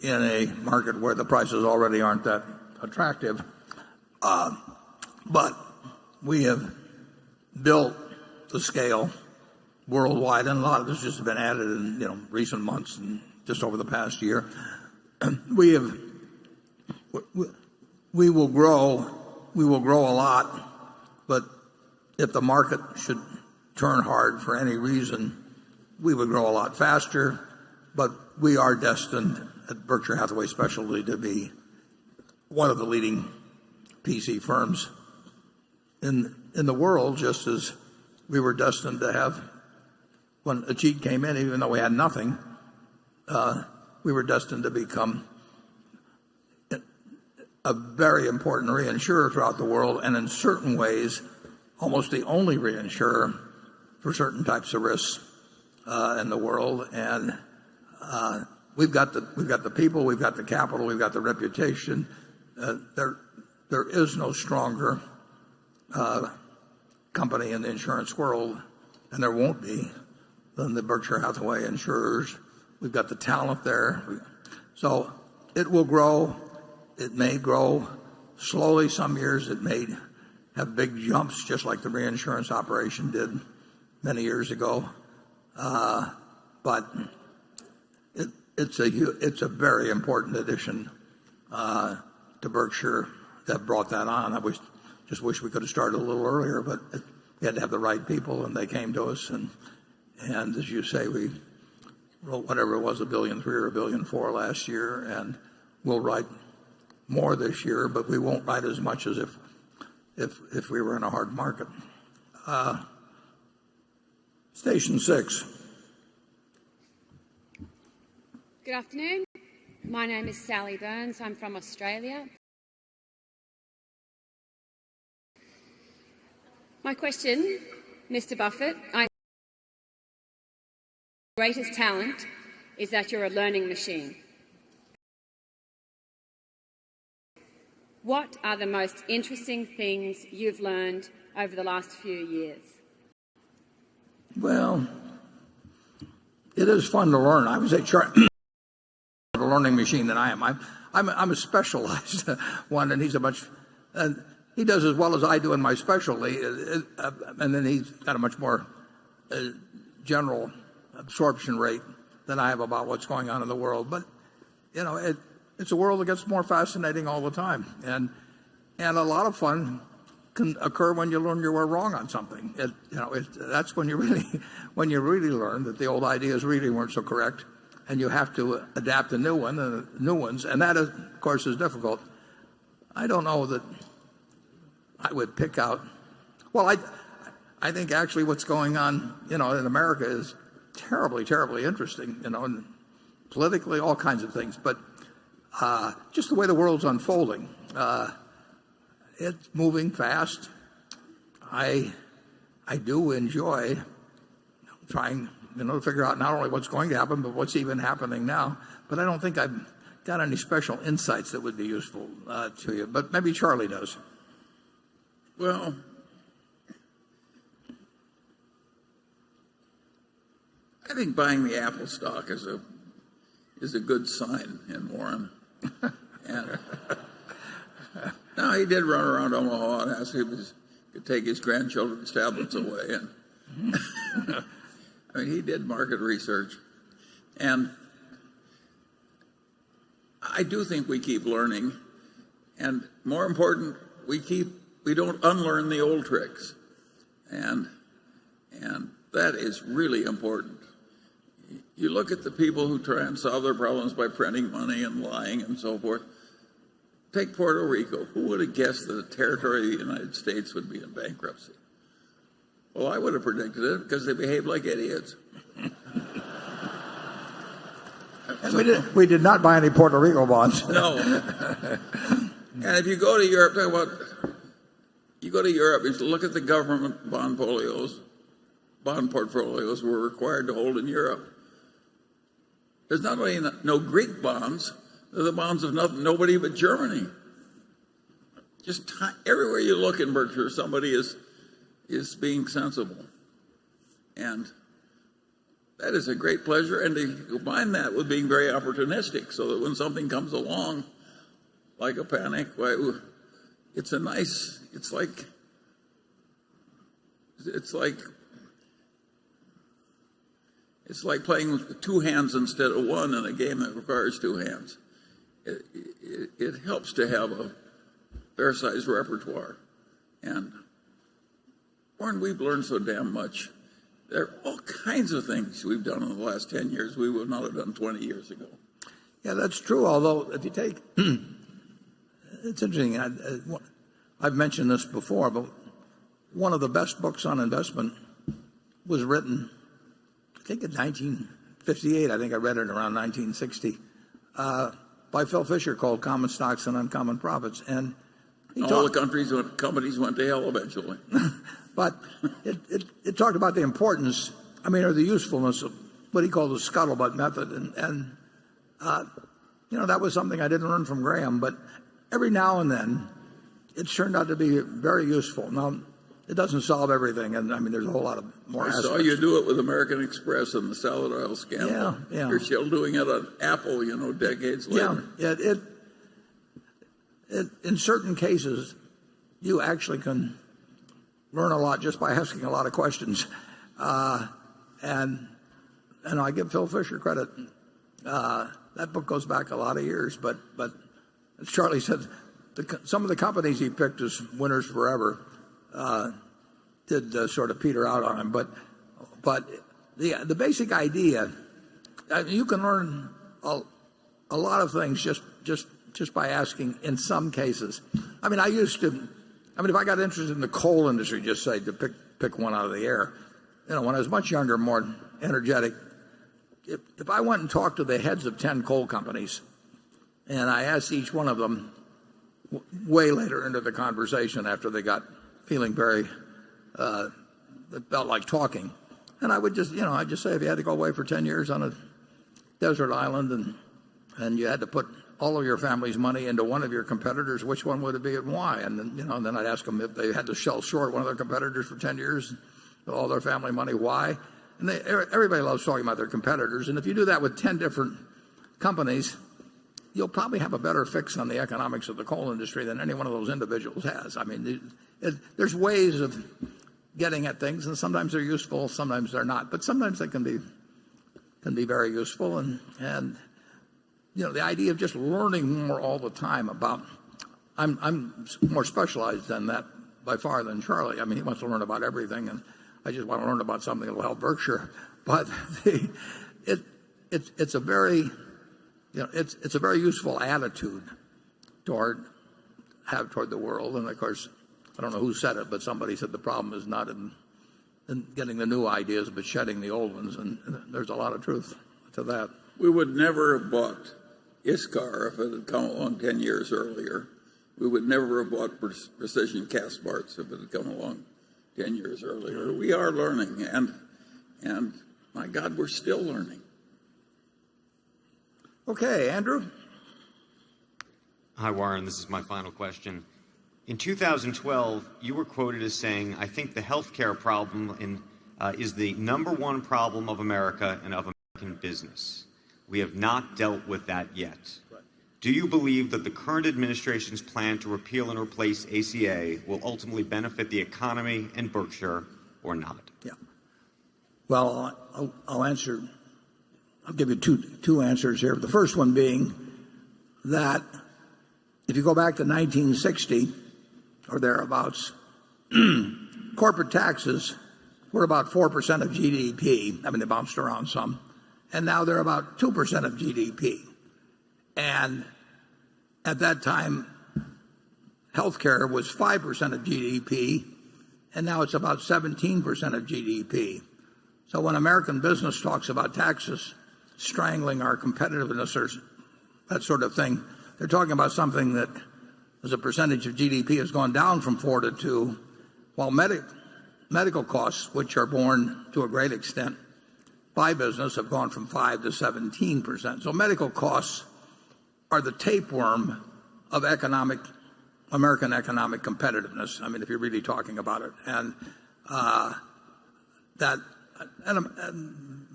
in a market where the prices already aren't that attractive. But we have built the scale worldwide, and a lot of this has been added in recent months and just over the past year. We will grow a lot, but if the market should turn hard for any reason, we would grow a lot faster. But we are destined at Berkshire Hathaway Specialty to be one of the leading PC firms in the world, just as we were destined to have when Ajit came in, even though we had nothing. we were destined to become a very important reinsurer throughout the world, and in certain ways, almost the only reinsurer for certain types of risks in the world. And we've got the people, we've got the capital, we've got the reputation. There is no stronger company in the insurance world, and there won't be, than the Berkshire Hathaway insurers. We've got the talent there. So it will grow. It may grow slowly some years. It may have big jumps, just like the reinsurance operation did many years ago. But it's a very important addition to Berkshire that brought that on. I just wish we could have started a little earlier, but we had to have the right people, and they came to us. And as you say, we wrote whatever it was, $1.3 billion or $1.4 billion last year, and we'll write more this year, but we won't write as much as if we were in a hard market. Station 6. Good afternoon. My name is Sally Burns. I'm from Australia. My question, Mr. Buffett, your greatest talent is that you're a learning machine. What are the most interesting things you've learned over the last few years? Well, it is fun to learn. I would say a learning machine than I am. I'm a specialized one, and he does as well as I do in my specialty, and then he's got a much more general absorption rate than I have about what's going on in the world. But it's a world that gets more fascinating all the time, and a lot of fun can occur when you learn you were wrong on something. That's when you really learn that the old ideas really weren't so correct, and you have to adapt a new ones, and that of course is difficult. I don't know that I would pick out. Well, I think actually what's going on in America is terribly, terribly interesting. And politically, all kinds of things, but just the way the world's unfolding. It's moving fast. I do enjoy trying, to figure out not only what's going to happen, but what's even happening now. But I don't think I've got any special insights that would be useful to you. But maybe Charlie does. Well, I think buying the Apple stock is a good sign in Warren. And now he did run around Omaha and ask if he could take his grandchildren's tablets away. And I mean, he did market research, and I do think we keep learning, and more important, we don't unlearn the old tricks, and that is really important. You look at the people who try and solve their problems by printing money and lying and so forth. Take Puerto Rico. Who would have guessed that a territory of the United States would be in bankruptcy? Well, I would have predicted it because they behaved like idiots. And we did not buy any Puerto Rico bonds. No. And if you go to Europe, you look at the government bond portfolios we're required to hold in Europe. There's not only no Greek bonds, they're the bonds of nobody but Germany. Just everywhere you look in Berkshire, somebody is being sensible. And that is a great pleasure. And to combine that with being very opportunistic, so that when something comes along, like a panic, it's like playing with two hands instead of one in a game that requires two hands. It helps to have a fair-sized repertoire. And, Warren, we've learned so damn much. There are all kinds of things we've done in the last 10 years we would not have done 20 years ago. Yeah, that's true, although if you take... It's interesting. I've mentioned this before, but one of the best books on investment was written, I think in 1958. I think I read it around 1960. by Phil Fisher called Common Stocks and Uncommon Profits. And all the companies went to hell eventually. But it talked about the importance, or the usefulness of what he called the scuttlebutt method. And that was something I didn't learn from Graham, but every now and then it's turned out to be very useful. Now, it doesn't solve everything, and there's a whole lot of more aspects. I saw you do it with American Express and the salad oil scandal. Yeah. You're still doing it on Apple, decades later. Yeah, in certain cases, you actually can learn a lot just by asking a lot of questions. And I give Phil Fisher credit. That book goes back a lot of years, but as Charlie said, some of the companies he picked as winners forever did sort of peter out on him. But the basic idea, you can learn a lot of things just by asking in some cases. I used to, if I got interested in the coal industry, just say to pick one out of the air, when I was much younger, more energetic, if I went and talked to the heads of 10 coal companies and I asked each one of them way later into the conversation after they got feeling very, it felt like talking. And I would just, I'd just say, if you had to go away for 10 years on a desert island and you had to put all of your family's money into one of your competitors, which one would it be and why? And then, then I'd ask them if they had to sell short one of their competitors for 10 years, with all their family money, why? And everybody loves talking about their competitors. And if you do that with 10 different companies, you'll probably have a better fix on the economics of the coal industry than any one of those individuals has. There's ways of getting at things, and sometimes they're useful, sometimes they're not. But sometimes they can be very useful. And the idea of just learning more all the time about, I'm more specialized than that by far than Charlie. He wants to learn about everything, and I just want to learn about something that will help Berkshire. But it's a very it's a very useful attitude toward the world. And of course, I don't know who said it, but somebody said the problem is not in getting the new ideas, but shedding the old ones. And there's a lot of truth to that. We would never have bought ISCAR if it had come along 10 years earlier. We would never have bought Precision Castparts if it had come along 10 years earlier. We are learning, and my God, we're still learning. Okay, Andrew. Hi, Warren. This is my final question. In 2012, you were quoted as saying, "I think the healthcare problem is the number one problem of America and of American business. We have not dealt with that yet." Right. Do you believe that the current administration's plan to repeal and replace ACA will ultimately benefit the economy and Berkshire or not? Yeah. Well, I'll answer. I'll give you two answers here. The first one being that if you go back to 1960 or thereabouts, corporate taxes were about 4% of GDP. They bounced around some. And now they're about 2% of GDP. And at that time, healthcare was 5% of GDP, and now it's about 17% of GDP. So when American business talks about taxes strangling our competitiveness or that sort of thing, they're talking about something that as a percentage of GDP has gone down from 4 to 2, while medical costs, which are borne to a great extent by business, have gone from 5 to 17%. So medical costs are the tapeworm of American economic competitiveness. If you're really talking about it, and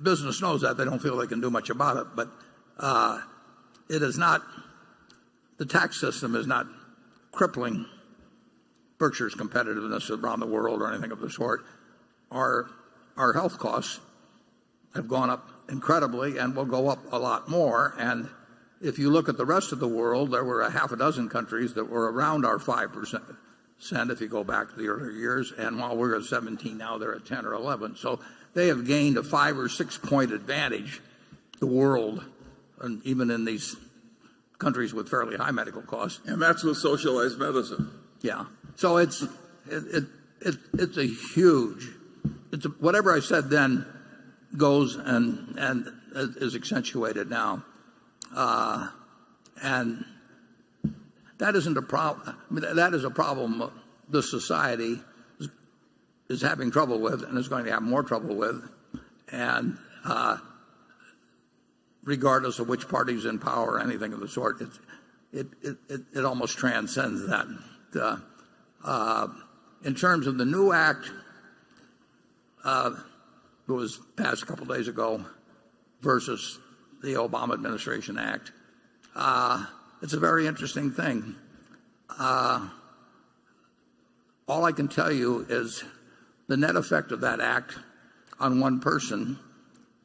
business knows that. They don't feel they can do much about it, but it is not. The tax system is not crippling Berkshire's competitiveness around the world or anything of the sort. Our health costs have gone up incredibly and will go up a lot more. And if you look at the rest of the world, there were a half a dozen countries that were around our 5% if you go back to the earlier years. And while we're at 17 now, they're at 10 or 11. So they have gained a 5 or 6 point advantage, the world, and even in these countries with fairly high medical costs. And that's with socialized medicine. Yeah. So it's a huge. Whatever I said then goes and is accentuated now. And that isn't a problem. I mean, that is a problem this society is having trouble with and is going to have more trouble with. And regardless of which party's in power or anything of the sort, it almost transcends that. In terms of the new act that was passed a couple days ago versus the Obama administration act, it's a very interesting thing. All I can tell you is the net effect of that act on one person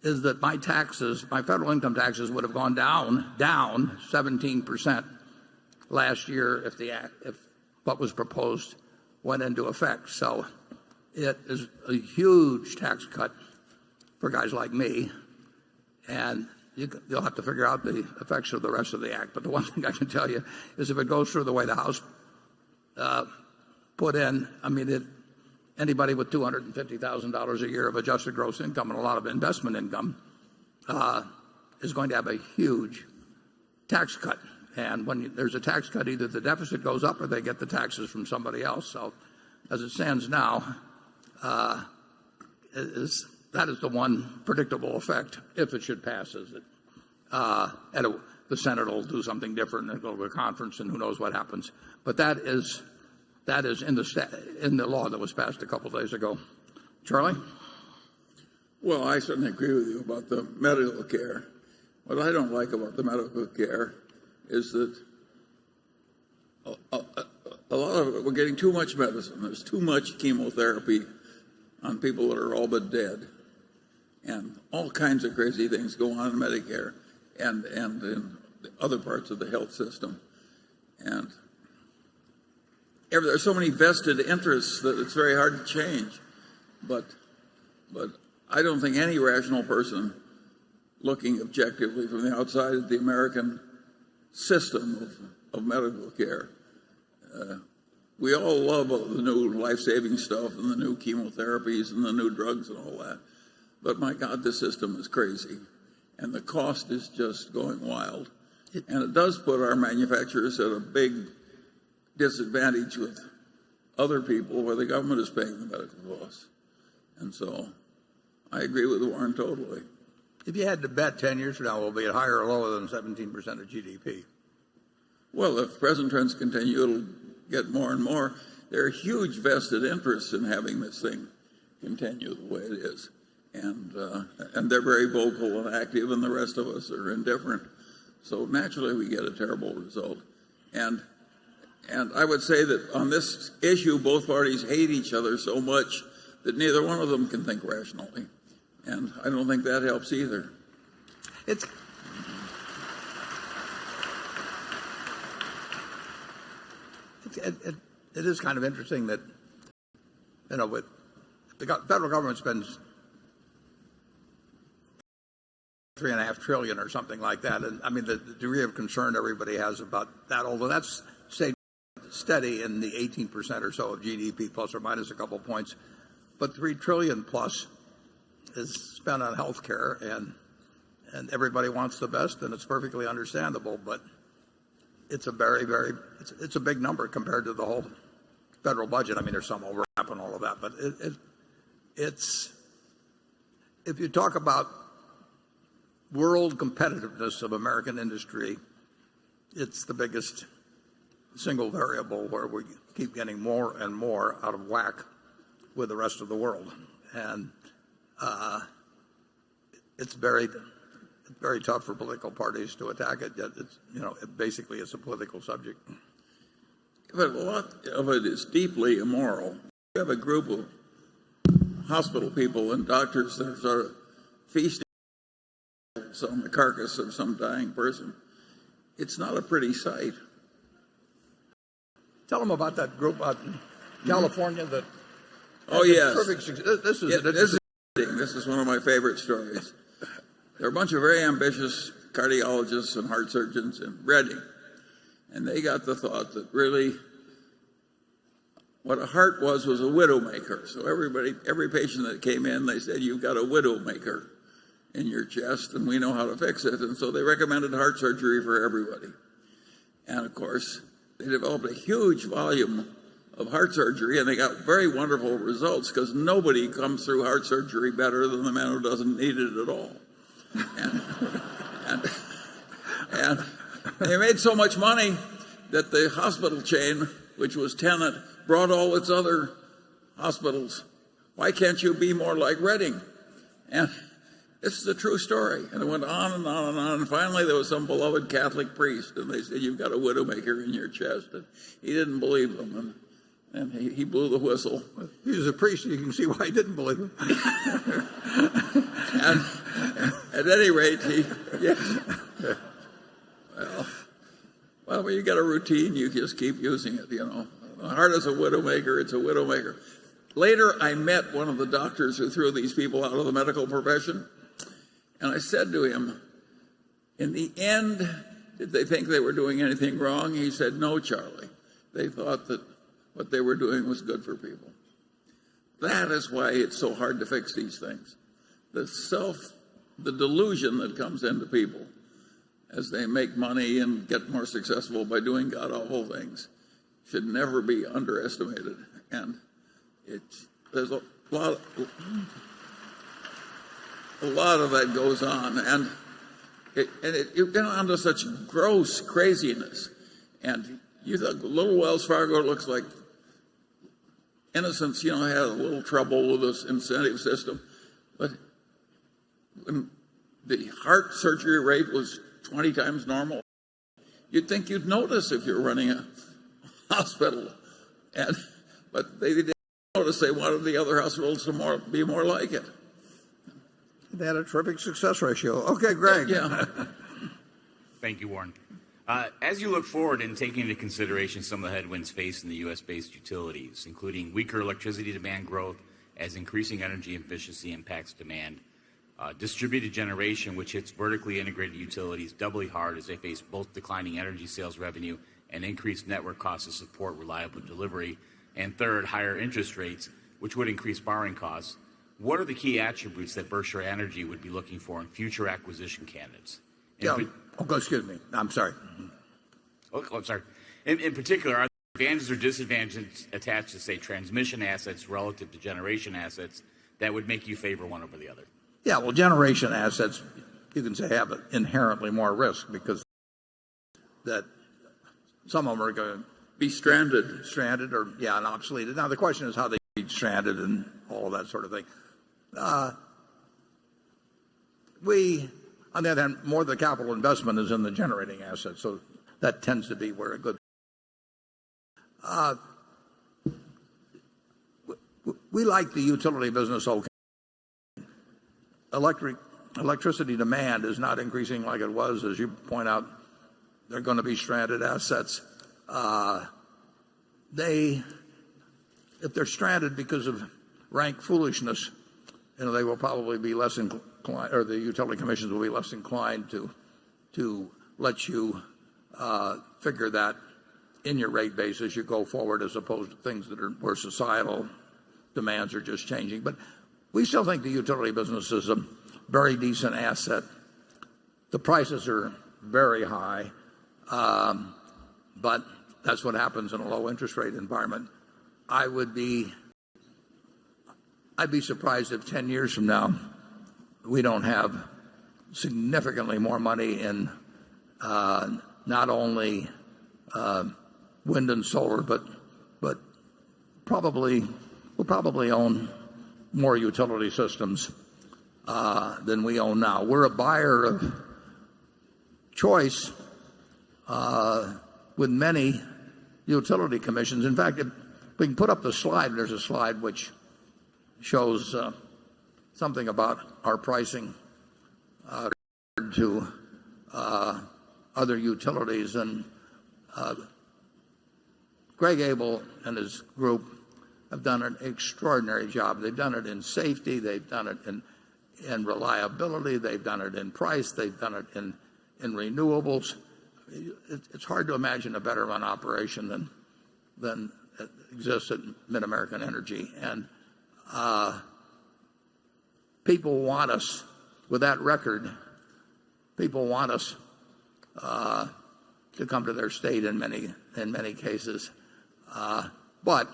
is that my federal income taxes would have gone down 17% last year if what was proposed went into effect. So it is a huge tax cut for guys like me, and you'll have to figure out the effects of the rest of the act. But the one thing I can tell you is if it goes through the way the House put in, I mean, anybody with $250,000 a year of adjusted gross income and a lot of investment income is going to have a huge tax cut. And when there's a tax cut, either the deficit goes up or they get the taxes from somebody else. So as it stands now, that is the one predictable effect if it should pass. Is that the Senate will do something different and go to a conference and who knows what happens. But that is in the law that was passed a couple of days ago. Charlie? Well, I certainly agree with you about the medical care. What I don't like about the medical care is that a lot of it, we're getting too much medicine. There's too much chemotherapy on people that are all but dead. And all kinds of crazy things go on in Medicare and in other parts of the health system. And there's so many vested interests that it's very hard to change. But I don't think any rational person looking objectively from the outside at the American system of medical care, we all love all the new life-saving stuff and the new chemotherapies and the new drugs and all that. But my God, this system is crazy. And the cost is just going wild. And it does put our manufacturers at a big disadvantage with other people where the government is paying the medical costs. And so I agree with Warren totally. If you had to bet 10 years from now, will it be higher or lower than 17% of GDP? Well, if present trends continue, it'll get more and more. There are huge vested interests in having this thing continue the way it is. And they're very vocal and active, and the rest of us are indifferent. So naturally we get a terrible result. And I would say that on this issue, both parties hate each other so much that neither one of them can think rationally. And I don't think that helps either. It is kind of interesting that, with the federal government spends $3.5 trillion or something like that. And I mean, the degree of concern everybody has about that, although that's stayed steady in the 18% or so of GDP, plus or minus a couple points. But $3 trillion plus is spent on health care, and everybody wants the best, and it's perfectly understandable. But it's a it's a big number compared to the whole federal budget. I mean, there's some overlap and all of that, but it's if you talk about world competitiveness of American industry, it's the biggest single variable where we keep getting more and more out of whack with the rest of the world. And it's very tough for political parties to attack it. Yet basically it's a political subject. But a lot of it is deeply immoral. You have a group of hospital people and doctors that are sort of feasting on the carcass of some dying person. It's not a pretty sight. Tell them about that group out in California that. Oh yes, this is one of my favorite stories. There are a bunch of very ambitious cardiologists and heart surgeons in Reading, and they got the thought that really what a heart was a widowmaker. So every patient that came in, they said, "You've got a widowmaker." in your chest, and we know how to fix it. And so they recommended heart surgery for everybody. And, of course, they developed a huge volume of heart surgery, and they got very wonderful results because nobody comes through heart surgery better than the man who doesn't need it at all. And they made so much money that the hospital chain, which was Tenet, brought all its other hospitals. Why can't you be more like Reading? And this is a true story. And it went on and on and on. And finally, there was some beloved Catholic priest, and they said, "You've got a widowmaker in your chest." And he didn't believe them, and he blew the whistle. He was a priest, you can see why he didn't believe him. And at any rate, well, when you get a routine, you just keep using it, The heart is a widowmaker, it's a widowmaker. Later, I met one of the doctors who threw these people out of the medical profession, and I said to him, in the end, did they think they were doing anything wrong? He said, "No, Charlie. They thought that what they were doing was good for people." That is why it's so hard to fix these things. The delusion that comes into people as they make money and get more successful by doing god-awful things should never be underestimated. And there's a lot of that goes on, and you get onto such gross craziness. And you think little Wells Fargo looks like innocence, had a little trouble with this incentive system, but when the heart surgery rate was 20 times normal, you'd think you'd notice if you're running a hospital, but they didn't notice. They wanted the other hospitals to be more like it. They had a terrific success ratio. Okay, Greg. Yeah. Thank you, Warren. As you look forward and taking into consideration some of the headwinds faced in the U.S.-based utilities, including weaker electricity demand growth as increasing energy efficiency impacts demand, distributed generation, which hits vertically integrated utilities doubly hard as they face both declining energy sales revenue and increased network costs to support reliable delivery, and third, higher interest rates, which would increase borrowing costs. What are the key attributes that Berkshire Energy would be looking for in future acquisition candidates? Excuse me. I'm sorry. I'm sorry. In particular, are there advantages or disadvantages attached to, say, transmission assets relative to generation assets that would make you favor one over the other? Yeah, well, generation assets, you can say, have inherently more risk because that some of them are going to be stranded or, and obsoleted. Now, the question is how they be stranded and all of that sort of thing. On the other hand, more of the capital investment is in the generating assets, so that tends to be where a good. We like the utility business okay. Electricity demand is not increasing like it was, as you point out. They're going to be stranded assets. If they're stranded because of rank foolishness, they will probably be less inclined, or the utility commissions will be less inclined to let you figure that in your rate base as you go forward, as opposed to things where societal demands are just changing. But we still think the utility business is a very decent asset. The prices are very high, but that's what happens in a low interest rate environment. I'd be surprised if 10 years from now we don't have significantly more money in not only wind and solar, but we'll probably own more utility systems than we own now. We're a buyer of choice with many utility commissions. In fact, if we can put up the slide, there's a slide which shows something about our pricing to other utilities. And Greg Abel and his group have done an extraordinary job. They've done it in safety. They've done it in reliability. They've done it in price. They've done it in renewables. It's hard to imagine a better run operation than exists at Mid-American Energy. And people want us with that record, people want us to come to their state in many cases. But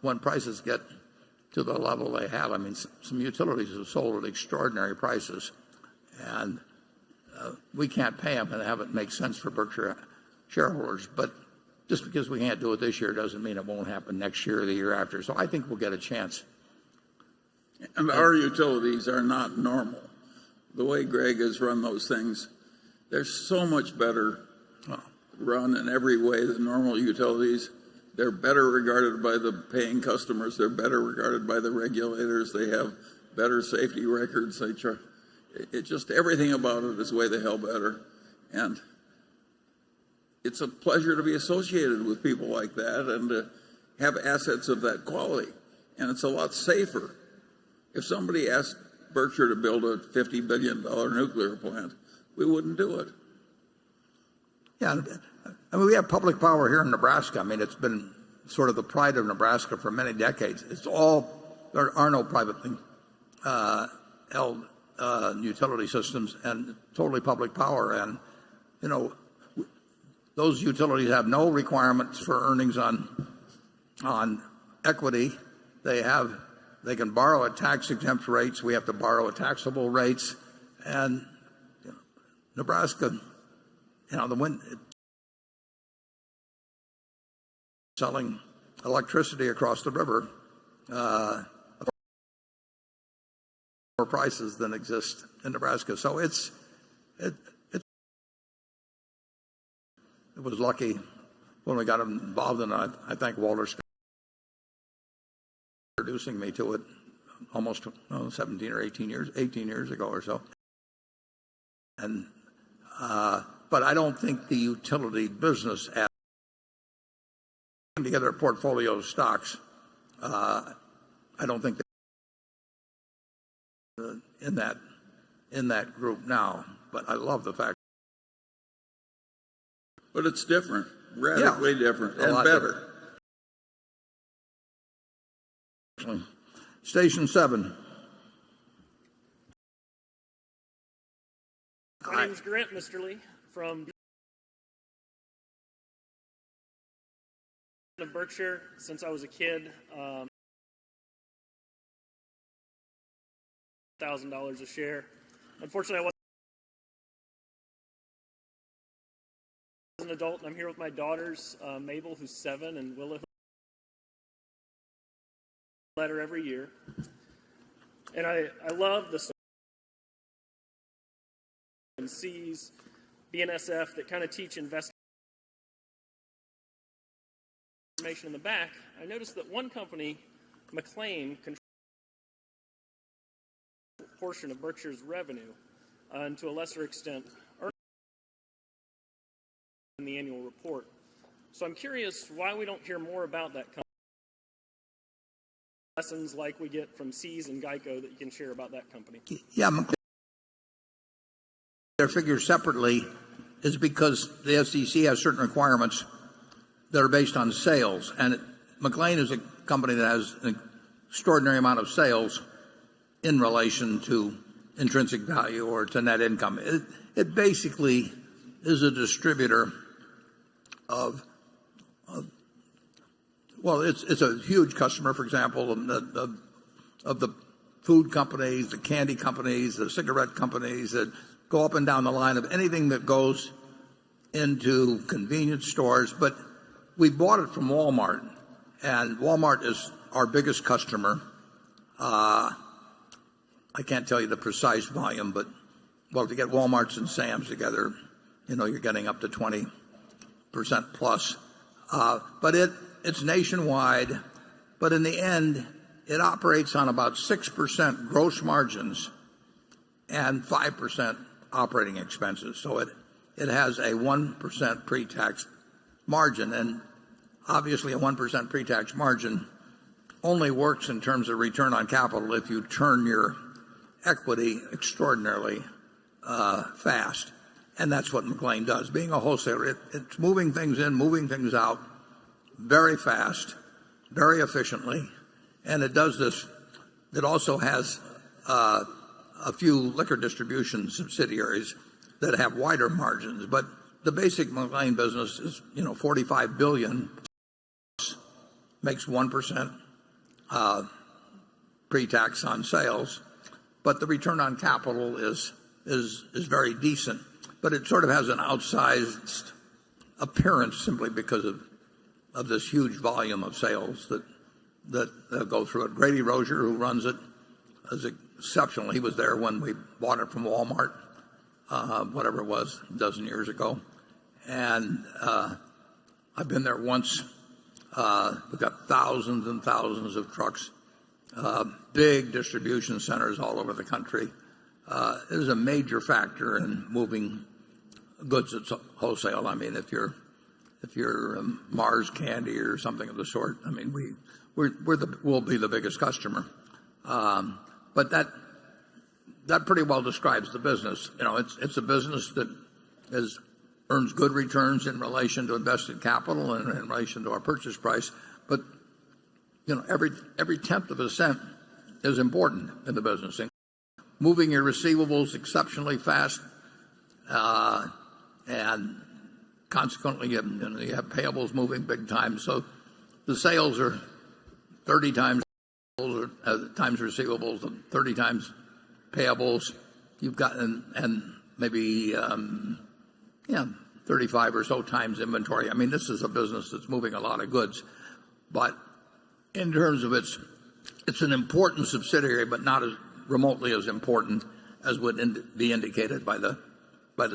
when prices get to the level they have, I mean, some utilities have sold at extraordinary prices, and we can't pay them and have it make sense for Berkshire shareholders. But just because we can't do it this year doesn't mean it won't happen next year or the year after. So I think we'll get a chance. And our utilities are not normal. The way Greg has run those things, they're so much better run in every way than normal utilities. They're better regarded by the paying customers. They're better regarded by the regulators. They have better safety records. It just everything about it is way the hell better. And it's a pleasure to be associated with people like that and to have assets of that quality. And it's a lot safer. If somebody asked Berkshire to build a $50 billion nuclear plant, we wouldn't do it. Yeah, I mean, we have public power here in Nebraska. I mean, it's been sort of the pride of Nebraska for many decades. There are no privately held utility systems and totally public power. And, you know, those utilities have no requirements for earnings on equity. They can borrow at tax-exempt rates. We have to borrow at taxable rates. And Nebraska, the wind selling electricity across the river more prices than exist in Nebraska. So it was lucky when we got involved in it. I thank Walter Scott for introducing me to it almost 17 or 18 years ago or so. And but I don't think the utility business together a portfolio of stocks. I don't think they're in that group now, but I love the fact. But it's different, radically different, and better. Different. Station 7. My name is Grant Misterly from Berkshire since I was a kid. $1,000 a share. Unfortunately, I was an adult, and I'm here with my daughters, Mabel, who's 7, and Willa, who's letter every year. And I love the and C's, BNSF that kind of teach investment information in the back. I noticed that one company, McLean, controls a portion of Berkshire's revenue, and to a lesser extent, earnings in the annual report. So I'm curious why we don't hear more about that company. Lessons like we get from C's and Geico that you can share about that company. Yeah, their figures separately is because the SEC has certain requirements that are based on sales. And McLean is a company that has an extraordinary amount of sales in relation to intrinsic value or to net income. It basically is a distributor of it's a huge customer, for example, of the food companies, the candy companies, the cigarette companies that go up and down the line of anything that goes into convenience stores. But we bought it from Walmart, and Walmart is our biggest customer. I can't tell you the precise volume, but to get Walmarts and Sam's together, you're getting up to 20% plus. But it's nationwide. But in the end, it operates on about 6% gross margins and 5% operating expenses. So it has a 1% pre-tax margin, and obviously a 1% pre-tax margin only works in terms of return on capital if you turn your equity extraordinarily fast. And that's what McLean does. Being a wholesaler, it's moving things in, moving things out very fast, very efficiently, and it does this. It also has a few liquor distribution subsidiaries that have wider margins. But the basic McLean business is, $45 billion, makes 1% pre-tax on sales, but the return on capital is very decent. But it sort of has an outsized appearance simply because of this huge volume of sales that go through it. Grady Rozier, who runs it, is exceptional. He was there when we bought it from Walmart, whatever it was, a dozen years ago. And I've been there once. We've got thousands and thousands of trucks, big distribution centers all over the country. It is a major factor in moving goods at wholesale. I mean, if you're Mars Candy or something of the sort, I mean, we'll be the biggest customer. But that pretty well describes the business. It's a business that earns good returns in relation to invested capital and in relation to our purchase price. But every tenth of a cent is important in the business. And moving your receivables exceptionally fast, and consequently you have payables moving big time. So the sales are 30 times receivables, 30 times payables. You've got and maybe 35 or so times inventory. I mean, this is a business that's moving a lot of goods, but in terms of it's an important subsidiary, but not as remotely as important as would be indicated by the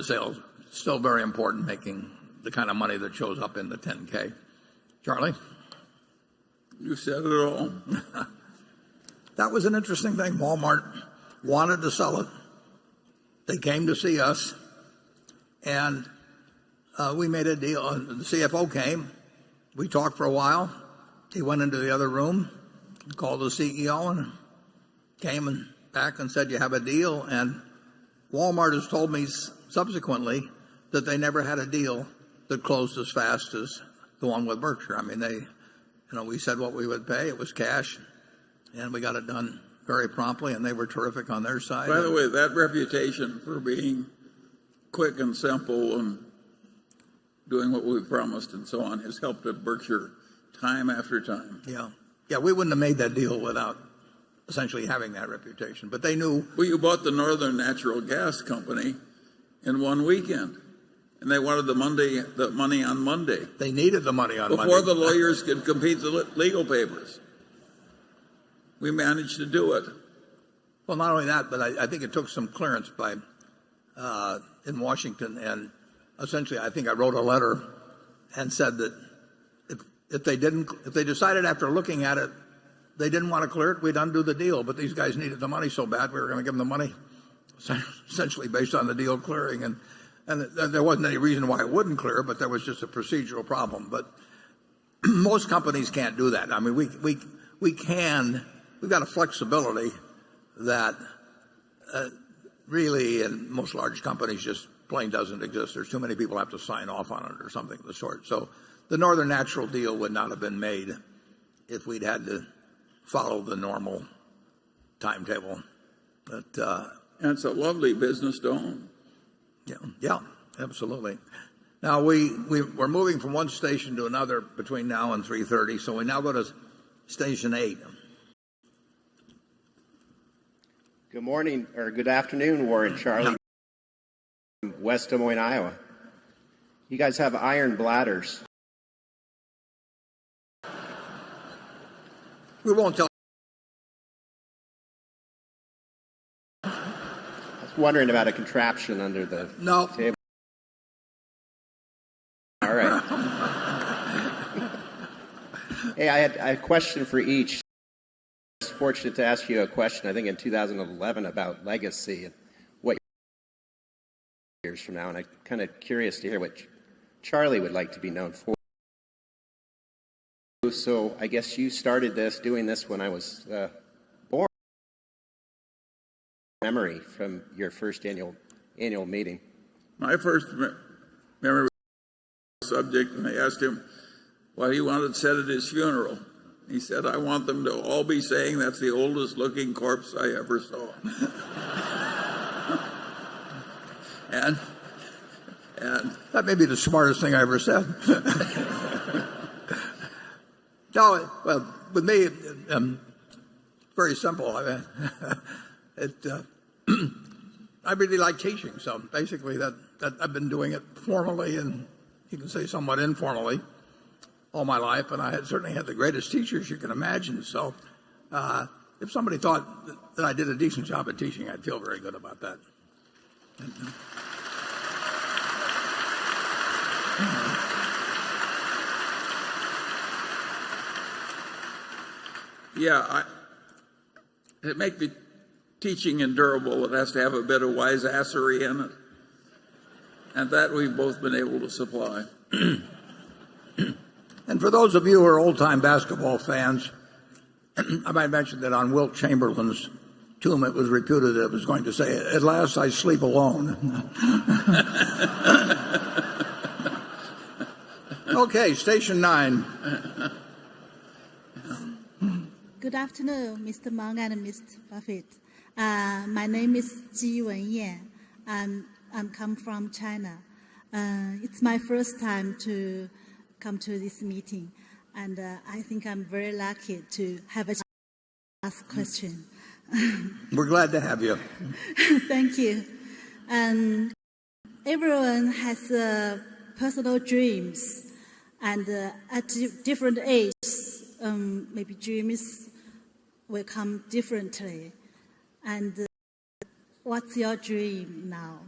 sales. It's still very important, making the kind of money that shows up in the 10K. Charlie? You said it all. That was an interesting thing. Walmart wanted to sell it. They came to see us, and we made a deal. The CFO came. We talked for a while. He went into the other room, called the CEO, and came back and said, "You have a deal." And Walmart has told me subsequently that they never had a deal that closed as fast as the one with Berkshire. I mean, we said what we would pay. It was cash, and we got it done very promptly, and they were terrific on their side. By the way, that reputation for being quick and simple and doing what we promised and so on has helped at Berkshire time after time. Yeah, we wouldn't have made that deal without essentially having that reputation. But they knew. Well, you bought the Northern Natural Gas Company in one weekend, and they wanted the money on Monday. They needed the money on Monday. Before the lawyers could complete the legal papers. We managed to do it. Well, not only that, but I think it took some clearance in Washington, and essentially I think I wrote a letter and said that if they decided after looking at it they didn't want to clear it, we'd undo the deal. But these guys needed the money so bad, we were going to give them the money essentially based on the deal clearing, and there wasn't any reason why it wouldn't clear, but there was just a procedural problem. But most companies can't do that. I mean, we've got a flexibility that really in most large companies just plain doesn't exist. There's too many people have to sign off on it or something of the sort. So the Northern Natural deal would not have been made if we'd had to follow the normal timetable. But and it's a lovely business to own. Yeah, absolutely. Now we're moving from one station to another between now and 3:30, so we now go to Station 8. Good morning, or good afternoon, Warren, Charlie, from West Des Moines, Iowa. You guys have iron bladders. We won't tell. I was wondering about a contraption under the table. All right. Hey, I had a question for each. I was fortunate to ask you a question, I think in 2011, about legacy and what years from now, and I'm kind of curious to hear what Charlie would like to be known for. So I guess you started doing this when I was born. Memory from your first annual meeting. My first memory was the subject, and I asked him what he wanted said at his funeral. He said, "I want them to all be saying that's the oldest looking corpse I ever saw." And that may be the smartest thing I ever said. No, well, with me, very simple. I really like teaching, so basically that I've been doing it formally and you can say somewhat informally all my life, and I had certainly had the greatest teachers you can imagine. So if somebody thought that I did a decent job at teaching, I'd feel very good about that. Yeah, to make the teaching endurable, it has to have a bit of wiseassery in it. And that we've both been able to supply. And for those of you who are old-time basketball fans, I might mention that on Wilt Chamberlain's tomb it was reputed that it was going to say, "At last I sleep alone." Okay, station 9. Good afternoon, Mr. Meng and Mr. Buffett. My name is Ji Wenyan. I'm come from China. It's my first time to come to this meeting, and I think I'm very lucky to have a chance to ask question. We're glad to have you. Thank you. Everyone has personal dreams, and at different ages, maybe dreams will come differently. And what's your dream now?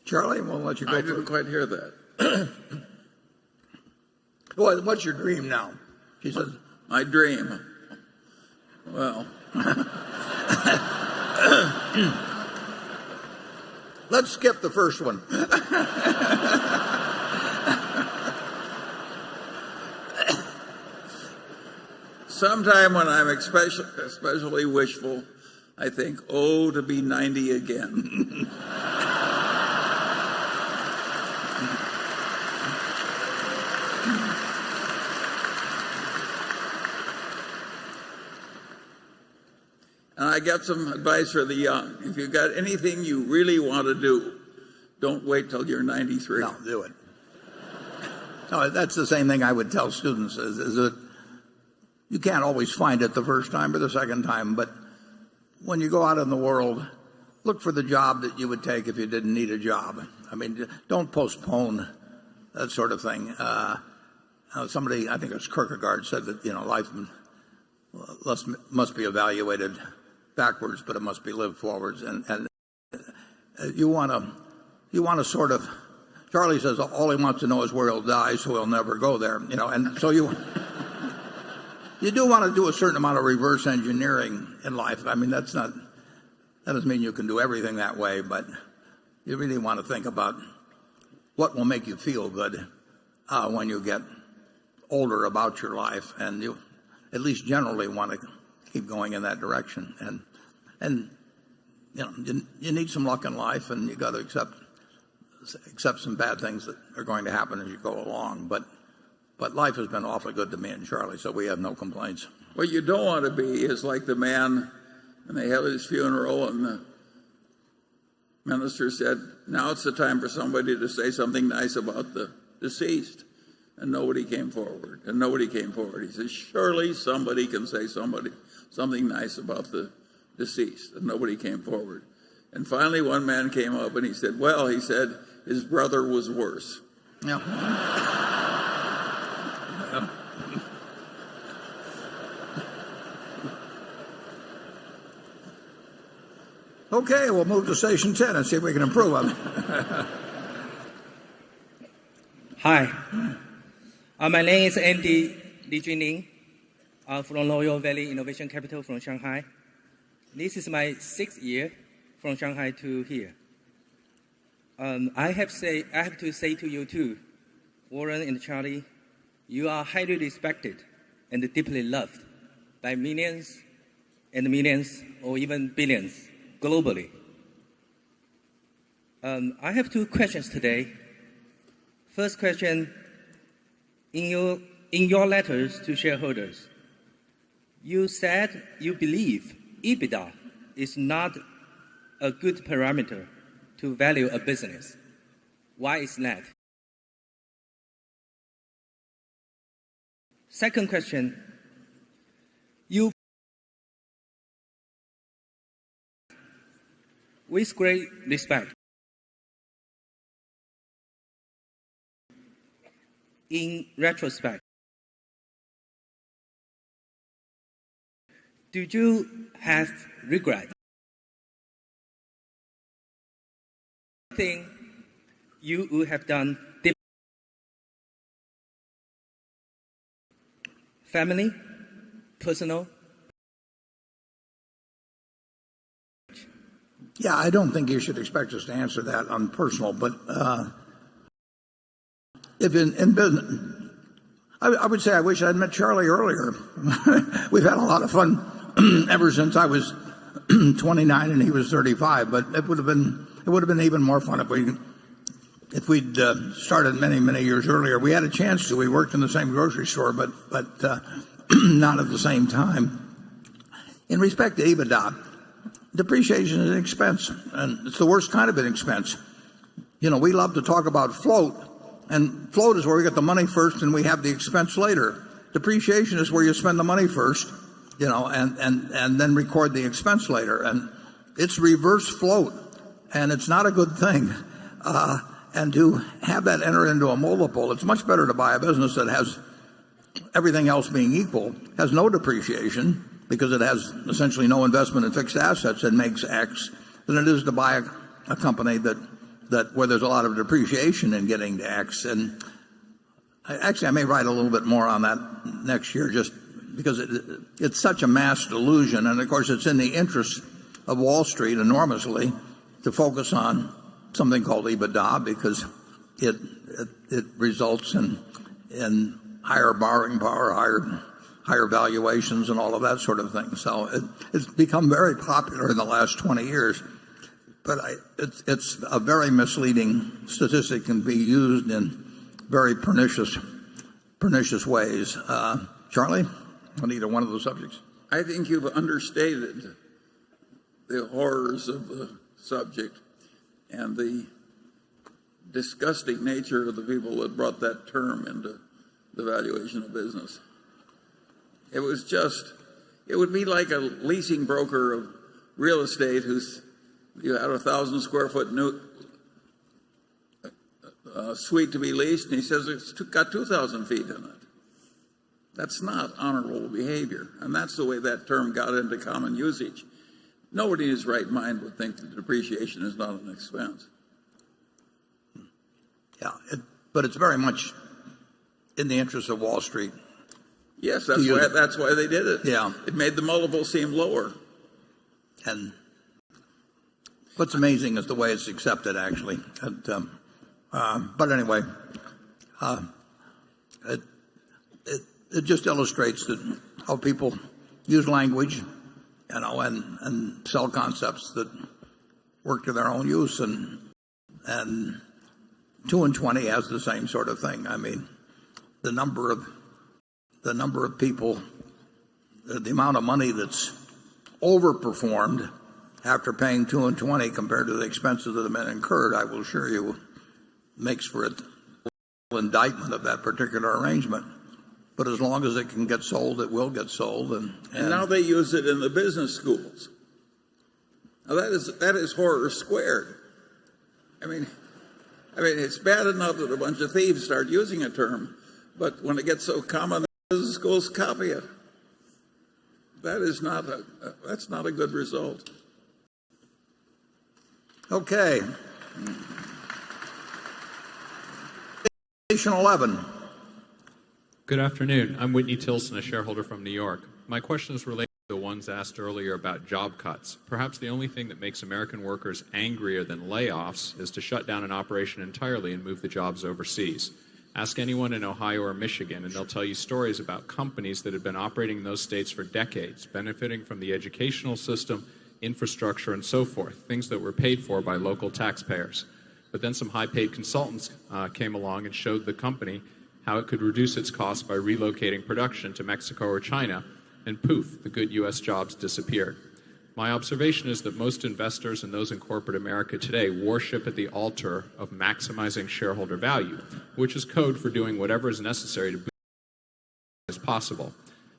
Charlie, we'll let you go. I didn't quite hear that. Well, what's your dream now? She says, my dream. Well, let's skip the first one. sometime when I'm especially wishful, I think, oh, to be 90 again. And I got some advice for the young. If you've got anything you really want to do, don't wait till you're 93. No, do it. No, that's the same thing I would tell students is that you can't always find it the first time or the second time, but when you go out in the world, look for the job that you would take if you didn't need a job. I mean, don't postpone that sort of thing. Somebody, I think it was Kierkegaard, said that, life must be evaluated backwards, but it must be lived forwards. And you want to sort of, Charlie says all he wants to know is where he'll die, so he'll never go there. And so you do want to do a certain amount of reverse engineering in life. I mean, that doesn't mean you can do everything that way, but you really want to think about what will make you feel good when you get older about your life, and you at least generally want to keep going in that direction. And you need some luck in life, and you got to accept some bad things that are going to happen as you go along. But life has been awfully good to me and Charlie, so we have no complaints. What you don't want to be is like the man when they held his funeral and the minister said, now it's the time for somebody to say something nice about the deceased. And nobody came forward. He said, surely somebody can say something nice about the deceased. And nobody came forward. And finally one man came up and he said, his brother was worse. Yeah. Okay, we'll move to station 10 and see if we can improve on it. Hi. My name is Andy Li Junling from Royal Valley Innovation Capital from Shanghai. This is my 6th year from Shanghai to here. I have to say to you too, Warren and Charlie, you are highly respected and deeply loved by millions and millions or even billions globally. I have 2 questions today. First question, in your letters to shareholders, you said you believe EBITDA is not a good parameter to value a business. Why is that? Second question, with great respect, in retrospect, do you have regret? Thing you would have done differently? Family, personal? Yeah, I don't think you should expect us to answer that on personal, but if in business, I would say I wish I'd met Charlie earlier. We've had a lot of fun ever since I was 29 and he was 35, but it would have been even more fun if we'd started many years earlier. We had a chance to. We worked in the same grocery store, but not at the same time. In respect to EBITDA, depreciation is an expense, and it's the worst kind of an expense. We love to talk about float, and float is where we get the money first and we have the expense later. Depreciation is where you spend the money first, and then record the expense later. And it's reverse float, and it's not a good thing. And to have that enter into a multiple, it's much better to buy a business that has, everything else being equal, has no depreciation, because it has essentially no investment in fixed assets and makes X, than it is to buy a company that where there's a lot of depreciation in getting to X. And I may write a little bit more on that next year, just because it's such a mass delusion. And of course, it's in the interest of Wall Street enormously to focus on something called EBITDA, because it results in higher borrowing power, higher valuations, and all of that sort of thing. So it's become very popular in the last 20 years. But it's a very misleading statistic, can be used in very pernicious ways. Charlie, on either one of those subjects? I think you've understated the horrors of the subject and the disgusting nature of the people that brought that term into the valuation of business. It would be like a leasing broker of real estate you had a 1,000 square foot new suite to be leased, and he says it's got 2,000 feet in it. That's not honorable behavior, and that's the way that term got into common usage. Nobody in his right mind would think that depreciation is not an expense. Yeah, but it's very much in the interest of Wall Street. Yes, that's why they did it. Yeah. It made the multiple seem lower. And what's amazing is the way it's accepted, actually. But anyway, it just illustrates how people use language, and sell concepts that work to their own use. And 2 and 20 has the same sort of thing. I mean, the number of people, the amount of money that's overperformed after paying 2 and 20 compared to the expenses that have been incurred, I will assure you, makes for an indictment of that particular arrangement. But as long as it can get sold, it will get sold. And now they use it in the business schools. Now that is horror squared. I mean, it's bad enough that a bunch of thieves start using a term, but when it gets so common, business schools copy it. That's not a good result. Okay. Station 11. Good afternoon. I'm Whitney Tilson, a shareholder from New York. My question is related to the ones asked earlier about job cuts. Perhaps the only thing that makes American workers angrier than layoffs is to shut down an operation entirely and move the jobs overseas. Ask anyone in Ohio or Michigan, and they'll tell you stories about companies that have been operating in those states for decades, benefiting from the educational system, infrastructure, and so forth, things that were paid for by local taxpayers. But then some high-paid consultants came along and showed the company how it could reduce its costs by relocating production to Mexico or China, and poof, the good U.S. jobs disappeared. My observation is that most investors and those in corporate America today worship at the altar of maximizing shareholder value, which is code for doing whatever is necessary to boost as possible.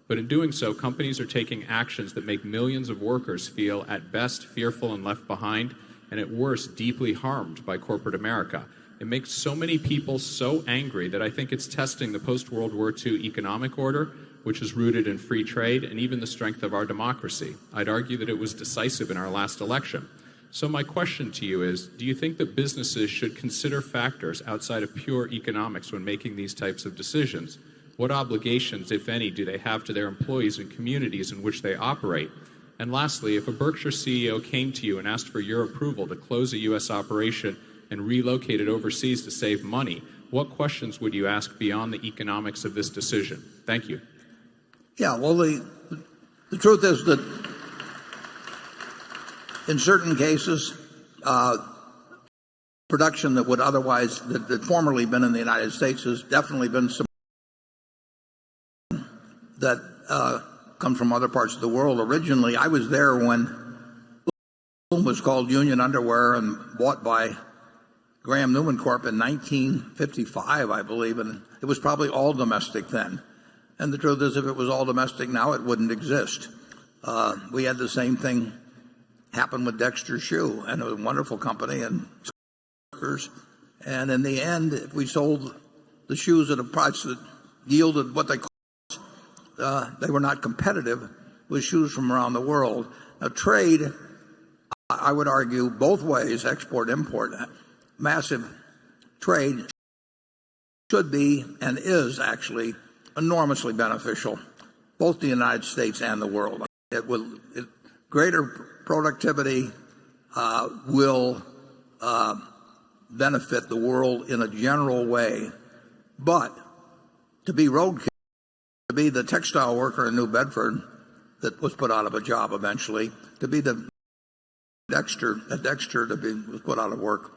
But in doing so, companies are taking actions that make millions of workers feel at best fearful and left behind, and at worst deeply harmed by corporate America. It makes so many people so angry that I think it's testing the post-World War II economic order, which is rooted in free trade and even the strength of our democracy. I'd argue that it was decisive in our last election. So my question to you is, do you think that businesses should consider factors outside of pure economics when making these types of decisions? What obligations, if any, do they have to their employees and communities in which they operate? And lastly, if a Berkshire CEO came to you and asked for your approval to close a U.S. operation and relocate it overseas to save money, what questions would you ask beyond the economics of this decision? Thank you. Yeah, well, the truth is that in certain cases, production that would otherwise, that formerly been in the United States has definitely been some that come from other parts of the world. Originally, I was there when it was called Union Underwear and bought by Graham Newman Corp. In 1955, I believe, and it was probably all domestic then. And the truth is, if it was all domestic now, it wouldn't exist. We had the same thing happen with Dexter Shoe, and it was a wonderful company and workers. And in the end, if we sold the shoes at a price that yielded what they they were not competitive with shoes from around the world. Now, trade, I would argue, both ways, export, import, massive trade should be and is actually enormously beneficial, both the United States and the world. Greater productivity will benefit the world in a general way, but to be roadkill, to be the textile worker in New Bedford that was put out of a job eventually, to be the Dexter to be was put out of work,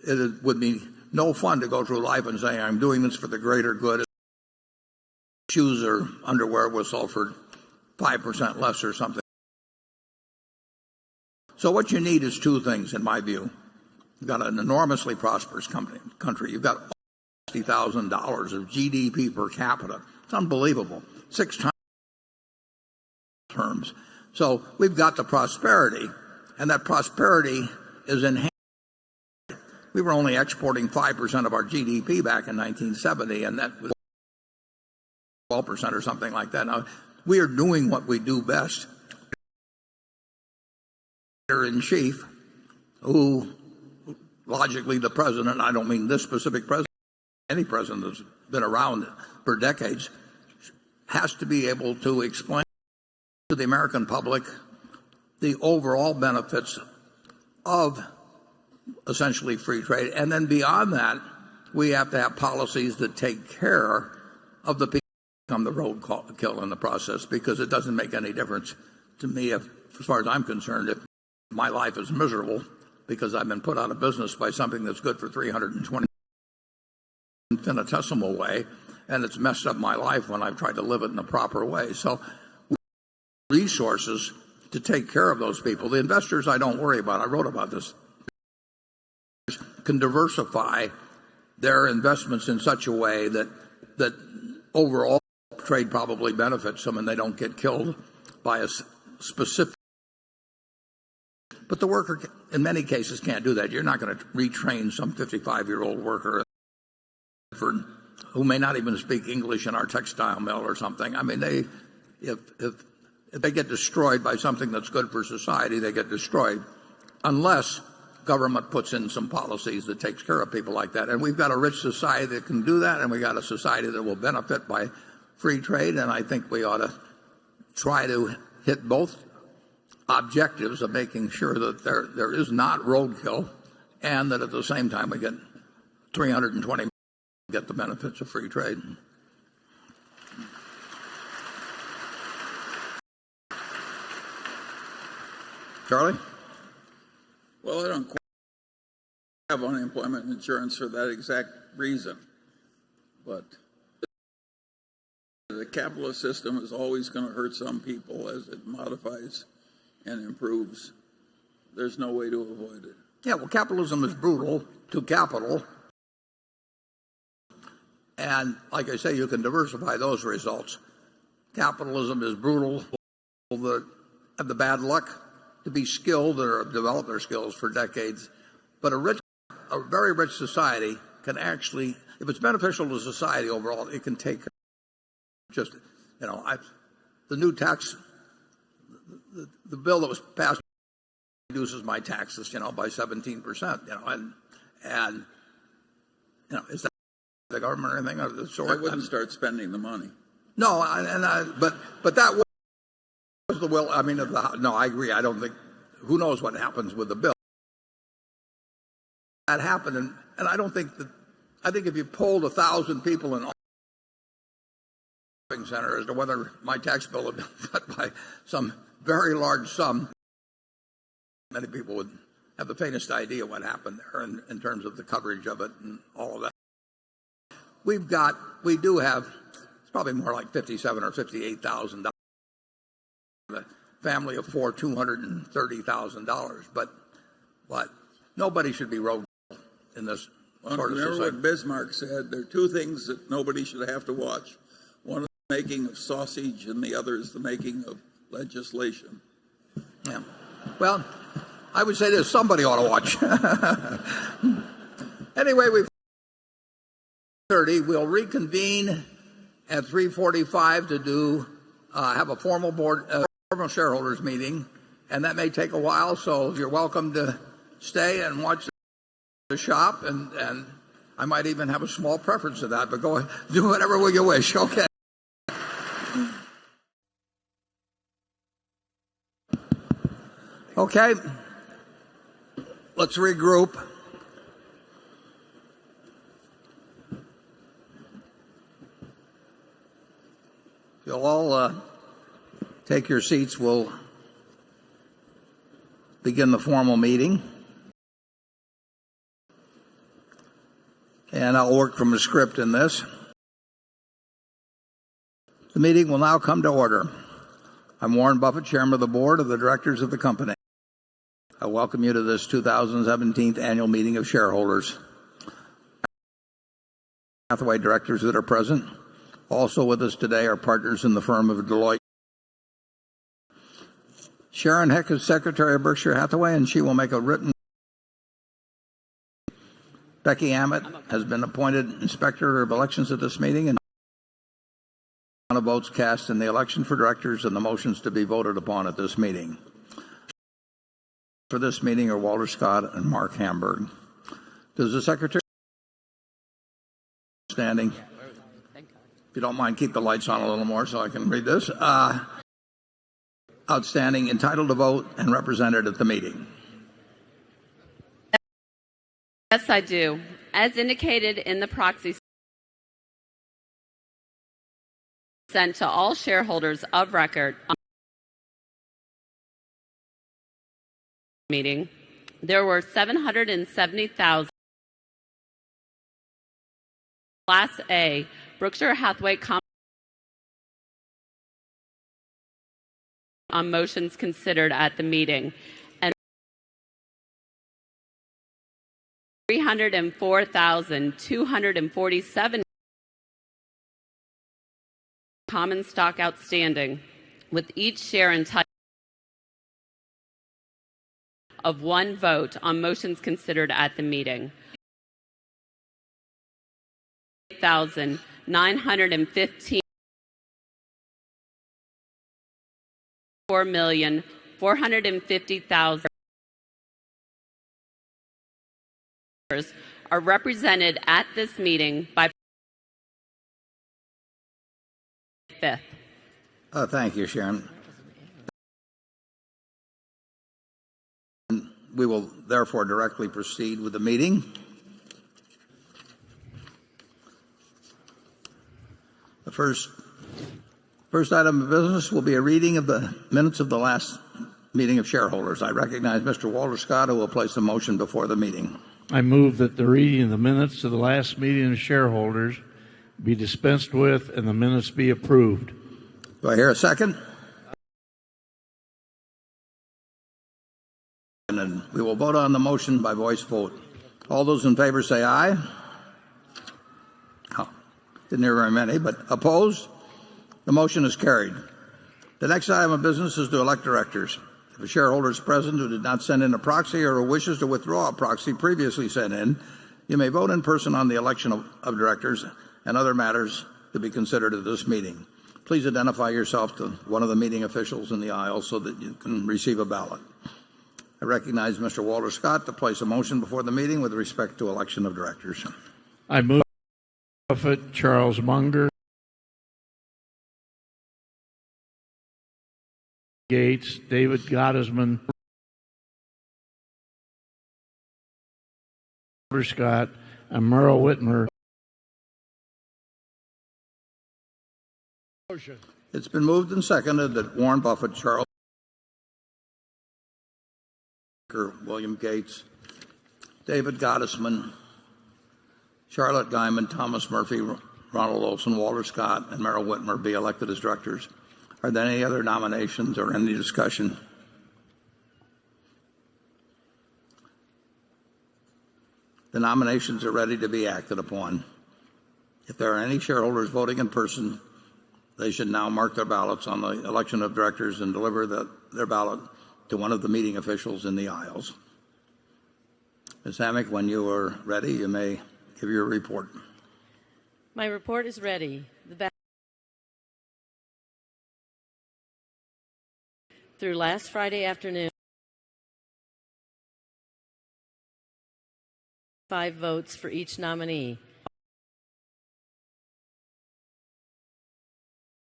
it would be no fun to go through life and say, I'm doing this for the greater good. Shoes or underwear was sold for 5% less or something. So what you need is two things, in my view. You've got an enormously prosperous country. You've got $60,000 of GDP per capita. It's unbelievable. 6 times terms. So we've got the prosperity, and that prosperity is enhanced. We were only exporting 5% of our GDP back in 1970, and that was 12% or something like that. Now, we are doing what we do best. In chief, who logically the president, I don't mean this specific president, any president that's been around for decades, has to be able to explain to the American public the overall benefits of essentially free trade. And then beyond that, we have to have policies that take care of the people who become the roadkill in the process, because it doesn't make any difference to me, as far as I'm concerned, if my life is miserable because I've been put out of business by something that's good for 320 infinitesimal way, and it's messed up my life when I've tried to live it in a proper way. So resources to take care of those people. The investors I don't worry about. I wrote about this. Can diversify their investments in such a way that overall trade probably benefits them and they don't get killed by a specific. But the worker, in many cases, can't do that. You're not going to retrain some 55-year-old worker who may not even speak English in our textile mill or something. I mean, if they get destroyed by something that's good for society, they get destroyed, unless government puts in some policies that takes care of people like that. And we've got a rich society that can do that, and we've got a society that will benefit by free trade, and I think we ought to try to hit both objectives of making sure that there is not roadkill, and that at the same time we get 320 get the benefits of free trade. Charlie? Well, I don't quite have unemployment insurance for that exact reason, but The capitalist system is always going to hurt some people as it modifies and improves. There's no way to avoid it. Yeah, well, capitalism is brutal to capital. And like I say, you can diversify those results. Capitalism is brutal. That have the bad luck to be skilled or have developed their skills for decades. But a very rich society can actually, if it's beneficial to society overall, it can take just, the new tax, the bill that was passed reduces my taxes, by 17%, and is that the government or anything of the sort? I wouldn't start spending the money. No, but that was the will. No, I agree. I don't think. Who knows what happens with the bill? That happened, and I don't think that. I think if you polled 1,000 people in shopping center as to whether my tax bill had been cut by some very large sum, many people would have the faintest idea what happened there in terms of the coverage of it and all of that. We do have. It's probably more like $57,000 or $58,000. A family of four, $230,000. But nobody should be rogue in this sort of Remember society. what Bismarck said? There are two things that nobody should have to watch. One is the making of sausage, and the other is the making of legislation. Yeah. Well, I would say this: somebody ought to watch. Anyway, we've 30. We'll reconvene at 3:45 to have a formal formal shareholders meeting, and that may take a while. So you're welcome to stay and watch the shop, and I might even have a small preference to that. But go ahead, do whatever you wish. Okay. Okay. Let's regroup. You'll all take your seats. We'll begin the formal meeting. And I'll work from a script in this. The meeting will now come to order. I'm Warren Buffett, Chairman of the Board of the Directors of the company. I welcome you to this 2017 annual meeting of shareholders. Hathaway directors that are present. Also with us today are partners in the firm of Deloitte. Sharon Heck is Secretary of Berkshire Hathaway, and she will make a written. Becky Ammett has been appointed Inspector of Elections at this meeting, and the votes cast in the election for directors and the motions to be voted upon at this meeting. For this meeting are Walter Scott and Mark Hamburg. Does the Secretary standing? If you don't mind, keep the lights on a little more so I can read this. Outstanding, entitled to vote, and represented at the meeting. Yes, I do. As indicated in the proxy sent to all shareholders of record on the meeting, there were 770,000 Class A Berkshire Hathaway common on motions considered at the meeting, and 304,247 common stock outstanding, with each share entitled of one vote on motions considered at the meeting. 915 4,450,000 are represented at this meeting by 5th. Thank you, Sharon. We will therefore directly proceed with the meeting. The first item of business will be a reading of the minutes of the last meeting of shareholders. I recognize Mr. Walter Scott, who will place a motion before the meeting. I move that the reading of the minutes of the last meeting of shareholders be dispensed with and the minutes be approved. Do I hear a second? And then we will vote on the motion by voice vote. All those in favor say aye. Oh, didn't hear very many, but opposed? The motion is carried. The next item of business is to elect directors. If a shareholder is present who did not send in a proxy or who wishes to withdraw a proxy previously sent in, you may vote in person on the election of directors and other matters to be considered at this meeting. Please identify yourself to one of the meeting officials in the aisle so that you can receive a ballot. I recognize Mr. Walter Scott to place a motion before the meeting with respect to election of directors. I move Buffett, Charles Munger, Gates, David Gottesman, Walter Scott, and Merle Whitmer. It's been moved and seconded that Warren Buffett, Charles Munger, William Gates, David Gottesman, Charlotte Guyman, Thomas Murphy, Ronald Olson, Walter Scott, and Merrill Whitmer be elected as directors. Are there any other nominations or any discussion? The nominations are ready to be acted upon. If there are any shareholders voting in person, they should now mark their ballots on the election of directors and deliver their ballot to one of the meeting officials in the aisles. Ms. Hammack, when you are ready, you may give your report. My report is ready. Through last Friday afternoon, 5 votes for each nominee.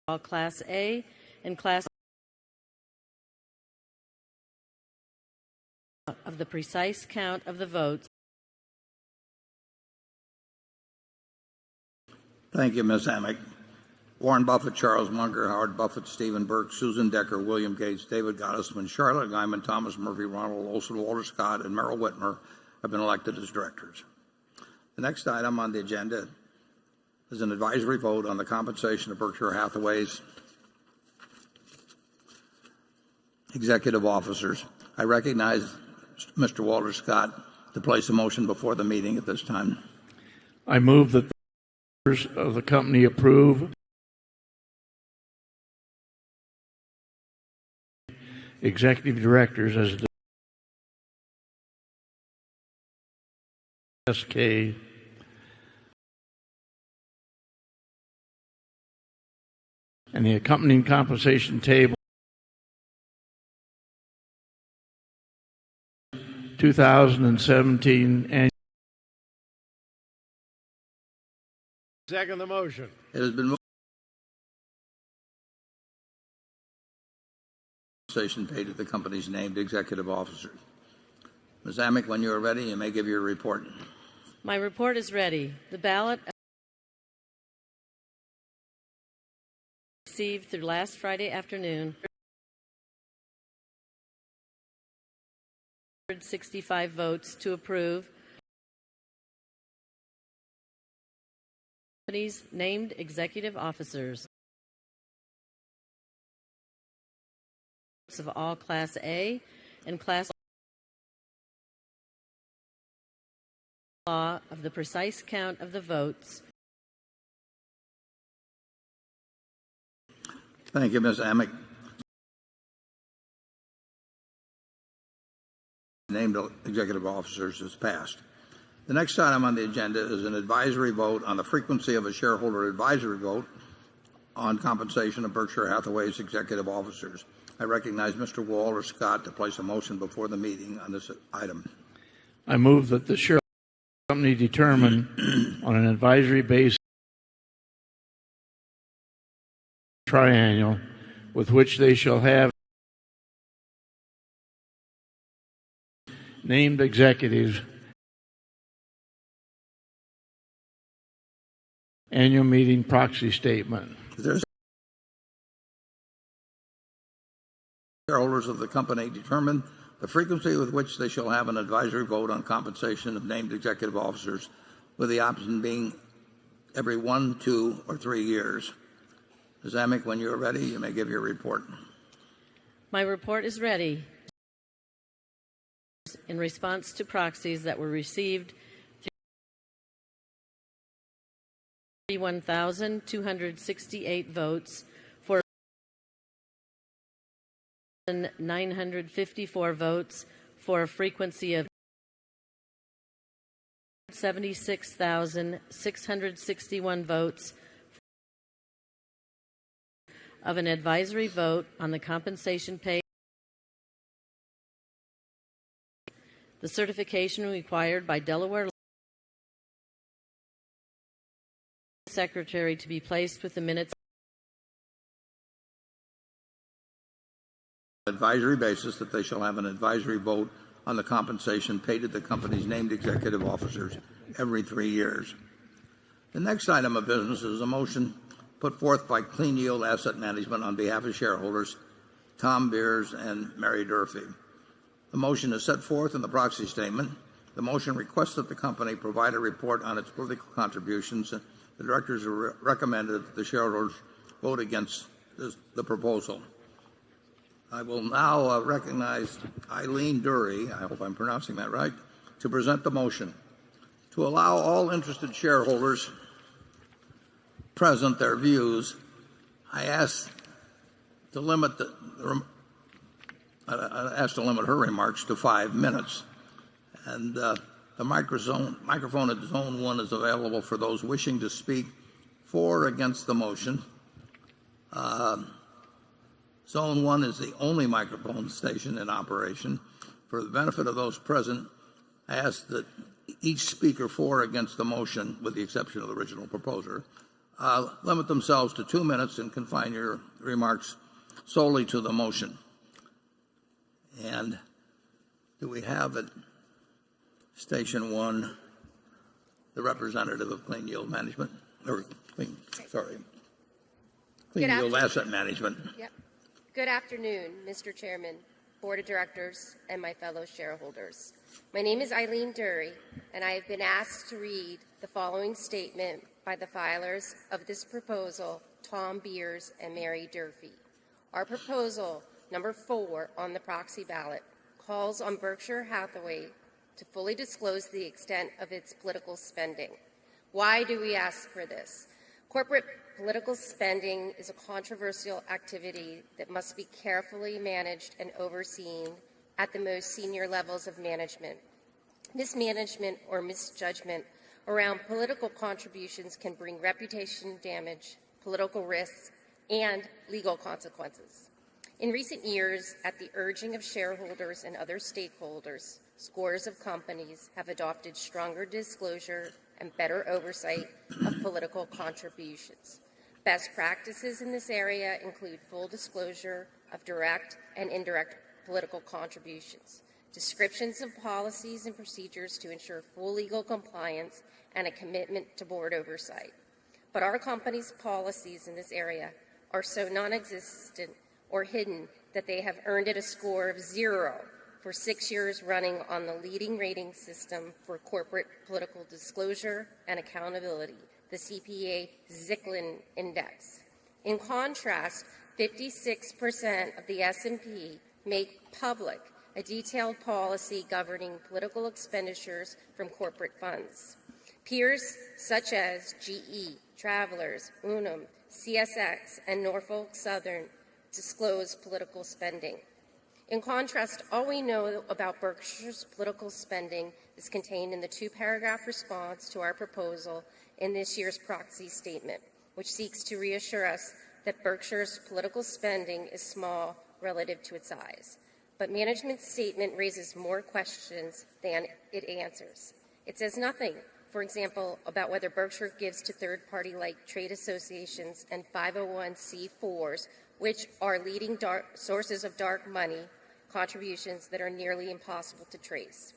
All Class A and Class of the precise count of the votes. Thank you, Ms. Hammack. Warren Buffett, Charles Munger, Howard Buffett, Stephen Burke, Susan Decker, William Gates, David Gottesman, Charlotte Guyman, Thomas Murphy, Ronald Olson, Walter Scott, and Merrill Whitmer have been elected as directors. The next item on the agenda is an advisory vote on the compensation of Berkshire Hathaway's executive officers. I recognize Mr. Walter Scott to place a motion before the meeting at this time. I move that the members of the company approve executive directors as SK and the accompanying compensation table 2017 annual. Second the motion. It has been moved. Compensation paid to the company's named executive officers. Ms. Amick, when you are ready, you may give your report. My report is ready. The ballot received through last Friday afternoon 65 votes to approve the company's named executive officers of all Class A and Class law of the precise count of the votes. Thank you, Ms. Amick. Named executive officers is passed. The next item on the agenda is an advisory vote on the frequency of a shareholder advisory vote on compensation of Berkshire Hathaway's executive officers. I recognize Mr. Walter Scott to place a motion before the meeting on this item. I move that the shareholder company determine on an advisory basis triennial with which they shall have named executives annual meeting proxy statement. Shareholders of the company determine the frequency with which they shall have an advisory vote on compensation of named executive officers, with the option being every 1, 2, or 3 years. Ms. Amick, when you're ready, you may give your report. My report is ready. In response to proxies that were received, 31,268 votes for 954 votes for a frequency of 76,661 votes of an advisory vote on the compensation paid. The certification required by Delaware Secretary to be placed with the minutes. Advisory basis that they shall have an advisory vote on the compensation paid to the company's named executive officers every 3 years. The next item of business is a motion put forth by Clean Yield Asset Management on behalf of shareholders Tom Beers and Mary Durfee. The motion is set forth in the proxy statement. The motion requests that the company provide a report on its political contributions. The directors recommended that the shareholders vote against the proposal. I will now recognize Eileen Dury, I hope I'm pronouncing that right, to present the motion. To allow all interested shareholders present their views, I ask to limit her remarks to 5 minutes. And the microphone at Zone 1 is available for those wishing to speak for or against the motion. Zone 1 is the only microphone station in operation. For the benefit of those present, I ask that each speaker for or against the motion, with the exception of the original proposer, limit themselves to 2 minutes and confine your remarks solely to the motion. And do we have at Station 1 the representative of Clean Yield Management? Clean Yield Asset Management. Yep. Good afternoon, Mr. Chairman, Board of Directors, and my fellow shareholders. My name is Eileen Dury, and I have been asked to read the following statement by the filers of this proposal, Tom Beers and Mary Durfee. Our proposal, number 4 on the proxy ballot, calls on Berkshire Hathaway to fully disclose the extent of its political spending. Why do we ask for this? Corporate political spending is a controversial activity that must be carefully managed and overseen at the most senior levels of management. Mismanagement or misjudgment around political contributions can bring reputation damage, political risks, and legal consequences. In recent years, at the urging of shareholders and other stakeholders, scores of companies have adopted stronger disclosure and better oversight of political contributions. Best practices in this area include full disclosure of direct and indirect political contributions, descriptions of policies and procedures to ensure full legal compliance, and a commitment to board oversight. But our company's policies in this area are so non-existent or hidden that they have earned it a score of 0 for 6 years running on the leading rating system for corporate political disclosure and accountability, the CPA-Zicklin Index. In contrast, 56% of the S&P make public a detailed policy governing political expenditures from corporate funds. Peers such as GE, Travelers, Unum, CSX, and Norfolk Southern disclose political spending. In contrast, all we know about Berkshire's political spending is contained in the 2-paragraph response to our proposal in this year's proxy statement, which seeks to reassure us that Berkshire's political spending is small relative to its size. But management's statement raises more questions than it answers. It says nothing, for example, about whether Berkshire gives to third-party-like trade associations and 501c4s, which are leading sources of dark money contributions that are nearly impossible to trace.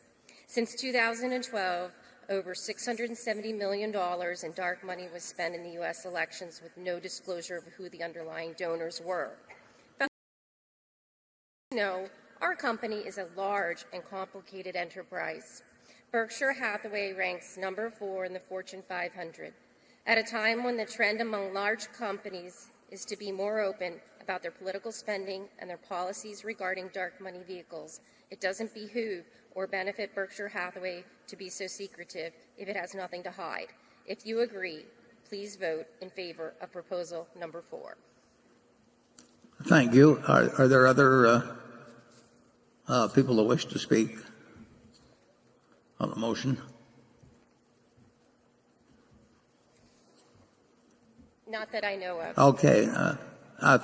Since 2012, over $670 million in dark money was spent in the U.S. elections with no disclosure of who the underlying donors were. But our company is a large and complicated enterprise. Berkshire Hathaway ranks number 4 in the Fortune 500. At a time when the trend among large companies is to be more open about their political spending and their policies regarding dark money vehicles, it doesn't behoove or benefit Berkshire Hathaway to be so secretive if it has nothing to hide. If you agree, please vote in favor of proposal number 4. Thank you. Are there other people who wish to speak on the motion? Not that I know of. Okay.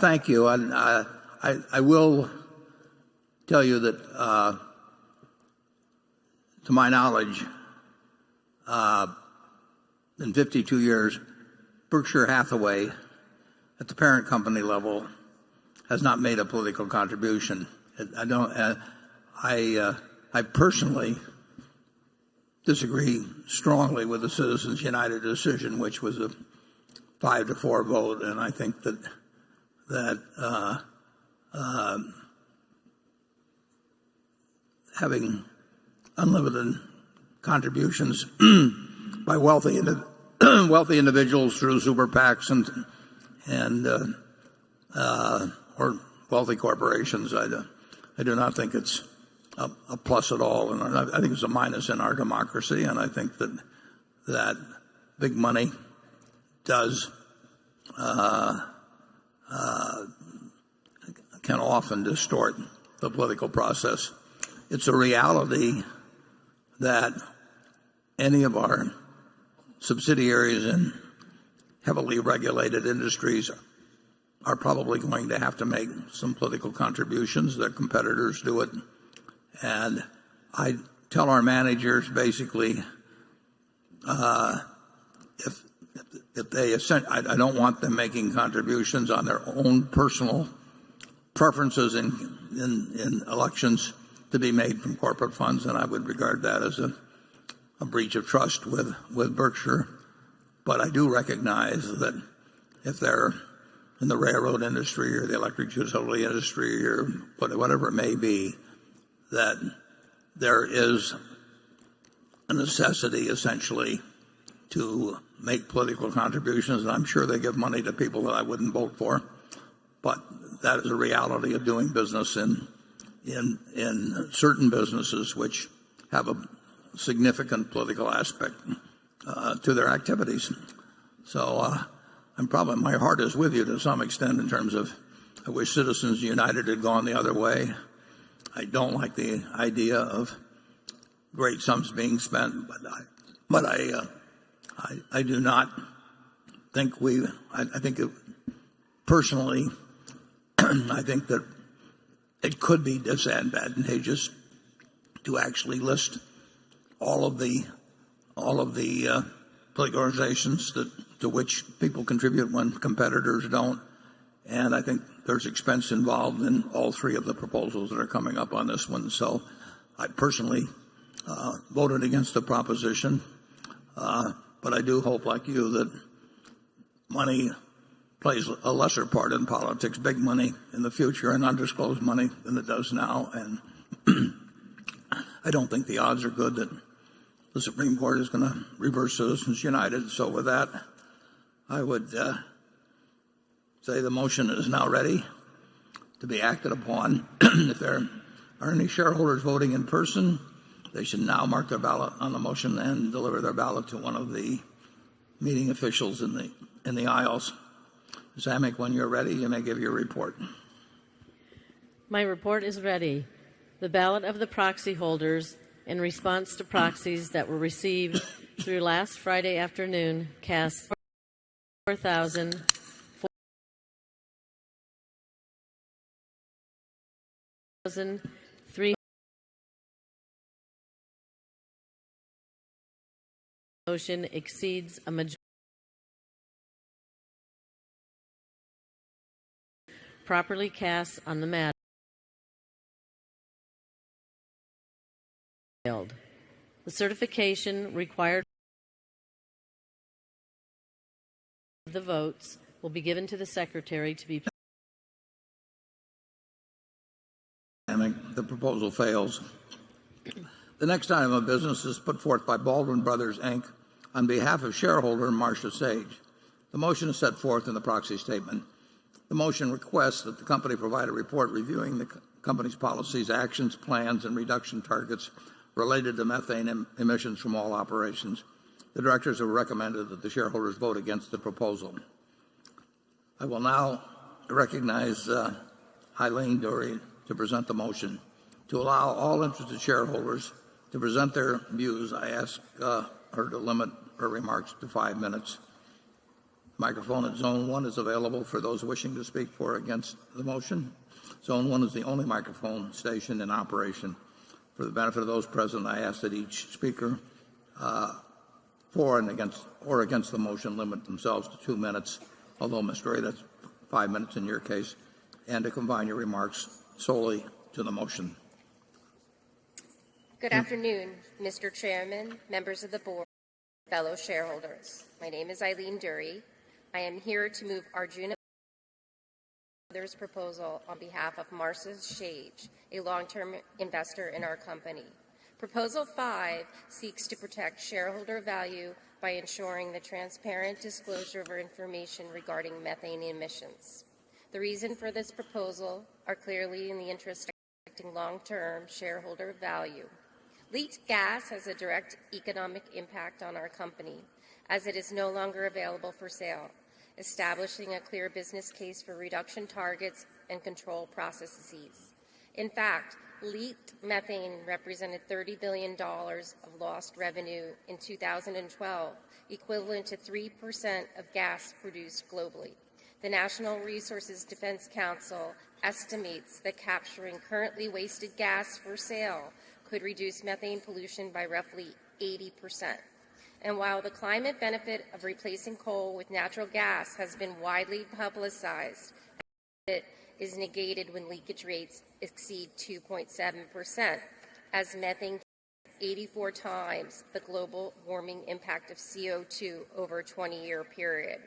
Thank you. I will tell you that, to my knowledge, in 52 years, Berkshire Hathaway, at the parent company level, has not made a political contribution. I personally disagree strongly with the Citizens United decision, which was a 5-4 vote, and I think that having unlimited contributions by wealthy individuals through super PACs and or wealthy corporations, I do not think it's a plus at all, and I think it's a minus in our democracy. And I think that big money does can often distort the political process. It's a reality that any of our subsidiaries in heavily regulated industries are probably going to have to make some political contributions. Their competitors do it. And I tell our managers basically, if they I don't want them making contributions on their own personal preferences in elections to be made from corporate funds, and I would regard that as a breach of trust with Berkshire. But I do recognize that if they're in the railroad industry or the electric utility industry or whatever it may be, that there is a necessity essentially to make political contributions, and I'm sure they give money to people that I wouldn't vote for, but that is a reality of doing business in certain businesses which have a significant political aspect to their activities. So my heart is with you to some extent in terms of I wish Citizens United had gone the other way. I don't like the idea of great sums being spent, but I do not think I think personally, I think that it could be disadvantageous to actually list all of the political organizations to which people contribute when competitors don't. And I think there's expense involved in all three of the proposals that are coming up on this one. So I personally voted against the proposition. But I do hope, like you, that money plays a lesser part in politics, big money in the future and undisclosed money than it does now. And I don't think the odds are good that the Supreme Court is going to reverse Citizens United. So with that, I would say the motion is now ready to be acted upon. If there are any shareholders voting in person, they should now mark their ballot on the motion and deliver their ballot to one of the meeting officials in the aisles. Ms. Amick, when you're ready, you may give your report. My report is ready. The ballot of the proxy holders in response to proxies that were received through last Friday afternoon cast 4,300 motion exceeds a majority properly cast on the matter. The certification required of the votes will be given to the Secretary to be. The proposal fails. The next item of business is put forth by Baldwin Brothers, Inc., on behalf of shareholder Marcia Sage. The motion is set forth in the proxy statement. The motion requests that the company provide a report reviewing the company's policies, actions, plans, and reduction targets related to methane emissions from all operations. The directors have recommended that the shareholders vote against the proposal. I will now recognize Eileen Dury to present the motion. To allow all interested shareholders to present their views, I ask her to limit her remarks to 5 minutes. Microphone at Zone 1 is available for those wishing to speak for or against the motion. Zone 1 is the only microphone station in operation. For the benefit of those present, I ask that each speaker for and against the motion limit themselves to 2 minutes, although, Ms. Dury, that's 5 minutes in your case, and to confine your remarks solely to the motion. Good afternoon, Mr. Chairman, members of the board, fellow shareholders. My name is Eileen Dury. I am here to move Arjuna Brothers' proposal on behalf of Marcia Sage, a long-term investor in our company. Proposal 5 seeks to protect shareholder value by ensuring the transparent disclosure of information regarding methane emissions. The reason for this proposal are clearly in the interest of protecting long-term shareholder value. Leaked gas has a direct economic impact on our company, as it is no longer available for sale, establishing a clear business case for reduction targets and control processes. In fact, leaked methane represented $30 billion of lost revenue in 2012, equivalent to 3% of gas produced globally. The National Resources Defense Council estimates that capturing currently wasted gas for sale could reduce methane pollution by roughly 80%. And while the climate benefit of replacing coal with natural gas has been widely publicized, it is negated when leakage rates exceed 2.7%, as methane 84 times the global warming impact of CO2 over a 20-year period.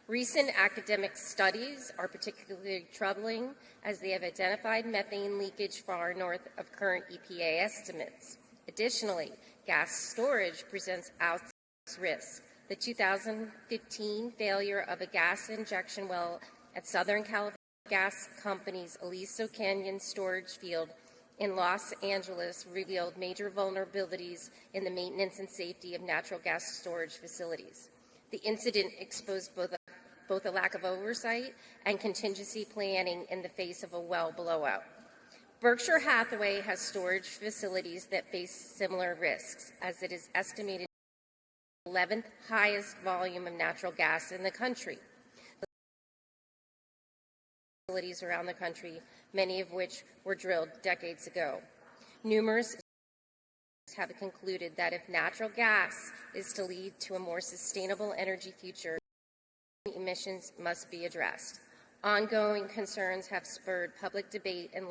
Recent academic studies are particularly troubling, as they have identified methane leakage far north of current EPA estimates. Additionally, gas storage presents outsized risk. The 2015 failure of a gas injection well at Southern California gas company's Aliso Canyon storage field in Los Angeles revealed major vulnerabilities in the maintenance and safety of natural gas storage facilities. The incident exposed both a lack of oversight and contingency planning in the face of a well blowout. Berkshire Hathaway has storage facilities that face similar risks, as it is estimated the 11th highest volume of natural gas in the country. Facilities around the country, many of which were drilled decades ago. Numerous have concluded that if natural gas is to lead to a more sustainable energy future, emissions must be addressed. Ongoing concerns have spurred public debate and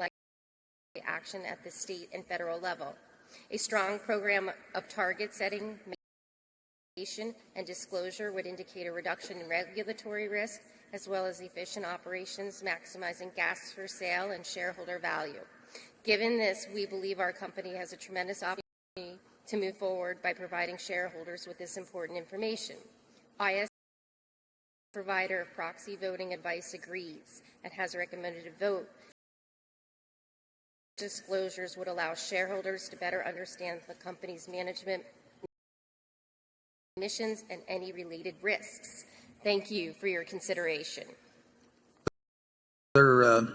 action at the state and federal level. A strong program of target setting and disclosure would indicate a reduction in regulatory risk, as well as efficient operations, maximizing gas for sale and shareholder value. Given this, we believe our company has a tremendous opportunity to move forward by providing shareholders with this important information. IS provider of proxy voting advice agrees and has recommended a vote. Disclosures would allow shareholders to better understand the company's management emissions and any related risks. Thank you for your consideration. Other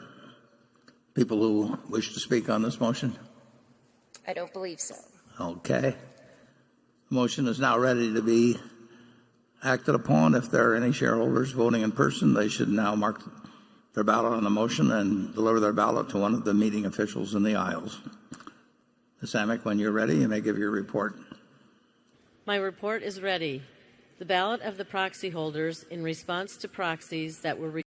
people who wish to speak on this motion? I don't believe so. Okay. The motion is now ready to be acted upon. If there are any shareholders voting in person, they should now mark their ballot on the motion and deliver their ballot to one of the meeting officials in the aisles. Ms. Amick, when you're ready, you may give your report. My report is ready. The ballot of the proxy holders in response to proxies that were received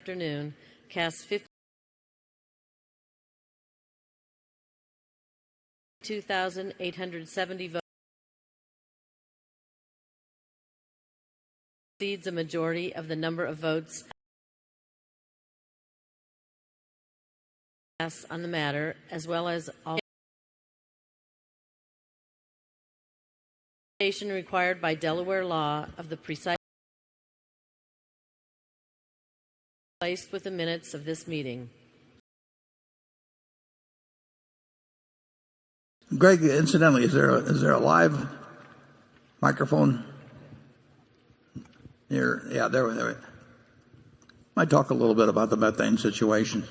this afternoon cast 52,870 votes. Exceeds a majority of the number of votes cast on the matter, as well as all required by Delaware law of the precise placed with the minutes of this meeting. Greg, incidentally, is there a live microphone here? Yeah, there. Might talk a little bit about the methane situation.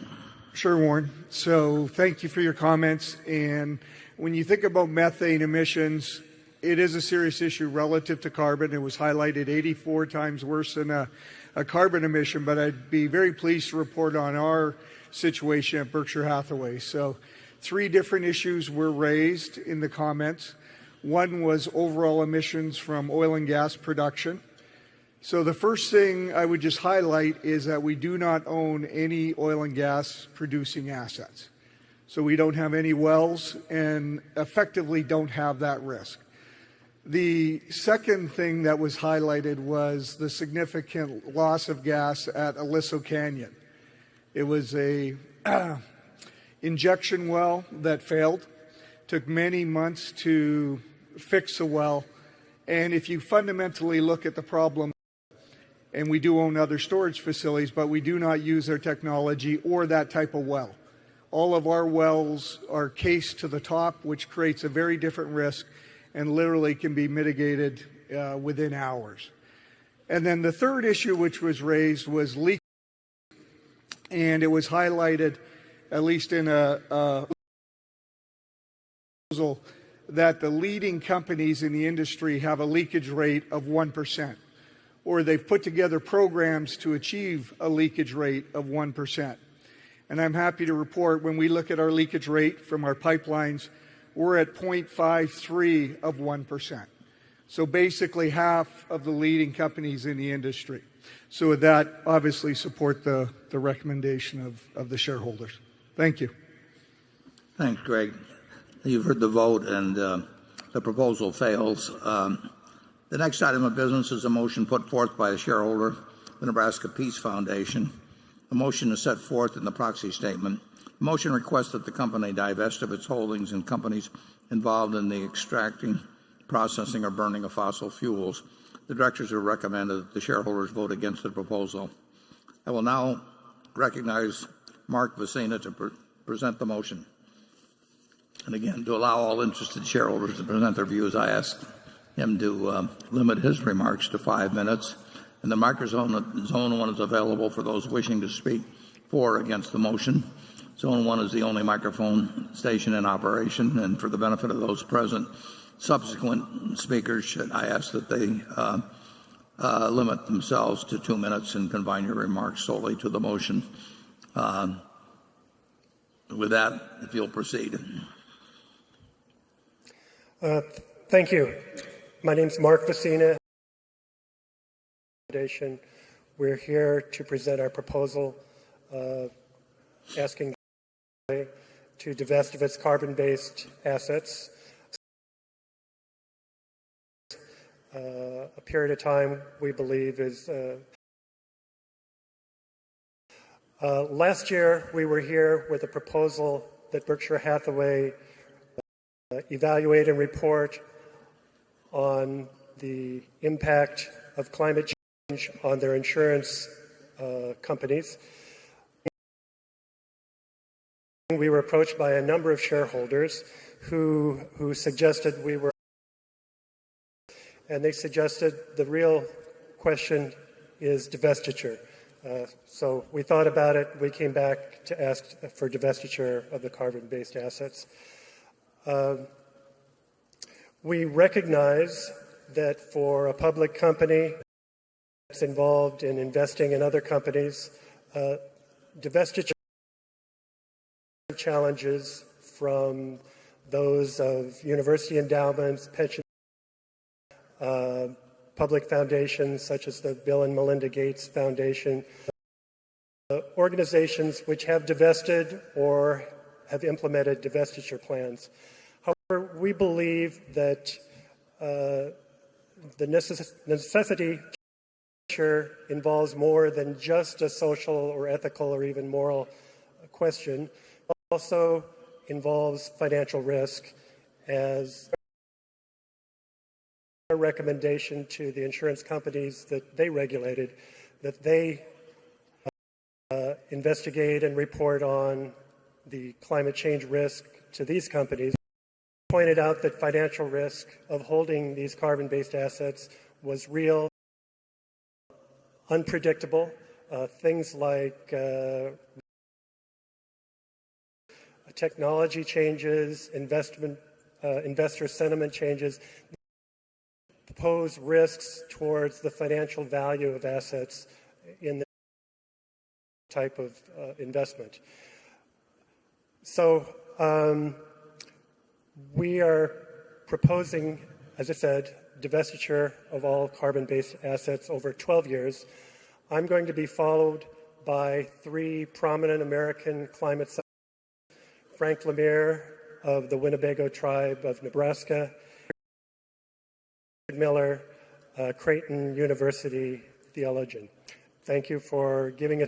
Sure, Warren. So thank you for your comments. And when you think about methane emissions, it is a serious issue relative to carbon. It was highlighted 84 times worse than a carbon emission, but I'd be very pleased to report on our situation at Berkshire Hathaway. So 3 different issues were raised in the comments. One was overall emissions from oil and gas production. So the first thing I would just highlight is that we do not own any oil and gas producing assets. So we don't have any wells and effectively don't have that risk. The second thing that was highlighted was the significant loss of gas at Aliso Canyon. It was a injection well that failed. Took many months to fix the well. And if you fundamentally look at the problem, and we do own other storage facilities, but we do not use their technology or that type of well. All of our wells are cased to the top, which creates a very different risk and literally can be mitigated within hours. And then the third issue which was raised was leak. And it was highlighted, at least in a proposal, that the leading companies in the industry have a leakage rate of 1%. Or they've put together programs to achieve a leakage rate of 1%. And I'm happy to report when we look at our leakage rate from our pipelines, we're at 0.53 of 1%. So basically half of the leading companies in the industry. So with that, obviously support the recommendation of the shareholders. Thank you. Thanks, Greg. You've heard the vote, and the proposal fails. The next item of business is a motion put forth by a shareholder, the Nebraska Peace Foundation. The motion is set forth in the proxy statement. The motion requests that the company divest of its holdings in companies involved in the extracting, processing, or burning of fossil fuels. The directors have recommended that the shareholders vote against the proposal. I will now recognize Mark Vecina to present the motion. And again, to allow all interested shareholders to present their views, I ask him to limit his remarks to 5 minutes. And the microphone, Zone 1 is available for those wishing to speak for or against the motion. Zone 1 is the only microphone station in operation, and for the benefit of those present, subsequent speakers, I ask that they limit themselves to 2 minutes and confine your remarks solely to the motion. With that, if you'll proceed. Thank you. My name is Mark Vecina. We're here to present our proposal asking to divest of its carbon-based assets. A period of time we believe is last year we were here with a proposal that Berkshire Hathaway evaluate and report on the impact of climate change on their insurance companies. We were approached by a number of shareholders who suggested we were, and they suggested the real question is divestiture. So we thought about it. We came back to ask for divestiture of the carbon-based assets. We recognize that for a public company that's involved in investing in other companies, divestiture challenges from those of university endowments, pension, public foundations such as the Bill and Melinda Gates Foundation, organizations which have divested or have implemented divestiture plans. However, we believe that the necessity involves more than just a social or ethical or even moral question. It also involves financial risk, as a recommendation to the insurance companies that they regulated that they investigate and report on the climate change risk to these companies. Pointed out that financial risk of holding these carbon-based assets was real, unpredictable. Things like technology changes, investor sentiment changes, pose risks towards the financial value of assets in this type of investment. So we are proposing, as I said, divestiture of all carbon-based assets over 12 years. I'm going to be followed by 3 prominent American climate scientists, Frank Lemire of the Winnebago tribe of Nebraska, Miller, Creighton University theologian. Thank you for giving us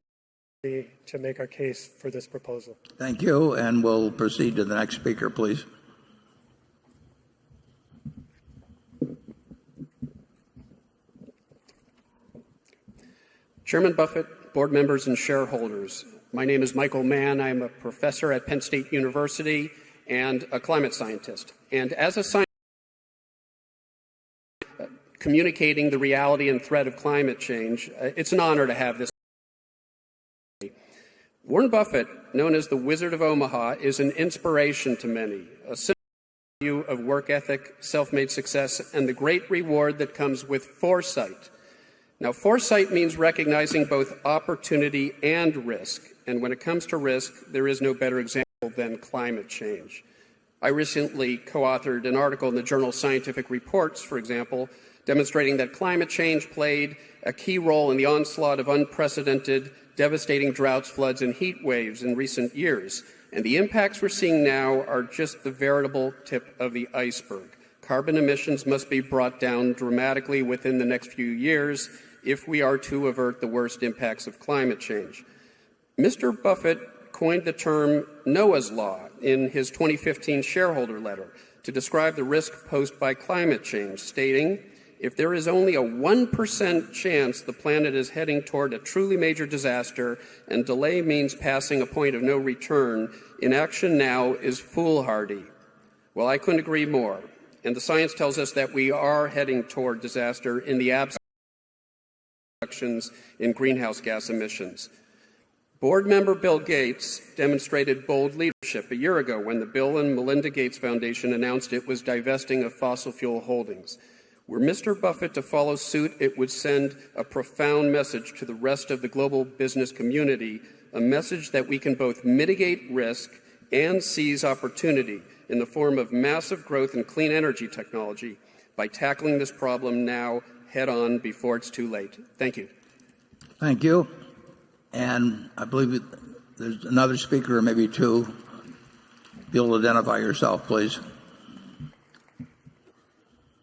the opportunity to make our case for this proposal. Thank you, and we'll proceed to the next speaker, please. Chairman Buffett, board members, and shareholders. My name is Michael Mann. I'm a professor at Penn State University and a climate scientist. And as a scientist, communicating the reality and threat of climate change, it's an honor to have this. Warren Buffett, known as the Wizard of Omaha, is an inspiration to many, a simple view of work ethic, self-made success, and the great reward that comes with foresight. Now, foresight means recognizing both opportunity and risk. And when it comes to risk, there is no better example than climate change. I recently co-authored an article in the journal Scientific Reports, for example, demonstrating that climate change played a key role in the onslaught of unprecedented, devastating droughts, floods, and heat waves in recent years. And the impacts we're seeing now are just the veritable tip of the iceberg. Carbon emissions must be brought down dramatically within the next few years if we are to avert the worst impacts of climate change. Mr. Buffett coined the term Noah's Law in his 2015 shareholder letter to describe the risk posed by climate change, stating, "If there is only a 1% chance the planet is heading toward a truly major disaster and delay means passing a point of no return, inaction now is foolhardy." Well, I couldn't agree more. And the science tells us that we are heading toward disaster in the absence of reductions in greenhouse gas emissions. Board member Bill Gates demonstrated bold leadership a year ago when the Bill and Melinda Gates Foundation announced it was divesting of fossil fuel holdings. Were Mr. Buffett to follow suit, it would send a profound message to the rest of the global business community, a message that we can both mitigate risk and seize opportunity in the form of massive growth in clean energy technology by tackling this problem now head-on before it's too late. Thank you. Thank you. And I believe there's another speaker, or maybe 2. If you'll identify yourself, please.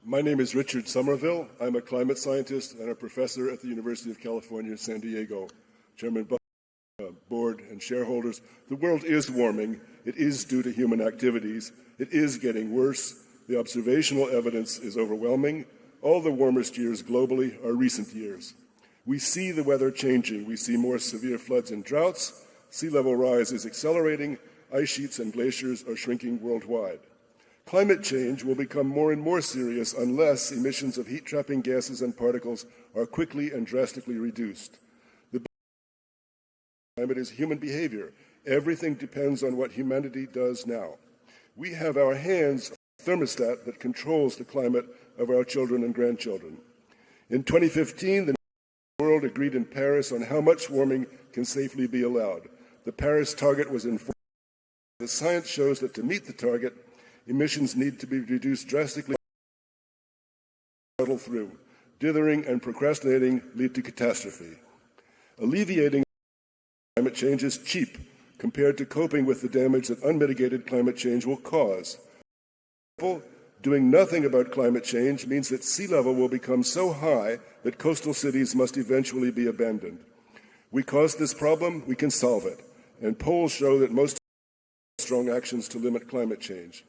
My name is Richard Somerville. I'm a climate scientist and a professor at the University of California, San Diego. Chairman Buffett, board, and shareholders, the world is warming. It is due to human activities. It is getting worse. The observational evidence is overwhelming. All the warmest years globally are recent years. We see the weather changing. We see more severe floods and droughts. Sea level rise is accelerating. Ice sheets and glaciers are shrinking worldwide. Climate change will become more and more serious unless emissions of heat-trapping gases and particles are quickly and drastically reduced. The climate is human behavior. Everything depends on what humanity does now. We have our hands on a thermostat that controls the climate of our children and grandchildren. In 2015, the world agreed in Paris on how much warming can safely be allowed. The Paris target was enforced. The science shows that to meet the target, emissions need to be reduced drastically. Through dithering and procrastinating lead to catastrophe. Alleviating climate change is cheap compared to coping with the damage that unmitigated climate change will cause. Doing nothing about climate change means that sea level will become so high that coastal cities must eventually be abandoned. We caused this problem, we can solve it. And polls show that most strong actions to limit climate change.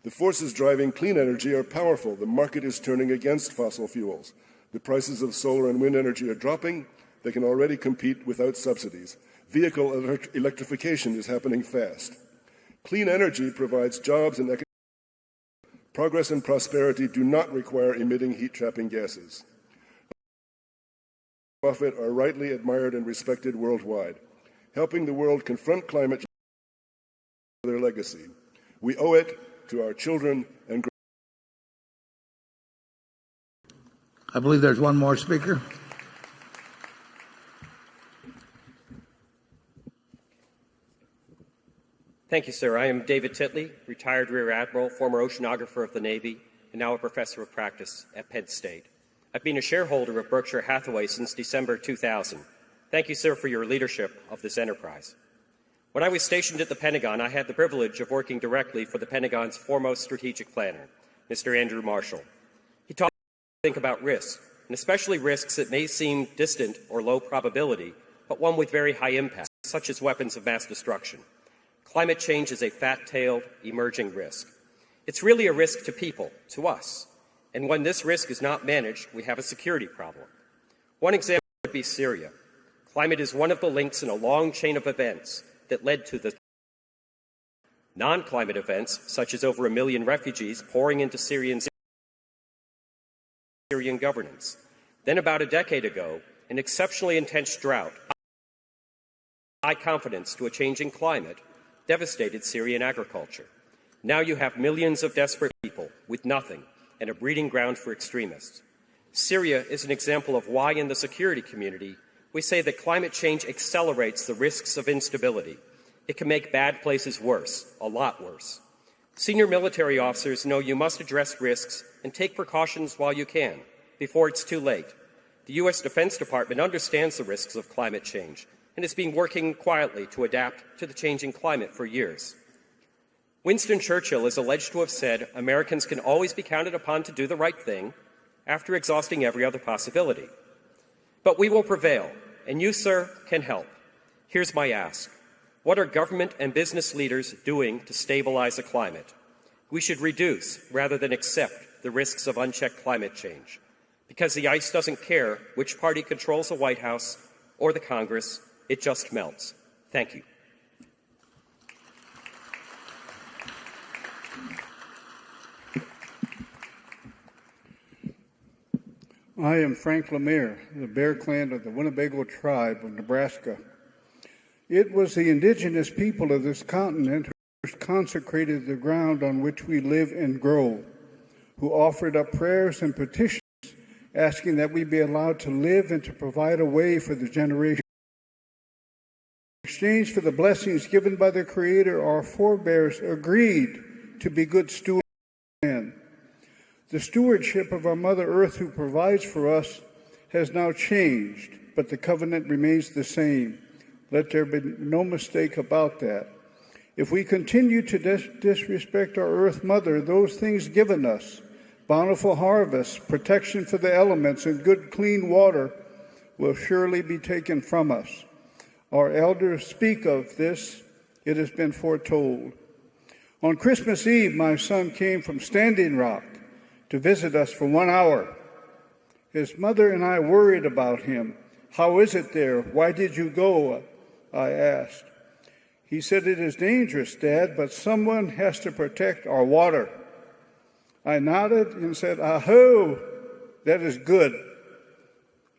The forces driving clean energy are powerful. The market is turning against fossil fuels. The prices of solar and wind energy are dropping. They can already compete without subsidies. Vehicle electrification is happening fast. Clean energy provides jobs and economic progress and prosperity do not require emitting heat-trapping gases. Buffett are rightly admired and respected worldwide. Helping the world confront climate change is their legacy. We owe it to our children and I believe there's one more speaker. Thank you, sir. I am David Titley, retired Rear Admiral, former oceanographer of the Navy, and now a professor of practice at Penn State. I've been a shareholder of Berkshire Hathaway since December 2000. Thank you, sir, for your leadership of this enterprise. When I was stationed at the Pentagon, I had the privilege of working directly for the Pentagon's foremost strategic planner, Mr. Andrew Marshall. He taught me to think about risks, and especially risks that may seem distant or low probability, but one with very high impact, such as weapons of mass destruction. Climate change is a fat-tailed, emerging risk. It's really a risk to people, to us. And when this risk is not managed, we have a security problem. One example would be Syria. Climate is one of the links in a long chain of events that led to the non-climate events, such as over 1 million refugees pouring into Syrian governance. Then about a decade ago, an exceptionally intense drought, high confidence to a changing climate, devastated Syrian agriculture. Now you have millions of desperate people with nothing and a breeding ground for extremists. Syria is an example of why in the security community we say that climate change accelerates the risks of instability. It can make bad places worse, a lot worse. Senior military officers know you must address risks and take precautions while you can, before it's too late. The U.S. Defense Department understands the risks of climate change and has been working quietly to adapt to the changing climate for years. Winston Churchill is alleged to have said Americans can always be counted upon to do the right thing after exhausting every other possibility. But we will prevail, and you, sir, can help. Here's my ask. What are government and business leaders doing to stabilize the climate? We should reduce, rather than accept, the risks of unchecked climate change. Because the ice doesn't care which party controls the White House or the Congress, it just melts. Thank you. I am Frank Lemire, the Bear Clan of the Winnebago tribe of Nebraska. It was the indigenous people of this continent who consecrated the ground on which we live and grow, who offered up prayers and petitions asking that we be allowed to live and to provide a way for the generation. In exchange for the blessings given by the Creator, our forebears agreed to be good stewards of the land. The stewardship of our Mother Earth, who provides for us, has now changed, but the covenant remains the same. Let there be no mistake about that. If we continue to disrespect our Earth Mother, those things given us, bountiful harvests, protection for the elements, and good clean water, will surely be taken from us. Our elders speak of this. It has been foretold. On Christmas Eve, my son came from Standing Rock to visit us for 1 hour. His mother and I worried about him. How is it there? Why did you go? I asked. He said, it is dangerous, Dad, but someone has to protect our water. I nodded and said, Aho, that is good.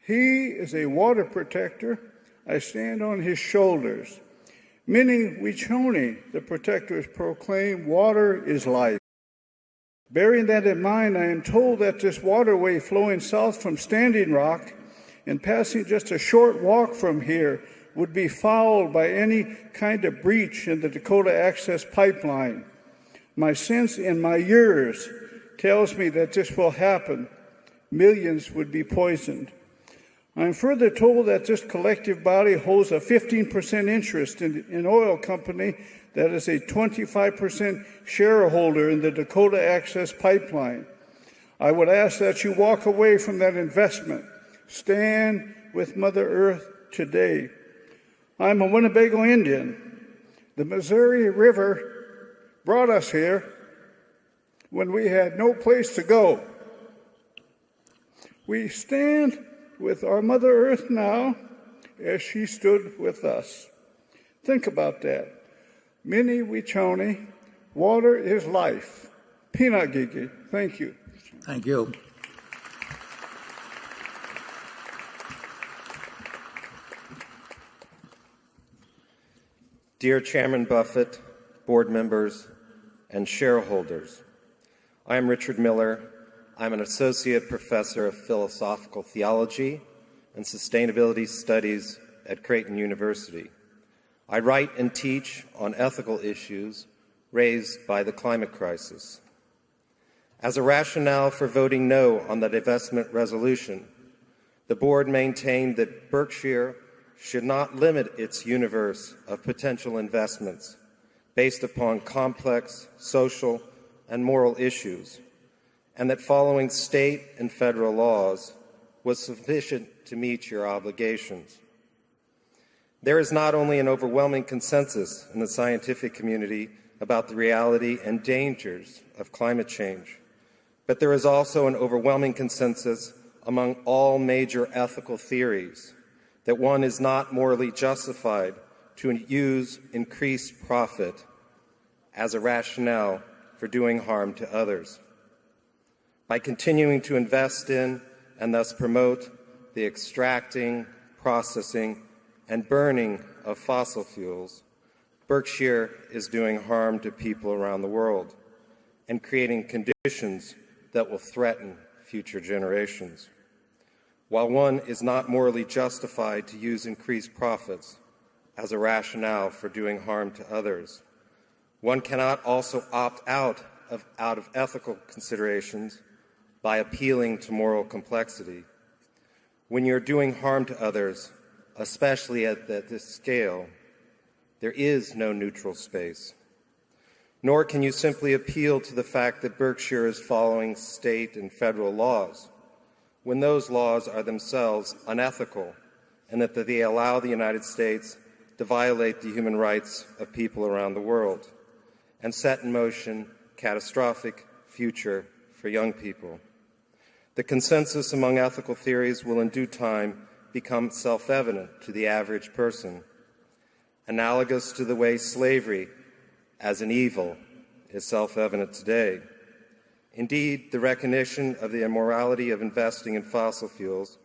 He is a water protector. I stand on his shoulders. Many Wichoni, the protectors, proclaim water is life. Bearing that in mind, I am told that this waterway flowing south from Standing Rock and passing just a short walk from here would be fouled by any kind of breach in the Dakota Access Pipeline. My sense in my years tells me that this will happen. Millions would be poisoned. I'm further told that this collective body holds a 15% interest in an oil company that is a 25% shareholder in the Dakota Access Pipeline. I would ask that you walk away from that investment. Stand with Mother Earth today. I'm a Winnebago Indian. The Missouri River brought us here. when we had no place to go. We stand with our Mother Earth now as she stood with us. Think about that. Mini Wichoni, water is life. Peanut Gigi, thank you. Thank you. Dear Chairman Buffett, board members, and shareholders, I am Richard Miller. I'm an associate professor of philosophical theology and sustainability studies at Creighton University. I write and teach on ethical issues raised by the climate crisis. As a rationale for voting no on the divestment resolution, the board maintained that Berkshire should not limit its universe of potential investments based upon complex social and moral issues, and that following state and federal laws was sufficient to meet your obligations. There is not only an overwhelming consensus in the scientific community about the reality and dangers of climate change, but there is also an overwhelming consensus among all major ethical theories that one is not morally justified to use increased profit as a rationale for doing harm to others. By continuing to invest in and thus promote the extracting, processing, and burning of fossil fuels, Berkshire is doing harm to people around the world and creating conditions that will threaten future generations. While one is not morally justified to use increased profits as a rationale for doing harm to others, one cannot also opt out of ethical considerations by appealing to moral complexity. When you're doing harm to others, especially at this scale, there is no neutral space. Nor can you simply appeal to the fact that Berkshire is following state and federal laws, when those laws are themselves unethical and that they allow the United States to violate the human rights of people around the world and set in motion catastrophic future for young people. The consensus among ethical theories will in due time become self-evident to the average person, analogous to the way slavery as an evil is self-evident today. Indeed, the recognition of the immorality of investing in fossil fuels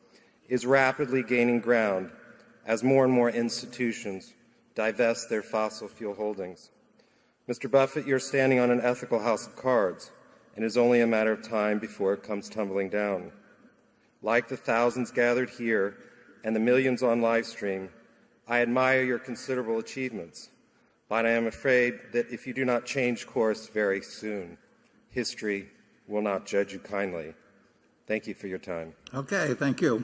is rapidly gaining ground as more and more institutions divest their fossil fuel holdings. Mr. Buffett, you're standing on an ethical house of cards, and it is only a matter of time before it comes tumbling down. Like the thousands gathered here and the millions on live stream, I admire your considerable achievements, but I am afraid that if you do not change course very soon, history will not judge you kindly. Thank you for your time. Okay, thank you.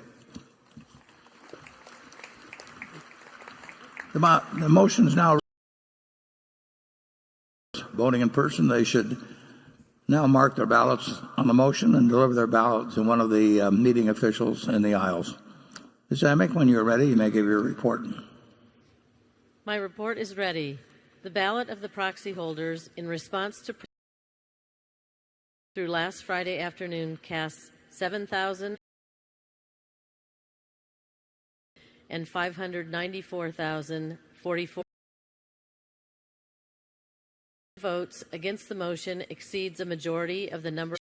The motion is now voting in person. They should now mark their ballots on the motion and deliver their ballot to one of the meeting officials in the aisles. Ms. Amick, when you're ready, you may give your report. My report is ready. The ballot of the proxy holders in response to through last Friday afternoon casts 7,594,044 votes against the motion exceeds a majority of the number of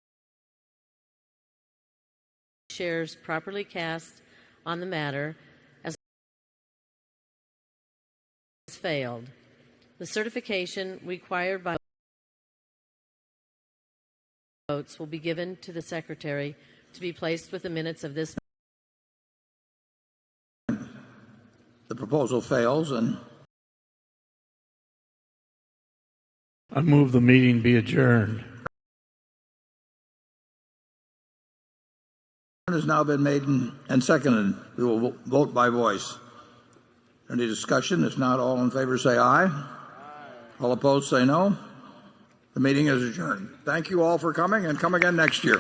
shares properly cast on the matter as failed. The certification required by votes will be given to the Secretary to be placed with the minutes of this. The proposal fails, and I move the meeting be adjourned. It has now been made and seconded. We will vote by voice. Any discussion? If not, all in favor say aye. All opposed say no. The meeting is adjourned. Thank you all for coming, and come again next year.